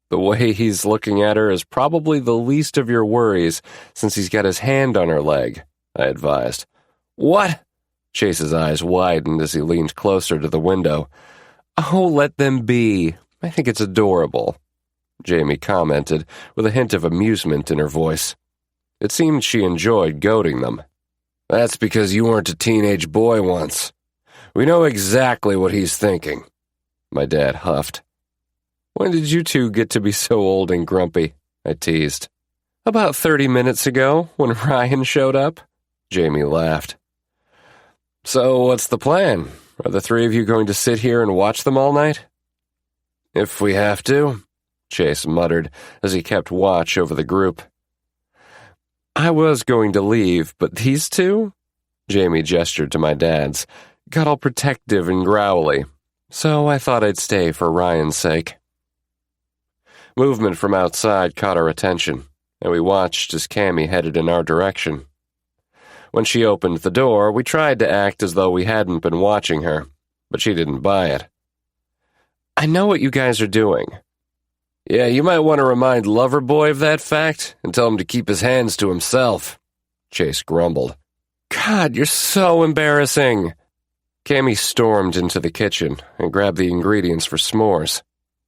"The way he's looking at her is probably the least of your worries since he's got his hand on her leg," I advised. "What?" Chase's eyes widened as he leaned closer to the window. "Oh, let them be. I think it's adorable," Jamie commented with a hint of amusement in her voice. It seemed she enjoyed goading them. "That's because you weren't a teenage boy once. We know exactly what he's thinking," my dad huffed. "When did you two get to be so old and grumpy?" I teased. "About 30 minutes ago, when Ryan showed up," Jamie laughed. "So what's the plan? Are the three of you going to sit here and watch them all night?" "If we have to," Chase muttered as he kept watch over the group. "I was going to leave, but these two?" Jamie gestured to my dads. "Got all protective and growly, so I thought I'd stay for Ryan's sake." Movement from outside caught our attention, and we watched as Cammy headed in our direction. When she opened the door, we tried to act as though we hadn't been watching her, but she didn't buy it. "I know what you guys are doing." "Yeah, you might want to remind Loverboy of that fact and tell him to keep his hands to himself," Chase grumbled. "God, you're so embarrassing." Cammy stormed into the kitchen and grabbed the ingredients for s'mores.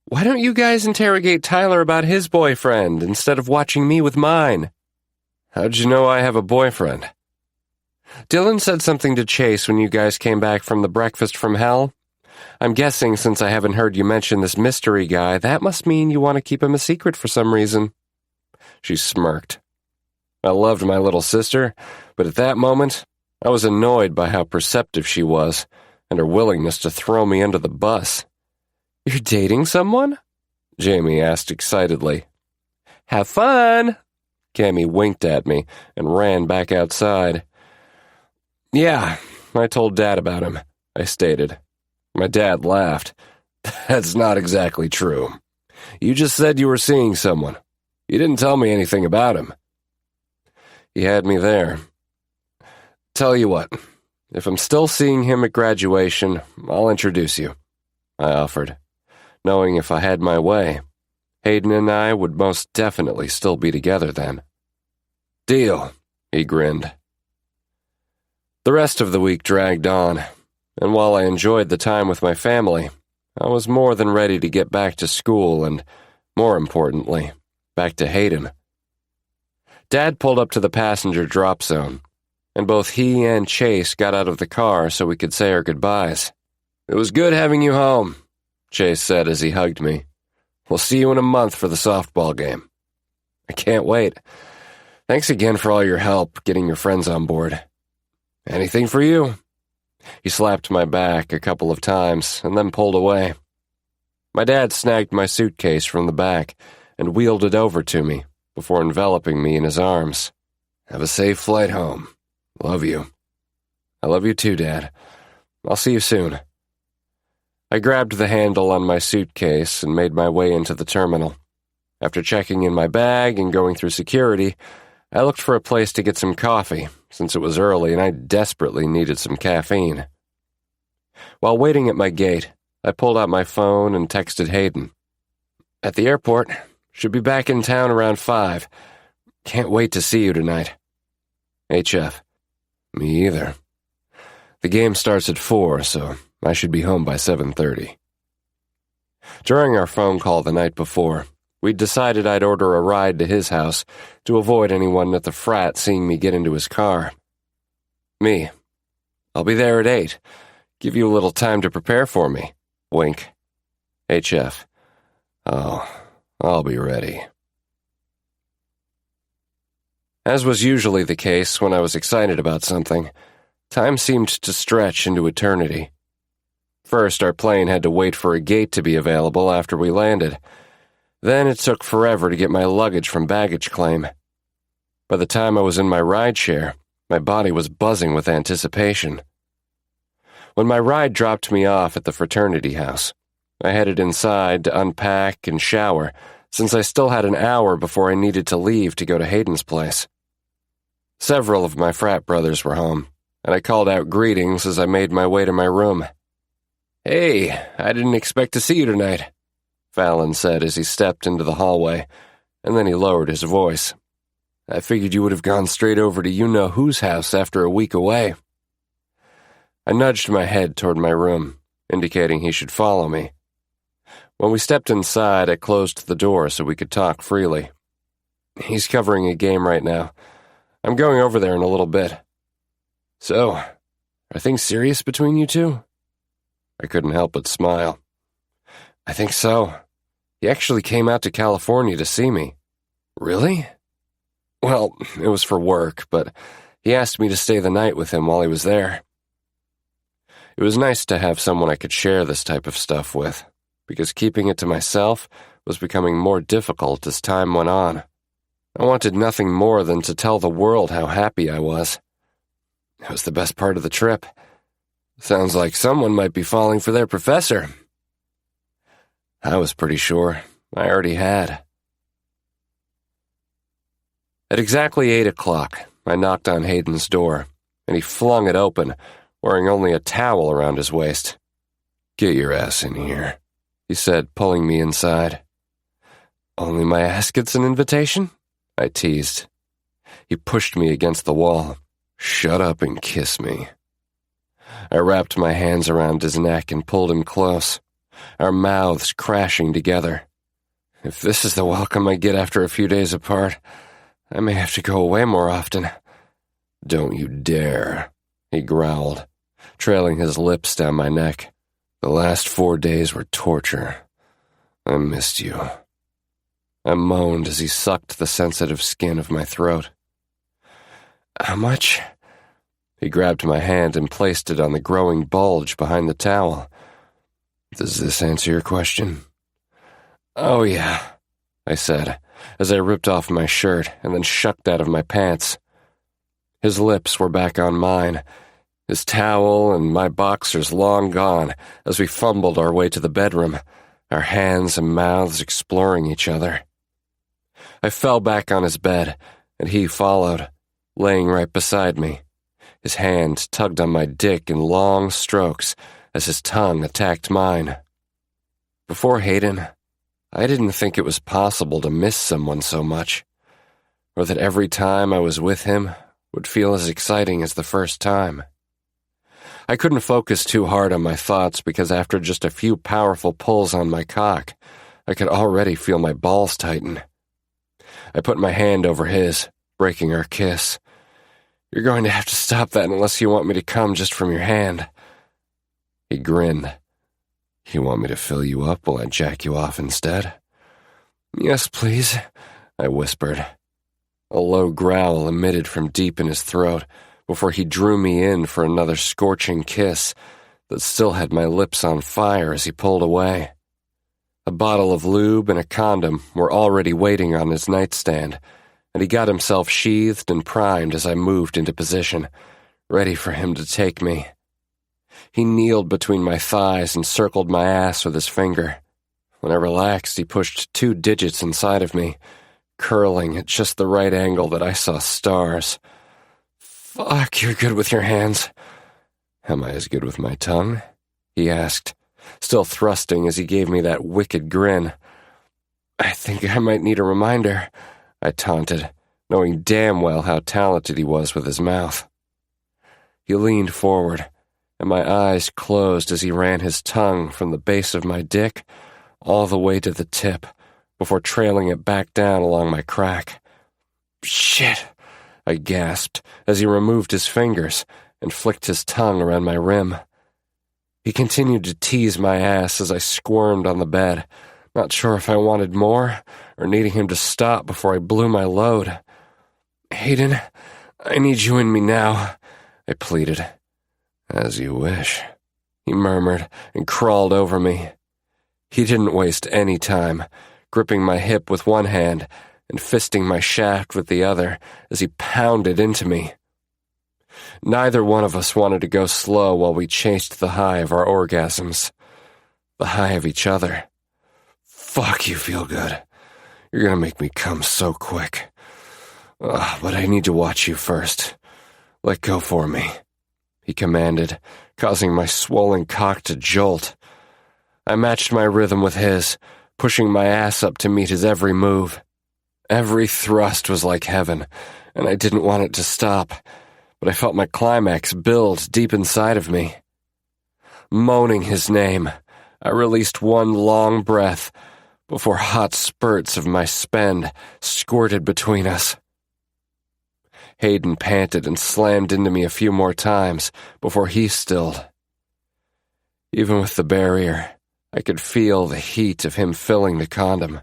"Why don't you guys interrogate Tyler about his boyfriend instead of watching me with mine?" "How'd you know I have a boyfriend?" "Dylan said something to Chase when you guys came back from the breakfast from hell. I'm guessing since I haven't heard you mention this mystery guy, that must mean you want to keep him a secret for some reason." She smirked. I loved my little sister, but at that moment, I was annoyed by how perceptive she was and her willingness to throw me under the bus. "You're dating someone?" Jamie asked excitedly. "Have fun!" Cammy winked at me and ran back outside. "Yeah, I told Dad about him," I stated. My dad laughed. "That's not exactly true. You just said you were seeing someone. You didn't tell me anything about him." He had me there. "Tell you what, if I'm still seeing him at graduation, I'll introduce you," I offered, knowing if I had my way, Hayden and I would most definitely still be together then. "Deal," he grinned. The rest of the week dragged on, and while I enjoyed the time with my family, I was more than ready to get back to school and, more importantly, back to Hayden. Dad pulled up to the passenger drop zone, and both he and Chase got out of the car so we could say our goodbyes. "It was good having you home," Chase said as he hugged me. "We'll see you in a month for the softball game." "I can't wait. Thanks again for all your help getting your friends on board." "Anything for you." He slapped my back a couple of times and then pulled away. My dad snagged my suitcase from the back and wheeled it over to me before enveloping me in his arms. "Have a safe flight home. Love you." "I love you too, Dad. I'll see you soon." I grabbed the handle on my suitcase and made my way into the terminal. After checking in my bag and going through security, I looked for a place to get some coffee, since it was early and I desperately needed some caffeine. While waiting at my gate, I pulled out my phone and texted Hayden. "At the airport. Should be back in town around 5. Can't wait to see you tonight." HF. "Me either. The game starts at 4, so I should be home by 7:30. During our phone call the night before, we'd decided I'd order a ride to his house to avoid anyone at the frat seeing me get into his car. Me. "I'll be there at 8. Give you a little time to prepare for me. Wink." HF. "Oh, I'll be ready." As was usually the case when I was excited about something, time seemed to stretch into eternity. First, our plane had to wait for a gate to be available after we landed. Then it took forever to get my luggage from baggage claim. By the time I was in my rideshare, my body was buzzing with anticipation. When my ride dropped me off at the fraternity house, I headed inside to unpack and shower, since I still had an hour before I needed to leave to go to Hayden's place. Several of my frat brothers were home, and I called out greetings as I made my way to my room. "Hey, I didn't expect to see you tonight," Fallon said as he stepped into the hallway, and then he lowered his voice. "I figured you would have gone straight over to you-know-whose house after a week away." I nudged my head toward my room, indicating he should follow me. When we stepped inside, I closed the door so we could talk freely. "He's covering a game right now. I'm going over there in a little bit." "So, are things serious between you two?" I couldn't help but smile. "I think so. He actually came out to California to see me." "Really?" "Well, it was for work, but he asked me to stay the night with him while he was there." It was nice to have someone I could share this type of stuff with, because keeping it to myself was becoming more difficult as time went on. I wanted nothing more than to tell the world how happy I was. It was the best part of the trip. "Sounds like someone might be falling for their professor." I was pretty sure I already had. At exactly 8 o'clock, I knocked on Hayden's door, and he flung it open, wearing only a towel around his waist. "Get your ass in here," he said, pulling me inside. "Only my ass gets an invitation?" I teased. He pushed me against the wall. "Shut up and kiss me." I wrapped my hands around his neck and pulled him close, our mouths crashing together. If this is the welcome I get after a few days apart, I may have to go away more often. "Don't you dare," he growled, trailing his lips down my neck. "The last 4 days were torture. I missed you." I moaned as he sucked the sensitive skin of my throat. "How much?" He grabbed my hand and placed it on the growing bulge behind the towel. "Does this answer your question?" "Oh, yeah," I said, as I ripped off my shirt and then shucked out of my pants. His lips were back on mine, his towel and my boxers long gone as we fumbled our way to the bedroom, our hands and mouths exploring each other. I fell back on his bed, and he followed, laying right beside me. His hand tugged on my dick in long strokes as his tongue attacked mine. Before Hayden, I didn't think it was possible to miss someone so much, or that every time I was with him would feel as exciting as the first time. I couldn't focus too hard on my thoughts because after just a few powerful pulls on my cock, I could already feel my balls tighten. I put my hand over his, breaking our kiss. "You're going to have to stop that unless you want me to come just from your hand." He grinned. "You want me to fill you up while I jack you off instead?" "Yes, please," I whispered. A low growl emitted from deep in his throat before he drew me in for another scorching kiss that still had my lips on fire as he pulled away. A bottle of lube and a condom were already waiting on his nightstand, and he got himself sheathed and primed as I moved into position, ready for him to take me. He kneeled between my thighs and circled my ass with his finger. When I relaxed, he pushed 2 digits inside of me, curling at just the right angle that I saw stars. "Fuck, you're good with your hands." "Am I as good with my tongue?" he asked, still thrusting as he gave me that wicked grin. "I think I might need a reminder," I taunted, knowing damn well how talented he was with his mouth. He leaned forward, and my eyes closed as he ran his tongue from the base of my dick all the way to the tip, before trailing it back down along my crack. "Shit," I gasped as he removed his fingers and flicked his tongue around my rim. He continued to tease my ass as I squirmed on the bed, not sure if I wanted more or needing him to stop before I blew my load. "Hayden, I need you in me now," I pleaded. "As you wish," he murmured and crawled over me. He didn't waste any time, gripping my hip with one hand and fisting my shaft with the other as he pounded into me. Neither one of us wanted to go slow while we chased the high of our orgasms, the high of each other. "Fuck, you feel good. You're gonna make me come so quick. But I need to watch you first. Let go for me," he commanded, causing my swollen cock to jolt. I matched my rhythm with his, pushing my ass up to meet his every move. Every thrust was like heaven, and I didn't want it to stop, but I felt my climax build deep inside of me. Moaning his name, I released one long breath before hot spurts of my spend squirted between us. Hayden panted and slammed into me a few more times before he stilled. Even with the barrier, I could feel the heat of him filling the condom.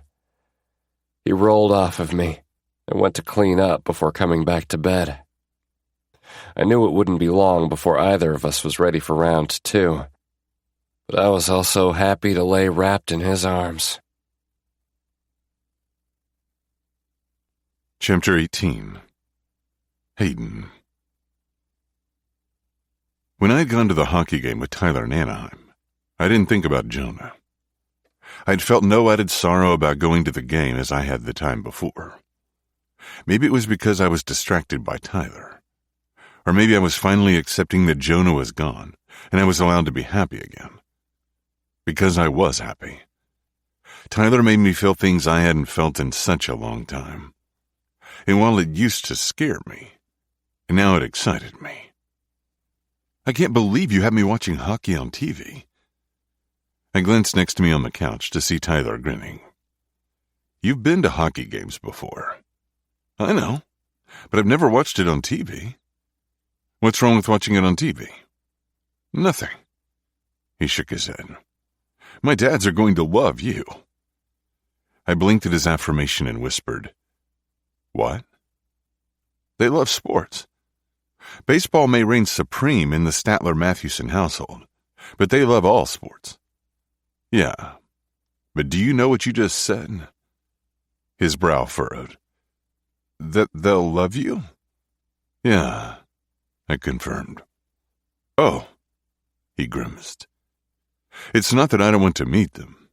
He rolled off of me and went to clean up before coming back to bed. I knew it wouldn't be long before either of us was ready for round 2, but I was also happy to lay wrapped in his arms. Chapter 18. Hayden. When I had gone to the hockey game with Tyler in Anaheim, I didn't think about Jonah. I'd felt no added sorrow about going to the game as I had the time before. Maybe it was because I was distracted by Tyler. Or maybe I was finally accepting that Jonah was gone, and I was allowed to be happy again. Because I was happy. Tyler made me feel things I hadn't felt in such a long time. And while it used to scare me, now it excited me. "I can't believe you had me watching hockey on TV." I glanced next to me on the couch to see Tyler grinning. "You've been to hockey games before." "I know, but I've never watched it on TV." "What's wrong with watching it on TV?" "Nothing." He shook his head. "My dads are going to love you." I blinked at his affirmation and whispered, "What?" "They love sports. Baseball may reign supreme in the Statler-Mathewson household, but they love all sports." "Yeah, but do you know what you just said?" His brow furrowed. "That they'll love you?" "Yeah," I confirmed. "Oh," he grimaced. "It's not that I don't want to meet them."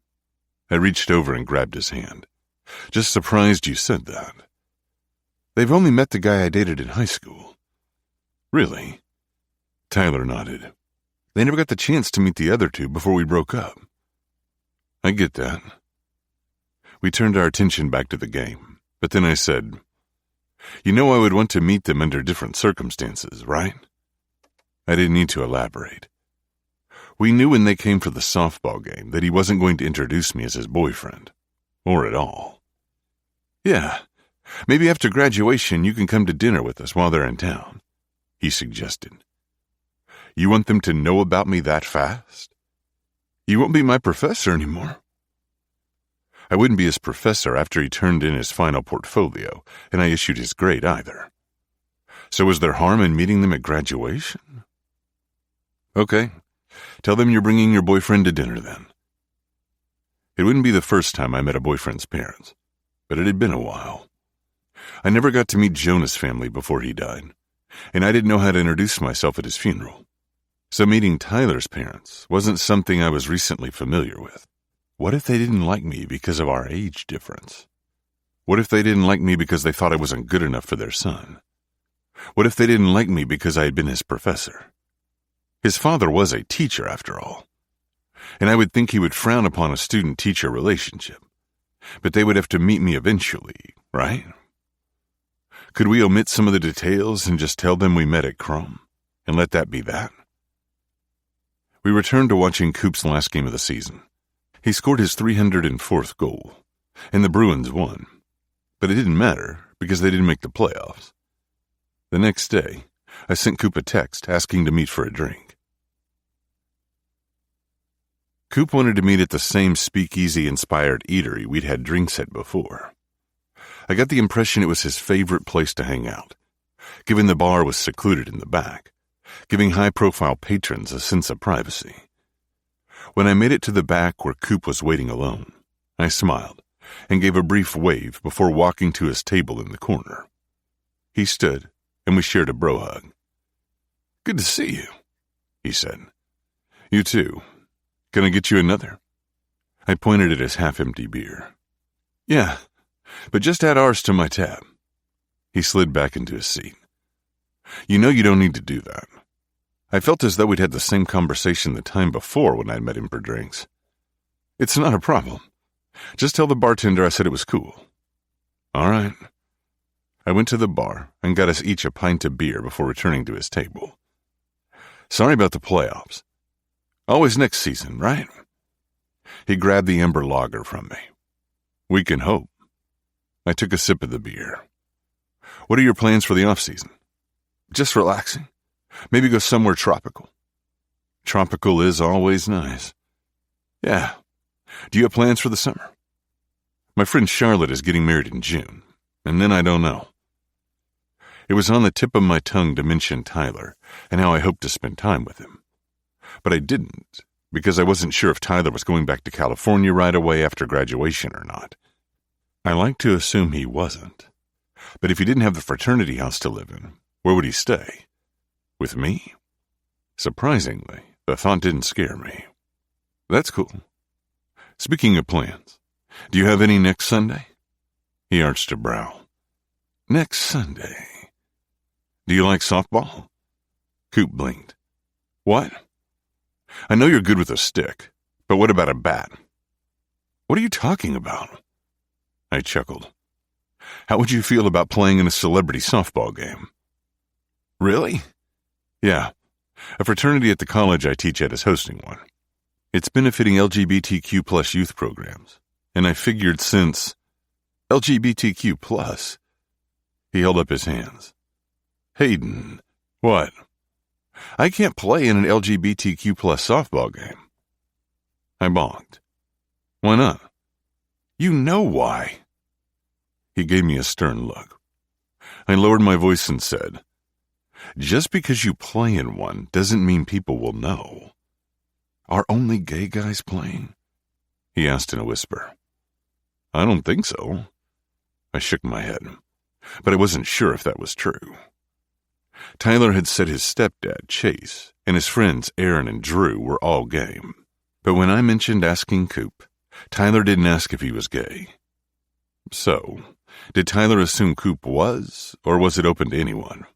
I reached over and grabbed his hand. "Just surprised you said that. They've only met the guy I dated in high school." "Really?" Tyler nodded. "They never got the chance to meet the other two before we broke up." "I get that." We turned our attention back to the game, but then I said, "You know I would want to meet them under different circumstances, right?" I didn't need to elaborate. We knew when they came for the softball game that he wasn't going to introduce me as his boyfriend, or at all. "Yeah, maybe after graduation you can come to dinner with us while they're in town," he suggested. "You want them to know about me that fast? You won't be my professor anymore." I wouldn't be his professor after he turned in his final portfolio, and I issued his grade either. So was there harm in meeting them at graduation? "Okay, tell them you're bringing your boyfriend to dinner then." It wouldn't be the first time I met a boyfriend's parents, but it had been a while. I never got to meet Jonah's family before he died, and I didn't know how to introduce myself at his funeral. So meeting Tyler's parents wasn't something I was recently familiar with. What if they didn't like me because of our age difference? What if they didn't like me because they thought I wasn't good enough for their son? What if they didn't like me because I had been his professor? His father was a teacher, after all, and I would think he would frown upon a student-teacher relationship. But they would have to meet me eventually, right? Could we omit some of the details and just tell them we met at Chrome, and let that be that? We returned to watching Coop's last game of the season. He scored his 304th goal, and the Bruins won. But it didn't matter, because they didn't make the playoffs. The next day, I sent Coop a text asking to meet for a drink. Coop wanted to meet at the same speakeasy-inspired eatery we'd had drinks at before. I got the impression it was his favorite place to hang out, given the bar was secluded in the back, giving high-profile patrons a sense of privacy. When I made it to the back where Coop was waiting alone, I smiled and gave a brief wave before walking to his table in the corner. He stood, and we shared a bro hug. "Good to see you," he said. "You too. Can I get you another?" I pointed at his half-empty beer. "Yeah, but just add ours to my tab." He slid back into his seat. "You know you don't need to do that." I felt as though we'd had the same conversation the time before when I'd met him for drinks. "It's not a problem. Just tell the bartender I said it was cool." "All right." I went to the bar and got us each a pint of beer before returning to his table. "Sorry about the playoffs. Always next season, right?" He grabbed the amber lager from me. "We can hope." I took a sip of the beer. "What are your plans for the off-season?" "Just relaxing. Maybe go somewhere tropical." "Tropical is always nice." "Yeah. Do you have plans for the summer?" "My friend Charlotte is getting married in June, and then I don't know." It was on the tip of my tongue to mention Tyler and how I hoped to spend time with him. But I didn't, because I wasn't sure if Tyler was going back to California right away after graduation or not. I like to assume he wasn't. But if he didn't have the fraternity house to live in, where would he stay? With me? Surprisingly, the thought didn't scare me. "That's cool. Speaking of plans, do you have any next Sunday?" He arched a brow. "Next Sunday? Do you like softball?" Coop blinked. "What?" "I know you're good with a stick, but what about a bat?" "What are you talking about?" I chuckled. "How would you feel about playing in a celebrity softball game?" "Really?" "Yeah. A fraternity at the college I teach at is hosting one. It's benefiting LGBTQ plus youth programs, and I figured since LGBTQ plus, he held up his hands. "Hayden, what?" "I can't play in an LGBTQ plus softball game." I balked. "Why not?" "You know why." He gave me a stern look. I lowered my voice and said, "Just because you play in one doesn't mean people will know." "Are only gay guys playing?" he asked in a whisper. "I don't think so." I shook my head, but I wasn't sure if that was true. Tyler had said his stepdad, Chase, and his friends Aaron and Drew were all gay. But when I mentioned asking Coop, Tyler didn't ask if he was gay. So, did Tyler assume Coop was, or was it open to anyone?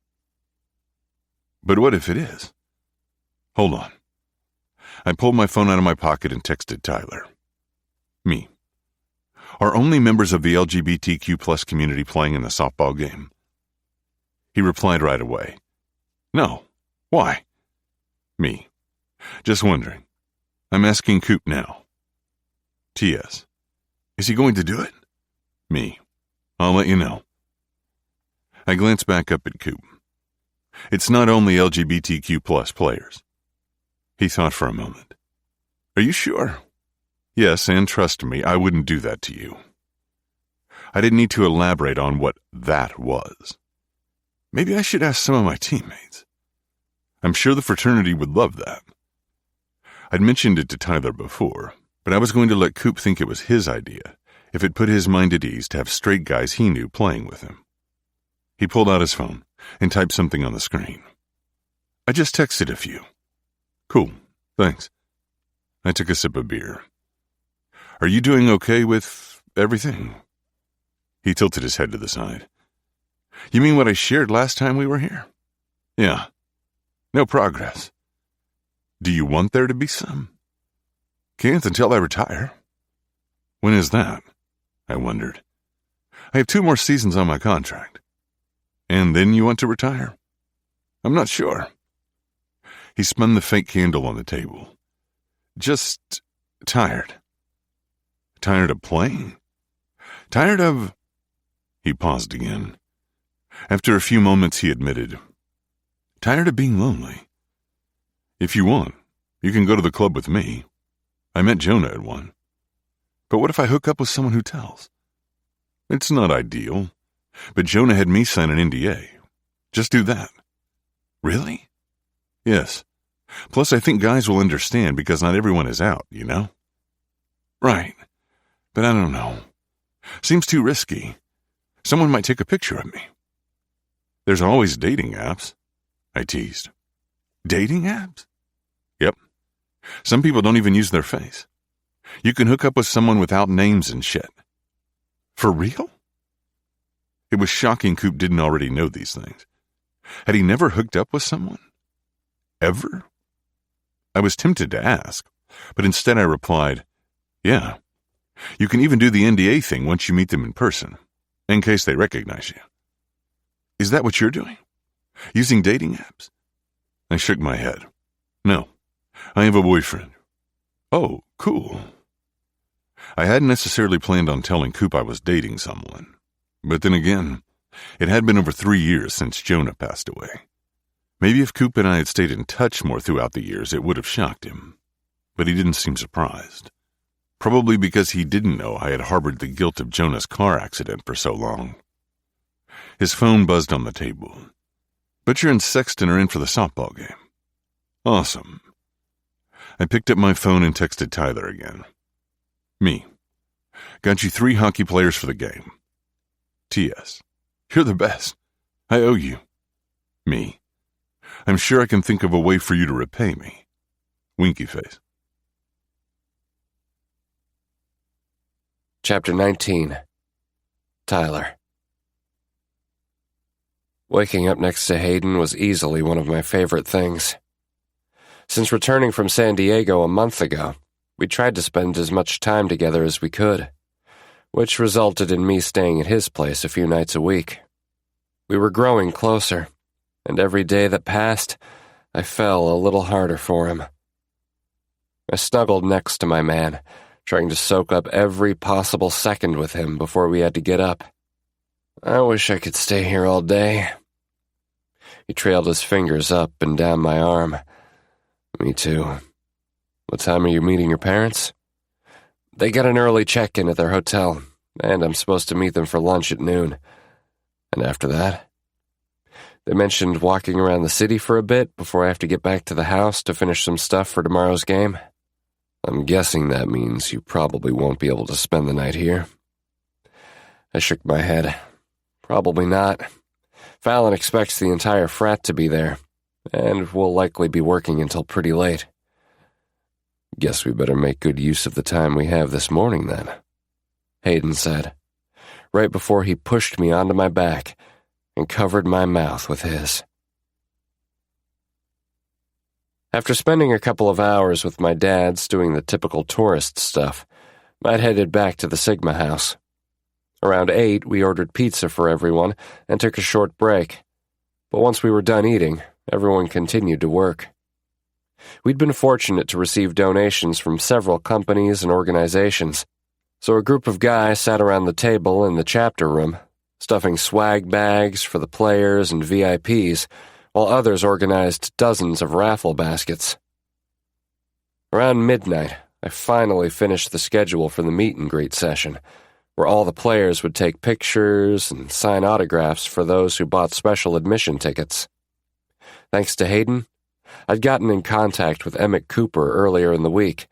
But what if it is? Hold on. I pulled my phone out of my pocket and texted Tyler. "Me. Are only members of the LGBTQ plus community playing in the softball game?" He replied right away. "No. Why?" "Me. Just wondering. I'm asking Coop now." "T.S. Is he going to do it?" "Me. I'll let you know." I glanced back up at Coop. "It's not only LGBTQ plus players." He thought for a moment. "Are you sure?" "Yes, and trust me, I wouldn't do that to you." I didn't need to elaborate on what that was. Maybe I should ask some of my teammates. I'm sure the fraternity would love that. I'd mentioned it to Tyler before, But I was going to let Coop think it was his idea if it put his mind at ease to have straight guys he knew playing with him. He pulled out his phone and typed something on the screen. I just texted a few. Cool, thanks. I took a sip of beer. Are you doing okay with everything? He tilted his head to the side. You mean what I shared last time we were here? Yeah. No progress. Do you want there to be some? Can't until I retire. When is that? I wondered. I have 2 more seasons on my contract. And then you want to retire? I'm not sure. He spun the fake candle on the table. Just tired. Tired of playing? Tired of... He paused again. After a few moments, he admitted, tired of being lonely. If you want, you can go to the club with me. I met Jonah at one. But what if I hook up with someone who tells? It's not ideal, but Jonah had me sign an NDA. Just do that. Really? Yes. Plus, I think guys will understand because not everyone is out, you know? Right. But I don't know. Seems too risky. Someone might take a picture of me. There's always dating apps, I teased. Dating apps? Yep. Some people don't even use their face. You can hook up with someone without names and shit. For real? It was shocking Coop didn't already know these things. Had he never hooked up with someone? Ever? I was tempted to ask, but instead I replied, yeah. You can even do the NDA thing once you meet them in person, in case they recognize you. Is that what you're doing? Using dating apps? I shook my head. No, I have a boyfriend. Oh, cool. I hadn't necessarily planned on telling Coop I was dating someone. But then again, it had been over 3 years since Jonah passed away. Maybe if Coop and I had stayed in touch more throughout the years, it would have shocked him. But he didn't seem surprised. Probably because he didn't know I had harbored the guilt of Jonah's car accident for so long. His phone buzzed on the table. Butcher and Sexton are in for the softball game. Awesome. I picked up my phone and texted Tyler again. Me. Got you 3 hockey players for the game. T.S. You're the best. I owe you. Me. I'm sure I can think of a way for you to repay me. Winky face. Chapter 19. Tyler. Waking up next to Hayden was easily one of my favorite things. Since returning from San Diego a month ago, we tried to spend as much time together as we could, which resulted in me staying at his place a few nights a week. We were growing closer, and every day that passed, I fell a little harder for him. I snuggled next to my man, trying to soak up every possible second with him before we had to get up. I wish I could stay here all day. He trailed his fingers up and down my arm. Me too. What time are you meeting your parents? They got an early check-in at their hotel, and I'm supposed to meet them for lunch at noon. And after that? They mentioned walking around the city for a bit before I have to get back to the house to finish some stuff for tomorrow's game. I'm guessing that means you probably won't be able to spend the night here. I shook my head. Probably not. Fallon expects the entire frat to be there, and we'll likely be working until pretty late. Guess we better make good use of the time we have this morning, then, Hayden said, right before he pushed me onto my back and covered my mouth with his. After spending a couple of hours with my dads doing the typical tourist stuff, I'd headed back to the Sigma house. Around 8, we ordered pizza for everyone and took a short break. But once we were done eating, everyone continued to work. We'd been fortunate to receive donations from several companies and organizations, so a group of guys sat around the table in the chapter room, stuffing swag bags for the players and VIPs, while others organized dozens of raffle baskets. Around midnight, I finally finished the schedule for the meet and greet session, where all the players would take pictures and sign autographs for those who bought special admission tickets. Thanks to Hayden, I'd gotten in contact with Emmett Cooper earlier in the week,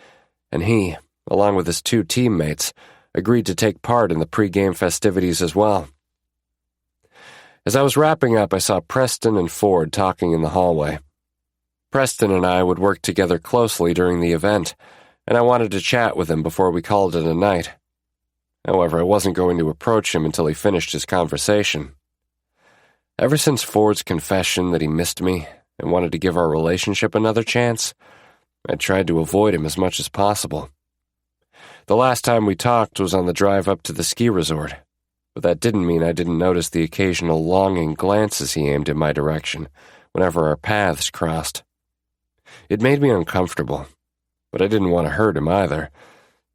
and he, along with his 2 teammates, agreed to take part in the pre-game festivities as well. As I was wrapping up, I saw Preston and Ford talking in the hallway. Preston and I would work together closely during the event, and I wanted to chat with him before we called it a night. However, I wasn't going to approach him until he finished his conversation. Ever since Ford's confession that he missed me and wanted to give our relationship another chance, I tried to avoid him as much as possible. The last time we talked was on the drive up to the ski resort, but that didn't mean I didn't notice the occasional longing glances he aimed in my direction whenever our paths crossed. It made me uncomfortable, but I didn't want to hurt him either,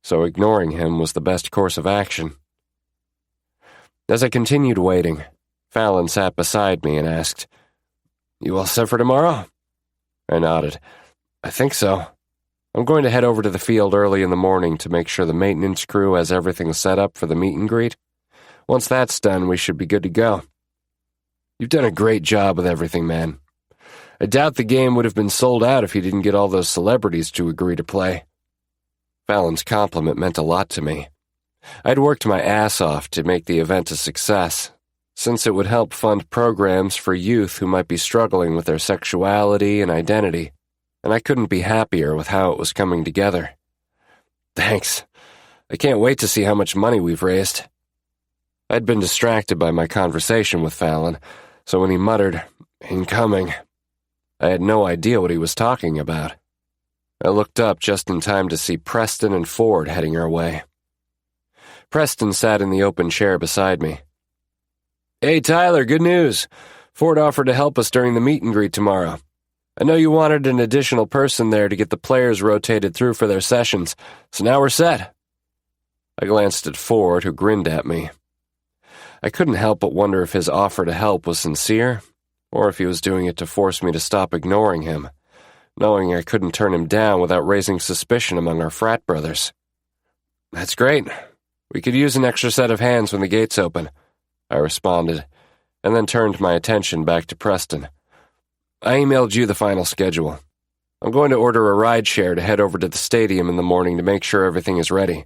so ignoring him was the best course of action. As I continued waiting, Fallon sat beside me and asked, "You all set for tomorrow?" I nodded. "I think so. I'm going to head over to the field early in the morning to make sure the maintenance crew has everything set up for the meet and greet. Once that's done, we should be good to go." "You've done a great job with everything, man. I doubt the game would have been sold out if you didn't get all those celebrities to agree to play." Fallon's compliment meant a lot to me. I'd worked my ass off to make the event a success, since it would help fund programs for youth who might be struggling with their sexuality and identity, and I couldn't be happier with how it was coming together. "Thanks. I can't wait to see how much money we've raised." I'd been distracted by my conversation with Fallon, so when he muttered, "Incoming," I had no idea what he was talking about. I looked up just in time to see Preston and Ford heading our way. Preston sat in the open chair beside me. "Hey, Tyler, good news. Ford offered to help us during the meet and greet tomorrow. I know you wanted an additional person there to get the players rotated through for their sessions, so now we're set." I glanced at Ford, who grinned at me. I couldn't help but wonder if his offer to help was sincere, or if he was doing it to force me to stop ignoring him, knowing I couldn't turn him down without raising suspicion among our frat brothers. "That's great. We could use an extra set of hands when the gates open," I responded, and then turned my attention back to Preston. "I emailed you the final schedule. I'm going to order a rideshare to head over to the stadium in the morning to make sure everything is ready.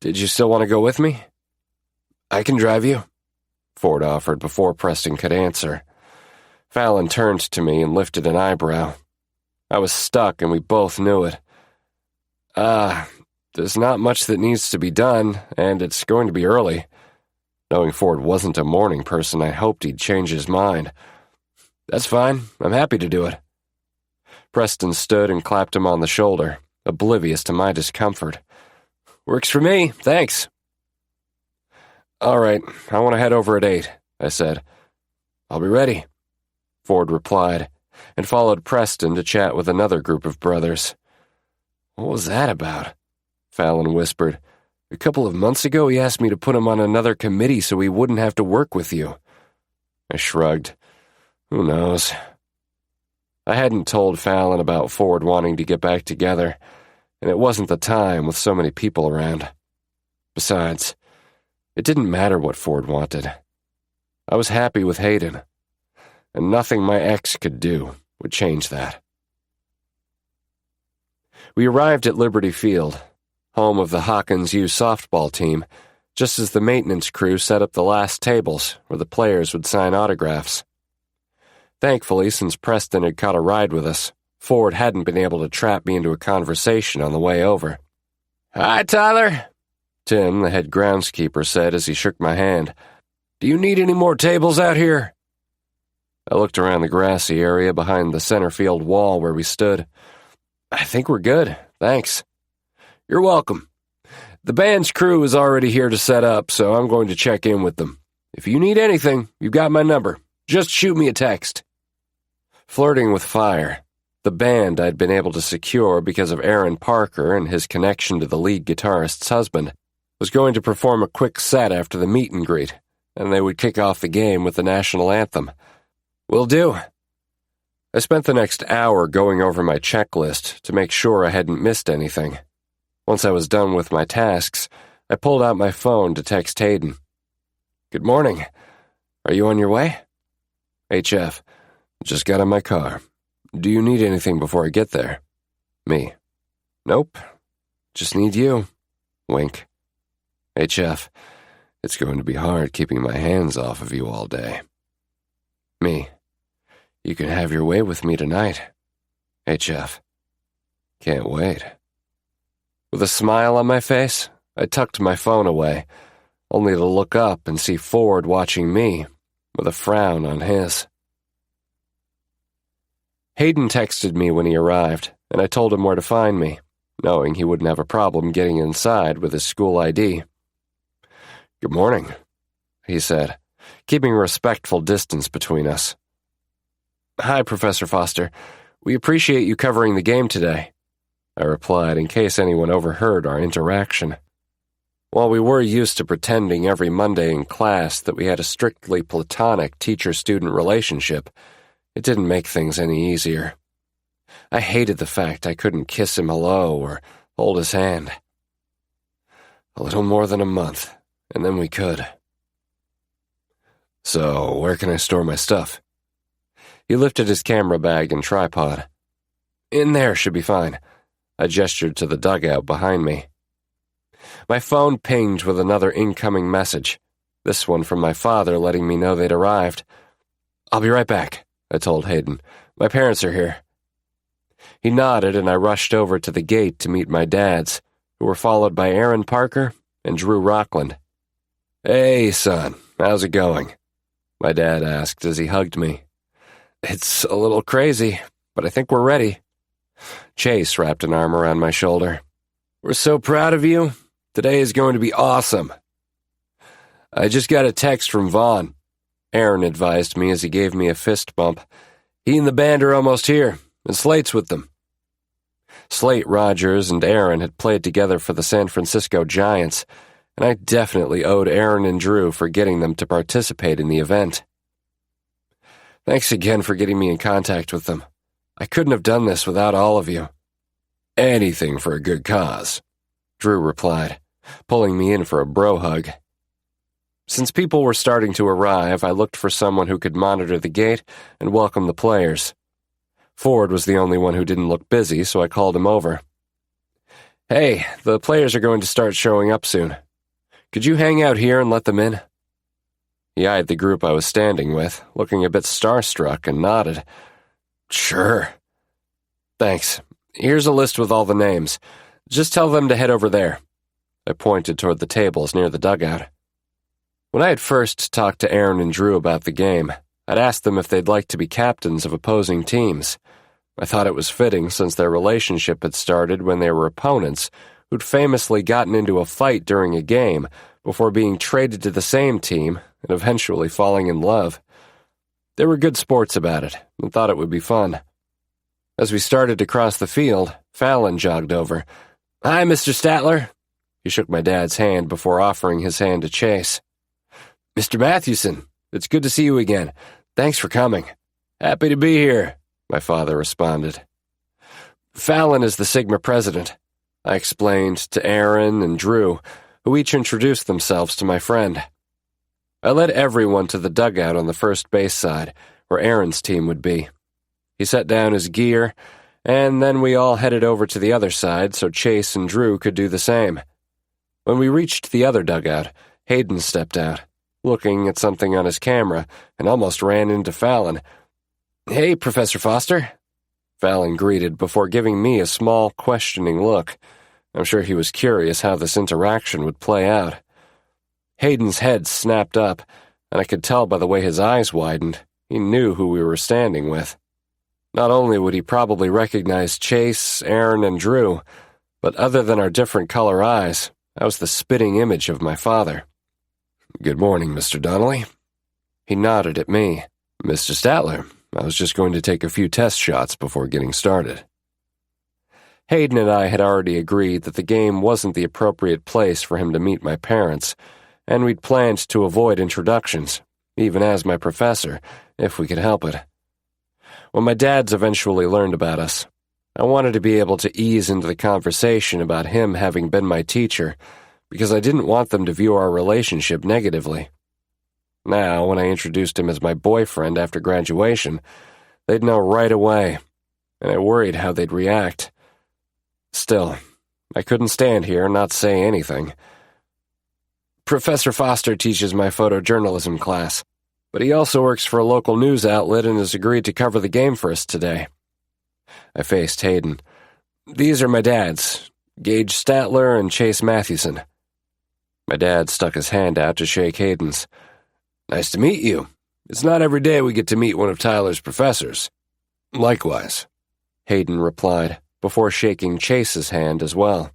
Did you still want to go with me?" "I can drive you," Ford offered before Preston could answer. Fallon turned to me and lifted an eyebrow. I was stuck, and we both knew it. There's not much that needs to be done, and it's going to be early." Knowing Ford wasn't a morning person, I hoped he'd change his mind. "That's fine. I'm happy to do it." Preston stood and clapped him on the shoulder, oblivious to my discomfort. "Works for me, thanks." "All right, I want to head over at 8, I said. "I'll be ready," Ford replied, and followed Preston to chat with another group of brothers. "What was that about?" Fallon whispered. "A couple of months ago he asked me to put him on another committee so he wouldn't have to work with you." I shrugged. Who knows? I hadn't told Fallon about Ford wanting to get back together, and it wasn't the time with so many people around. Besides, it didn't matter what Ford wanted. I was happy with Hayden, and nothing my ex could do would change that. We arrived at Liberty Field, home of the Hawkins U softball team, just as the maintenance crew set up the last tables where the players would sign autographs. Thankfully, since Preston had caught a ride with us, Ford hadn't been able to trap me into a conversation on the way over. "Hi, Tyler," Tim, the head groundskeeper, said as he shook my hand. "Do you need any more tables out here?" I looked around the grassy area behind the center field wall where we stood. "I think we're good, thanks." "You're welcome. The band's crew is already here to set up, so I'm going to check in with them. If you need anything, you've got my number. Just shoot me a text." Flirting with fire, the band I'd been able to secure because of Aaron Parker and his connection to the lead guitarist's husband was going to perform a quick set after the meet and greet, and they would kick off the game with the national anthem. "Will do." I spent the next hour going over my checklist to make sure I hadn't missed anything. Once I was done with my tasks, I pulled out my phone to text Hayden. "Good morning. Are you on your way?" "HF. Just got in my car. Do you need anything before I get there?" "Me. Nope. Just need you. Wink. HF, it's going to be hard keeping my hands off of you all day. Me. You can have your way with me tonight. HF. Can't wait. With a smile on my face, I tucked my phone away, only to look up and see Ford watching me, with a frown on his. Hayden texted me when he arrived, and I told him where to find me, knowing he wouldn't have a problem getting inside with his school ID. Good morning, he said, keeping a respectful distance between us. Hi, Professor Foster. We appreciate you covering the game today, I replied in case anyone overheard our interaction. While we were used to pretending every Monday in class that we had a strictly platonic teacher-student relationship, it didn't make things any easier. I hated the fact I couldn't kiss him hello or hold his hand. A little more than a month, and then we could. So, where can I store my stuff? He lifted his camera bag and tripod. In there should be fine. I gestured to the dugout behind me. My phone pinged with another incoming message, this one from my father letting me know they'd arrived. I'll be right back, I told Hayden. My parents are here. He nodded and I rushed over to the gate to meet my dads, who were followed by Aaron Parker and Drew Rockland. Hey, son, how's it going? My dad asked as he hugged me. It's a little crazy, but I think we're ready. Chase wrapped an arm around my shoulder. We're so proud of you. Today is going to be awesome. I just got a text from Vaughn, Aaron advised me as he gave me a fist bump. He and the band are almost here, and Slate's with them. Slate, Rogers, and Aaron had played together for the San Francisco Giants, and I definitely owed Aaron and Drew for getting them to participate in the event. Thanks again for getting me in contact with them. I couldn't have done this without all of you. Anything for a good cause, Drew replied, pulling me in for a bro hug. Since people were starting to arrive, I looked for someone who could monitor the gate and welcome the players. Ford was the only one who didn't look busy, so I called him over. Hey, the players are going to start showing up soon. Could you hang out here and let them in? He eyed the group I was standing with, looking a bit starstruck, and nodded. Sure. Thanks. Here's a list with all the names. Just tell them to head over there. I pointed toward the tables near the dugout. When I had first talked to Aaron and Drew about the game, I'd asked them if they'd like to be captains of opposing teams. I thought it was fitting since their relationship had started when they were opponents who'd famously gotten into a fight during a game before being traded to the same team and eventually falling in love. They were good sports about it and thought it would be fun. As we started to cross the field, Fallon jogged over. Hi, Mr. Statler. He shook my dad's hand before offering his hand to Chase. Mr. Mathewson, it's good to see you again. Thanks for coming. Happy to be here, my father responded. Fallon is the Sigma president, I explained to Aaron and Drew, who each introduced themselves to my friend. I led everyone to the dugout on the first base side, where Aaron's team would be. He set down his gear, and then we all headed over to the other side so Chase and Drew could do the same. When we reached the other dugout, Hayden stepped out, looking at something on his camera, and almost ran into Fallon. Hey, Professor Foster. Fallon greeted before giving me a small, questioning look. I'm sure he was curious how this interaction would play out. Hayden's head snapped up, and I could tell by the way his eyes widened. He knew who we were standing with. Not only would he probably recognize Chase, Aaron, and Drew, but other than our different color eyes, I was the spitting image of my father. Good morning, Mr. Donnelly. He nodded at me. Mr. Statler, I was just going to take a few test shots before getting started. Hayden and I had already agreed that the game wasn't the appropriate place for him to meet my parents, and we'd planned to avoid introductions, even as my professor, if we could help it. When my dads eventually learned about us, I wanted to be able to ease into the conversation about him having been my teacher, because I didn't want them to view our relationship negatively. Now, when I introduced him as my boyfriend after graduation, they'd know right away, and I worried how they'd react. Still, I couldn't stand here and not say anything. Professor Foster teaches my photojournalism class, but he also works for a local news outlet and has agreed to cover the game for us today. I faced Hayden. These are my dads, Gage Statler and Chase Mathewson. My dad stuck his hand out to shake Hayden's. Nice to meet you. It's not every day we get to meet one of Tyler's professors. Likewise, Hayden replied, before shaking Chase's hand as well.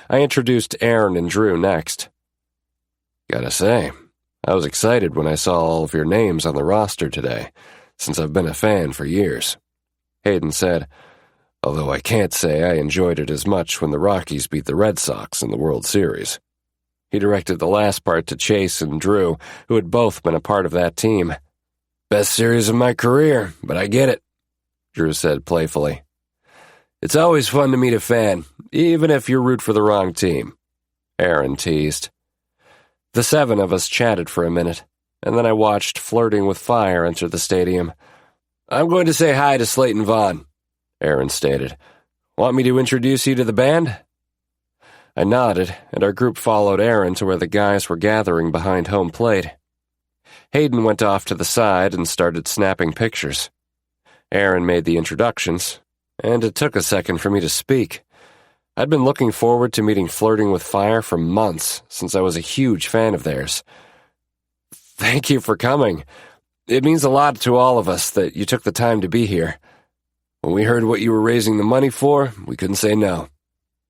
I introduced Aaron and Drew next. Gotta say, I was excited when I saw all of your names on the roster today, since I've been a fan for years. Hayden said, although I can't say I enjoyed it as much when the Rockies beat the Red Sox in the World Series. He directed the last part to Chase and Drew, who had both been a part of that team. Best series of my career, but I get it, Drew said playfully. It's always fun to meet a fan, even if you root for the wrong team, Aaron teased. The seven of us chatted for a minute, and then I watched Flirting with Fire enter the stadium. I'm going to say hi to Slayton Vaughn, Aaron stated. Want me to introduce you to the band? I nodded, and our group followed Aaron to where the guys were gathering behind home plate. Hayden went off to the side and started snapping pictures. Aaron made the introductions, and it took a second for me to speak. I'd been looking forward to meeting Flirting with Fire for months, since I was a huge fan of theirs. Thank you for coming. It means a lot to all of us that you took the time to be here. When we heard what you were raising the money for, we couldn't say no,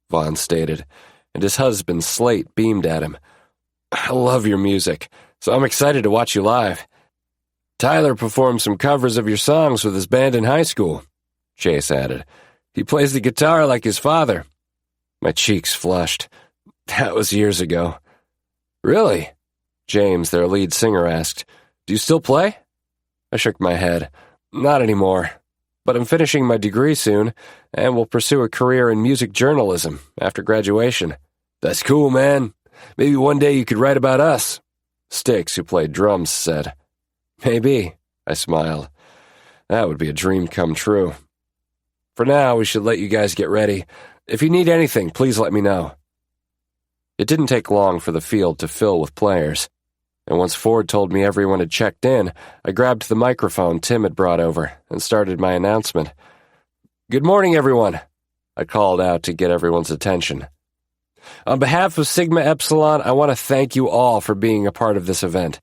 Vaughn stated, and his husband Slate beamed at him. I love your music, so I'm excited to watch you live. Tyler performed some covers of your songs with his band in high school, Chase added. He plays the guitar like his father. My cheeks flushed. That was years ago. Really? James, their lead singer, asked. Do you still play? I shook my head. Not anymore. But I'm finishing my degree soon, and will pursue a career in music journalism after graduation. That's cool, man. Maybe one day you could write about us, Sticks, who played drums, said. Maybe, I smiled. That would be a dream come true. For now, we should let you guys get ready. If you need anything, please let me know. It didn't take long for the field to fill with players, and once Ford told me everyone had checked in, I grabbed the microphone Tim had brought over and started my announcement. Good morning, everyone, I called out to get everyone's attention. On behalf of Sigma Epsilon, I want to thank you all for being a part of this event.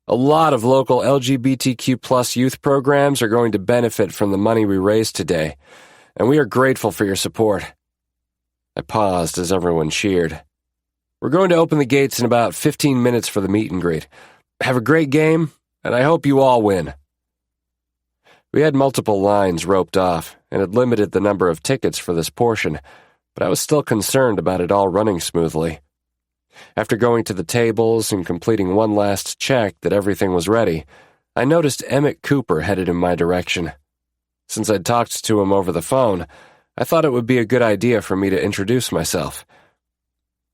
A lot of local LGBTQ+ youth programs are going to benefit from the money we raised today, and we are grateful for your support. I paused as everyone cheered. We're going to open the gates in about 15 minutes for the meet and greet. Have a great game, and I hope you all win. We had multiple lines roped off and had limited the number of tickets for this portion, but I was still concerned about it all running smoothly. After going to the tables and completing one last check that everything was ready, I noticed Emmett Cooper headed in my direction. Since I'd talked to him over the phone, I thought it would be a good idea for me to introduce myself.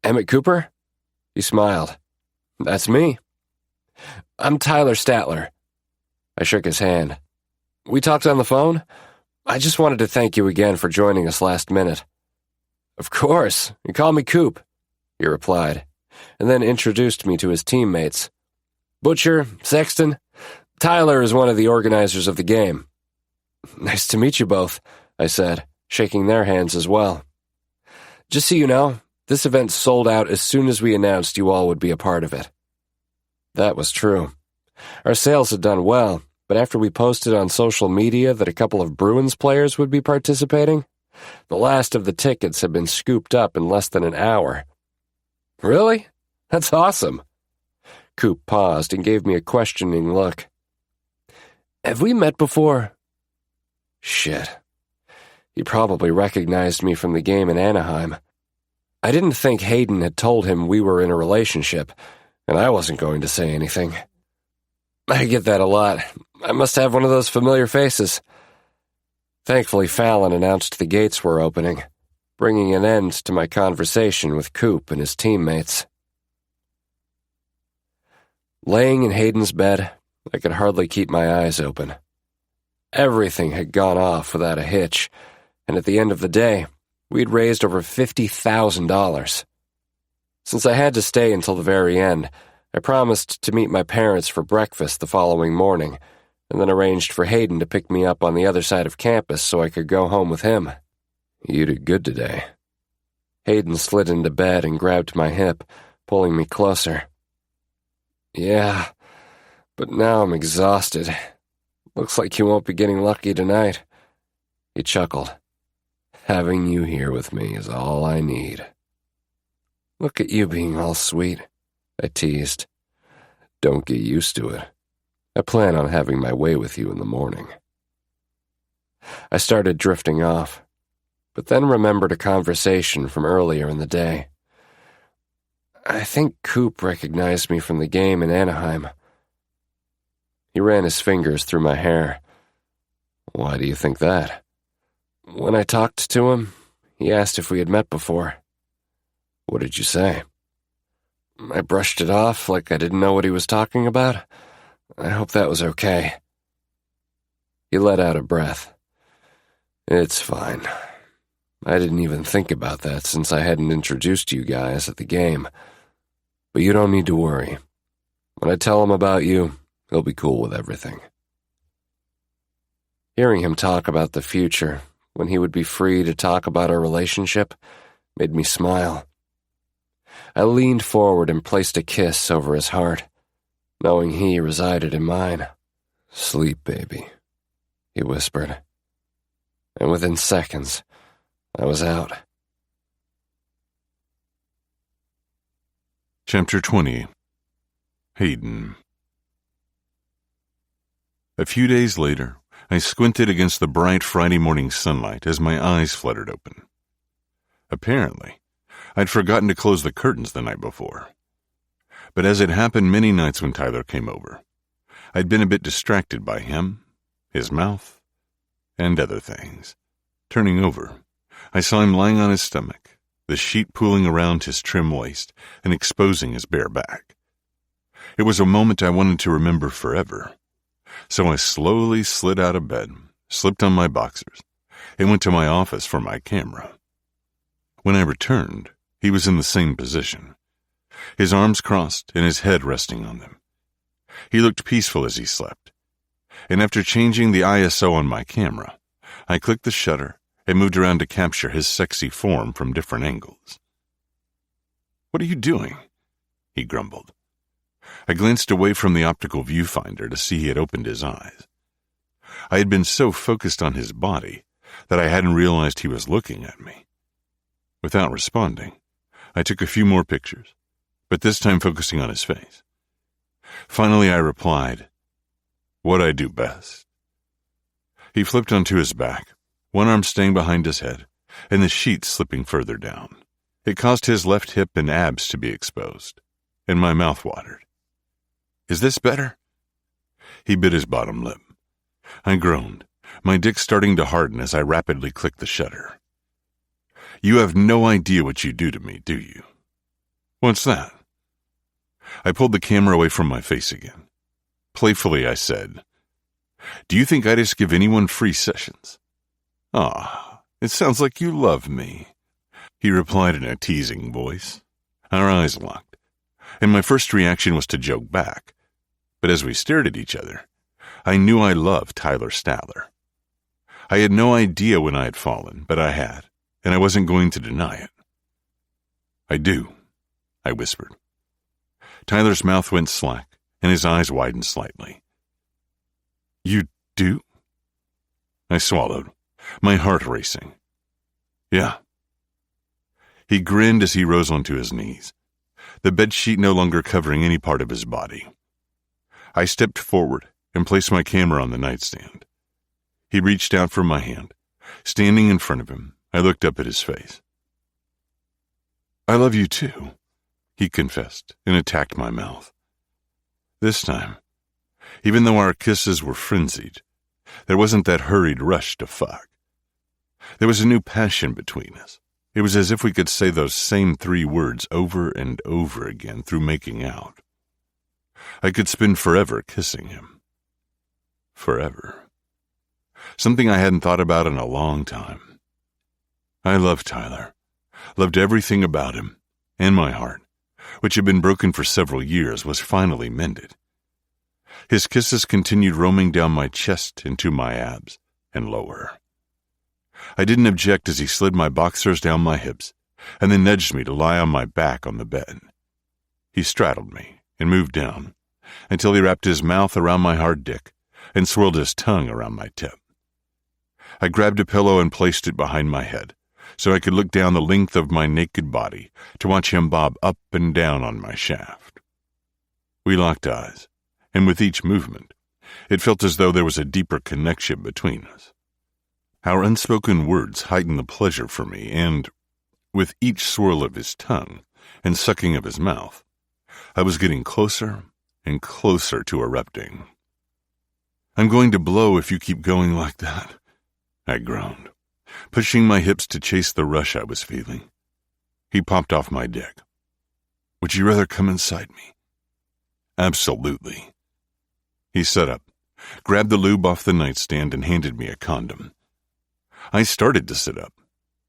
Emmett Cooper? He smiled. That's me. I'm Tyler Statler. I shook his hand. We talked on the phone? I just wanted to thank you again for joining us last minute. Of course, you call me Coop, he replied, and then introduced me to his teammates. Butcher, Sexton, Tyler is one of the organizers of the game. Nice to meet you both, I said, shaking their hands as well. Just so you know, this event sold out as soon as we announced you all would be a part of it. That was true. Our sales had done well, but after we posted on social media that a couple of Bruins players would be participating, the last of the tickets had been scooped up in less than an hour. Really? That's awesome. Coop paused and gave me a questioning look. Have we met before? Shit. He probably recognized me from the game in Anaheim. I didn't think Hayden had told him we were in a relationship, and I wasn't going to say anything. I get that a lot. I must have one of those familiar faces. Thankfully, Fallon announced the gates were opening, bringing an end to my conversation with Coop and his teammates. Laying in Hayden's bed, I could hardly keep my eyes open. Everything had gone off without a hitch, and at the end of the day, We'd raised over $50,000. Since I had to stay until the very end, I promised to meet my parents for breakfast the following morning, and then arranged for Hayden to pick me up on the other side of campus so I could go home with him. You did good today. Hayden slid into bed and grabbed my hip, pulling me closer. Yeah, but now I'm exhausted. Looks like you won't be getting lucky tonight. He chuckled. Having you here with me is all I need. Look at you being all sweet, I teased. Don't get used to it. I plan on having my way with you in the morning. I started drifting off, but then remembered a conversation from earlier in the day. I think Coop recognized me from the game in Anaheim. He ran his fingers through my hair. Why do you think that? When I talked to him, he asked if we had met before. What did you say? I brushed it off like I didn't know what he was talking about. I hope that was okay. He let out a breath. It's fine. I didn't even think about that since I hadn't introduced you guys at the game. But you don't need to worry. When I tell him about you, he'll be cool with everything. Hearing him talk about the future, when he would be free to talk about our relationship, made me smile. I leaned forward and placed a kiss over his heart, knowing he resided in mine. Sleep, baby, he whispered. And within seconds, I was out. Chapter 20. Hayden. A few days later, I squinted against the bright Friday morning sunlight as my eyes fluttered open. Apparently, I'd forgotten to close the curtains the night before. But as it happened many nights when Tyler came over, I'd been a bit distracted by him, his mouth, and other things. Turning over, I saw him lying on his stomach, the sheet pooling around his trim waist and exposing his bare back. It was a moment I wanted to remember forever, so I slowly slid out of bed, slipped on my boxers, and went to my office for my camera. When I returned, he was in the same position, his arms crossed and his head resting on them. He looked peaceful as he slept, and after changing the ISO on my camera, I clicked the shutter and moved around to capture his sexy form from different angles. "What are you doing?" he grumbled. I glanced away from the optical viewfinder to see he had opened his eyes. I had been so focused on his body that I hadn't realized he was looking at me. Without responding, I took a few more pictures, but this time focusing on his face. Finally, I replied, "What I do best." He flipped onto his back, one arm staying behind his head, and the sheet slipping further down. It caused his left hip and abs to be exposed, and my mouth watered. "Is this better?" He bit his bottom lip. I groaned, my dick starting to harden as I rapidly clicked the shutter. "You have no idea what you do to me, do you?" "What's that?" I pulled the camera away from my face again. Playfully, I said, "Do you think I just give anyone free sessions?" "Ah, it sounds like you love me," he replied in a teasing voice. Our eyes locked, and my first reaction was to joke back. But as we stared at each other, I knew I loved Tyler Statler. I had no idea when I had fallen, but I had, and I wasn't going to deny it. "I do," I whispered. Tyler's mouth went slack, and his eyes widened slightly. "You do?" I swallowed, my heart racing. "Yeah." He grinned as he rose onto his knees, the bedsheet no longer covering any part of his body. I stepped forward and placed my camera on the nightstand. He reached out for my hand. Standing in front of him, I looked up at his face. "I love you too," he confessed and attacked my mouth. This time, even though our kisses were frenzied, there wasn't that hurried rush to fuck. There was a new passion between us. It was as if we could say those same 3 words over and over again through making out. I could spend forever kissing him. Forever. Something I hadn't thought about in a long time. I loved Tyler, loved everything about him, and my heart, which had been broken for several years, was finally mended. His kisses continued roaming down my chest into my abs and lower. I didn't object as he slid my boxers down my hips and then nudged me to lie on my back on the bed. He straddled me and moved down until he wrapped his mouth around my hard dick and swirled his tongue around my tip. I grabbed a pillow and placed it behind my head so I could look down the length of my naked body to watch him bob up and down on my shaft. We locked eyes, and with each movement, it felt as though there was a deeper connection between us. Our unspoken words heightened the pleasure for me, and with each swirl of his tongue and sucking of his mouth, I was getting closer and closer to erupting. "I'm going to blow if you keep going like that," I groaned, pushing my hips to chase the rush I was feeling. He popped off my dick. "Would you rather come inside me?" "Absolutely." He sat up, grabbed the lube off the nightstand, and handed me a condom. I started to sit up,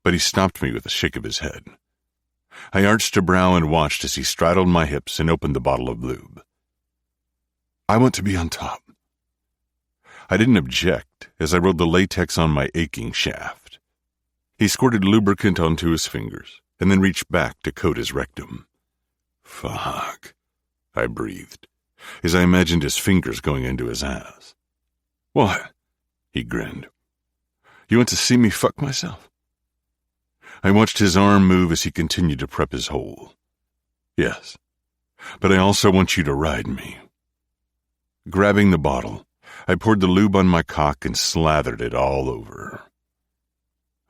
but he stopped me with a shake of his head. I arched a brow and watched as he straddled my hips and opened the bottle of lube. "I want to be on top." I didn't object as I rolled the latex on my aching shaft. He squirted lubricant onto his fingers and then reached back to coat his rectum. "Fuck," I breathed, as I imagined his fingers going into his ass. "What?" He grinned. "You want to see me fuck myself?" I watched his arm move as he continued to prep his hole. "Yes, but I also want you to ride me." Grabbing the bottle, I poured the lube on my cock and slathered it all over.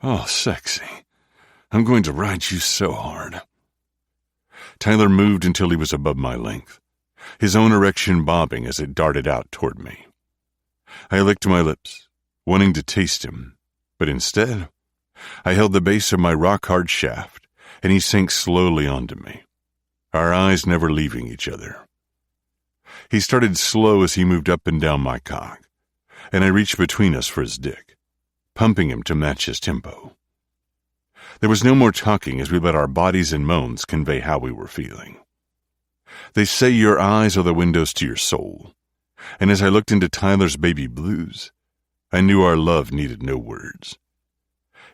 "Oh, sexy. I'm going to ride you so hard." Tyler moved until he was above my length, his own erection bobbing as it darted out toward me. I licked my lips, wanting to taste him, but instead, I held the base of my rock-hard shaft, and he sank slowly onto me, our eyes never leaving each other. He started slow as he moved up and down my cock, and I reached between us for his dick, pumping him to match his tempo. There was no more talking as we let our bodies and moans convey how we were feeling. They say your eyes are the windows to your soul, and as I looked into Tyler's baby blues, I knew our love needed no words.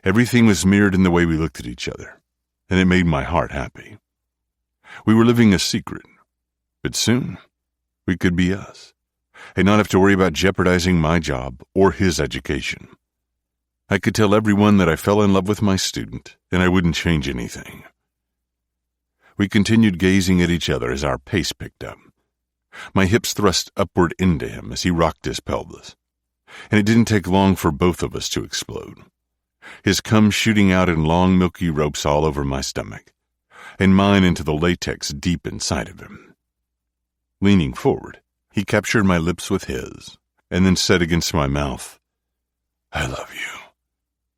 Everything was mirrored in the way we looked at each other, and it made my heart happy. We were living a secret, but soon we could be us, and not have to worry about jeopardizing my job or his education. I could tell everyone that I fell in love with my student, and I wouldn't change anything. We continued gazing at each other as our pace picked up. My hips thrust upward into him as he rocked his pelvis, and it didn't take long for both of us to explode, his cum shooting out in long milky ropes all over my stomach, and mine into the latex deep inside of him. Leaning forward, he captured my lips with his, and then said against my mouth, "I love you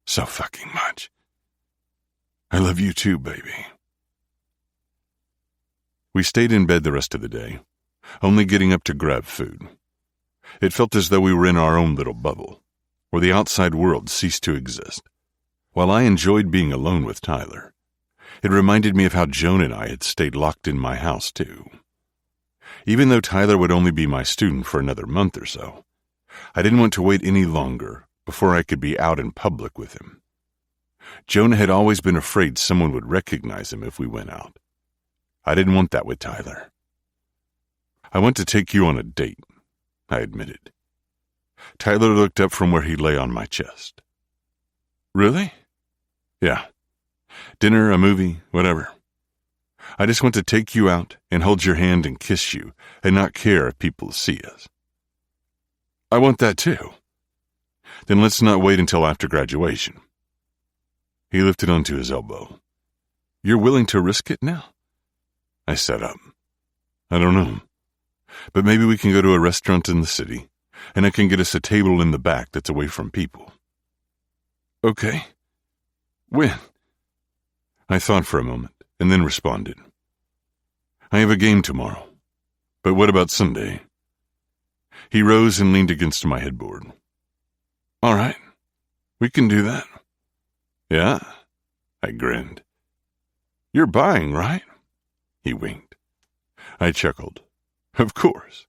so fucking much." "I love you too, baby." We stayed in bed the rest of the day, only getting up to grab food. It felt as though we were in our own little bubble, where the outside world ceased to exist. While I enjoyed being alone with Tyler, it reminded me of how Joan and I had stayed locked in my house too. Even though Tyler would only be my student for another month or so, I didn't want to wait any longer before I could be out in public with him. Jonah had always been afraid someone would recognize him if we went out. I didn't want that with Tyler. "I want to take you on a date," I admitted. Tyler looked up from where he lay on my chest. "Really?" "Yeah. Dinner, a movie, whatever. I just want to take you out and hold your hand and kiss you and not care if people see us." "I want that too." "Then let's not wait until after graduation." He lifted onto his elbow. "You're willing to risk it now?" I sat up. "I don't know. But maybe we can go to a restaurant in the city, and I can get us a table in the back that's away from people." "Okay. When?" I thought for a moment, and then responded. "I have a game tomorrow. But what about Sunday?" He rose and leaned against my headboard. "All right. We can do that." "Yeah? I grinned. You're buying, right? He winked. I chuckled. Of course.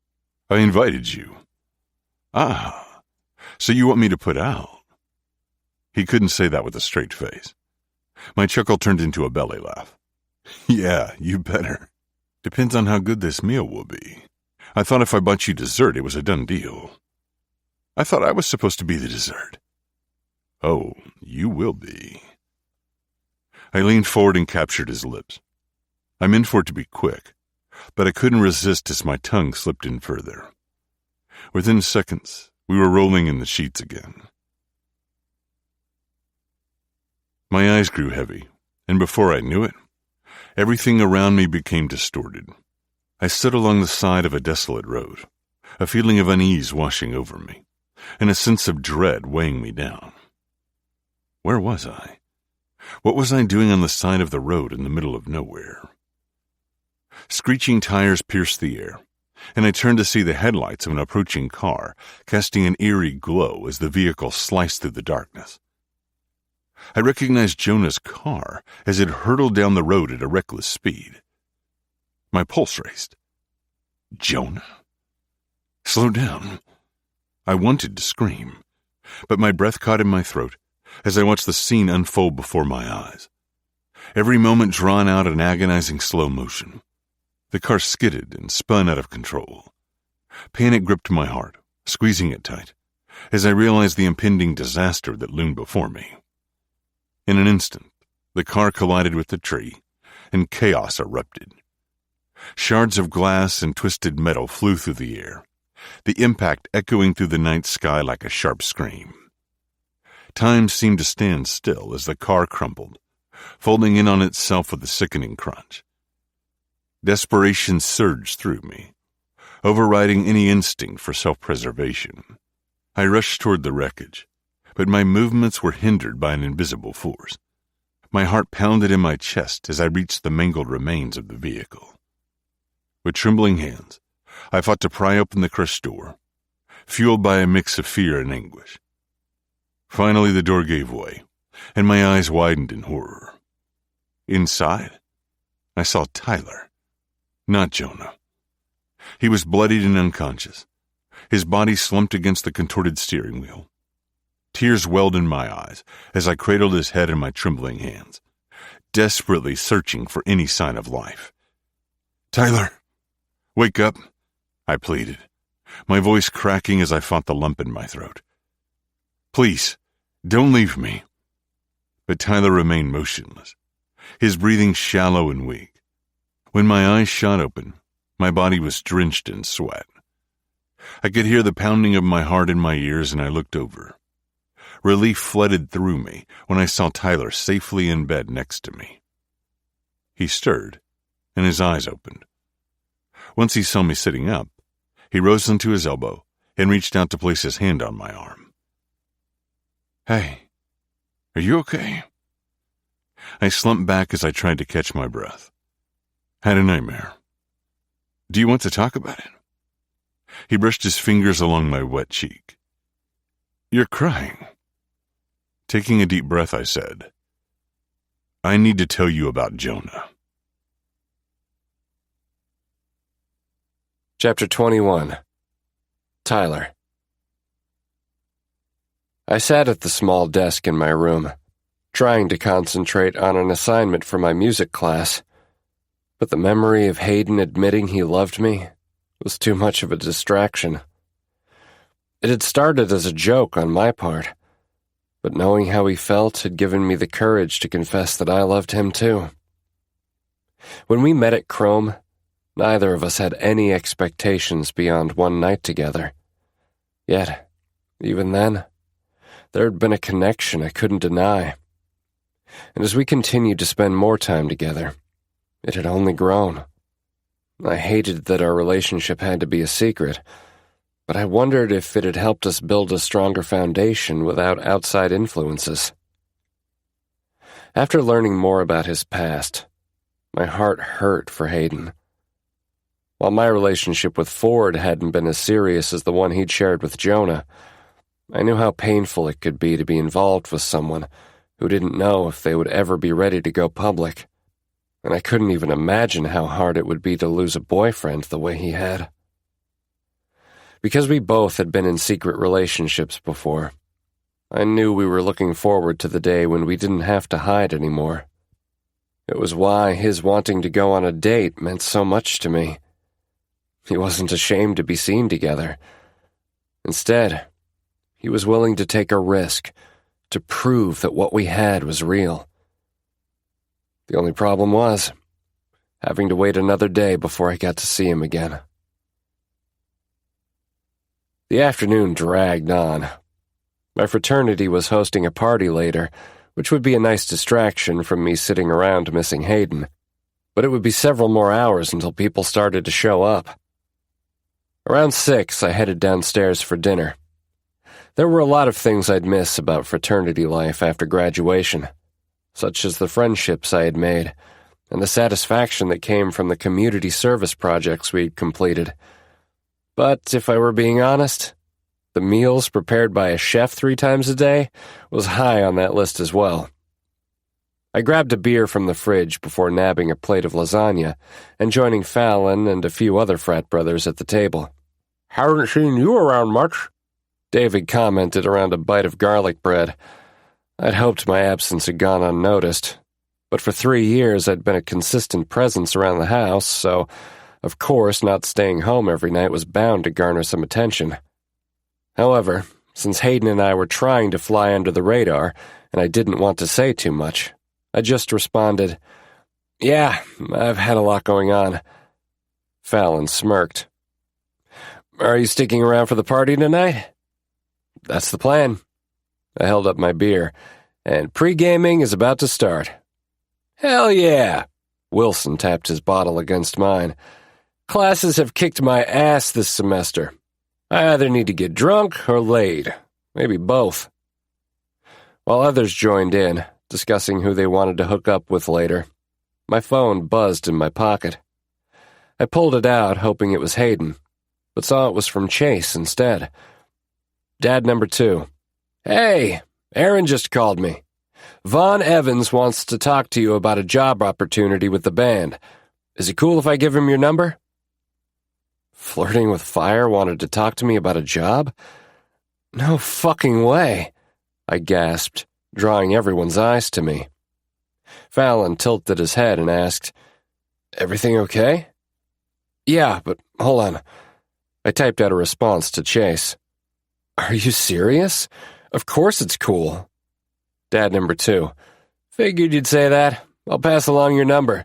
I invited you. Ah, so you want me to put out? He couldn't say that with a straight face. My chuckle turned into a belly laugh. Yeah, you better. Depends on how good this meal will be. I thought if I bought you dessert, it was a done deal. I thought I was supposed to be the dessert. Oh, you will be. I leaned forward and captured his lips. I meant for it to be quick, but I couldn't resist as my tongue slipped in further. Within seconds, we were rolling in the sheets again. My eyes grew heavy, and before I knew it, everything around me became distorted. I stood along the side of a desolate road, a feeling of unease washing over me, and a sense of dread weighing me down. Where was I? What was I doing on the side of the road in the middle of nowhere? Screeching tires pierced the air, and I turned to see the headlights of an approaching car casting an eerie glow as the vehicle sliced through the darkness. I recognized Jonah's car as it hurtled down the road at a reckless speed. My pulse raced. Jonah? Slow down. I wanted to scream, but my breath caught in my throat as I watched the scene unfold before my eyes. Every moment drawn out in agonizing slow motion. The car skidded and spun out of control. Panic gripped my heart, squeezing it tight, as I realized the impending disaster that loomed before me. In an instant, the car collided with the tree, and chaos erupted. Shards of glass and twisted metal flew through the air, the impact echoing through the night sky like a sharp scream. Time seemed to stand still as the car crumpled, folding in on itself with a sickening crunch. Desperation surged through me, overriding any instinct for self-preservation. I rushed toward the wreckage, but my movements were hindered by an invisible force. My heart pounded in my chest as I reached the mangled remains of the vehicle. With trembling hands, I fought to pry open the crushed door, fueled by a mix of fear and anguish. Finally, the door gave way, and my eyes widened in horror. Inside, I saw Tyler. Not Jonah. He was bloodied and unconscious, his body slumped against the contorted steering wheel. Tears welled in my eyes as I cradled his head in my trembling hands, desperately searching for any sign of life. Tyler, wake up, I pleaded, my voice cracking as I fought the lump in my throat. Please, don't leave me. But Tyler remained motionless, his breathing shallow and weak. When my eyes shot open, my body was drenched in sweat. I could hear the pounding of my heart in my ears, and I looked over. Relief flooded through me when I saw Tyler safely in bed next to me. He stirred, and his eyes opened. Once he saw me sitting up, he rose onto his elbow and reached out to place his hand on my arm. Hey, are you okay? I slumped back as I tried to catch my breath. Had a nightmare. Do you want to talk about it? He brushed his fingers along my wet cheek. You're crying. Taking a deep breath, I said, I need to tell you about Jonah. Chapter 21. Tyler. I sat at the small desk in my room, trying to concentrate on an assignment for my music class, but the memory of Hayden admitting he loved me was too much of a distraction. It had started as a joke on my part, but knowing how he felt had given me the courage to confess that I loved him too. When we met at Chrome, neither of us had any expectations beyond one night together. Yet, even then, there had been a connection I couldn't deny. And as we continued to spend more time together, it had only grown. I hated that our relationship had to be a secret, but I wondered if it had helped us build a stronger foundation without outside influences. After learning more about his past, my heart hurt for Hayden. While my relationship with Ford hadn't been as serious as the one he'd shared with Jonah, I knew how painful it could be to be involved with someone who didn't know if they would ever be ready to go public, and I couldn't even imagine how hard it would be to lose a boyfriend the way he had. Because we both had been in secret relationships before, I knew we were looking forward to the day when we didn't have to hide anymore. It was why his wanting to go on a date meant so much to me. He wasn't ashamed to be seen together. Instead, he was willing to take a risk to prove that what we had was real. The only problem was having to wait another day before I got to see him again. The afternoon dragged on. My fraternity was hosting a party later, which would be a nice distraction from me sitting around missing Hayden, but it would be several more hours until people started to show up. Around 6, I headed downstairs for dinner. There were a lot of things I'd miss about fraternity life after graduation, such as the friendships I had made and the satisfaction that came from the community service projects we'd completed. But if I were being honest, the meals prepared by a chef 3 times a day was high on that list as well. I grabbed a beer from the fridge before nabbing a plate of lasagna and joining Fallon and a few other frat brothers at the table. "Haven't seen you around much," David commented around a bite of garlic bread. I'd hoped my absence had gone unnoticed, but for 3 years I'd been a consistent presence around the house, so, of course, not staying home every night was bound to garner some attention. However, since Hayden and I were trying to fly under the radar, and I didn't want to say too much, I just responded, "Yeah, I've had a lot going on." Fallon smirked. "Are you sticking around for the party tonight?" "That's the plan." I held up my beer, and pre-gaming is about to start. "Hell yeah!" Wilson tapped his bottle against mine. "Classes have kicked my ass this semester. I either need to get drunk or laid. Maybe both." While others joined in, discussing who they wanted to hook up with later, my phone buzzed in my pocket. I pulled it out, hoping it was Hayden, but saw it was from Chase instead. Dad number 2. "Hey, Aaron just called me. Vaughn Evans wants to talk to you about a job opportunity with the band. Is it cool if I give him your number?" Flirting with Fire wanted to talk to me about a job? No fucking way, I gasped, drawing everyone's eyes to me. Fallon tilted his head and asked, "Everything okay?" "Yeah, but hold on." I typed out a response to Chase. "Are you serious? Of course it's cool." Dad number 2. "Figured you'd say that. I'll pass along your number.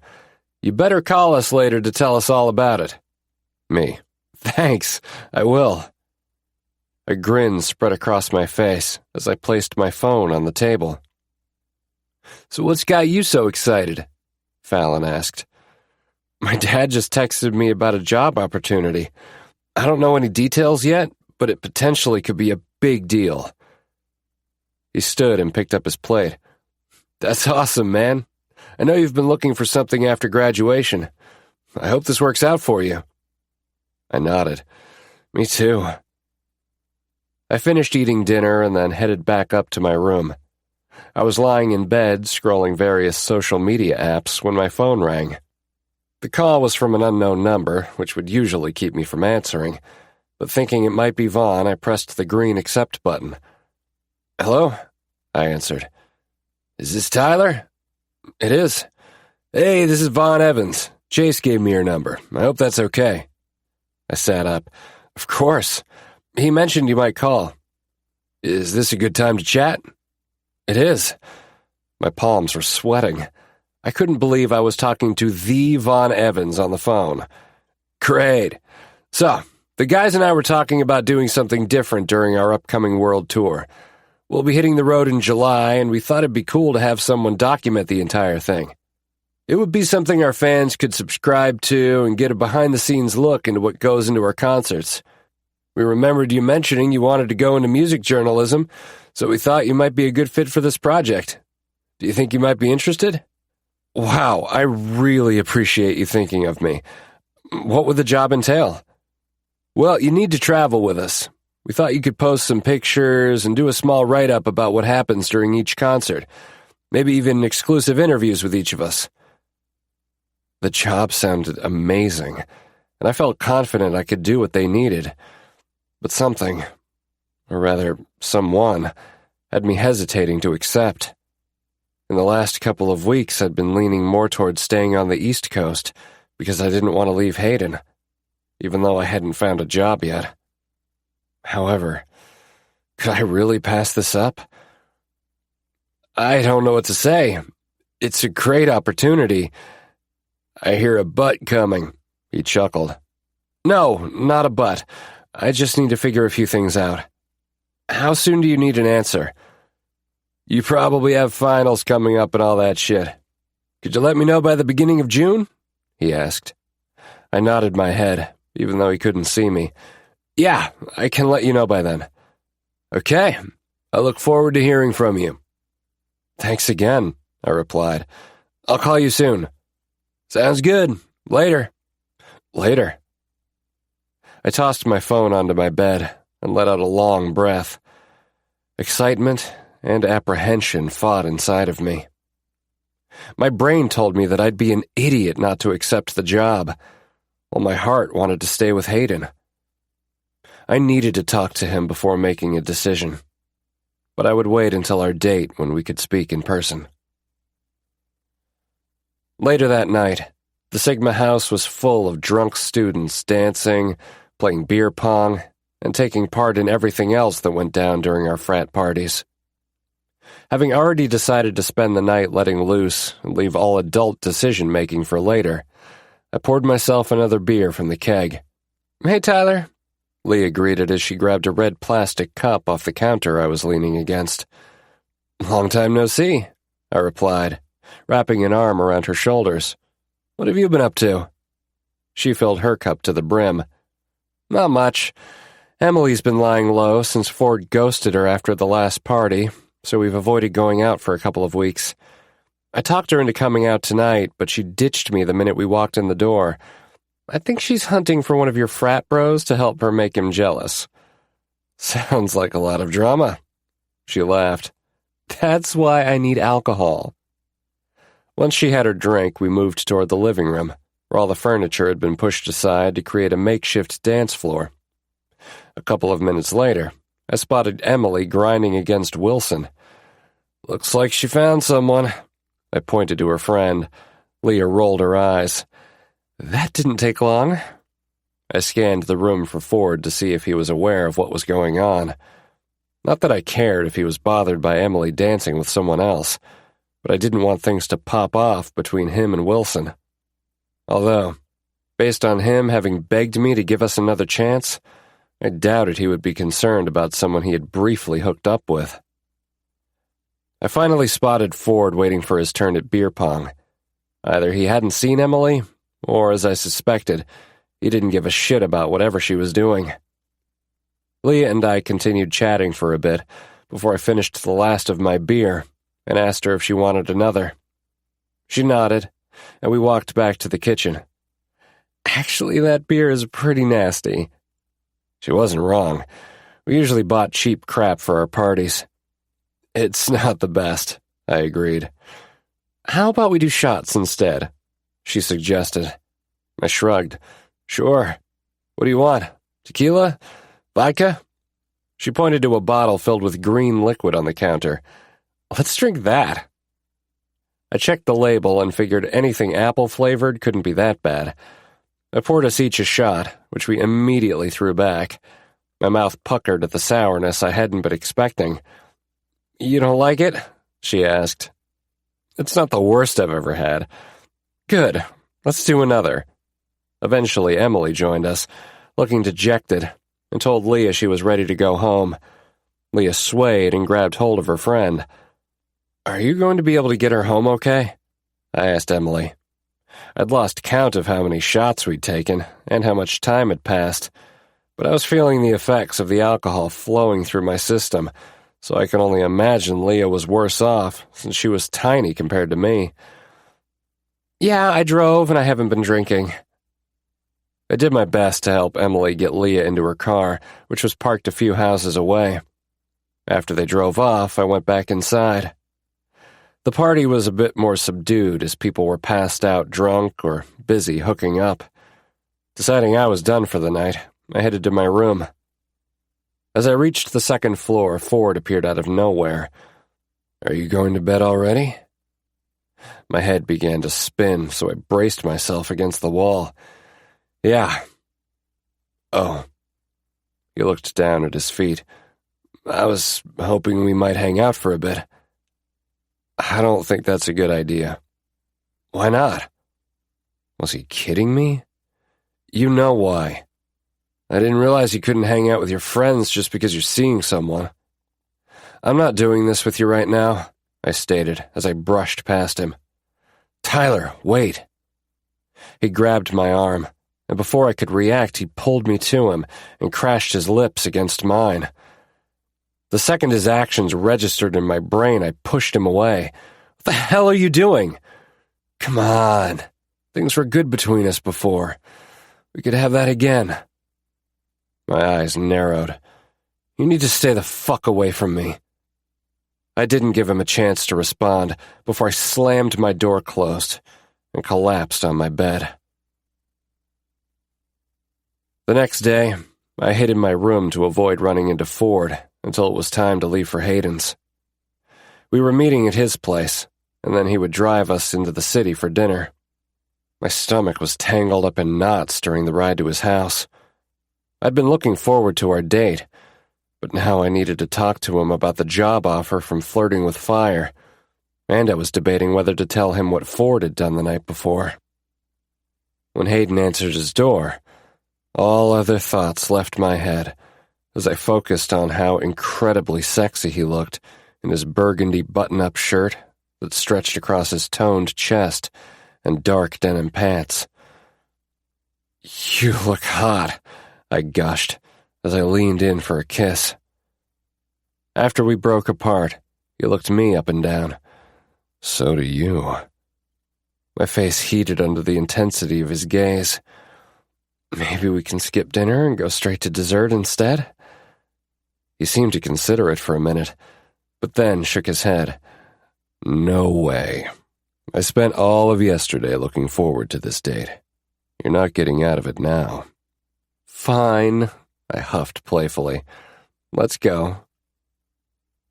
You better call us later to tell us all about it." Me. "Thanks, I will." A grin spread across my face as I placed my phone on the table. "So what's got you so excited?" Fallon asked. "My dad just texted me about a job opportunity. I don't know any details yet, but it potentially could be a big deal." He stood and picked up his plate. "That's awesome, man. I know you've been looking for something after graduation. I hope this works out for you." I nodded. "Me too." I finished eating dinner and then headed back up to my room. I was lying in bed, scrolling various social media apps, when my phone rang. The call was from an unknown number, which would usually keep me from answering, but thinking it might be Vaughn, I pressed the green accept button. "Hello?" I answered. "Is this Tyler?" "It is." "Hey, this is Vaughn Evans. Chase gave me your number. I hope that's okay." I sat up. "Of course. He mentioned you might call. Is this a good time to chat?" "It is." My palms were sweating. I couldn't believe I was talking to the Vaughn Evans on the phone. "Great. So, the guys and I were talking about doing something different during our upcoming world tour. We'll be hitting the road in July, and we thought it'd be cool to have someone document the entire thing. It would be something our fans could subscribe to and get a behind-the-scenes look into what goes into our concerts. We remembered you mentioning you wanted to go into music journalism, so we thought you might be a good fit for this project. Do you think you might be interested?" "Wow, I really appreciate you thinking of me. What would the job entail?" "Well, you need to travel with us. We thought you could post some pictures and do a small write-up about what happens during each concert. Maybe even exclusive interviews with each of us. The job sounded amazing, and I felt confident I could do what they needed. But something, or rather, someone, had me hesitating to accept. In the last couple of weeks, I'd been leaning more towards staying on the East Coast because I didn't want to leave Hayden, even though I hadn't found a job yet. However, could I really pass this up? I don't know what to say. It's a great opportunity. I hear a but coming, he chuckled. No, not a but. I just need to figure a few things out. How soon do you need an answer? You probably have finals coming up and all that shit. Could you let me know by the beginning of June? He asked. I nodded my head, even though he couldn't see me. Yeah, I can let you know by then. Okay, I look forward to hearing from you. Thanks again, I replied. I'll call you soon. Sounds good. Later. Later. I tossed my phone onto my bed and let out a long breath. Excitement and apprehension fought inside of me. My brain told me that I'd be an idiot not to accept the job, while my heart wanted to stay with Hayden. I needed to talk to him before making a decision, but I would wait until our date when we could speak in person. Later that night, the Sigma house was full of drunk students dancing, playing beer pong, and taking part in everything else that went down during our frat parties. Having already decided to spend the night letting loose and leave all adult decision-making for later, I poured myself another beer from the keg. Hey, Tyler, Leah greeted as she grabbed a red plastic cup off the counter I was leaning against. Long time no see, I replied, wrapping an arm around her shoulders. What have you been up to? She filled her cup to the brim. Not much. Emily's been lying low since Ford ghosted her after the last party, so we've avoided going out for a couple of weeks. I talked her into coming out tonight, but she ditched me the minute we walked in the door. I think she's hunting for one of your frat bros to help her make him jealous. Sounds like a lot of drama. She laughed. That's why I need alcohol. Once she had her drink, we moved toward the living room, where all the furniture had been pushed aside to create a makeshift dance floor. A couple of minutes later, I spotted Emily grinding against Wilson. Looks like she found someone. I pointed to her friend. Leah rolled her eyes. That didn't take long. I scanned the room for Ford to see if he was aware of what was going on. Not that I cared if he was bothered by Emily dancing with someone else, but I didn't want things to pop off between him and Wilson. Although, based on him having begged me to give us another chance, I doubted he would be concerned about someone he had briefly hooked up with. I finally spotted Ford waiting for his turn at beer pong. Either he hadn't seen Emily, or, as I suspected, he didn't give a shit about whatever she was doing. Leah and I continued chatting for a bit before I finished the last of my beer and asked her if she wanted another. She nodded, and we walked back to the kitchen. Actually, that beer is pretty nasty. She wasn't wrong. We usually bought cheap crap for our parties. It's not the best, I agreed. How about we do shots instead? She suggested. I shrugged. Sure. What do you want? Tequila? Vodka? She pointed to a bottle filled with green liquid on the counter. Let's drink that. I checked the label and figured anything apple-flavored couldn't be that bad. I poured us each a shot, which we immediately threw back. My mouth puckered at the sourness I hadn't been expecting. You don't like it? She asked. It's not the worst I've ever had. Good. Let's do another. Eventually, Emily joined us, looking dejected, and told Leah she was ready to go home. Leah swayed and grabbed hold of her friend. Are you going to be able to get her home okay? I asked Emily. I'd lost count of how many shots we'd taken and how much time had passed, but I was feeling the effects of the alcohol flowing through my system, so I can only imagine Leah was worse off since she was tiny compared to me. Yeah, I drove and I haven't been drinking. I did my best to help Emily get Leah into her car, which was parked a few houses away. After they drove off, I went back inside. The party was a bit more subdued as people were passed out drunk or busy hooking up. Deciding I was done for the night, I headed to my room. As I reached the second floor, Ford appeared out of nowhere. "Are you going to bed already?" My head began to spin, so I braced myself against the wall. "Yeah." "Oh." He looked down at his feet. "I was hoping we might hang out for a bit." "I don't think that's a good idea." "Why not?" Was he kidding me? "You know why. I didn't realize you couldn't hang out with your friends just because you're seeing someone." "I'm not doing this with you right now," I stated as I brushed past him. "Tyler, wait." He grabbed my arm, and before I could react, he pulled me to him and crashed his lips against mine. The second his actions registered in my brain, I pushed him away. "What the hell are you doing?" "Come on. Things were good between us before. We could have that again." My eyes narrowed. "You need to stay the fuck away from me." I didn't give him a chance to respond before I slammed my door closed and collapsed on my bed. The next day, I hid in my room to avoid running into Ford until it was time to leave for Hayden's. We were meeting at his place, and then he would drive us into the city for dinner. My stomach was tangled up in knots during the ride to his house. I'd been looking forward to our date, but now I needed to talk to him about the job offer from Flirting with Fire, and I was debating whether to tell him what Ford had done the night before. When Hayden answered his door, all other thoughts left my head as I focused on how incredibly sexy he looked in his burgundy button-up shirt that stretched across his toned chest and dark denim pants. "You look hot," I gushed as I leaned in for a kiss. After we broke apart, he looked me up and down. "So do you." My face heated under the intensity of his gaze. "Maybe we can skip dinner and go straight to dessert instead?" He seemed to consider it for a minute, but then shook his head. "No way. I spent all of yesterday looking forward to this date. You're not getting out of it now." "Fine," I huffed playfully. "Let's go."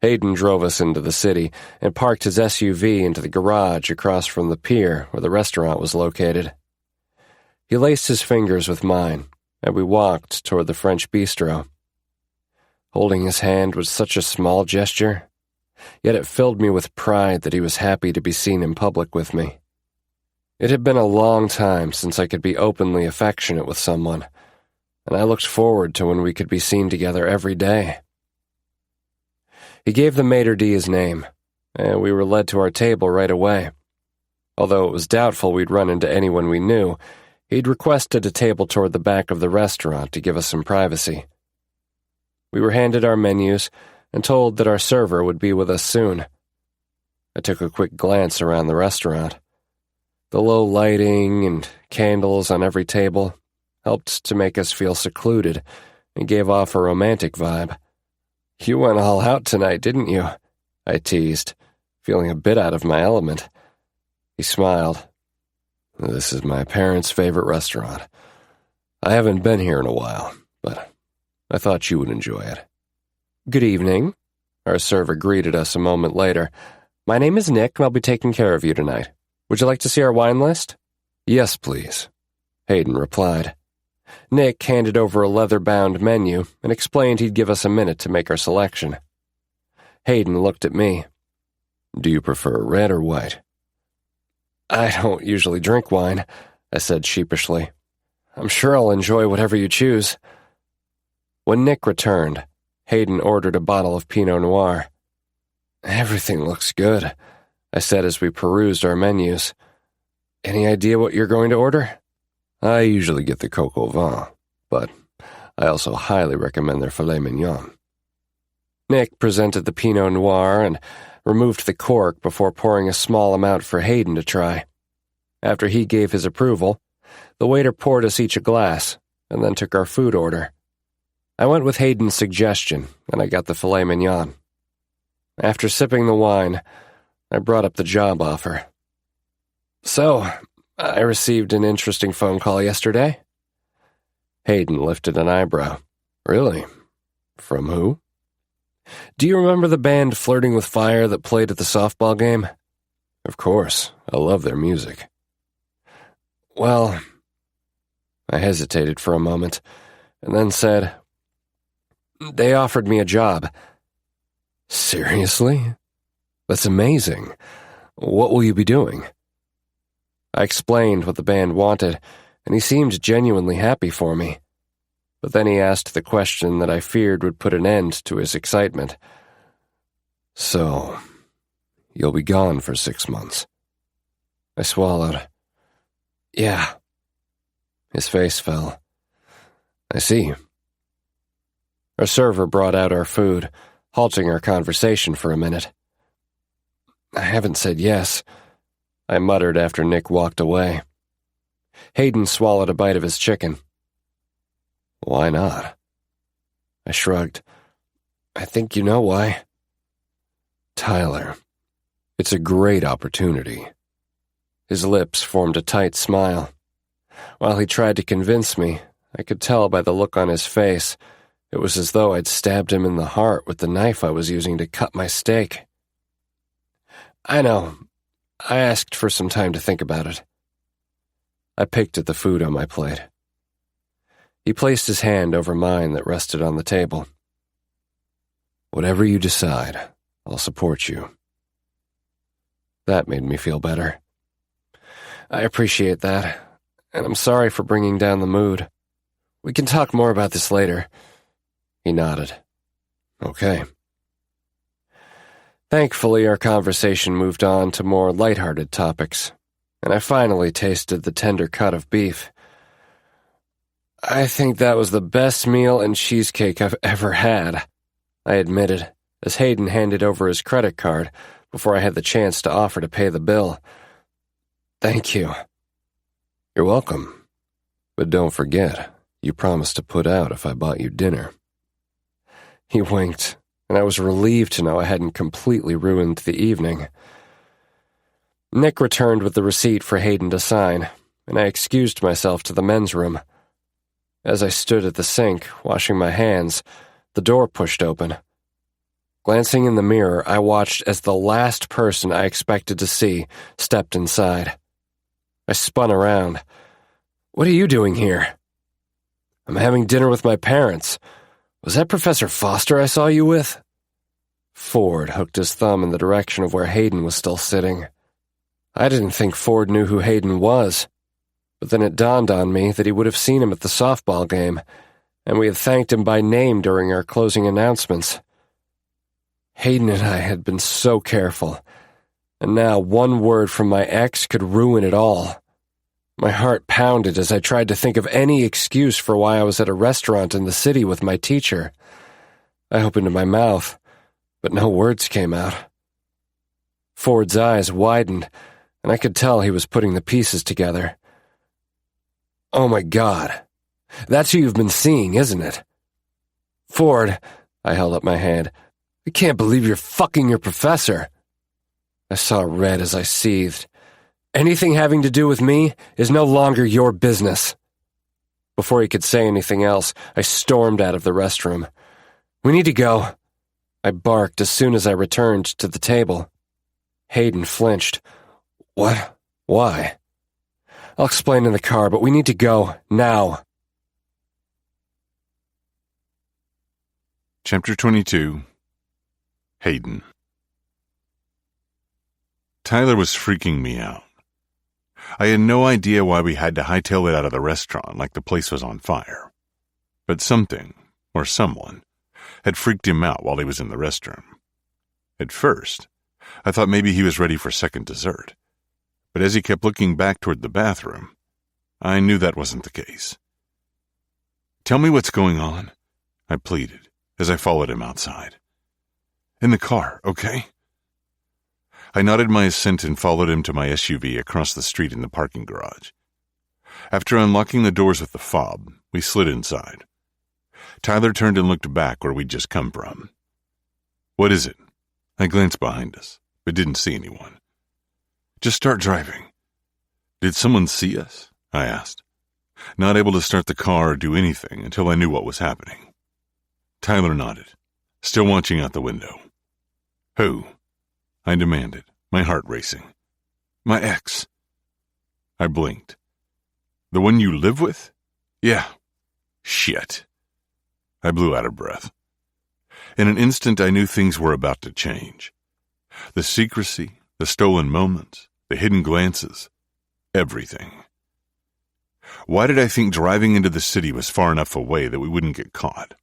Hayden drove us into the city and parked his SUV into the garage across from the pier where the restaurant was located. He laced his fingers with mine, and we walked toward the French bistro. Holding his hand was such a small gesture, yet it filled me with pride that he was happy to be seen in public with me. It had been a long time since I could be openly affectionate with someone, and I looked forward to when we could be seen together every day. He gave the maitre d' his name, and we were led to our table right away. Although it was doubtful we'd run into anyone we knew, he'd requested a table toward the back of the restaurant to give us some privacy. We were handed our menus and told that our server would be with us soon. I took a quick glance around the restaurant. The low lighting and candles on every table helped to make us feel secluded and gave off a romantic vibe. "You went all out tonight, didn't you?" I teased, feeling a bit out of my element. He smiled. "This is my parents' favorite restaurant. I haven't been here in a while, but I thought you would enjoy it." "Good evening." Our server greeted us a moment later. "My name is Nick, and I'll be taking care of you tonight. Would you like to see our wine list?" "Yes, please," Hayden replied. Nick handed over a leather-bound menu and explained he'd give us a minute to make our selection. Hayden looked at me. "Do you prefer red or white?" "I don't usually drink wine," I said sheepishly. "I'm sure I'll enjoy whatever you choose." When Nick returned, Hayden ordered a bottle of Pinot Noir. "Everything looks good," I said as we perused our menus. "Any idea what you're going to order?" "I usually get the coq au vin, but I also highly recommend their filet mignon." Nick presented the Pinot Noir and removed the cork before pouring a small amount for Hayden to try. After he gave his approval, the waiter poured us each a glass and then took our food order. I went with Hayden's suggestion, and I got the filet mignon. After sipping the wine, I brought up the job offer. So, I received an interesting phone call yesterday. Hayden lifted an eyebrow. Really? From who? Do you remember the band Flirting with Fire that played at the softball game? Of course, I love their music. Well, I hesitated for a moment, and then said, they offered me a job. Seriously? That's amazing. What will you be doing? I explained what the band wanted, and he seemed genuinely happy for me. But then he asked the question that I feared would put an end to his excitement. So, you'll be gone for 6 months. I swallowed. Yeah. His face fell. I see. Our server brought out our food, halting our conversation for a minute. I haven't said yes, I muttered after Nick walked away. Hayden swallowed a bite of his chicken. Why not? I shrugged. I think you know why. Tyler, it's a great opportunity. His lips formed a tight smile. While he tried to convince me, I could tell by the look on his face, it was as though I'd stabbed him in the heart with the knife I was using to cut my steak. I know. I asked for some time to think about it. I picked at the food on my plate. He placed his hand over mine that rested on the table. Whatever you decide, I'll support you. That made me feel better. I appreciate that, and I'm sorry for bringing down the mood. We can talk more about this later. He nodded. Okay. Thankfully, our conversation moved on to more lighthearted topics, and I finally tasted the tender cut of beef. I think that was the best meal and cheesecake I've ever had, I admitted, as Hayden handed over his credit card before I had the chance to offer to pay the bill. Thank you. You're welcome. But don't forget, you promised to put out if I bought you dinner. He winked, and I was relieved to know I hadn't completely ruined the evening. Nick returned with the receipt for Hayden to sign, and I excused myself to the men's room. As I stood at the sink, washing my hands, the door pushed open. Glancing in the mirror, I watched as the last person I expected to see stepped inside. I spun around. What are you doing here? I'm having dinner with my parents. Was that Professor Foster I saw you with? Ford hooked his thumb in the direction of where Hayden was still sitting. I didn't think Ford knew who Hayden was, but then it dawned on me that he would have seen him at the softball game, and we had thanked him by name during our closing announcements. Hayden and I had been so careful, and now one word from my ex could ruin it all. My heart pounded as I tried to think of any excuse for why I was at a restaurant in the city with my teacher. I opened my mouth, but no words came out. Ford's eyes widened, and I could tell he was putting the pieces together. Oh my God, that's who you've been seeing, isn't it? Ford, I held up my hand. I can't believe you're fucking your professor. I saw red as I seethed. Anything having to do with me is no longer your business. Before he could say anything else, I stormed out of the restroom. We need to go, I barked as soon as I returned to the table. Hayden flinched. What? Why? I'll explain in the car, but we need to go, now. Chapter 22. Hayden. Tyler was freaking me out. I had no idea why we had to hightail it out of the restaurant like the place was on fire. But something, or someone, had freaked him out while he was in the restroom. At first, I thought maybe he was ready for second dessert. But as he kept looking back toward the bathroom, I knew that wasn't the case. Tell me what's going on, I pleaded as I followed him outside. In the car, okay? I nodded my assent and followed him to my SUV across the street in the parking garage. After unlocking the doors with the fob, we slid inside. Tyler turned and looked back where we'd just come from. What is it? I glanced behind us, but didn't see anyone. Just start driving. Did someone see us? I asked, not able to start the car or do anything until I knew what was happening. Tyler nodded, still watching out the window. Who? I demanded, my heart racing. My ex. I blinked. The one you live with? Yeah. Shit. I blew out of breath. In an instant, I knew things were about to change. The secrecy, the stolen moments, the hidden glances, everything. Why did I think driving into the city was far enough away that we wouldn't get caught?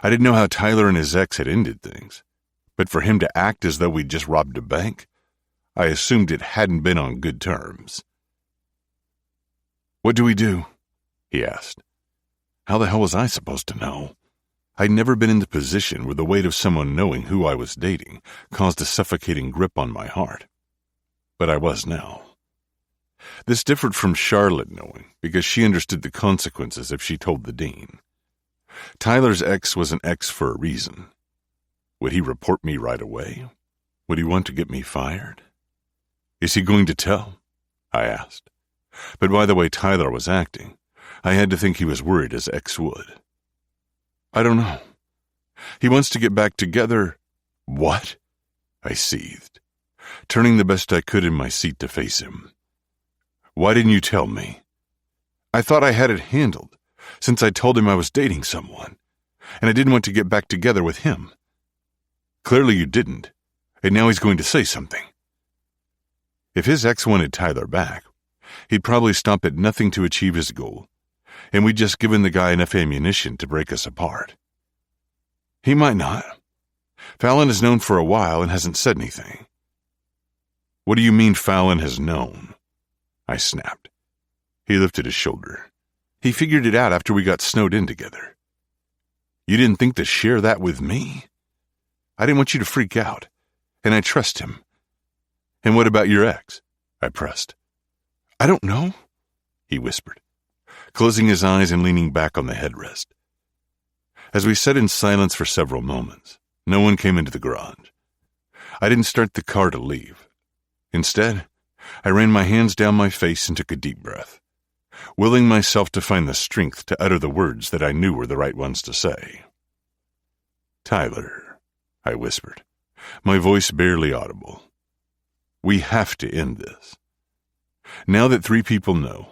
I didn't know how Tyler and his ex had ended things, but for him to act as though we'd just robbed a bank, I assumed it hadn't been on good terms. What do we do? He asked. How the hell was I supposed to know? I'd never been in the position where the weight of someone knowing who I was dating caused a suffocating grip on my heart. But I was now. This differed from Charlotte knowing, because she understood the consequences if she told the dean. Tyler's ex was an ex for a reason. Would he report me right away? Would he want to get me fired? Is he going to tell? I asked. But by the way Tyler was acting, I had to think he was worried his ex would. I don't know. He wants to get back together. What? I seethed, turning the best I could in my seat to face him. Why didn't you tell me? I thought I had it handled, since I told him I was dating someone, and I didn't want to get back together with him. Clearly you didn't, and now he's going to say something. If his ex wanted Tyler back, he'd probably stop at nothing to achieve his goal, and we'd just given the guy enough ammunition to break us apart. He might not. Fallon has known for a while and hasn't said anything. What do you mean Fallon has known? I snapped. He lifted his shoulder. He figured it out after we got snowed in together. You didn't think to share that with me? I didn't want you to freak out, and I trust him. And what about your ex? I pressed. I don't know, he whispered, closing his eyes and leaning back on the headrest. As we sat in silence for several moments, no one came into the garage. I didn't start the car to leave. Instead, I ran my hands down my face and took a deep breath, willing myself to find the strength to utter the words that I knew were the right ones to say. Tyler, I whispered, my voice barely audible. We have to end this. Now that 3 people know,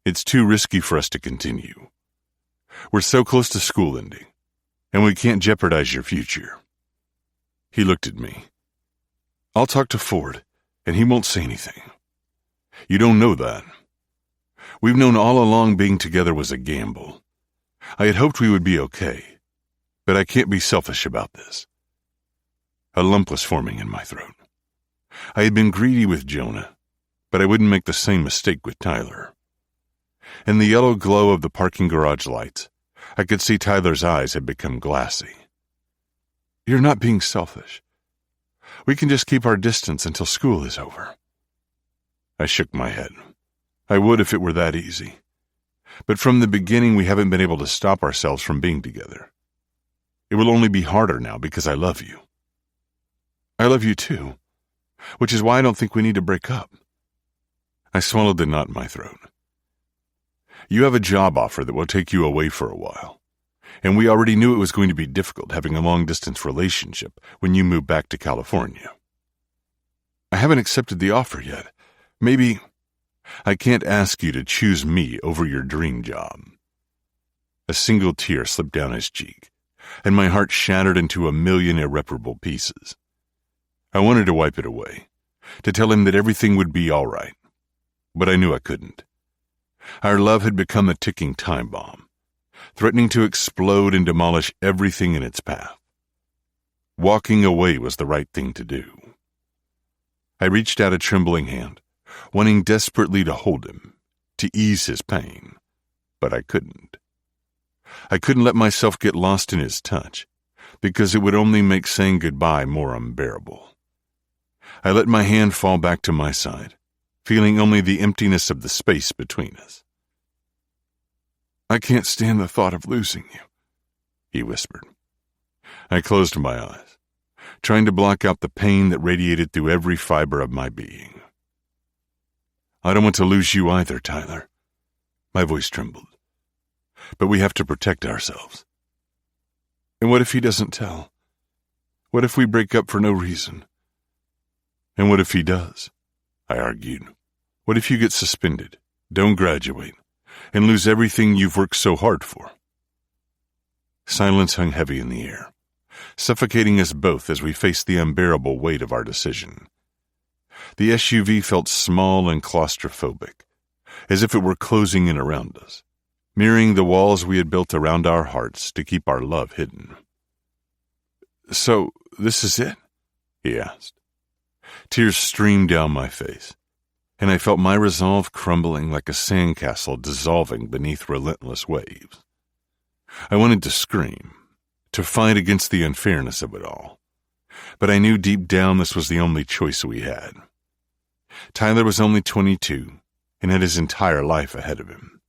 it's too risky for us to continue. We're so close to school ending, and we can't jeopardize your future. He looked at me. I'll talk to Ford, and he won't say anything. You don't know that. We've known all along being together was a gamble. I had hoped we would be okay, but I can't be selfish about this. A lump was forming in my throat. I had been greedy with Jonah, but I wouldn't make the same mistake with Tyler. In the yellow glow of the parking garage lights, I could see Tyler's eyes had become glassy. You're not being selfish. We can just keep our distance until school is over. I shook my head. I would if it were that easy. But from the beginning, we haven't been able to stop ourselves from being together. It will only be harder now because I love you. I love you too, which is why I don't think we need to break up. I swallowed the knot in my throat. You have a job offer that will take you away for a while, and we already knew it was going to be difficult having a long-distance relationship when you moved back to California. I haven't accepted the offer yet. Maybe I can't ask you to choose me over your dream job. A single tear slipped down his cheek, and my heart shattered into a million irreparable pieces. I wanted to wipe it away, to tell him that everything would be all right, but I knew I couldn't. Our love had become a ticking time bomb, threatening to explode and demolish everything in its path. Walking away was the right thing to do. I reached out a trembling hand, wanting desperately to hold him, to ease his pain, but I couldn't. I couldn't let myself get lost in his touch, because it would only make saying goodbye more unbearable. I let my hand fall back to my side, feeling only the emptiness of the space between us. I can't stand the thought of losing you, he whispered. I closed my eyes, trying to block out the pain that radiated through every fiber of my being. I don't want to lose you either, Tyler. My voice trembled. But we have to protect ourselves. And what if he doesn't tell? What if we break up for no reason? And what if he does? I argued. What if you get suspended, don't graduate, and lose everything you've worked so hard for? Silence hung heavy in the air, suffocating us both as we faced the unbearable weight of our decision. The SUV felt small and claustrophobic, as if it were closing in around us, mirroring the walls we had built around our hearts to keep our love hidden. "So, this is it?" he asked. Tears streamed down my face, and I felt my resolve crumbling like a sandcastle dissolving beneath relentless waves. I wanted to scream, to fight against the unfairness of it all, but I knew deep down this was the only choice we had. Tyler was only 22 and had his entire life ahead of him.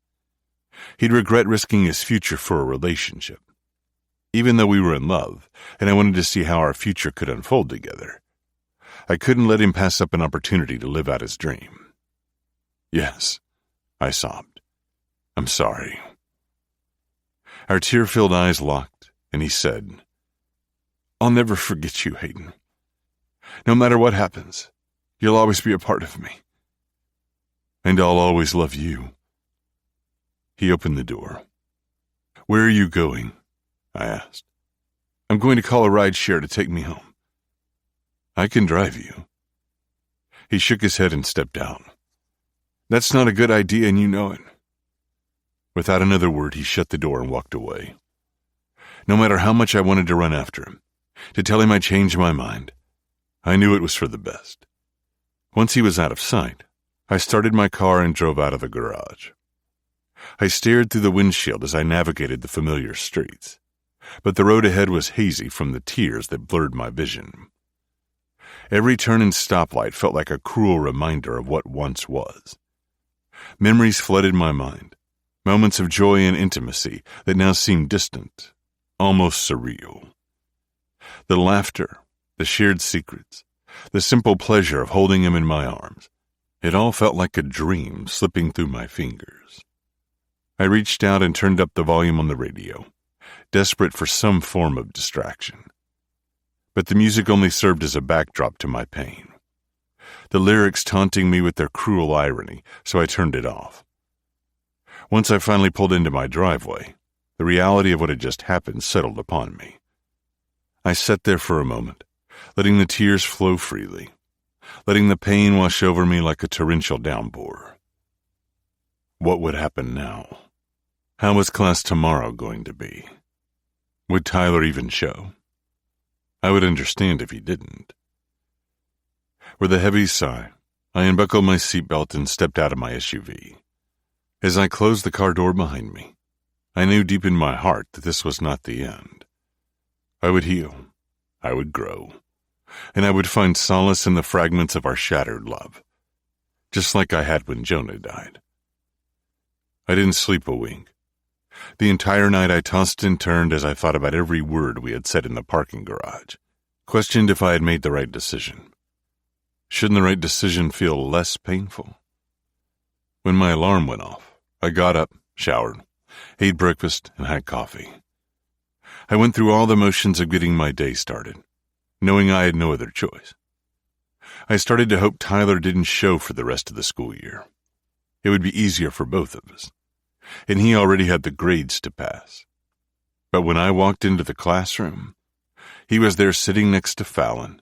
He'd regret risking his future for a relationship. Even though we were in love, and I wanted to see how our future could unfold together, I couldn't let him pass up an opportunity to live out his dream. "Yes," I sobbed. "I'm sorry." Our tear-filled eyes locked, and he said, "I'll never forget you, Hayden. No matter what happens, you'll always be a part of me. And I'll always love you." He opened the door. "Where are you going?" I asked. "I'm going to call a rideshare to take me home." "I can drive you." He shook his head and stepped out. "That's not a good idea, and you know it." Without another word, he shut the door and walked away. No matter how much I wanted to run after him, to tell him I changed my mind, I knew it was for the best. Once he was out of sight, I started my car and drove out of the garage. I stared through the windshield as I navigated the familiar streets, but the road ahead was hazy from the tears that blurred my vision. Every turn and stoplight felt like a cruel reminder of what once was. Memories flooded my mind, moments of joy and intimacy that now seemed distant, almost surreal. The laughter, the shared secrets, the simple pleasure of holding him in my arms, it all felt like a dream slipping through my fingers. I reached out and turned up the volume on the radio, desperate for some form of distraction. But the music only served as a backdrop to my pain, the lyrics taunting me with their cruel irony, so I turned it off. Once I finally pulled into my driveway, the reality of what had just happened settled upon me. I sat there for a moment, letting the tears flow freely, letting the pain wash over me like a torrential downpour. What would happen now? How was class tomorrow going to be? Would Tyler even show? I would understand if he didn't. With a heavy sigh, I unbuckled my seatbelt and stepped out of my SUV. As I closed the car door behind me, I knew deep in my heart that this was not the end. I would heal, I would grow, and I would find solace in the fragments of our shattered love, just like I had when Jonah died. I didn't sleep a wink. The entire night I tossed and turned as I thought about every word we had said in the parking garage, questioned if I had made the right decision. Shouldn't the right decision feel less painful? When my alarm went off, I got up, showered, ate breakfast, and had coffee. I went through all the motions of getting my day started, knowing I had no other choice. I started to hope Tyler didn't show for the rest of the school year. It would be easier for both of us, and he already had the grades to pass. But when I walked into the classroom, he was there sitting next to Fallon,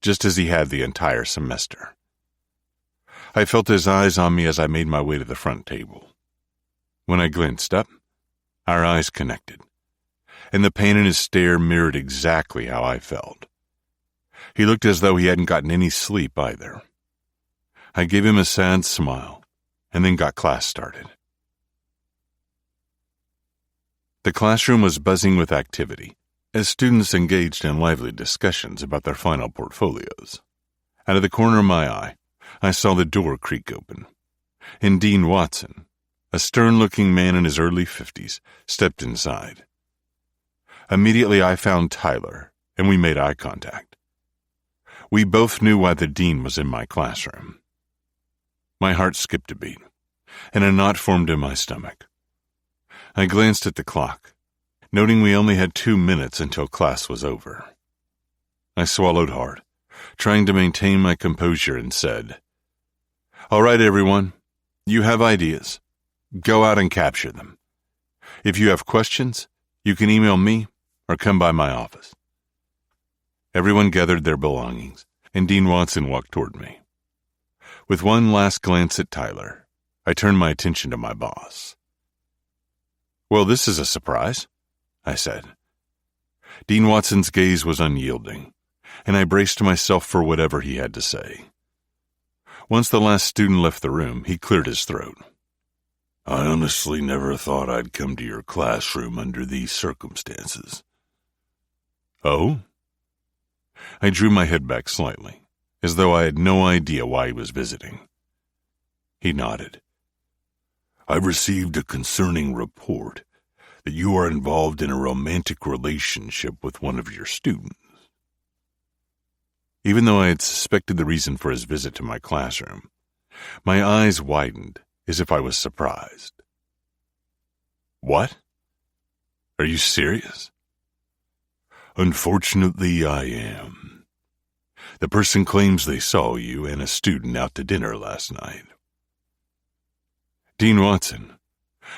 just as he had the entire semester. I felt his eyes on me as I made my way to the front table. When I glanced up, our eyes connected, and the pain in his stare mirrored exactly how I felt. He looked as though he hadn't gotten any sleep either. I gave him a sad smile, and then got class started. The classroom was buzzing with activity, as students engaged in lively discussions about their final portfolios. Out of the corner of my eye, I saw the door creak open, and Dean Watson, a stern-looking man in his early 50s, stepped inside. Immediately I found Tyler, and we made eye contact. We both knew why the dean was in my classroom. My heart skipped a beat, and a knot formed in my stomach. I glanced at the clock, noting we only had 2 minutes until class was over. I swallowed hard, trying to maintain my composure, and said, "All right, everyone, you have ideas. Go out and capture them. If you have questions, you can email me or come by my office." Everyone gathered their belongings, and Dean Watson walked toward me. With one last glance at Tyler, I turned my attention to my boss. "Well, this is a surprise," I said. Dean Watson's gaze was unyielding, and I braced myself for whatever he had to say. Once the last student left the room, he cleared his throat. "I honestly never thought I'd come to your classroom under these circumstances." "Oh?" I drew my head back slightly, as though I had no idea why he was visiting. He nodded. "I've received a concerning report that you are involved in a romantic relationship with one of your students." Even though I had suspected the reason for his visit to my classroom, my eyes widened as if I was surprised. "What? Are you serious?" "Unfortunately, I am. The person claims they saw you and a student out to dinner last night." "Dean Watson,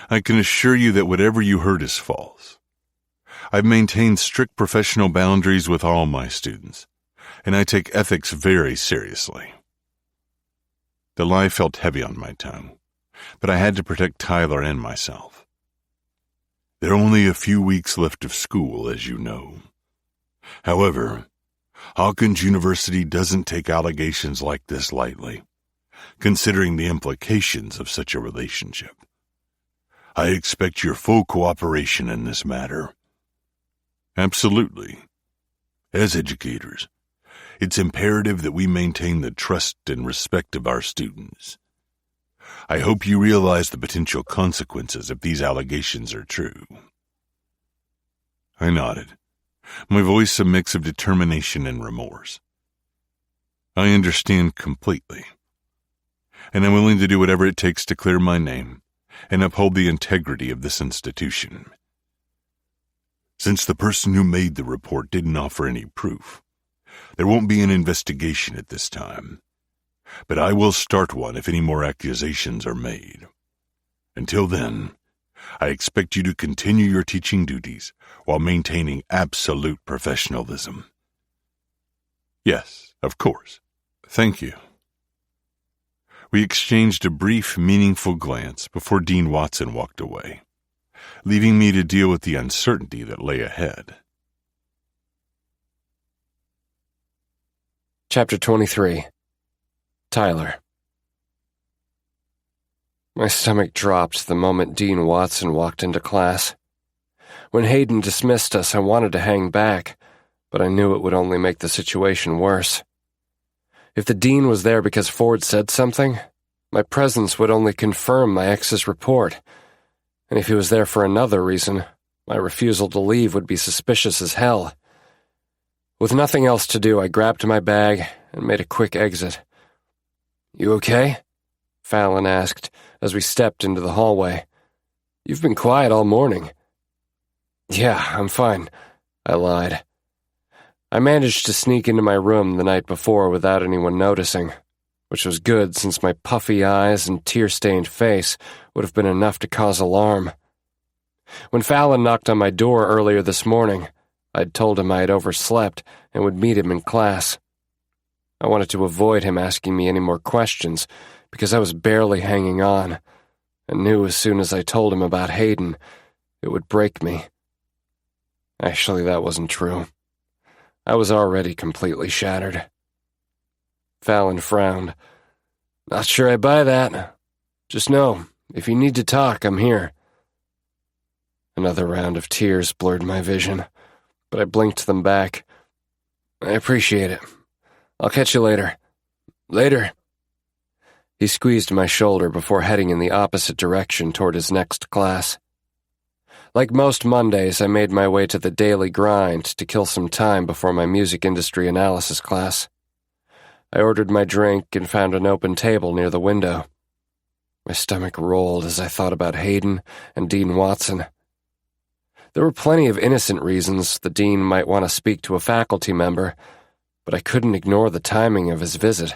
I can assure you that whatever you heard is false. I've maintained strict professional boundaries with all my students, and I take ethics very seriously." The lie felt heavy on my tongue, but I had to protect Tyler and myself. "There are only a few weeks left of school, as you know. However, Hawkins University doesn't take allegations like this lightly, considering the implications of such a relationship. I expect your full cooperation in this matter." "Absolutely. As educators, it's imperative that we maintain the trust and respect of our students. I hope you realize the potential consequences if these allegations are true." I nodded, my voice a mix of determination and remorse. "I understand completely, and I'm willing to do whatever it takes to clear my name and uphold the integrity of this institution. Since the person who made the report didn't offer any proof, there won't be an investigation at this time, but I will start one if any more accusations are made. Until then, I expect you to continue your teaching duties while maintaining absolute professionalism." "Yes, of course. Thank you." We exchanged a brief, meaningful glance before Dean Watson walked away, leaving me to deal with the uncertainty that lay ahead. Chapter 23. Tyler. My stomach dropped the moment Dean Watson walked into class. When Hayden dismissed us, I wanted to hang back, but I knew it would only make the situation worse. If the dean was there because Ford said something, my presence would only confirm my ex's report. And if he was there for another reason, my refusal to leave would be suspicious as hell. With nothing else to do, I grabbed my bag and made a quick exit. "You okay?" Fallon asked as we stepped into the hallway. "You've been quiet all morning." "Yeah, I'm fine," I lied. I managed to sneak into my room the night before without anyone noticing, which was good since my puffy eyes and tear-stained face would have been enough to cause alarm. When Fallon knocked on my door earlier this morning, I'd told him I had overslept and would meet him in class. I wanted to avoid him asking me any more questions because I was barely hanging on, and knew as soon as I told him about Hayden, it would break me. Actually, that wasn't true. I was already completely shattered. Fallon frowned. "Not sure I buy that. Just know, if you need to talk, I'm here." Another round of tears blurred my vision, but I blinked them back. "I appreciate it. I'll catch you later." "Later." He squeezed my shoulder before heading in the opposite direction toward his next class. Like most Mondays, I made my way to the daily grind to kill some time before my music industry analysis class. I ordered my drink and found an open table near the window. My stomach rolled as I thought about Hayden and Dean Watson. There were plenty of innocent reasons the dean might want to speak to a faculty member, but I couldn't ignore the timing of his visit.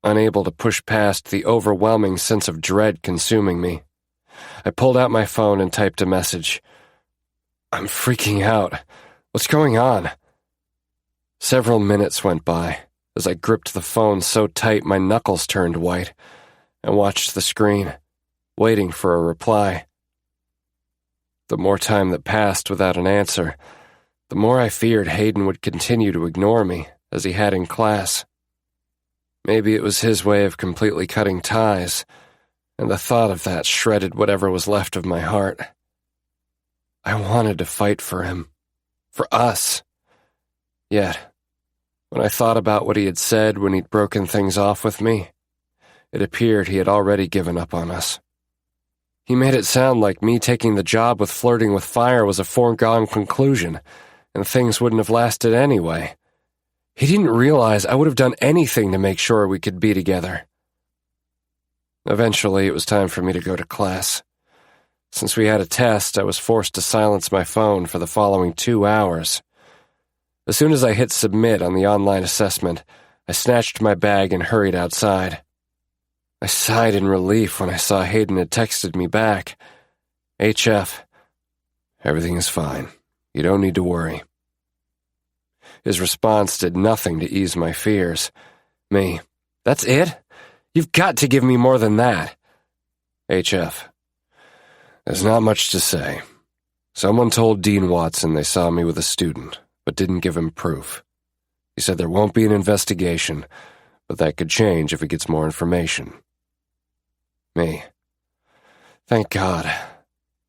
Unable to push past the overwhelming sense of dread consuming me, I pulled out my phone and typed a message. "I'm freaking out. What's going on?" Several minutes went by as I gripped the phone so tight my knuckles turned white and watched the screen, waiting for a reply. The more time that passed without an answer, the more I feared Hayden would continue to ignore me, as he had in class. Maybe it was his way of completely cutting ties, and the thought of that shredded whatever was left of my heart. I wanted to fight for him, for us. Yet, when I thought about what he had said when he'd broken things off with me, it appeared he had already given up on us. He made it sound like me taking the job with flirting with fire was a foregone conclusion, and things wouldn't have lasted anyway. He didn't realize I would have done anything to make sure we could be together. Eventually, it was time for me to go to class. Since we had a test, I was forced to silence my phone for the following 2 hours. As soon as I hit submit on the online assessment, I snatched my bag and hurried outside. I sighed in relief when I saw Hayden had texted me back. "HF, everything is fine. You don't need to worry." His response did nothing to ease my fears. Me, "That's it? You've got to give me more than that." "HF, there's not much to say. Someone told Dean Watson they saw me with a student, but didn't give him proof. He said there won't be an investigation, but that could change if he gets more information." Me, "Thank God.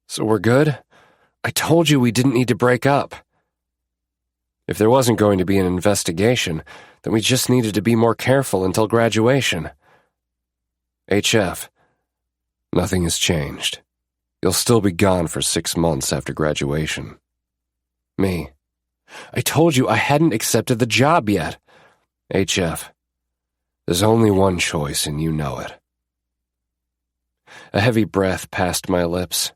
So we're good? I told you we didn't need to break up." "If there wasn't going to be an investigation, then we just needed to be more careful until graduation." "HF, nothing has changed. You'll still be gone for 6 months after graduation." Me, "I told you I hadn't accepted the job yet." "HF, there's only one choice and you know it." A heavy breath passed my lips.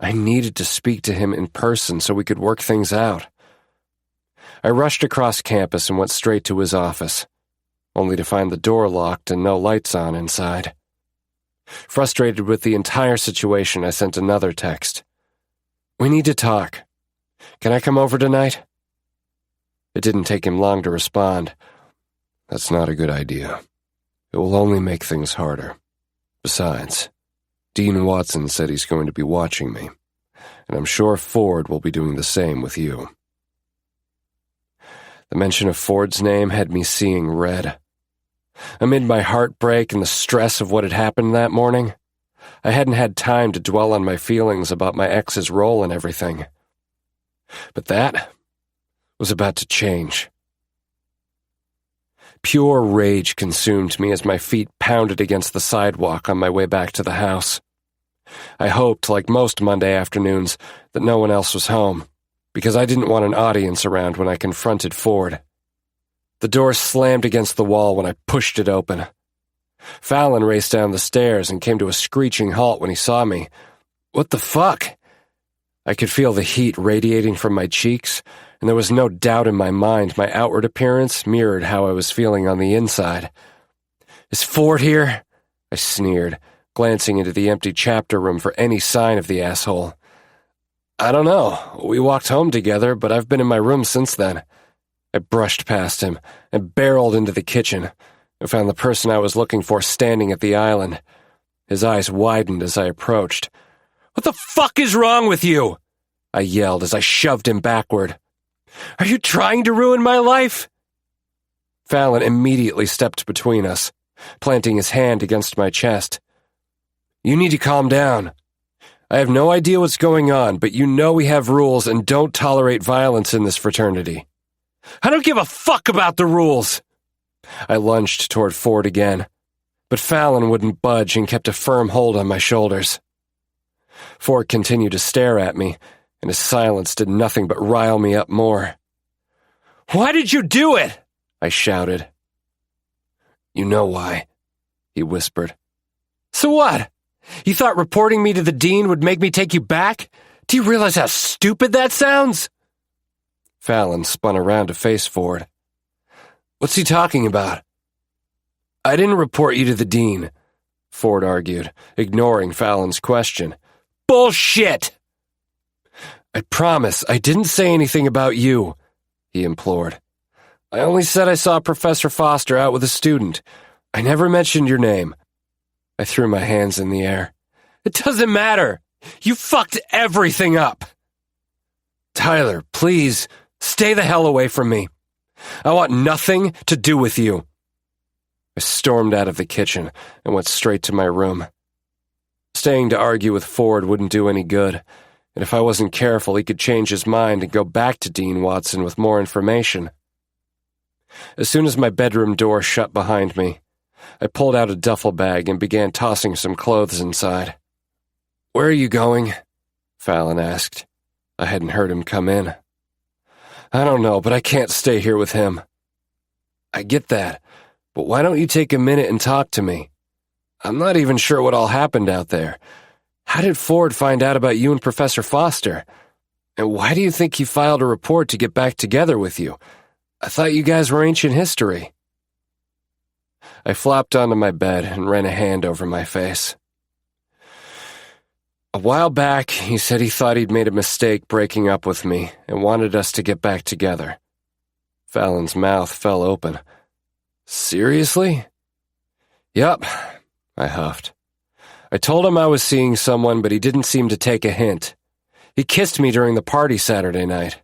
I needed to speak to him in person so we could work things out. I rushed across campus and went straight to his office, only to find the door locked and no lights on inside. Frustrated with the entire situation, I sent another text. "We need to talk. Can I come over tonight?" It didn't take him long to respond. "That's not a good idea. It will only make things harder. Besides, Dean Watson said he's going to be watching me, and I'm sure Ford will be doing the same with you." The mention of Ford's name had me seeing red. Amid my heartbreak and the stress of what had happened that morning, I hadn't had time to dwell on my feelings about my ex's role in everything. But that was about to change. Pure rage consumed me as my feet pounded against the sidewalk on my way back to the house. I hoped, like most Monday afternoons, that no one else was home, because I didn't want an audience around when I confronted Ford. The door slammed against the wall when I pushed it open. Fallon raced down the stairs and came to a screeching halt when he saw me. "What the fuck?" I could feel the heat radiating from my cheeks, and there was no doubt in my mind my outward appearance mirrored how I was feeling on the inside. "Is Ford here?" I sneered, glancing into the empty chapter room for any sign of the asshole. "I don't know. We walked home together, but I've been in my room since then." I brushed past him and barreled into the kitchen and found the person I was looking for standing at the island. His eyes widened as I approached. "What the fuck is wrong with you?" I yelled as I shoved him backward. "Are you trying to ruin my life?" Fallon immediately stepped between us, planting his hand against my chest. "You need to calm down. I have no idea what's going on, but you know we have rules and don't tolerate violence in this fraternity." "I don't give a fuck about the rules!" I lunged toward Ford again, but Fallon wouldn't budge and kept a firm hold on my shoulders. Ford continued to stare at me, and his silence did nothing but rile me up more. "Why did you do it?" I shouted. You know why, he whispered. So what? You thought reporting me to the dean would make me take you back? Do you realize how stupid that sounds? Fallon spun around to face Ford. What's he talking about? I didn't report you to the dean, Ford argued, ignoring Fallon's question. Bullshit! I promise I didn't say anything about you, he implored. I only said I saw Professor Foster out with a student. I never mentioned your name. I threw my hands in the air. It doesn't matter. You fucked everything up. Tyler, please, stay the hell away from me. I want nothing to do with you. I stormed out of the kitchen and went straight to my room. Staying to argue with Ford wouldn't do any good, and if I wasn't careful, he could change his mind and go back to Dean Watson with more information. As soon as my bedroom door shut behind me, I pulled out a duffel bag and began tossing some clothes inside. Where are you going? Fallon asked. I hadn't heard him come in. I don't know, but I can't stay here with him. I get that, but why don't you take a minute and talk to me? I'm not even sure what all happened out there. How did Ford find out about you and Professor Foster? And why do you think he filed a report to get back together with you? I thought you guys were ancient history. I flopped onto my bed and ran a hand over my face. A while back, he said he thought he'd made a mistake breaking up with me and wanted us to get back together. Fallon's mouth fell open. Seriously? Yup, I huffed. I told him I was seeing someone, but he didn't seem to take a hint. He kissed me during the party Saturday night.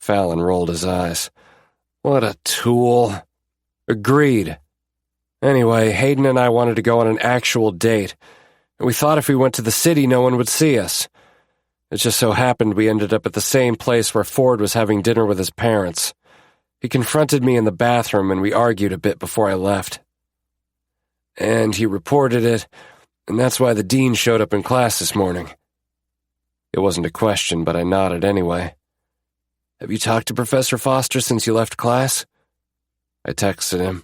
Fallon rolled his eyes. What a tool. Agreed. Anyway, Hayden and I wanted to go on an actual date, and we thought if we went to the city, no one would see us. It just so happened we ended up at the same place where Ford was having dinner with his parents. He confronted me in the bathroom, and we argued a bit before I left. And he reported it, and that's why the dean showed up in class this morning. It wasn't a question, but I nodded anyway. Have you talked to Professor Foster since you left class? I texted him.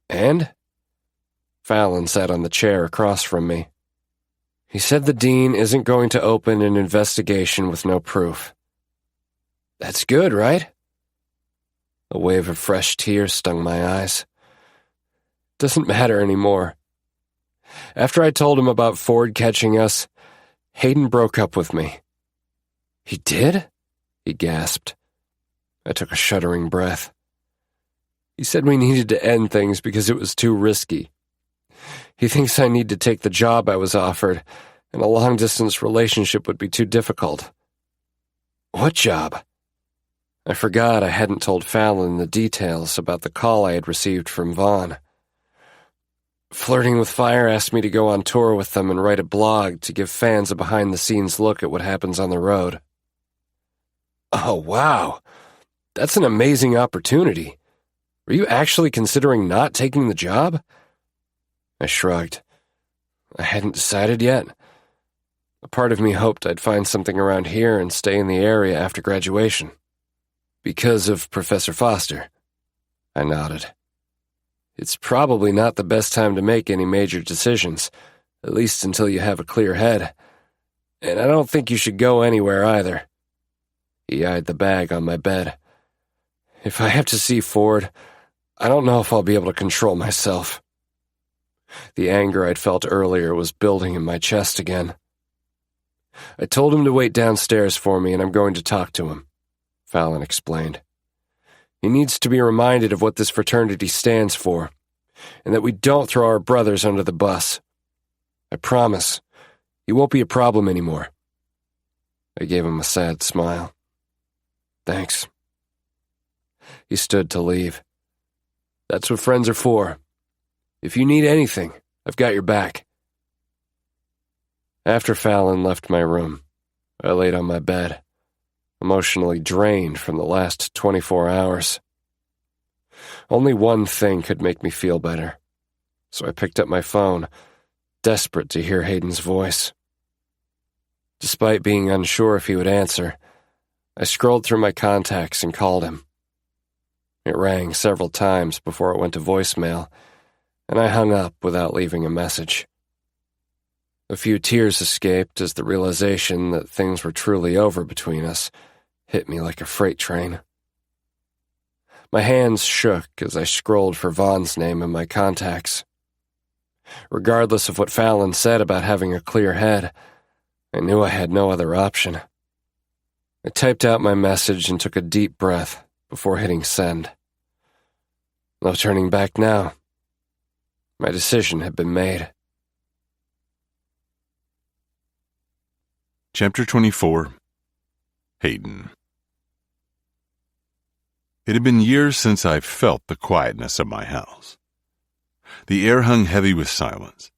And? Fallon sat on the chair across from me. He said the dean isn't going to open an investigation with no proof. That's good, right? A wave of fresh tears stung my eyes. Doesn't matter anymore. After I told him about Ford catching us, Hayden broke up with me. He did? He gasped. I took a shuddering breath. He said we needed to end things because it was too risky. He thinks I need to take the job I was offered, and a long-distance relationship would be too difficult. What job? I forgot I hadn't told Fallon the details about the call I had received from Vaughn. Flirting with Fire asked me to go on tour with them and write a blog to give fans a behind-the-scenes look at what happens on the road. Oh, wow. That's an amazing opportunity. Were you actually considering not taking the job? I shrugged. I hadn't decided yet. A part of me hoped I'd find something around here and stay in the area after graduation. Because of Professor Foster. I nodded. It's probably not the best time to make any major decisions, at least until you have a clear head. And I don't think you should go anywhere either. He eyed the bag on my bed. If I have to see Ford, I don't know if I'll be able to control myself. The anger I'd felt earlier was building in my chest again. I told him to wait downstairs for me, and I'm going to talk to him, Fallon explained. He needs to be reminded of what this fraternity stands for, and that we don't throw our brothers under the bus. I promise, he won't be a problem anymore. I gave him a sad smile. Thanks. He stood to leave. That's what friends are for. If you need anything, I've got your back. After Fallon left my room, I laid on my bed, emotionally drained from the last 24 hours. Only one thing could make me feel better, so I picked up my phone, desperate to hear Hayden's voice. Despite being unsure if he would answer, I scrolled through my contacts and called him. It rang several times before it went to voicemail, and I hung up without leaving a message. A few tears escaped as the realization that things were truly over between us hit me like a freight train. My hands shook as I scrolled for Vaughn's name in my contacts. Regardless of what Fallon said about having a clear head, I knew I had no other option. I typed out my message and took a deep breath before hitting send. No turning back now. My decision had been made. Chapter 24. Hayden. It had been years since I felt the quietness of my house. The air hung heavy with silence,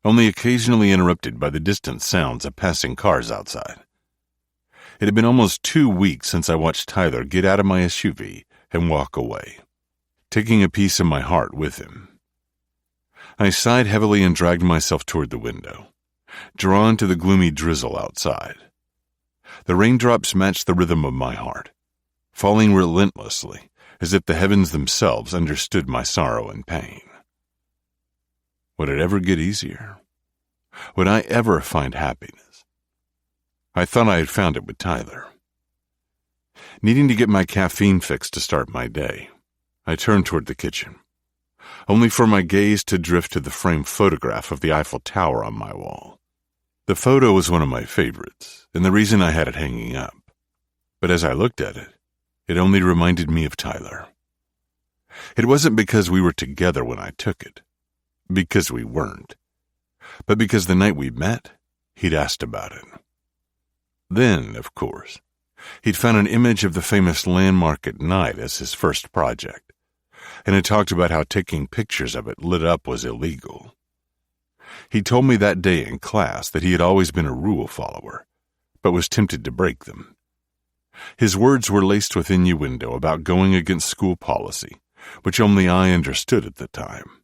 only occasionally interrupted by the distant sounds of passing cars outside. It had been almost 2 weeks since I watched Tyler get out of my SUV and walk away, taking a piece of my heart with him. I sighed heavily and dragged myself toward the window, drawn to the gloomy drizzle outside. The raindrops matched the rhythm of my heart, falling relentlessly as if the heavens themselves understood my sorrow and pain. Would it ever get easier? Would I ever find happiness? I thought I had found it with Tyler. Needing to get my caffeine fix to start my day, I turned toward the kitchen, only for my gaze to drift to the framed photograph of the Eiffel Tower on my wall. The photo was one of my favorites, and the reason I had it hanging up. But as I looked at it, it only reminded me of Tyler. It wasn't because we were together when I took it, because we weren't, but because the night we met, he'd asked about it. Then, of course, he'd found an image of the famous landmark at night as his first project, and had talked about how taking pictures of it lit up was illegal. He told me that day in class that he had always been a rule follower, but was tempted to break them. His words were laced with innuendo about going against school policy, which only I understood at the time.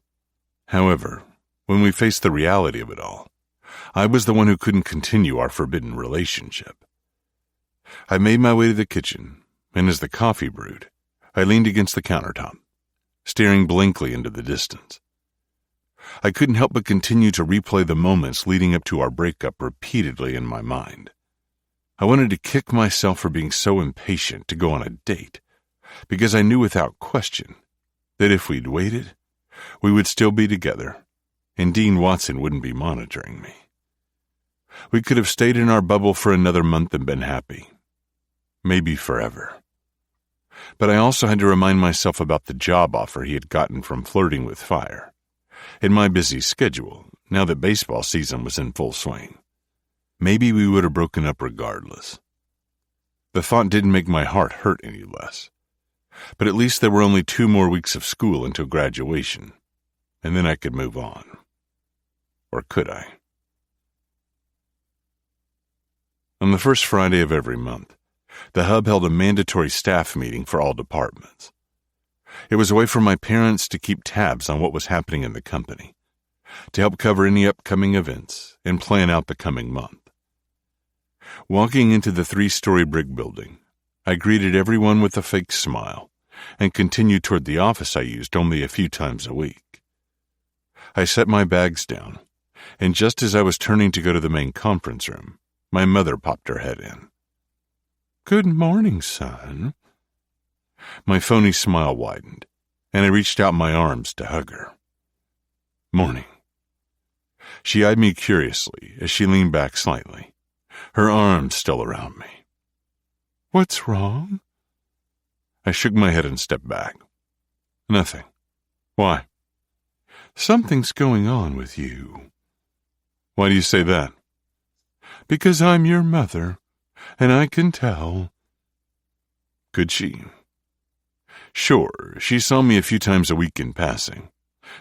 However, when we faced the reality of it all, I was the one who couldn't continue our forbidden relationship. I made my way to the kitchen, and as the coffee brewed, I leaned against the countertop, staring blankly into the distance. I couldn't help but continue to replay the moments leading up to our breakup repeatedly in my mind. I wanted to kick myself for being so impatient to go on a date, because I knew without question that if we'd waited, we would still be together, and Dean Watson wouldn't be monitoring me. We could have stayed in our bubble for another month and been happy. Maybe forever. But I also had to remind myself about the job offer he had gotten from flirting with fire, and my busy schedule, now that baseball season was in full swing. Maybe we would have broken up regardless. The thought didn't make my heart hurt any less. But at least there were only 2 more weeks of school until graduation, and then I could move on. Or could I? On the first Friday of every month, the hub held a mandatory staff meeting for all departments. It was a way for my parents to keep tabs on what was happening in the company, to help cover any upcoming events and plan out the coming month. Walking into the 3-story brick building, I greeted everyone with a fake smile and continued toward the office I used only a few times a week. I set my bags down, and just as I was turning to go to the main conference room, my mother popped her head in. "Good morning, son." My phony smile widened, and I reached out my arms to hug her. "Morning." She eyed me curiously as she leaned back slightly, her arms still around me. "What's wrong?" I shook my head and stepped back. "Nothing. Why?" "Something's going on with you." "Why do you say that?" "Because I'm your mother, and I can tell." Could she? Sure, she saw me a few times a week in passing,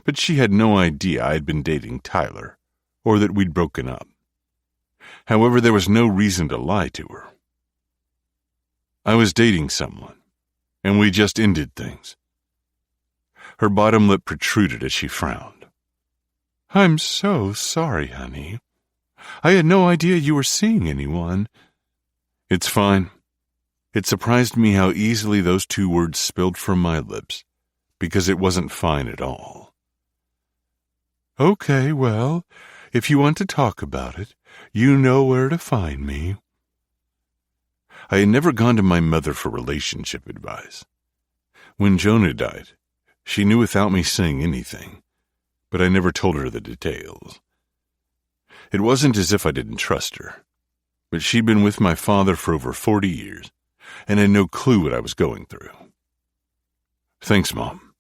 but she had no idea I had been dating Tyler, or that we'd broken up. However, there was no reason to lie to her. I was dating someone, and we just ended things. Her bottom lip protruded as she frowned. "I'm so sorry, honey. I had no idea you were seeing anyone." "It's fine. It surprised me how easily those two words spilled from my lips, because it wasn't fine at all. Okay, well, if you want to talk about it, you know where to find me. I had never gone to my mother for relationship advice. When Jonah died, she knew without me saying anything, but I never told her the details. It wasn't as if I didn't trust her, but she'd been with my father for over 40 years and had no clue what I was going through. Thanks, Mom.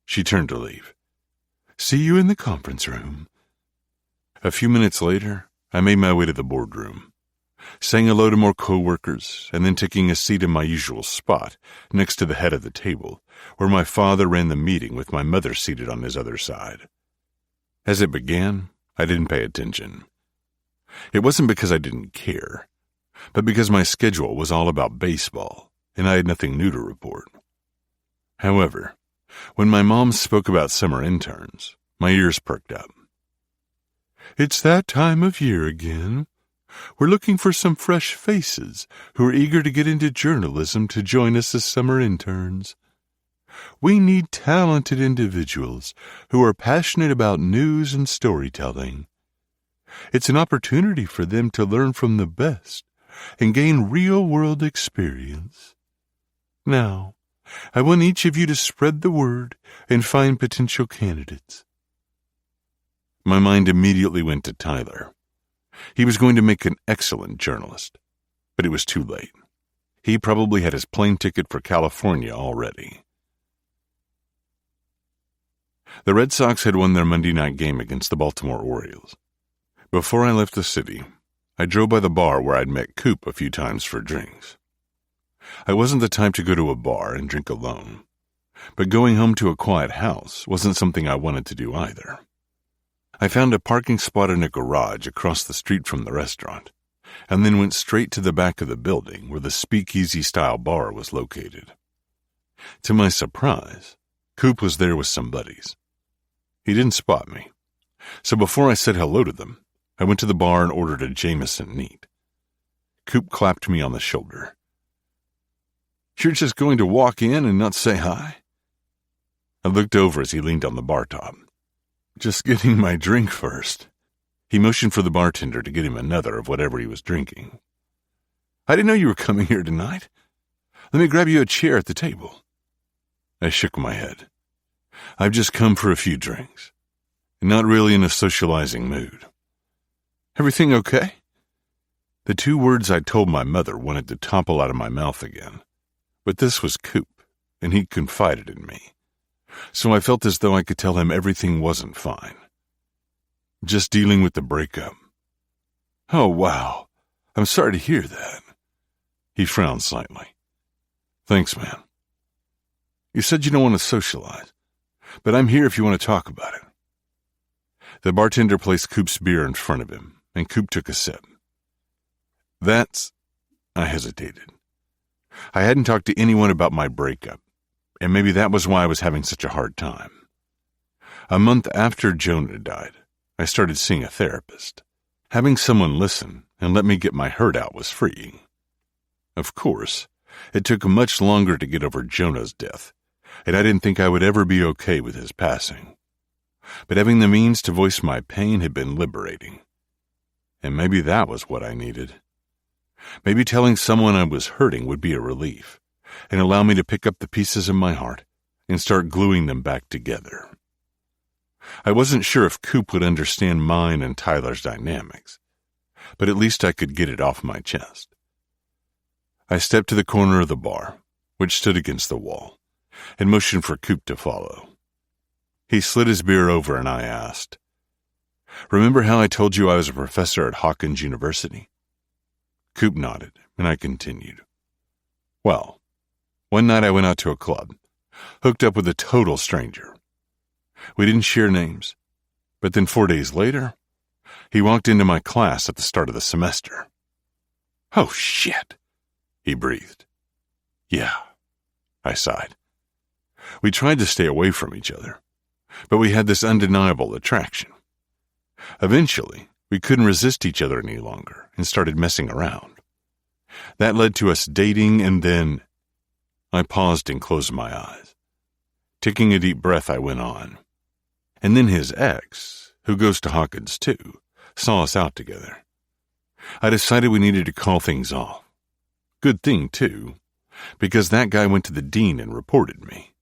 She turned to leave. See you in the conference room. A few minutes later, I made my way to the boardroom, saying hello to more coworkers, and then taking a seat in my usual spot next to the head of the table, where my father ran the meeting with my mother seated on his other side. As it began, I didn't pay attention. It wasn't because I didn't care, but because my schedule was all about baseball, and I had nothing new to report. However, when my mom spoke about summer interns, my ears perked up. It's that time of year again. We're looking for some fresh faces who are eager to get into journalism to join us as summer interns. We need talented individuals who are passionate about news and storytelling. It's an opportunity for them to learn from the best and gain real-world experience. Now, I want each of you to spread the word and find potential candidates. My mind immediately went to Tyler. He was going to make an excellent journalist, but it was too late. He probably had his plane ticket for California already. The Red Sox had won their Monday night game against the Baltimore Orioles. Before I left the city, I drove by the bar where I'd met Coop a few times for drinks. I wasn't the type to go to a bar and drink alone, but going home to a quiet house wasn't something I wanted to do either. I found a parking spot in a garage across the street from the restaurant, and then went straight to the back of the building where the speakeasy-style bar was located. To my surprise, Coop was there with some buddies. He didn't spot me, so before I said hello to them, I went to the bar and ordered a Jameson neat. Coop clapped me on the shoulder. You're just going to walk in and not say hi? I looked over as he leaned on the bar top. Just getting my drink first. He motioned for the bartender to get him another of whatever he was drinking. I didn't know you were coming here tonight. Let me grab you a chair at the table. I shook my head. I've just come for a few drinks. Not really in a socializing mood. Everything okay? The two words I'd told my mother wanted to topple out of my mouth again. But this was Coop, and he confided in me. So I felt as though I could tell him everything wasn't fine. Just dealing with the breakup. Oh, wow. I'm sorry to hear that. He frowned slightly. Thanks, man. You said you don't want to socialize, but I'm here if you want to talk about it. The bartender placed Coop's beer in front of him, and Coop took a sip. I hesitated. I hadn't talked to anyone about my breakup, and maybe that was why I was having such a hard time. A month after Jonah died, I started seeing a therapist. Having someone listen and let me get my hurt out was freeing. Of course, it took much longer to get over Jonah's death, and I didn't think I would ever be okay with his passing. But having the means to voice my pain had been liberating. And maybe that was what I needed. Maybe telling someone I was hurting would be a relief, and allow me to pick up the pieces of my heart and start gluing them back together. I wasn't sure if Coop would understand mine and Tyler's dynamics, but at least I could get it off my chest. I stepped to the corner of the bar, which stood against the wall, and motioned for Coop to follow. He slid his beer over and I asked, "Remember how I told you I was a professor at Hawkins University?" Coop nodded, and I continued. Well, one night I went out to a club, hooked up with a total stranger. We didn't share names, but then 4 days later, he walked into my class at the start of the semester. Oh, shit, he breathed. Yeah, I sighed. We tried to stay away from each other, but we had this undeniable attraction. Eventually, we couldn't resist each other any longer and started messing around. That led to us dating, and then I paused and closed my eyes. Taking a deep breath, I went on. And then his ex, who goes to Hawkins too, saw us out together. I decided we needed to call things off. Good thing, too, because that guy went to the dean and reported me.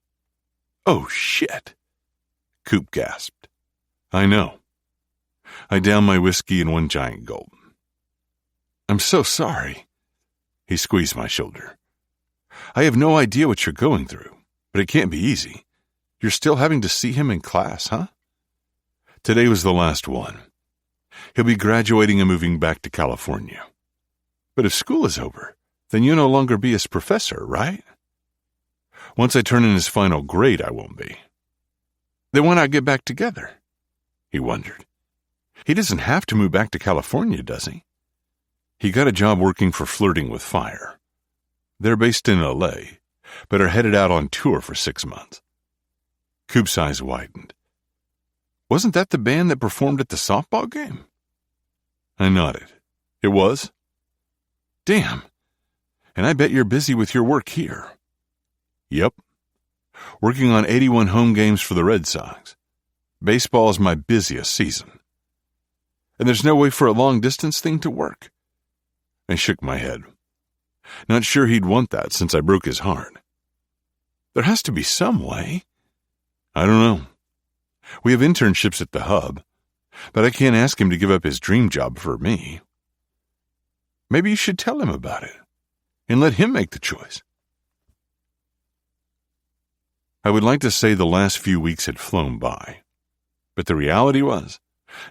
Oh, shit! Coop gasped. I know. I downed my whiskey in one giant gulp. I'm so sorry. He squeezed my shoulder. I have no idea what you're going through, but it can't be easy. You're still having to see him in class, huh? Today was the last one. He'll be graduating and moving back to California. But if school is over, then you'll no longer be his professor, right? Once I turn in his final grade, I won't be. Then why not get back together? He wondered. He doesn't have to move back to California, does he? He got a job working for Flirting with Fire. They're based in L.A., but are headed out on tour for 6 months. Coop's eyes widened. Wasn't that the band that performed at the softball game? I nodded. It was? Damn. And I bet you're busy with your work here. Yep. Working on 81 home games for the Red Sox. Baseball is my busiest season. And there's no way for a long-distance thing to work. I shook my head. Not sure he'd want that since I broke his heart. There has to be some way. I don't know. We have internships at the hub, but I can't ask him to give up his dream job for me. Maybe you should tell him about it and let him make the choice. I would like to say the last few weeks had flown by, but the reality was,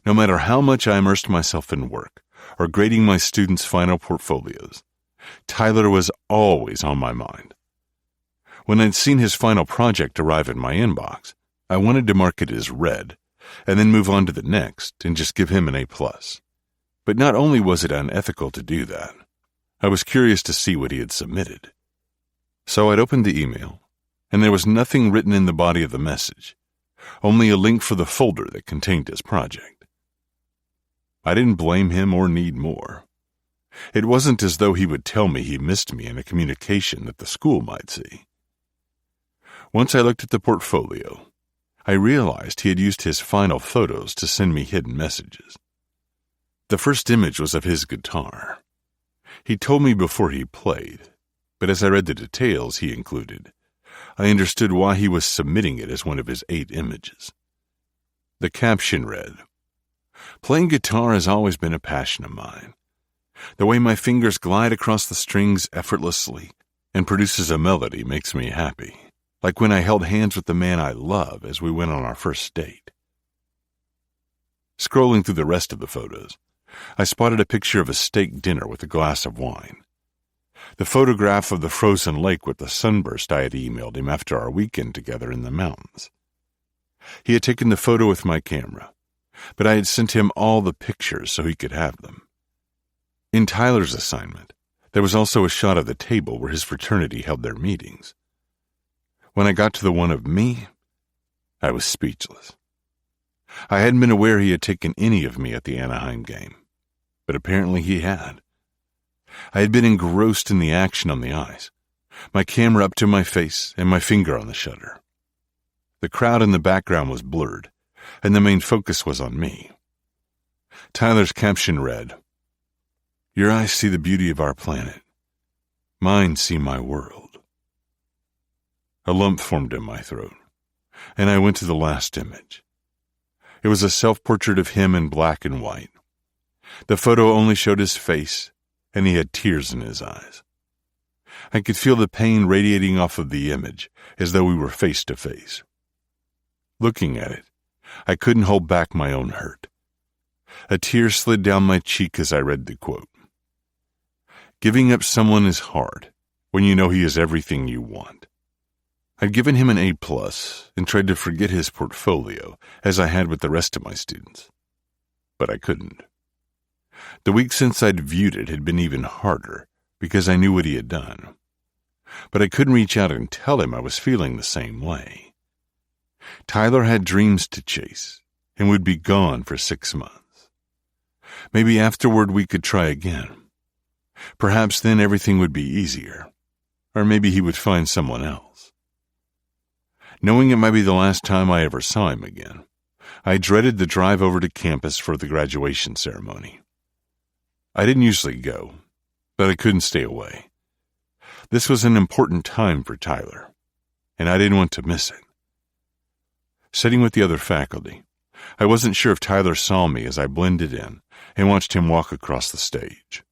no matter how much I immersed myself in work or grading my students' final portfolios, Tyler was always on my mind. When I'd seen his final project arrive in my inbox, I wanted to mark it as read, and then move on to the next and just give him an A+. But not only was it unethical to do that, I was curious to see what he had submitted. So I'd opened the email, and there was nothing written in the body of the message, only a link for the folder that contained his project. I didn't blame him or need more. It wasn't as though he would tell me he missed me in a communication that the school might see. Once I looked at the portfolio, I realized he had used his final photos to send me hidden messages. The first image was of his guitar. He told me before he played, but as I read the details he included, I understood why he was submitting it as one of his 8 images. The caption read, "Playing guitar has always been a passion of mine. The way my fingers glide across the strings effortlessly and produces a melody makes me happy. Like when I held hands with the man I love as we went on our first date." Scrolling through the rest of the photos, I spotted a picture of a steak dinner with a glass of wine. The photograph of the frozen lake with the sunburst I had emailed him after our weekend together in the mountains. He had taken the photo with my camera, but I had sent him all the pictures so he could have them. In Tyler's assignment, there was also a shot of the table where his fraternity held their meetings. When I got to the one of me, I was speechless. I hadn't been aware he had taken any of me at the Anaheim game, but apparently he had. I had been engrossed in the action on the ice, my camera up to my face and my finger on the shutter. The crowd in the background was blurred, and the main focus was on me. Tyler's caption read, "Your eyes see the beauty of our planet. Mine see my world." A lump formed in my throat, and I went to the last image. It was a self-portrait of him in black and white. The photo only showed his face, and he had tears in his eyes. I could feel the pain radiating off of the image, as though we were face to face. Looking at it, I couldn't hold back my own hurt. A tear slid down my cheek as I read the quote. "Giving up someone is hard when you know he is everything you want." I'd given him an A+ and tried to forget his portfolio as I had with the rest of my students. But I couldn't. The week since I'd viewed it had been even harder because I knew what he had done. But I couldn't reach out and tell him I was feeling the same way. Tyler had dreams to chase and would be gone for 6 months. Maybe afterward we could try again. Perhaps then everything would be easier, or maybe he would find someone else. Knowing it might be the last time I ever saw him again, I dreaded the drive over to campus for the graduation ceremony. I didn't usually go, but I couldn't stay away. This was an important time for Tyler, and I didn't want to miss it. Sitting with the other faculty, I wasn't sure if Tyler saw me as I blended in and watched him walk across the stage.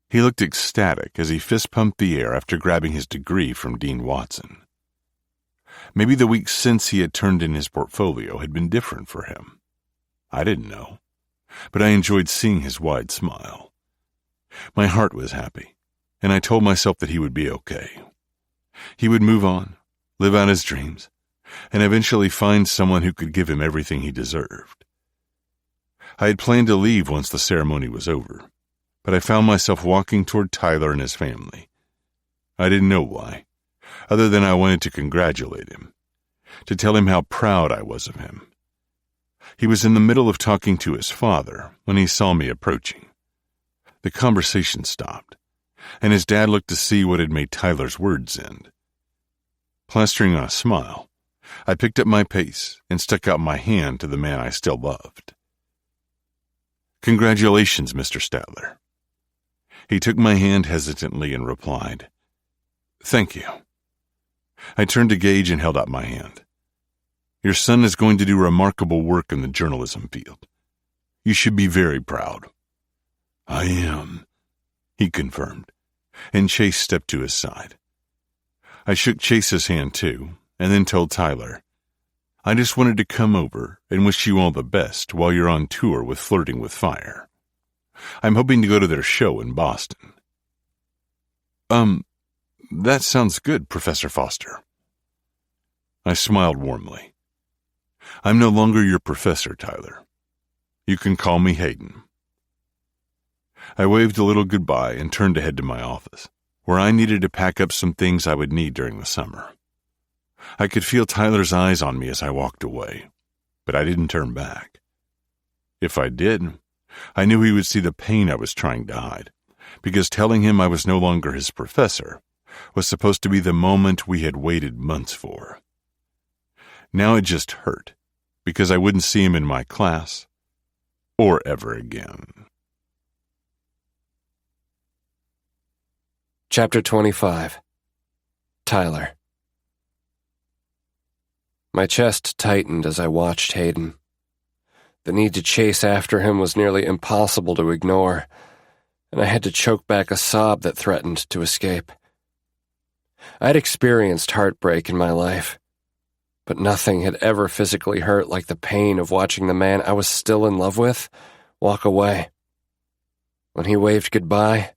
He looked ecstatic as he fist-pumped the air after grabbing his degree from Dean Watson. Maybe the weeks since he had turned in his portfolio had been different for him. I didn't know, but I enjoyed seeing his wide smile. My heart was happy, and I told myself that he would be okay. He would move on, live out his dreams, and eventually find someone who could give him everything he deserved. I had planned to leave once the ceremony was over, but I found myself walking toward Tyler and his family. I didn't know why, other than I wanted to congratulate him, to tell him how proud I was of him. He was in the middle of talking to his father when he saw me approaching. The conversation stopped, and his dad looked to see what had made Tyler's words end. Plastering on a smile, I picked up my pace and stuck out my hand to the man I still loved. "Congratulations, Mr. Statler." He took my hand hesitantly and replied, "Thank you." I turned to Gage and held out my hand. "Your son is going to do remarkable work in the journalism field. You should be very proud." "I am," he confirmed, and Chase stepped to his side. I shook Chase's hand too, and then told Tyler, "I just wanted to come over and wish you all the best while you're on tour with Flirting with Fire. I'm hoping to go to their show in Boston." That sounds good, Professor Foster." I smiled warmly. "I'm no longer your professor, Tyler. You can call me Hayden." I waved a little goodbye and turned to head to my office, where I needed to pack up some things I would need during the summer. I could feel Tyler's eyes on me as I walked away, but I didn't turn back. If I did, I knew he would see the pain I was trying to hide, because telling him I was no longer his professor was supposed to be the moment we had waited months for. Now it just hurt, because I wouldn't see him in my class, or ever again. Chapter 25. Tyler. My chest tightened as I watched Hayden. The need to chase after him was nearly impossible to ignore, and I had to choke back a sob that threatened to escape. I'd experienced heartbreak in my life, but nothing had ever physically hurt like the pain of watching the man I was still in love with walk away. When he waved goodbye,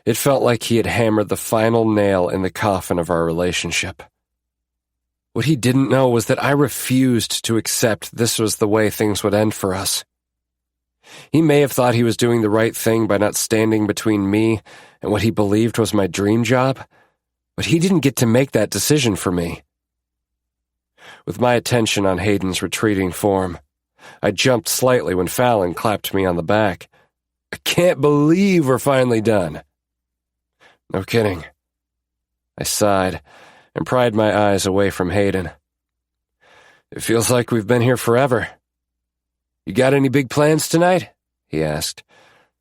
it felt like he had hammered the final nail in the coffin of our relationship. What he didn't know was that I refused to accept this was the way things would end for us. He may have thought he was doing the right thing by not standing between me and what he believed was my dream job, but he didn't get to make that decision for me. With my attention on Hayden's retreating form, I jumped slightly when Fallon clapped me on the back. "I can't believe we're finally done." "No kidding." I sighed and pried my eyes away from Hayden. "It feels like we've been here forever." "You got any big plans tonight?" he asked.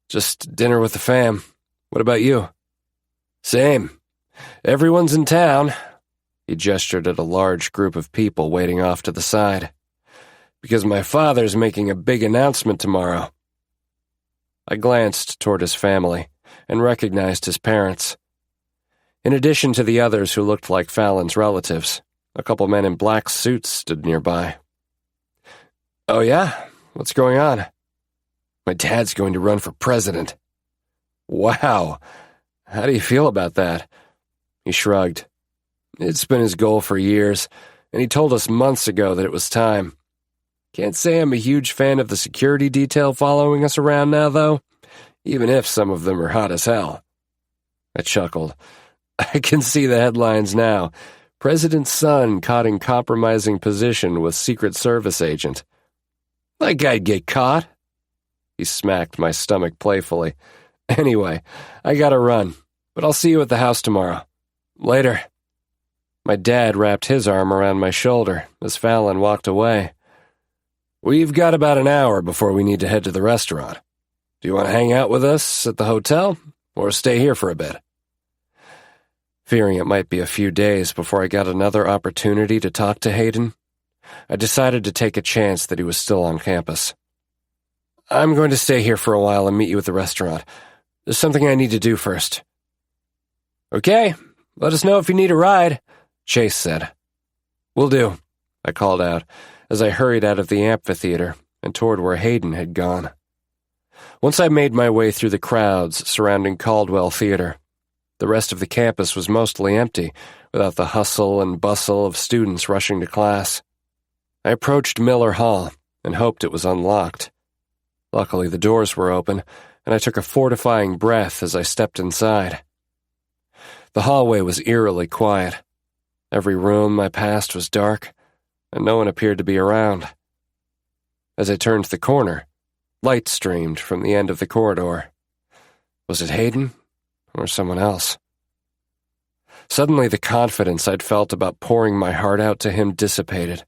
"Just dinner with the fam. What about you?" "Same. Everyone's in town." He gestured at a large group of people waiting off to the side. "Because my father's making a big announcement tomorrow." I glanced toward his family and recognized his parents. In addition to the others who looked like Fallon's relatives, a couple men in black suits stood nearby. "Oh yeah? What's going on?" "My dad's going to run for president." "Wow. How do you feel about that?" He shrugged. "It's been his goal for years, and he told us months ago that it was time. Can't say I'm a huge fan of the security detail following us around now, though, even if some of them are hot as hell." I chuckled. "I can see the headlines now. President's son caught in compromising position with Secret Service agent. Like I'd get caught." He smacked my stomach playfully. Anyway, I gotta run, but I'll see you at the house tomorrow. Later. My dad wrapped his arm around my shoulder as Fallon walked away. We've got about an hour before we need to head to the restaurant. Do you want to hang out with us at the hotel, or stay here for a bit? Fearing it might be a few days before I got another opportunity to talk to Hayden, I decided to take a chance that he was still on campus. I'm going to stay here for a while and meet you at the restaurant. There's something I need to do first. Okay, let us know if you need a ride, Chase said. Will do, I called out as I hurried out of the amphitheater and toward where Hayden had gone. Once I made my way through the crowds surrounding Caldwell Theater, the rest of the campus was mostly empty, without the hustle and bustle of students rushing to class. I approached Miller Hall and hoped it was unlocked. Luckily, the doors were open, and I took a fortifying breath as I stepped inside. The hallway was eerily quiet. Every room I passed was dark, and no one appeared to be around. As I turned the corner, light streamed from the end of the corridor. Was it Hayden, or someone else? Suddenly, the confidence I'd felt about pouring my heart out to him dissipated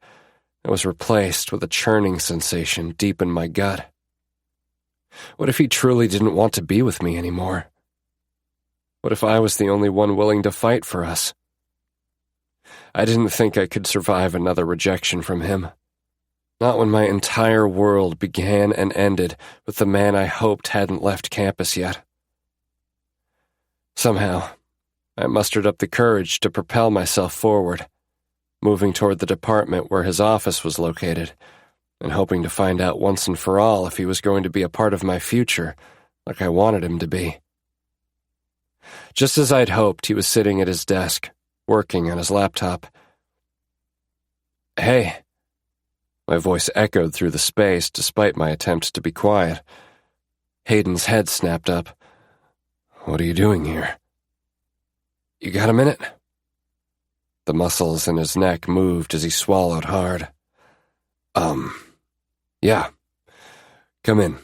and was replaced with a churning sensation deep in my gut. What if he truly didn't want to be with me anymore? What if I was the only one willing to fight for us? I didn't think I could survive another rejection from him. Not when my entire world began and ended with the man I hoped hadn't left campus yet. Somehow, I mustered up the courage to propel myself forward, moving toward the department where his office was located, and hoping to find out once and for all if he was going to be a part of my future like I wanted him to be. Just as I'd hoped, he was sitting at his desk, working on his laptop. Hey. My voice echoed through the space despite my attempt to be quiet. Hayden's head snapped up. What are you doing here? You got a minute? The muscles in his neck moved as he swallowed hard. Yeah. Come in.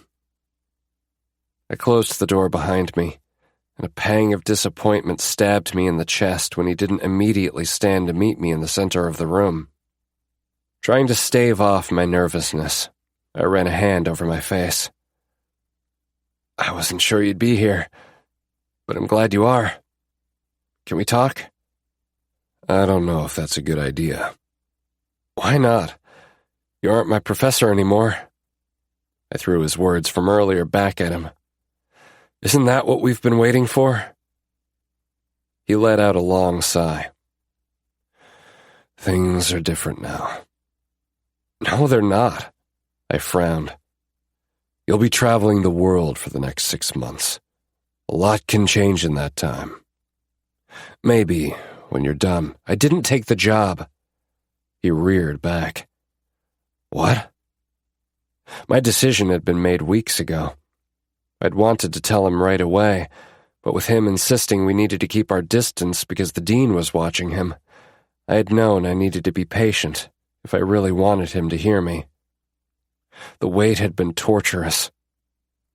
I closed the door behind me, and a pang of disappointment stabbed me in the chest when he didn't immediately stand to meet me in the center of the room. Trying to stave off my nervousness, I ran a hand over my face. I wasn't sure you'd be here, but I'm glad you are. Can we talk? I don't know if that's a good idea. Why not? You aren't my professor anymore. I threw his words from earlier back at him. Isn't that what we've been waiting for? He let out a long sigh. Things are different now. No, they're not. I frowned. You'll be traveling the world for the next 6 months. A lot can change in that time. Maybe, when you're done. I didn't take the job. He reared back. What? My decision had been made weeks ago. I'd wanted to tell him right away, but with him insisting we needed to keep our distance because the dean was watching him, I had known I needed to be patient if I really wanted him to hear me. The wait had been torturous,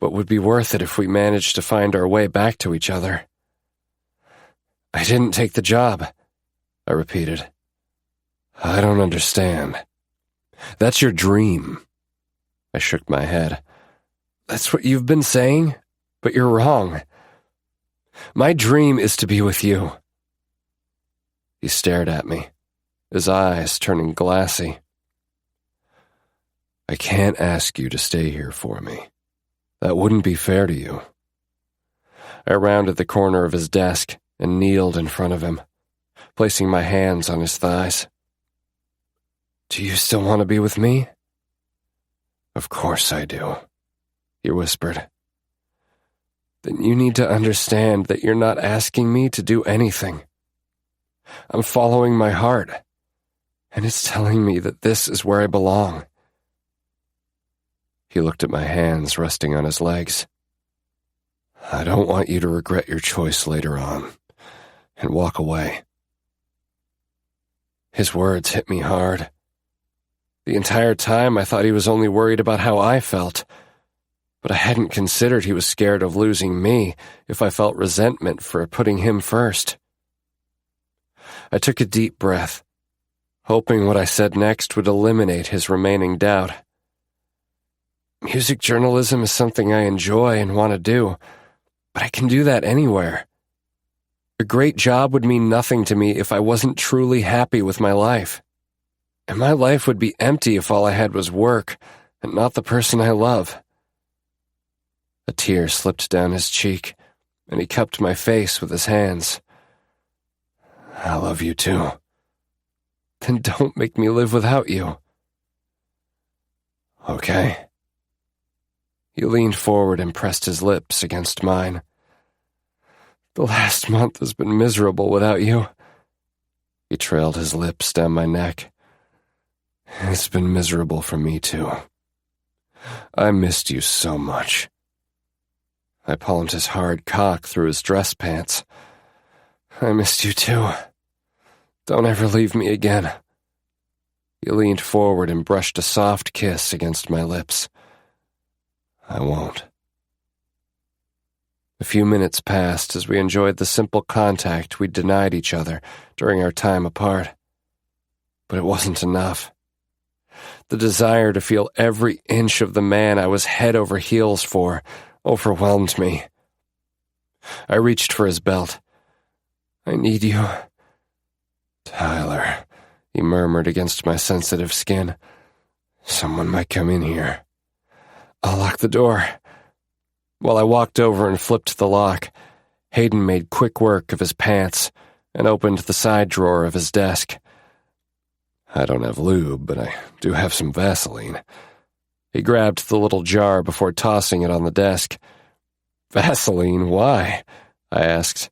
but would be worth it if we managed to find our way back to each other. I didn't take the job, I repeated. I don't understand. That's your dream. I shook my head. That's what you've been saying, but you're wrong. My dream is to be with you. He stared at me, his eyes turning glassy. I can't ask you to stay here for me. That wouldn't be fair to you. I rounded the corner of his desk and kneeled in front of him, placing my hands on his thighs. Do you still want to be with me? Of course I do, he whispered. Then you need to understand that you're not asking me to do anything. I'm following my heart, and it's telling me that this is where I belong. He looked at my hands resting on his legs. I don't want you to regret your choice later on, and walk away. His words hit me hard. The entire time I thought he was only worried about how I felt, but I hadn't considered he was scared of losing me if I felt resentment for putting him first. I took a deep breath, hoping what I said next would eliminate his remaining doubt. Music journalism is something I enjoy and want to do, but I can do that anywhere. A great job would mean nothing to me if I wasn't truly happy with my life. And my life would be empty if all I had was work and not the person I love. A tear slipped down his cheek, and he cupped my face with his hands. I love you too. Then don't make me live without you. Okay. He leaned forward and pressed his lips against mine. The last month has been miserable without you. He trailed his lips down my neck. It's been miserable for me too. I missed you so much. I palmed his hard cock through his dress pants. I missed you too. Don't ever leave me again. He leaned forward and brushed a soft kiss against my lips. I won't. A few minutes passed as we enjoyed the simple contact we'd denied each other during our time apart. But it wasn't enough. The desire to feel every inch of the man I was head over heels for overwhelmed me. I reached for his belt. I need you. Tyler, he murmured against my sensitive skin. Someone might come in here. I'll lock the door. While I walked over and flipped the lock, Hayden made quick work of his pants and opened the side drawer of his desk. I don't have lube, but I do have some Vaseline. He grabbed the little jar before tossing it on the desk. Vaseline, why? I asked,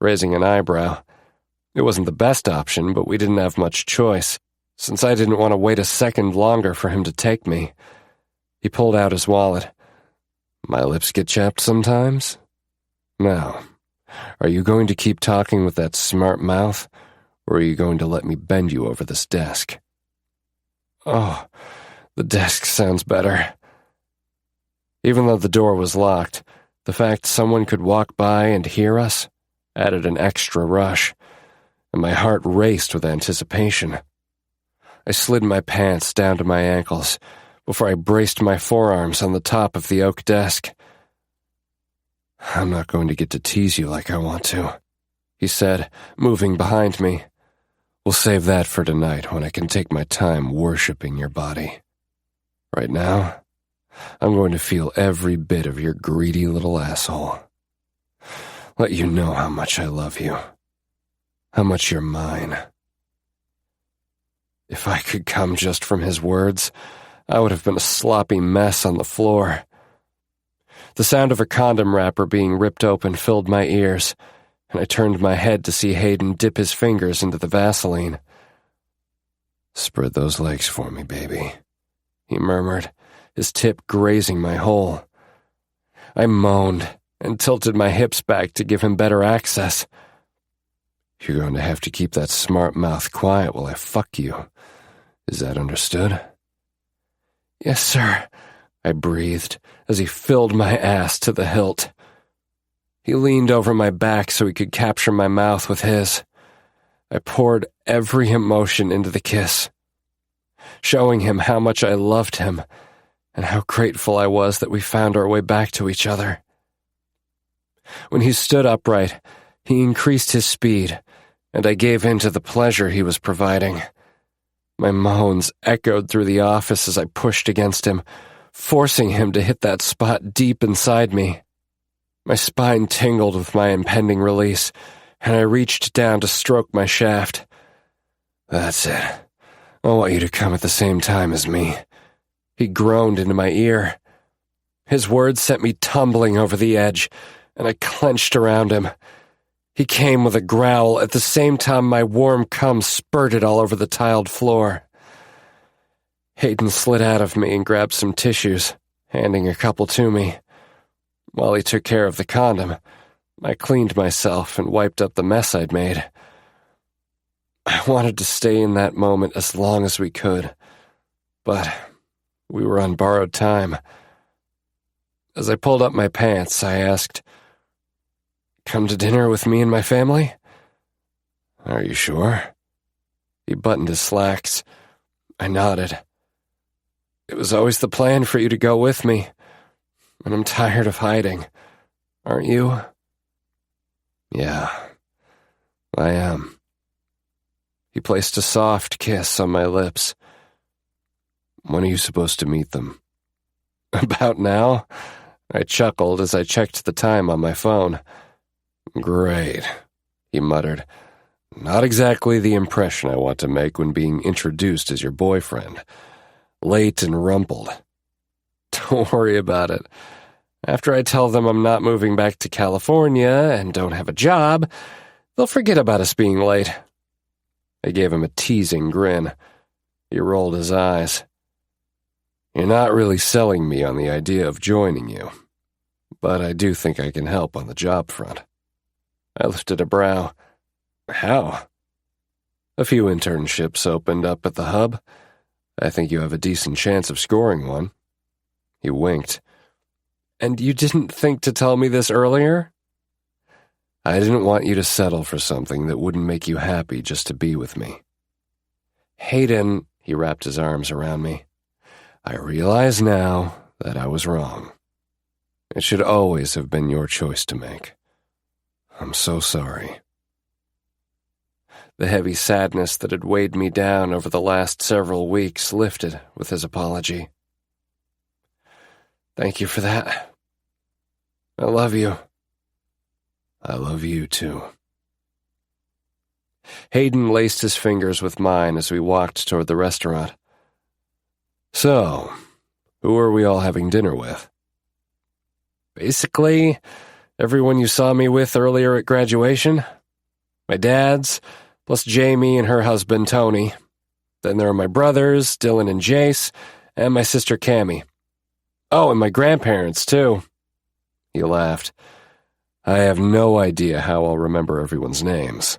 raising an eyebrow. It wasn't the best option, but we didn't have much choice, since I didn't want to wait a second longer for him to take me. He pulled out his wallet. My lips get chapped sometimes? Now, are you going to keep talking with that smart mouth, or are you going to let me bend you over this desk? Oh, the desk sounds better. Even though the door was locked, the fact someone could walk by and hear us added an extra rush, and my heart raced with anticipation. I slid my pants down to my ankles before I braced my forearms on the top of the oak desk. I'm not going to get to tease you like I want to, he said, moving behind me. We'll save that for tonight when I can take my time worshiping your body. Right now, I'm going to feel every bit of your greedy little asshole. Let you know how much I love you. How much you're mine. If I could come just from his words, I would have been a sloppy mess on the floor. The sound of a condom wrapper being ripped open filled my ears, and I turned my head to see Hayden dip his fingers into the Vaseline. Spread those legs for me, baby, he murmured, his tip grazing my hole. I moaned and tilted my hips back to give him better access. You're going to have to keep that smart mouth quiet while I fuck you. Is that understood? Yes, sir, I breathed as he filled my ass to the hilt. He leaned over my back so he could capture my mouth with his. I poured every emotion into the kiss, showing him how much I loved him and how grateful I was that we found our way back to each other. When he stood upright, he increased his speed, and I gave in to the pleasure he was providing. My moans echoed through the office as I pushed against him, forcing him to hit that spot deep inside me. My spine tingled with my impending release, and I reached down to stroke my shaft. That's it. I want you to come at the same time as me. He groaned into my ear. His words sent me tumbling over the edge, and I clenched around him. He came with a growl at the same time my warm cum spurted all over the tiled floor. Hayden slid out of me and grabbed some tissues, handing a couple to me. While he took care of the condom, I cleaned myself and wiped up the mess I'd made. I wanted to stay in that moment as long as we could, but we were on borrowed time. As I pulled up my pants, I asked, "Come to dinner with me and my family?" "Are you sure?" He buttoned his slacks. I nodded. "It was always the plan for you to go with me, and I'm tired of hiding. Aren't you?" "Yeah, I am." He placed a soft kiss on my lips. "When are you supposed to meet them?" "About now?" I chuckled as I checked the time on my phone. "Great," he muttered. "Not exactly the impression I want to make when being introduced as your boyfriend. Late and rumpled." "Don't worry about it. After I tell them I'm not moving back to California and don't have a job, they'll forget about us being late." I gave him a teasing grin. He rolled his eyes. "You're not really selling me on the idea of joining you, but I do think I can help on the job front." I lifted a brow. "How?" "A few internships opened up at the hub. I think you have a decent chance of scoring one." He winked. "And you didn't think to tell me this earlier?" "I didn't want you to settle for something that wouldn't make you happy just to be with me." "Hayden," he wrapped his arms around me. "I realize now that I was wrong. It should always have been your choice to make. I'm so sorry." The heavy sadness that had weighed me down over the last several weeks lifted with his apology. "Thank you for that. I love you." "I love you too." Hayden laced his fingers with mine as we walked toward the restaurant. "So, who are we all having dinner with?" "Basically, everyone you saw me with earlier at graduation. My dad's, plus Jamie and her husband, Tony. Then there are my brothers, Dylan and Jace, and my sister, Cammie. Oh, and my grandparents, too." He laughed. "I have no idea how I'll remember everyone's names."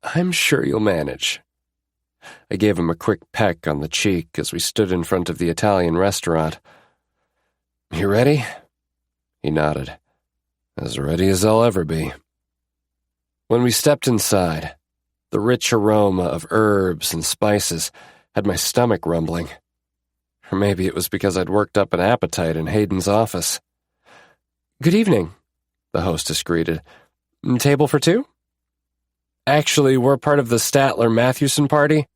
"I'm sure you'll manage." I gave him a quick peck on the cheek as we stood in front of the Italian restaurant. "You ready?" He nodded. "As ready as I'll ever be." When we stepped inside, the rich aroma of herbs and spices had my stomach rumbling. Or maybe it was because I'd worked up an appetite in Hayden's office. "Good evening," the hostess greeted. "Table for two?" "Actually, we're part of the Statler-Mathewson party.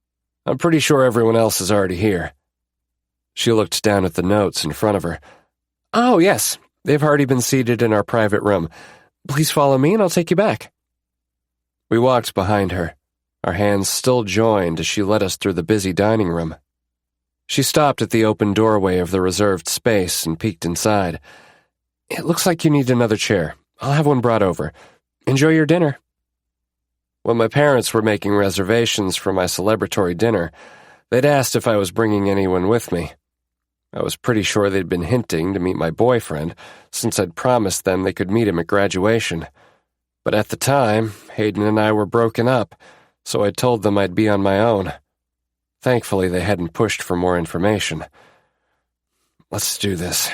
I'm pretty sure everyone else is already here." She looked down at the notes in front of her. "Oh, yes, they've already been seated in our private room. Please follow me and I'll take you back." We walked behind her, our hands still joined as she led us through the busy dining room. She stopped at the open doorway of the reserved space and peeked inside. "It looks like you need another chair. I'll have one brought over. Enjoy your dinner." When my parents were making reservations for my celebratory dinner, they'd asked if I was bringing anyone with me. I was pretty sure they'd been hinting to meet my boyfriend, since I'd promised them they could meet him at graduation. But at the time, Hayden and I were broken up, so I told them I'd be on my own. Thankfully, they hadn't pushed for more information. "Let's do this."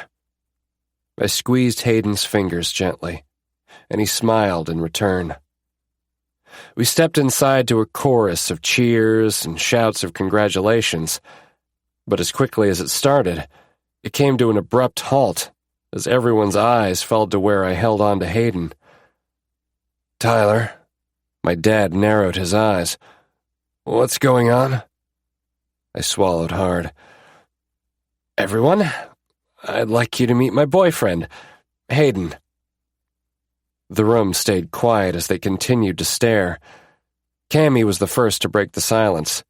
I squeezed Hayden's fingers gently, and he smiled in return. We stepped inside to a chorus of cheers and shouts of congratulations, but as quickly as it started, it came to an abrupt halt as everyone's eyes fell to where I held on to Hayden. "Tyler," my dad narrowed his eyes. "What's going on?" I swallowed hard. "Everyone, I'd like you to meet my boyfriend, Hayden." The room stayed quiet as they continued to stare. Cammie was the first to break the silence.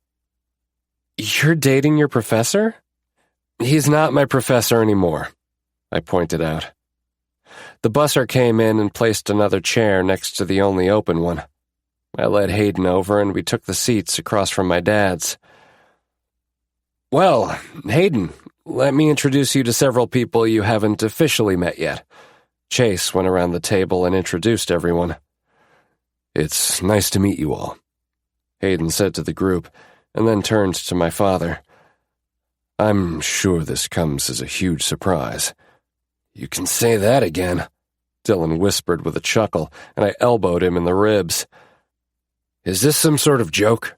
"You're dating your professor?" "He's not my professor anymore," I pointed out. The busser came in and placed another chair next to the only open one. I led Hayden over and we took the seats across from my dad's. "Well, Hayden, let me introduce you to several people you haven't officially met yet." Chase went around the table and introduced everyone. "It's nice to meet you all," Hayden said to the group, and then turned to my father. "I'm sure this comes as a huge surprise. "You can say that again," Dylan whispered with a chuckle, and I elbowed him in the ribs. "Is this some sort of joke?"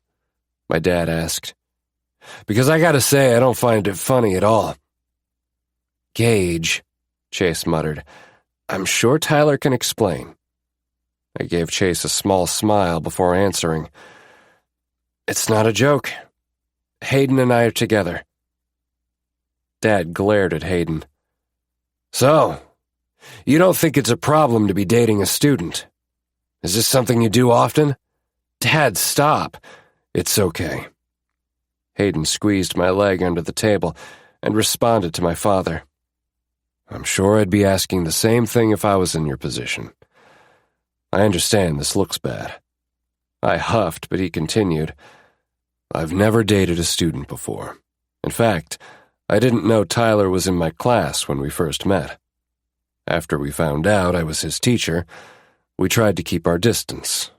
my dad asked. "Because I gotta say, I don't find it funny at all." "Gage," Chase muttered. "I'm sure Tyler can explain." I gave Chase a small smile before answering. "It's not a joke. Hayden and I are together." Dad glared at Hayden. "So, you don't think it's a problem to be dating a student? Is this something you do often?" "Dad, stop." "It's okay." Hayden squeezed my leg under the table and responded to my father. "I'm sure I'd be asking the same thing if I was in your position. I understand this looks bad." I huffed, but he continued. "I've never dated a student before. In fact, I didn't know Tyler was in my class when we first met. After we found out I was his teacher, we tried to keep our distance,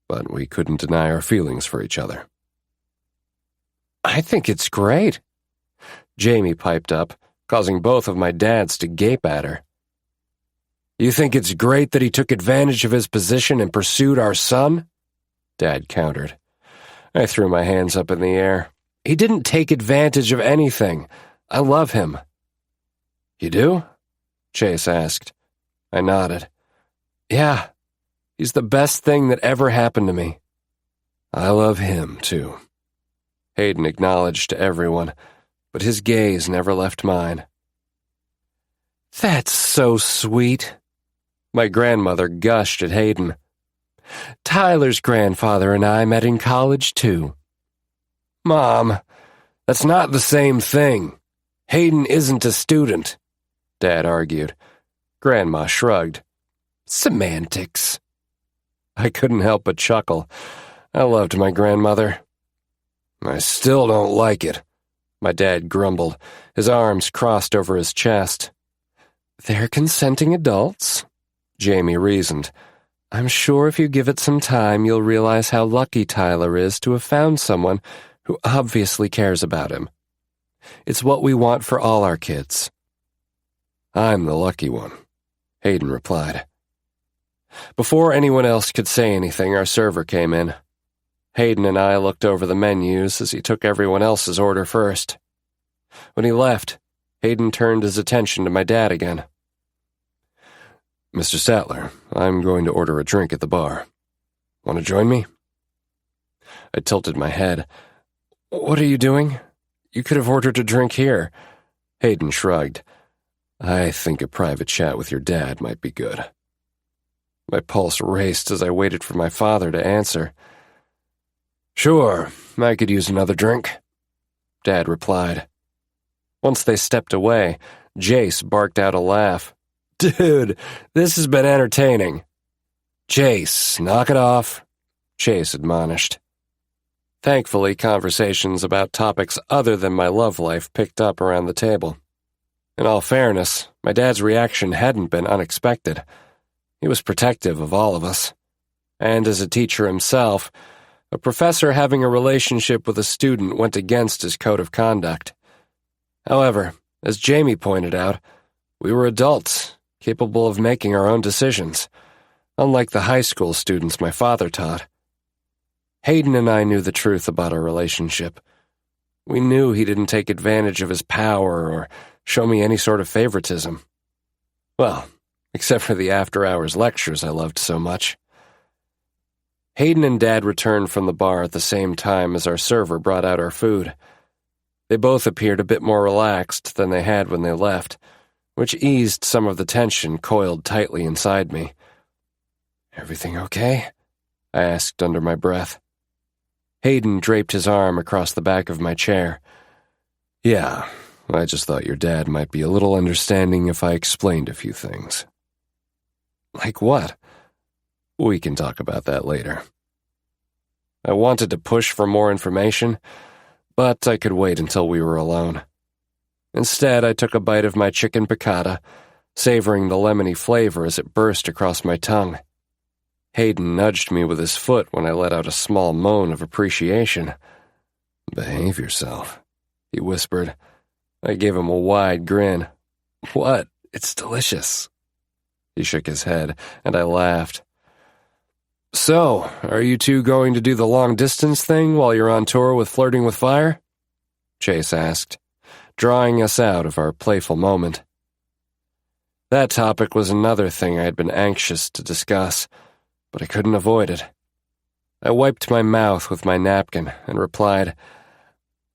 but we couldn't deny our feelings for each other." "I think it's great," Jamie piped up, causing both of my dads to gape at her. "You think it's great that he took advantage of his position and pursued our son?" Dad countered. I threw my hands up in the air. "He didn't take advantage of anything. I love him." "You do?" Chase asked. I nodded. "Yeah, he's the best thing that ever happened to me." "I love him, too." Hayden acknowledged to everyone, but his gaze never left mine. "That's so sweet." My grandmother gushed at Hayden. "Tyler's grandfather and I met in college, too." "Mom, that's not the same thing. Hayden isn't a student," Dad argued. Grandma shrugged. "Semantics." I couldn't help but chuckle. I loved my grandmother. "I still don't like it," my dad grumbled, his arms crossed over his chest. "They're consenting adults," Jamie reasoned. "I'm sure if you give it some time, you'll realize how lucky Tyler is to have found someone who obviously cares about him. It's what we want for all our kids." "I'm the lucky one," Hayden replied. Before anyone else could say anything, our server came in. Hayden and I looked over the menus as he took everyone else's order first. When he left, Hayden turned his attention to my dad again. "Mr. Statler, I'm going to order a drink at the bar. Want to join me?" I tilted my head. "What are you doing? You could have ordered a drink here." Hayden shrugged. "I think a private chat with your dad might be good." My pulse raced as I waited for my father to answer. "Sure, I could use another drink," Dad replied. Once they stepped away, Jace barked out a laugh. "Dude, this has been entertaining." "Jace, knock it off," Chase admonished. Thankfully, conversations about topics other than my love life picked up around the table. In all fairness, my dad's reaction hadn't been unexpected. He was protective of all of us. And as a teacher himself, a professor having a relationship with a student went against his code of conduct. However, as Jamie pointed out, we were adults, capable of making our own decisions, unlike the high school students my father taught. Hayden and I knew the truth about our relationship. We knew he didn't take advantage of his power or show me any sort of favoritism. Well, except for the after-hours lectures I loved so much. Hayden and Dad returned from the bar at the same time as our server brought out our food. They both appeared a bit more relaxed than they had when they left, which eased some of the tension coiled tightly inside me. "Everything okay?" I asked under my breath. Hayden draped his arm across the back of my chair. "Yeah, I just thought your dad might be a little understanding if I explained a few things." "Like what?" "We can talk about that later." I wanted to push for more information, but I could wait until we were alone. Instead, I took a bite of my chicken piccata, savoring the lemony flavor as it burst across my tongue. Hayden nudged me with his foot when I let out a small moan of appreciation. "Behave yourself," he whispered. I gave him a wide grin. "What? It's delicious." He shook his head, and I laughed. "So, are you two going to do the long-distance thing while you're on tour with Flirting with Fire?" Chase asked, drawing us out of our playful moment. That topic was another thing I had been anxious to discuss, but I couldn't avoid it. I wiped my mouth with my napkin and replied,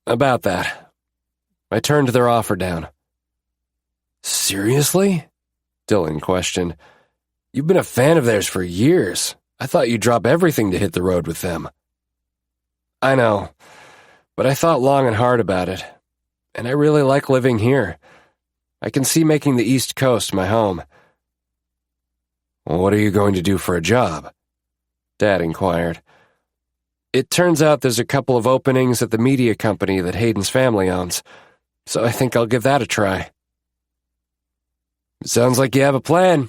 "About that." I turned their offer down. "Seriously?" Dylan questioned. "You've been a fan of theirs for years. I thought you'd drop everything to hit the road with them." "I know, but I thought long and hard about it, and I really like living here. I can see making the East Coast my home." "Well, what are you going to do for a job?" Dad inquired. "It turns out there's a couple of openings at the media company that Hayden's family owns, so I think I'll give that a try." "It sounds like you have a plan,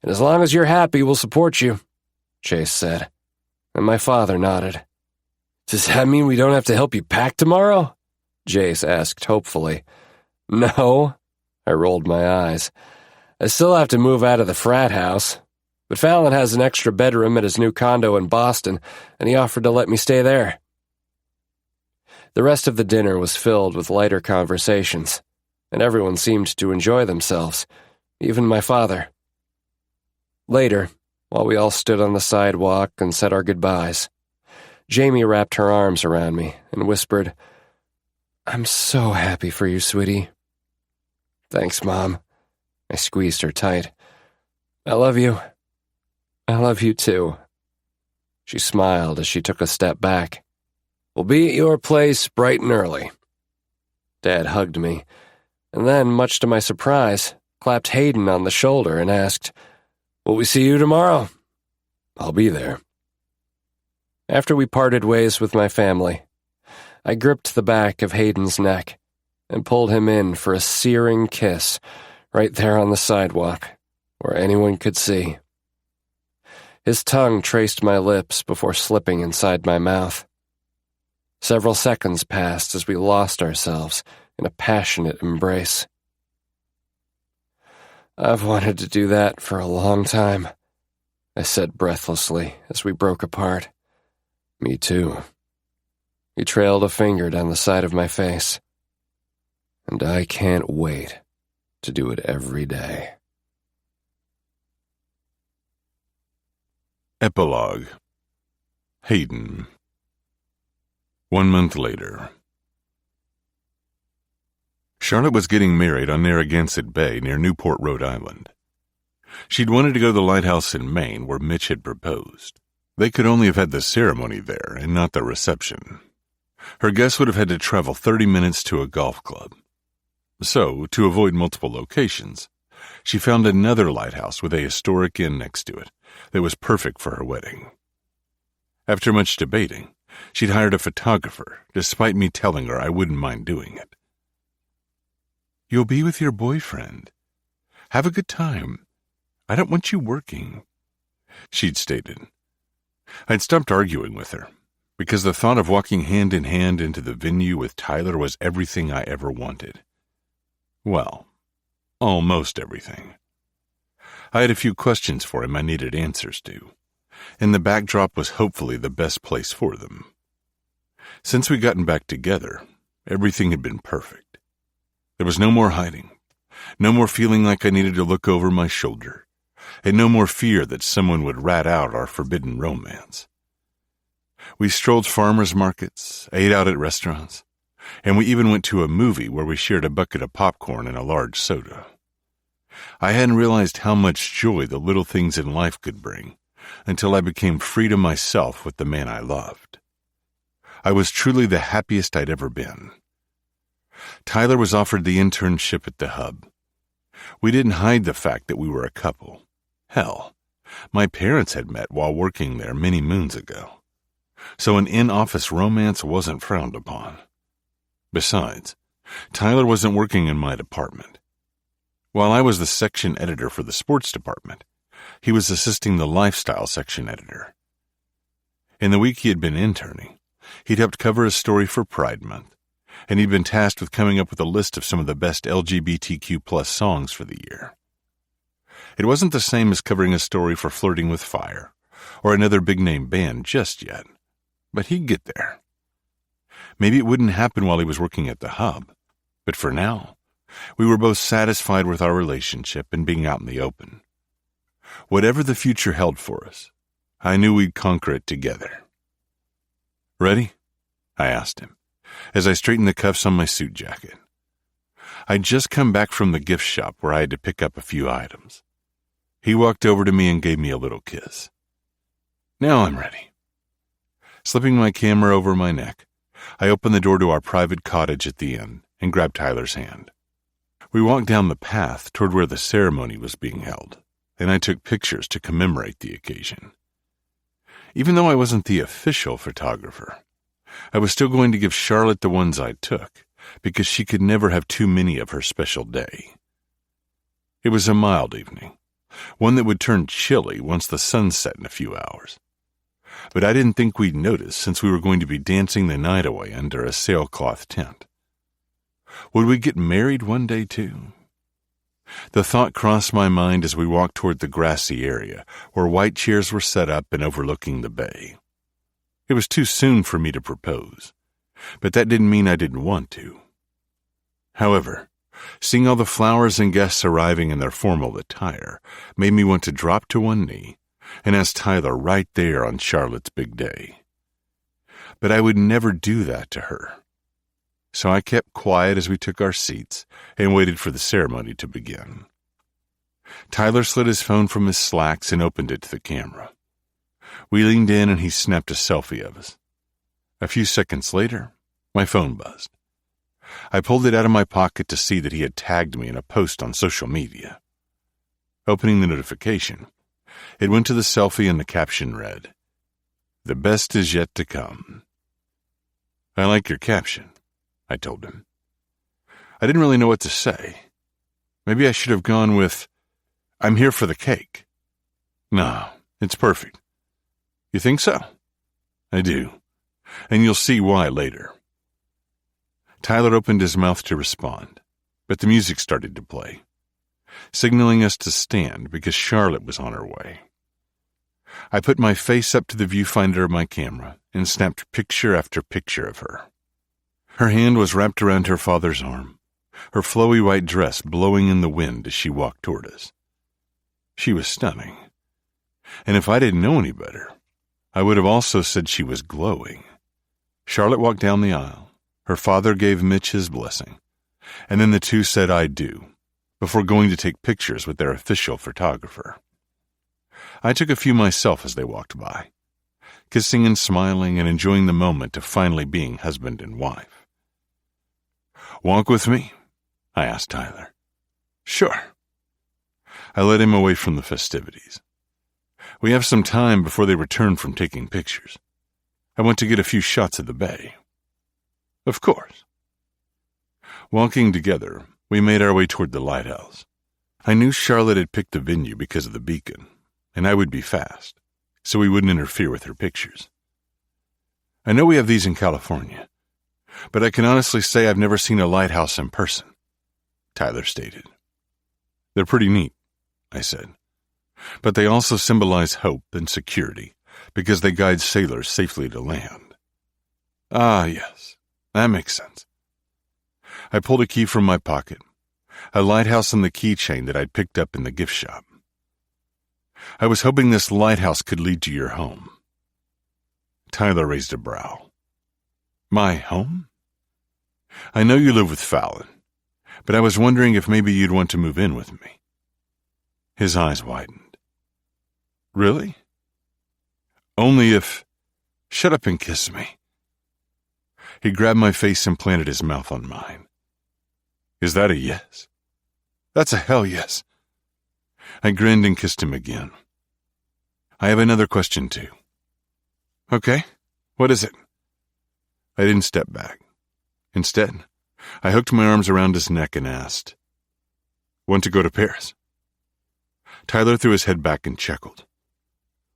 and as long as you're happy, we'll support you," Chase said, and my father nodded. "Does that mean we don't have to help you pack tomorrow?" Jace asked hopefully. "No," I rolled my eyes. "I still have to move out of the frat house, but Fallon has an extra bedroom at his new condo in Boston, and he offered to let me stay there." The rest of the dinner was filled with lighter conversations, and everyone seemed to enjoy themselves, even my father. Later, while we all stood on the sidewalk and said our goodbyes, Jamie wrapped her arms around me and whispered, "I'm so happy for you, sweetie." "Thanks, Mom." I squeezed her tight. "I love you." "I love you too." She smiled as she took a step back. "We'll be at your place bright and early." Dad hugged me, and then, much to my surprise, clapped Hayden on the shoulder and asked, "Will we see you tomorrow?" "I'll be there." After we parted ways with my family, I gripped the back of Hayden's neck and pulled him in for a searing kiss right there on the sidewalk, where anyone could see. His tongue traced my lips before slipping inside my mouth. Several seconds passed as we lost ourselves in a passionate embrace. "I've wanted to do that for a long time," I said breathlessly as we broke apart. "Me too." He trailed a finger down the side of my face. "And I can't wait to do it every day." Epilogue. Hayden. 1 month later. Charlotte was getting married on Narragansett Bay near Newport, Rhode Island. She'd wanted to go to the lighthouse in Maine where Mitch had proposed. They could only have had the ceremony there and not the reception. Her guests would have had to travel 30 minutes to a golf club. So, to avoid multiple locations, she found another lighthouse with a historic inn next to it that was perfect for her wedding. After much debating, she'd hired a photographer, despite me telling her I wouldn't mind doing it. "You'll be with your boyfriend. Have a good time. I don't want you working," she'd stated. I'd stopped arguing with her, because the thought of walking hand in hand into the venue with Tyler was everything I ever wanted. Well, almost everything. I had a few questions for him I needed answers to, and the backdrop was hopefully the best place for them. Since we'd gotten back together, everything had been perfect. There was no more hiding, no more feeling like I needed to look over my shoulder, and no more fear that someone would rat out our forbidden romance. We strolled farmers markets, ate out at restaurants, and we even went to a movie where we shared a bucket of popcorn and a large soda. I hadn't realized how much joy the little things in life could bring until I became free to myself with the man I loved. I was truly the happiest I'd ever been. Tyler was offered the internship at the Hub. We didn't hide the fact that we were a couple. Hell, my parents had met while working there many moons ago. So an in-office romance wasn't frowned upon. Besides, Tyler wasn't working in my department. While I was the section editor for the sports department, he was assisting the lifestyle section editor. In the week he had been interning, he'd helped cover a story for Pride Month, and he'd been tasked with coming up with a list of some of the best LGBTQ plus songs for the year. It wasn't the same as covering a story for Flirting with Fire or another big-name band just yet, but he'd get there. Maybe it wouldn't happen while he was working at the Hub, but for now, we were both satisfied with our relationship and being out in the open. Whatever the future held for us, I knew we'd conquer it together. "Ready?" I asked him, as I straightened the cuffs on my suit jacket. I'd just come back from the gift shop where I had to pick up a few items. He walked over to me and gave me a little kiss. "Now I'm ready." Slipping my camera over my neck, I opened the door to our private cottage at the inn and grabbed Tyler's hand. We walked down the path toward where the ceremony was being held, and I took pictures to commemorate the occasion. Even though I wasn't the official photographer, I was still going to give Charlotte the ones I took, because she could never have too many of her special day. It was a mild evening, one that would turn chilly once the sun set in a few hours. But I didn't think we'd notice since we were going to be dancing the night away under a sailcloth tent. Would we get married one day, too? The thought crossed my mind as we walked toward the grassy area, where white chairs were set up and overlooking the bay. It was too soon for me to propose, but that didn't mean I didn't want to. However, seeing all the flowers and guests arriving in their formal attire made me want to drop to one knee and ask Tyler right there on Charlotte's big day. But I would never do that to her. So I kept quiet as we took our seats and waited for the ceremony to begin. Tyler slid his phone from his slacks and opened it to the camera. We leaned in and he snapped a selfie of us. A few seconds later, my phone buzzed. I pulled it out of my pocket to see that he had tagged me in a post on social media. Opening the notification, it went to the selfie and the caption read, "The best is yet to come." "I like your caption," I told him. I didn't really know what to say. Maybe I should have gone with, "I'm here for the cake." "No, it's perfect." "You think so?" "I do, and you'll see why later." Tyler opened his mouth to respond, but the music started to play, signaling us to stand because Charlotte was on her way. I put my face up to the viewfinder of my camera and snapped picture after picture of her. Her hand was wrapped around her father's arm, her flowy white dress blowing in the wind as she walked toward us. She was stunning, and if I didn't know any better, I would have also said she was glowing. Charlotte walked down the aisle. Her father gave Mitch his blessing, and then the two said "I do," before going to take pictures with their official photographer. I took a few myself as they walked by, kissing and smiling and enjoying the moment of finally being husband and wife. "Walk with me?" I asked Tyler. "Sure." I led him away from the festivities. "We have some time before they return from taking pictures. I want to get a few shots of the bay." "Of course." Walking together, we made our way toward the lighthouse. I knew Charlotte had picked the venue because of the beacon, and I would be fast, so we wouldn't interfere with her pictures. "I know we have these in California, but I can honestly say I've never seen a lighthouse in person," Tyler stated. "They're pretty neat," I said, "but they also symbolize hope and security because they guide sailors safely to land." "Ah, yes, that makes sense." I pulled a key from my pocket, a lighthouse on the keychain that I'd picked up in the gift shop. "I was hoping this lighthouse could lead to your home." Tyler raised a brow. "My home? I know you live with Fallon, but I was wondering if maybe you'd want to move in with me." His eyes widened. "Really?" "Only if—" "Shut up and kiss me." He grabbed my face and planted his mouth on mine. "Is that a yes?" "That's a hell yes." I grinned and kissed him again. "I have another question, too." "Okay, what is it?" I didn't step back. Instead, I hooked my arms around his neck and asked, "Want to go to Paris?" Tyler threw his head back and chuckled.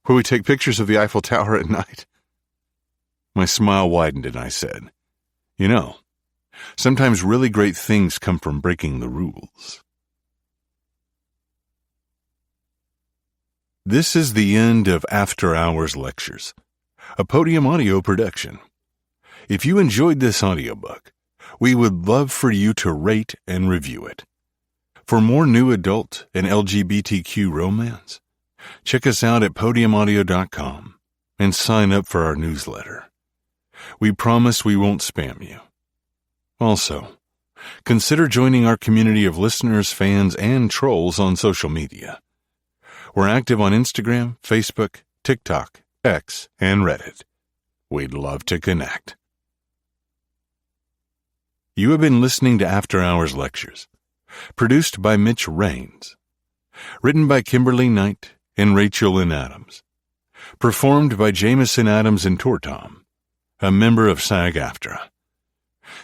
"Will we take pictures of the Eiffel Tower at night?" My smile widened and I said, "You know, Sometimes really great things come from breaking the rules. This is the end of After Hours Lectures, a Podium Audio production. If you enjoyed this audiobook, we would love for you to rate and review it. For more new adult and LGBTQ romance, check us out at podiumaudio.com and sign up for our newsletter. We promise we won't spam you. Also, consider joining our community of listeners, fans, and trolls on social media. We're active on Instagram, Facebook, TikTok, X, and Reddit. We'd love to connect. You have been listening to After Hours Lectures, produced by Mitch Raines, written by Kimberly Knight and Rachel Lynn Adams, performed by Jameson Adams and Tortom, a member of SAG-AFTRA.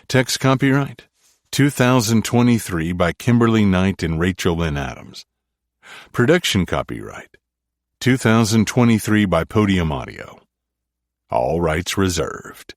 Text copyright 2023 by Kimberly Knight and Rachel Lynn Adams. Production copyright 2023 by Podium Audio. All rights reserved.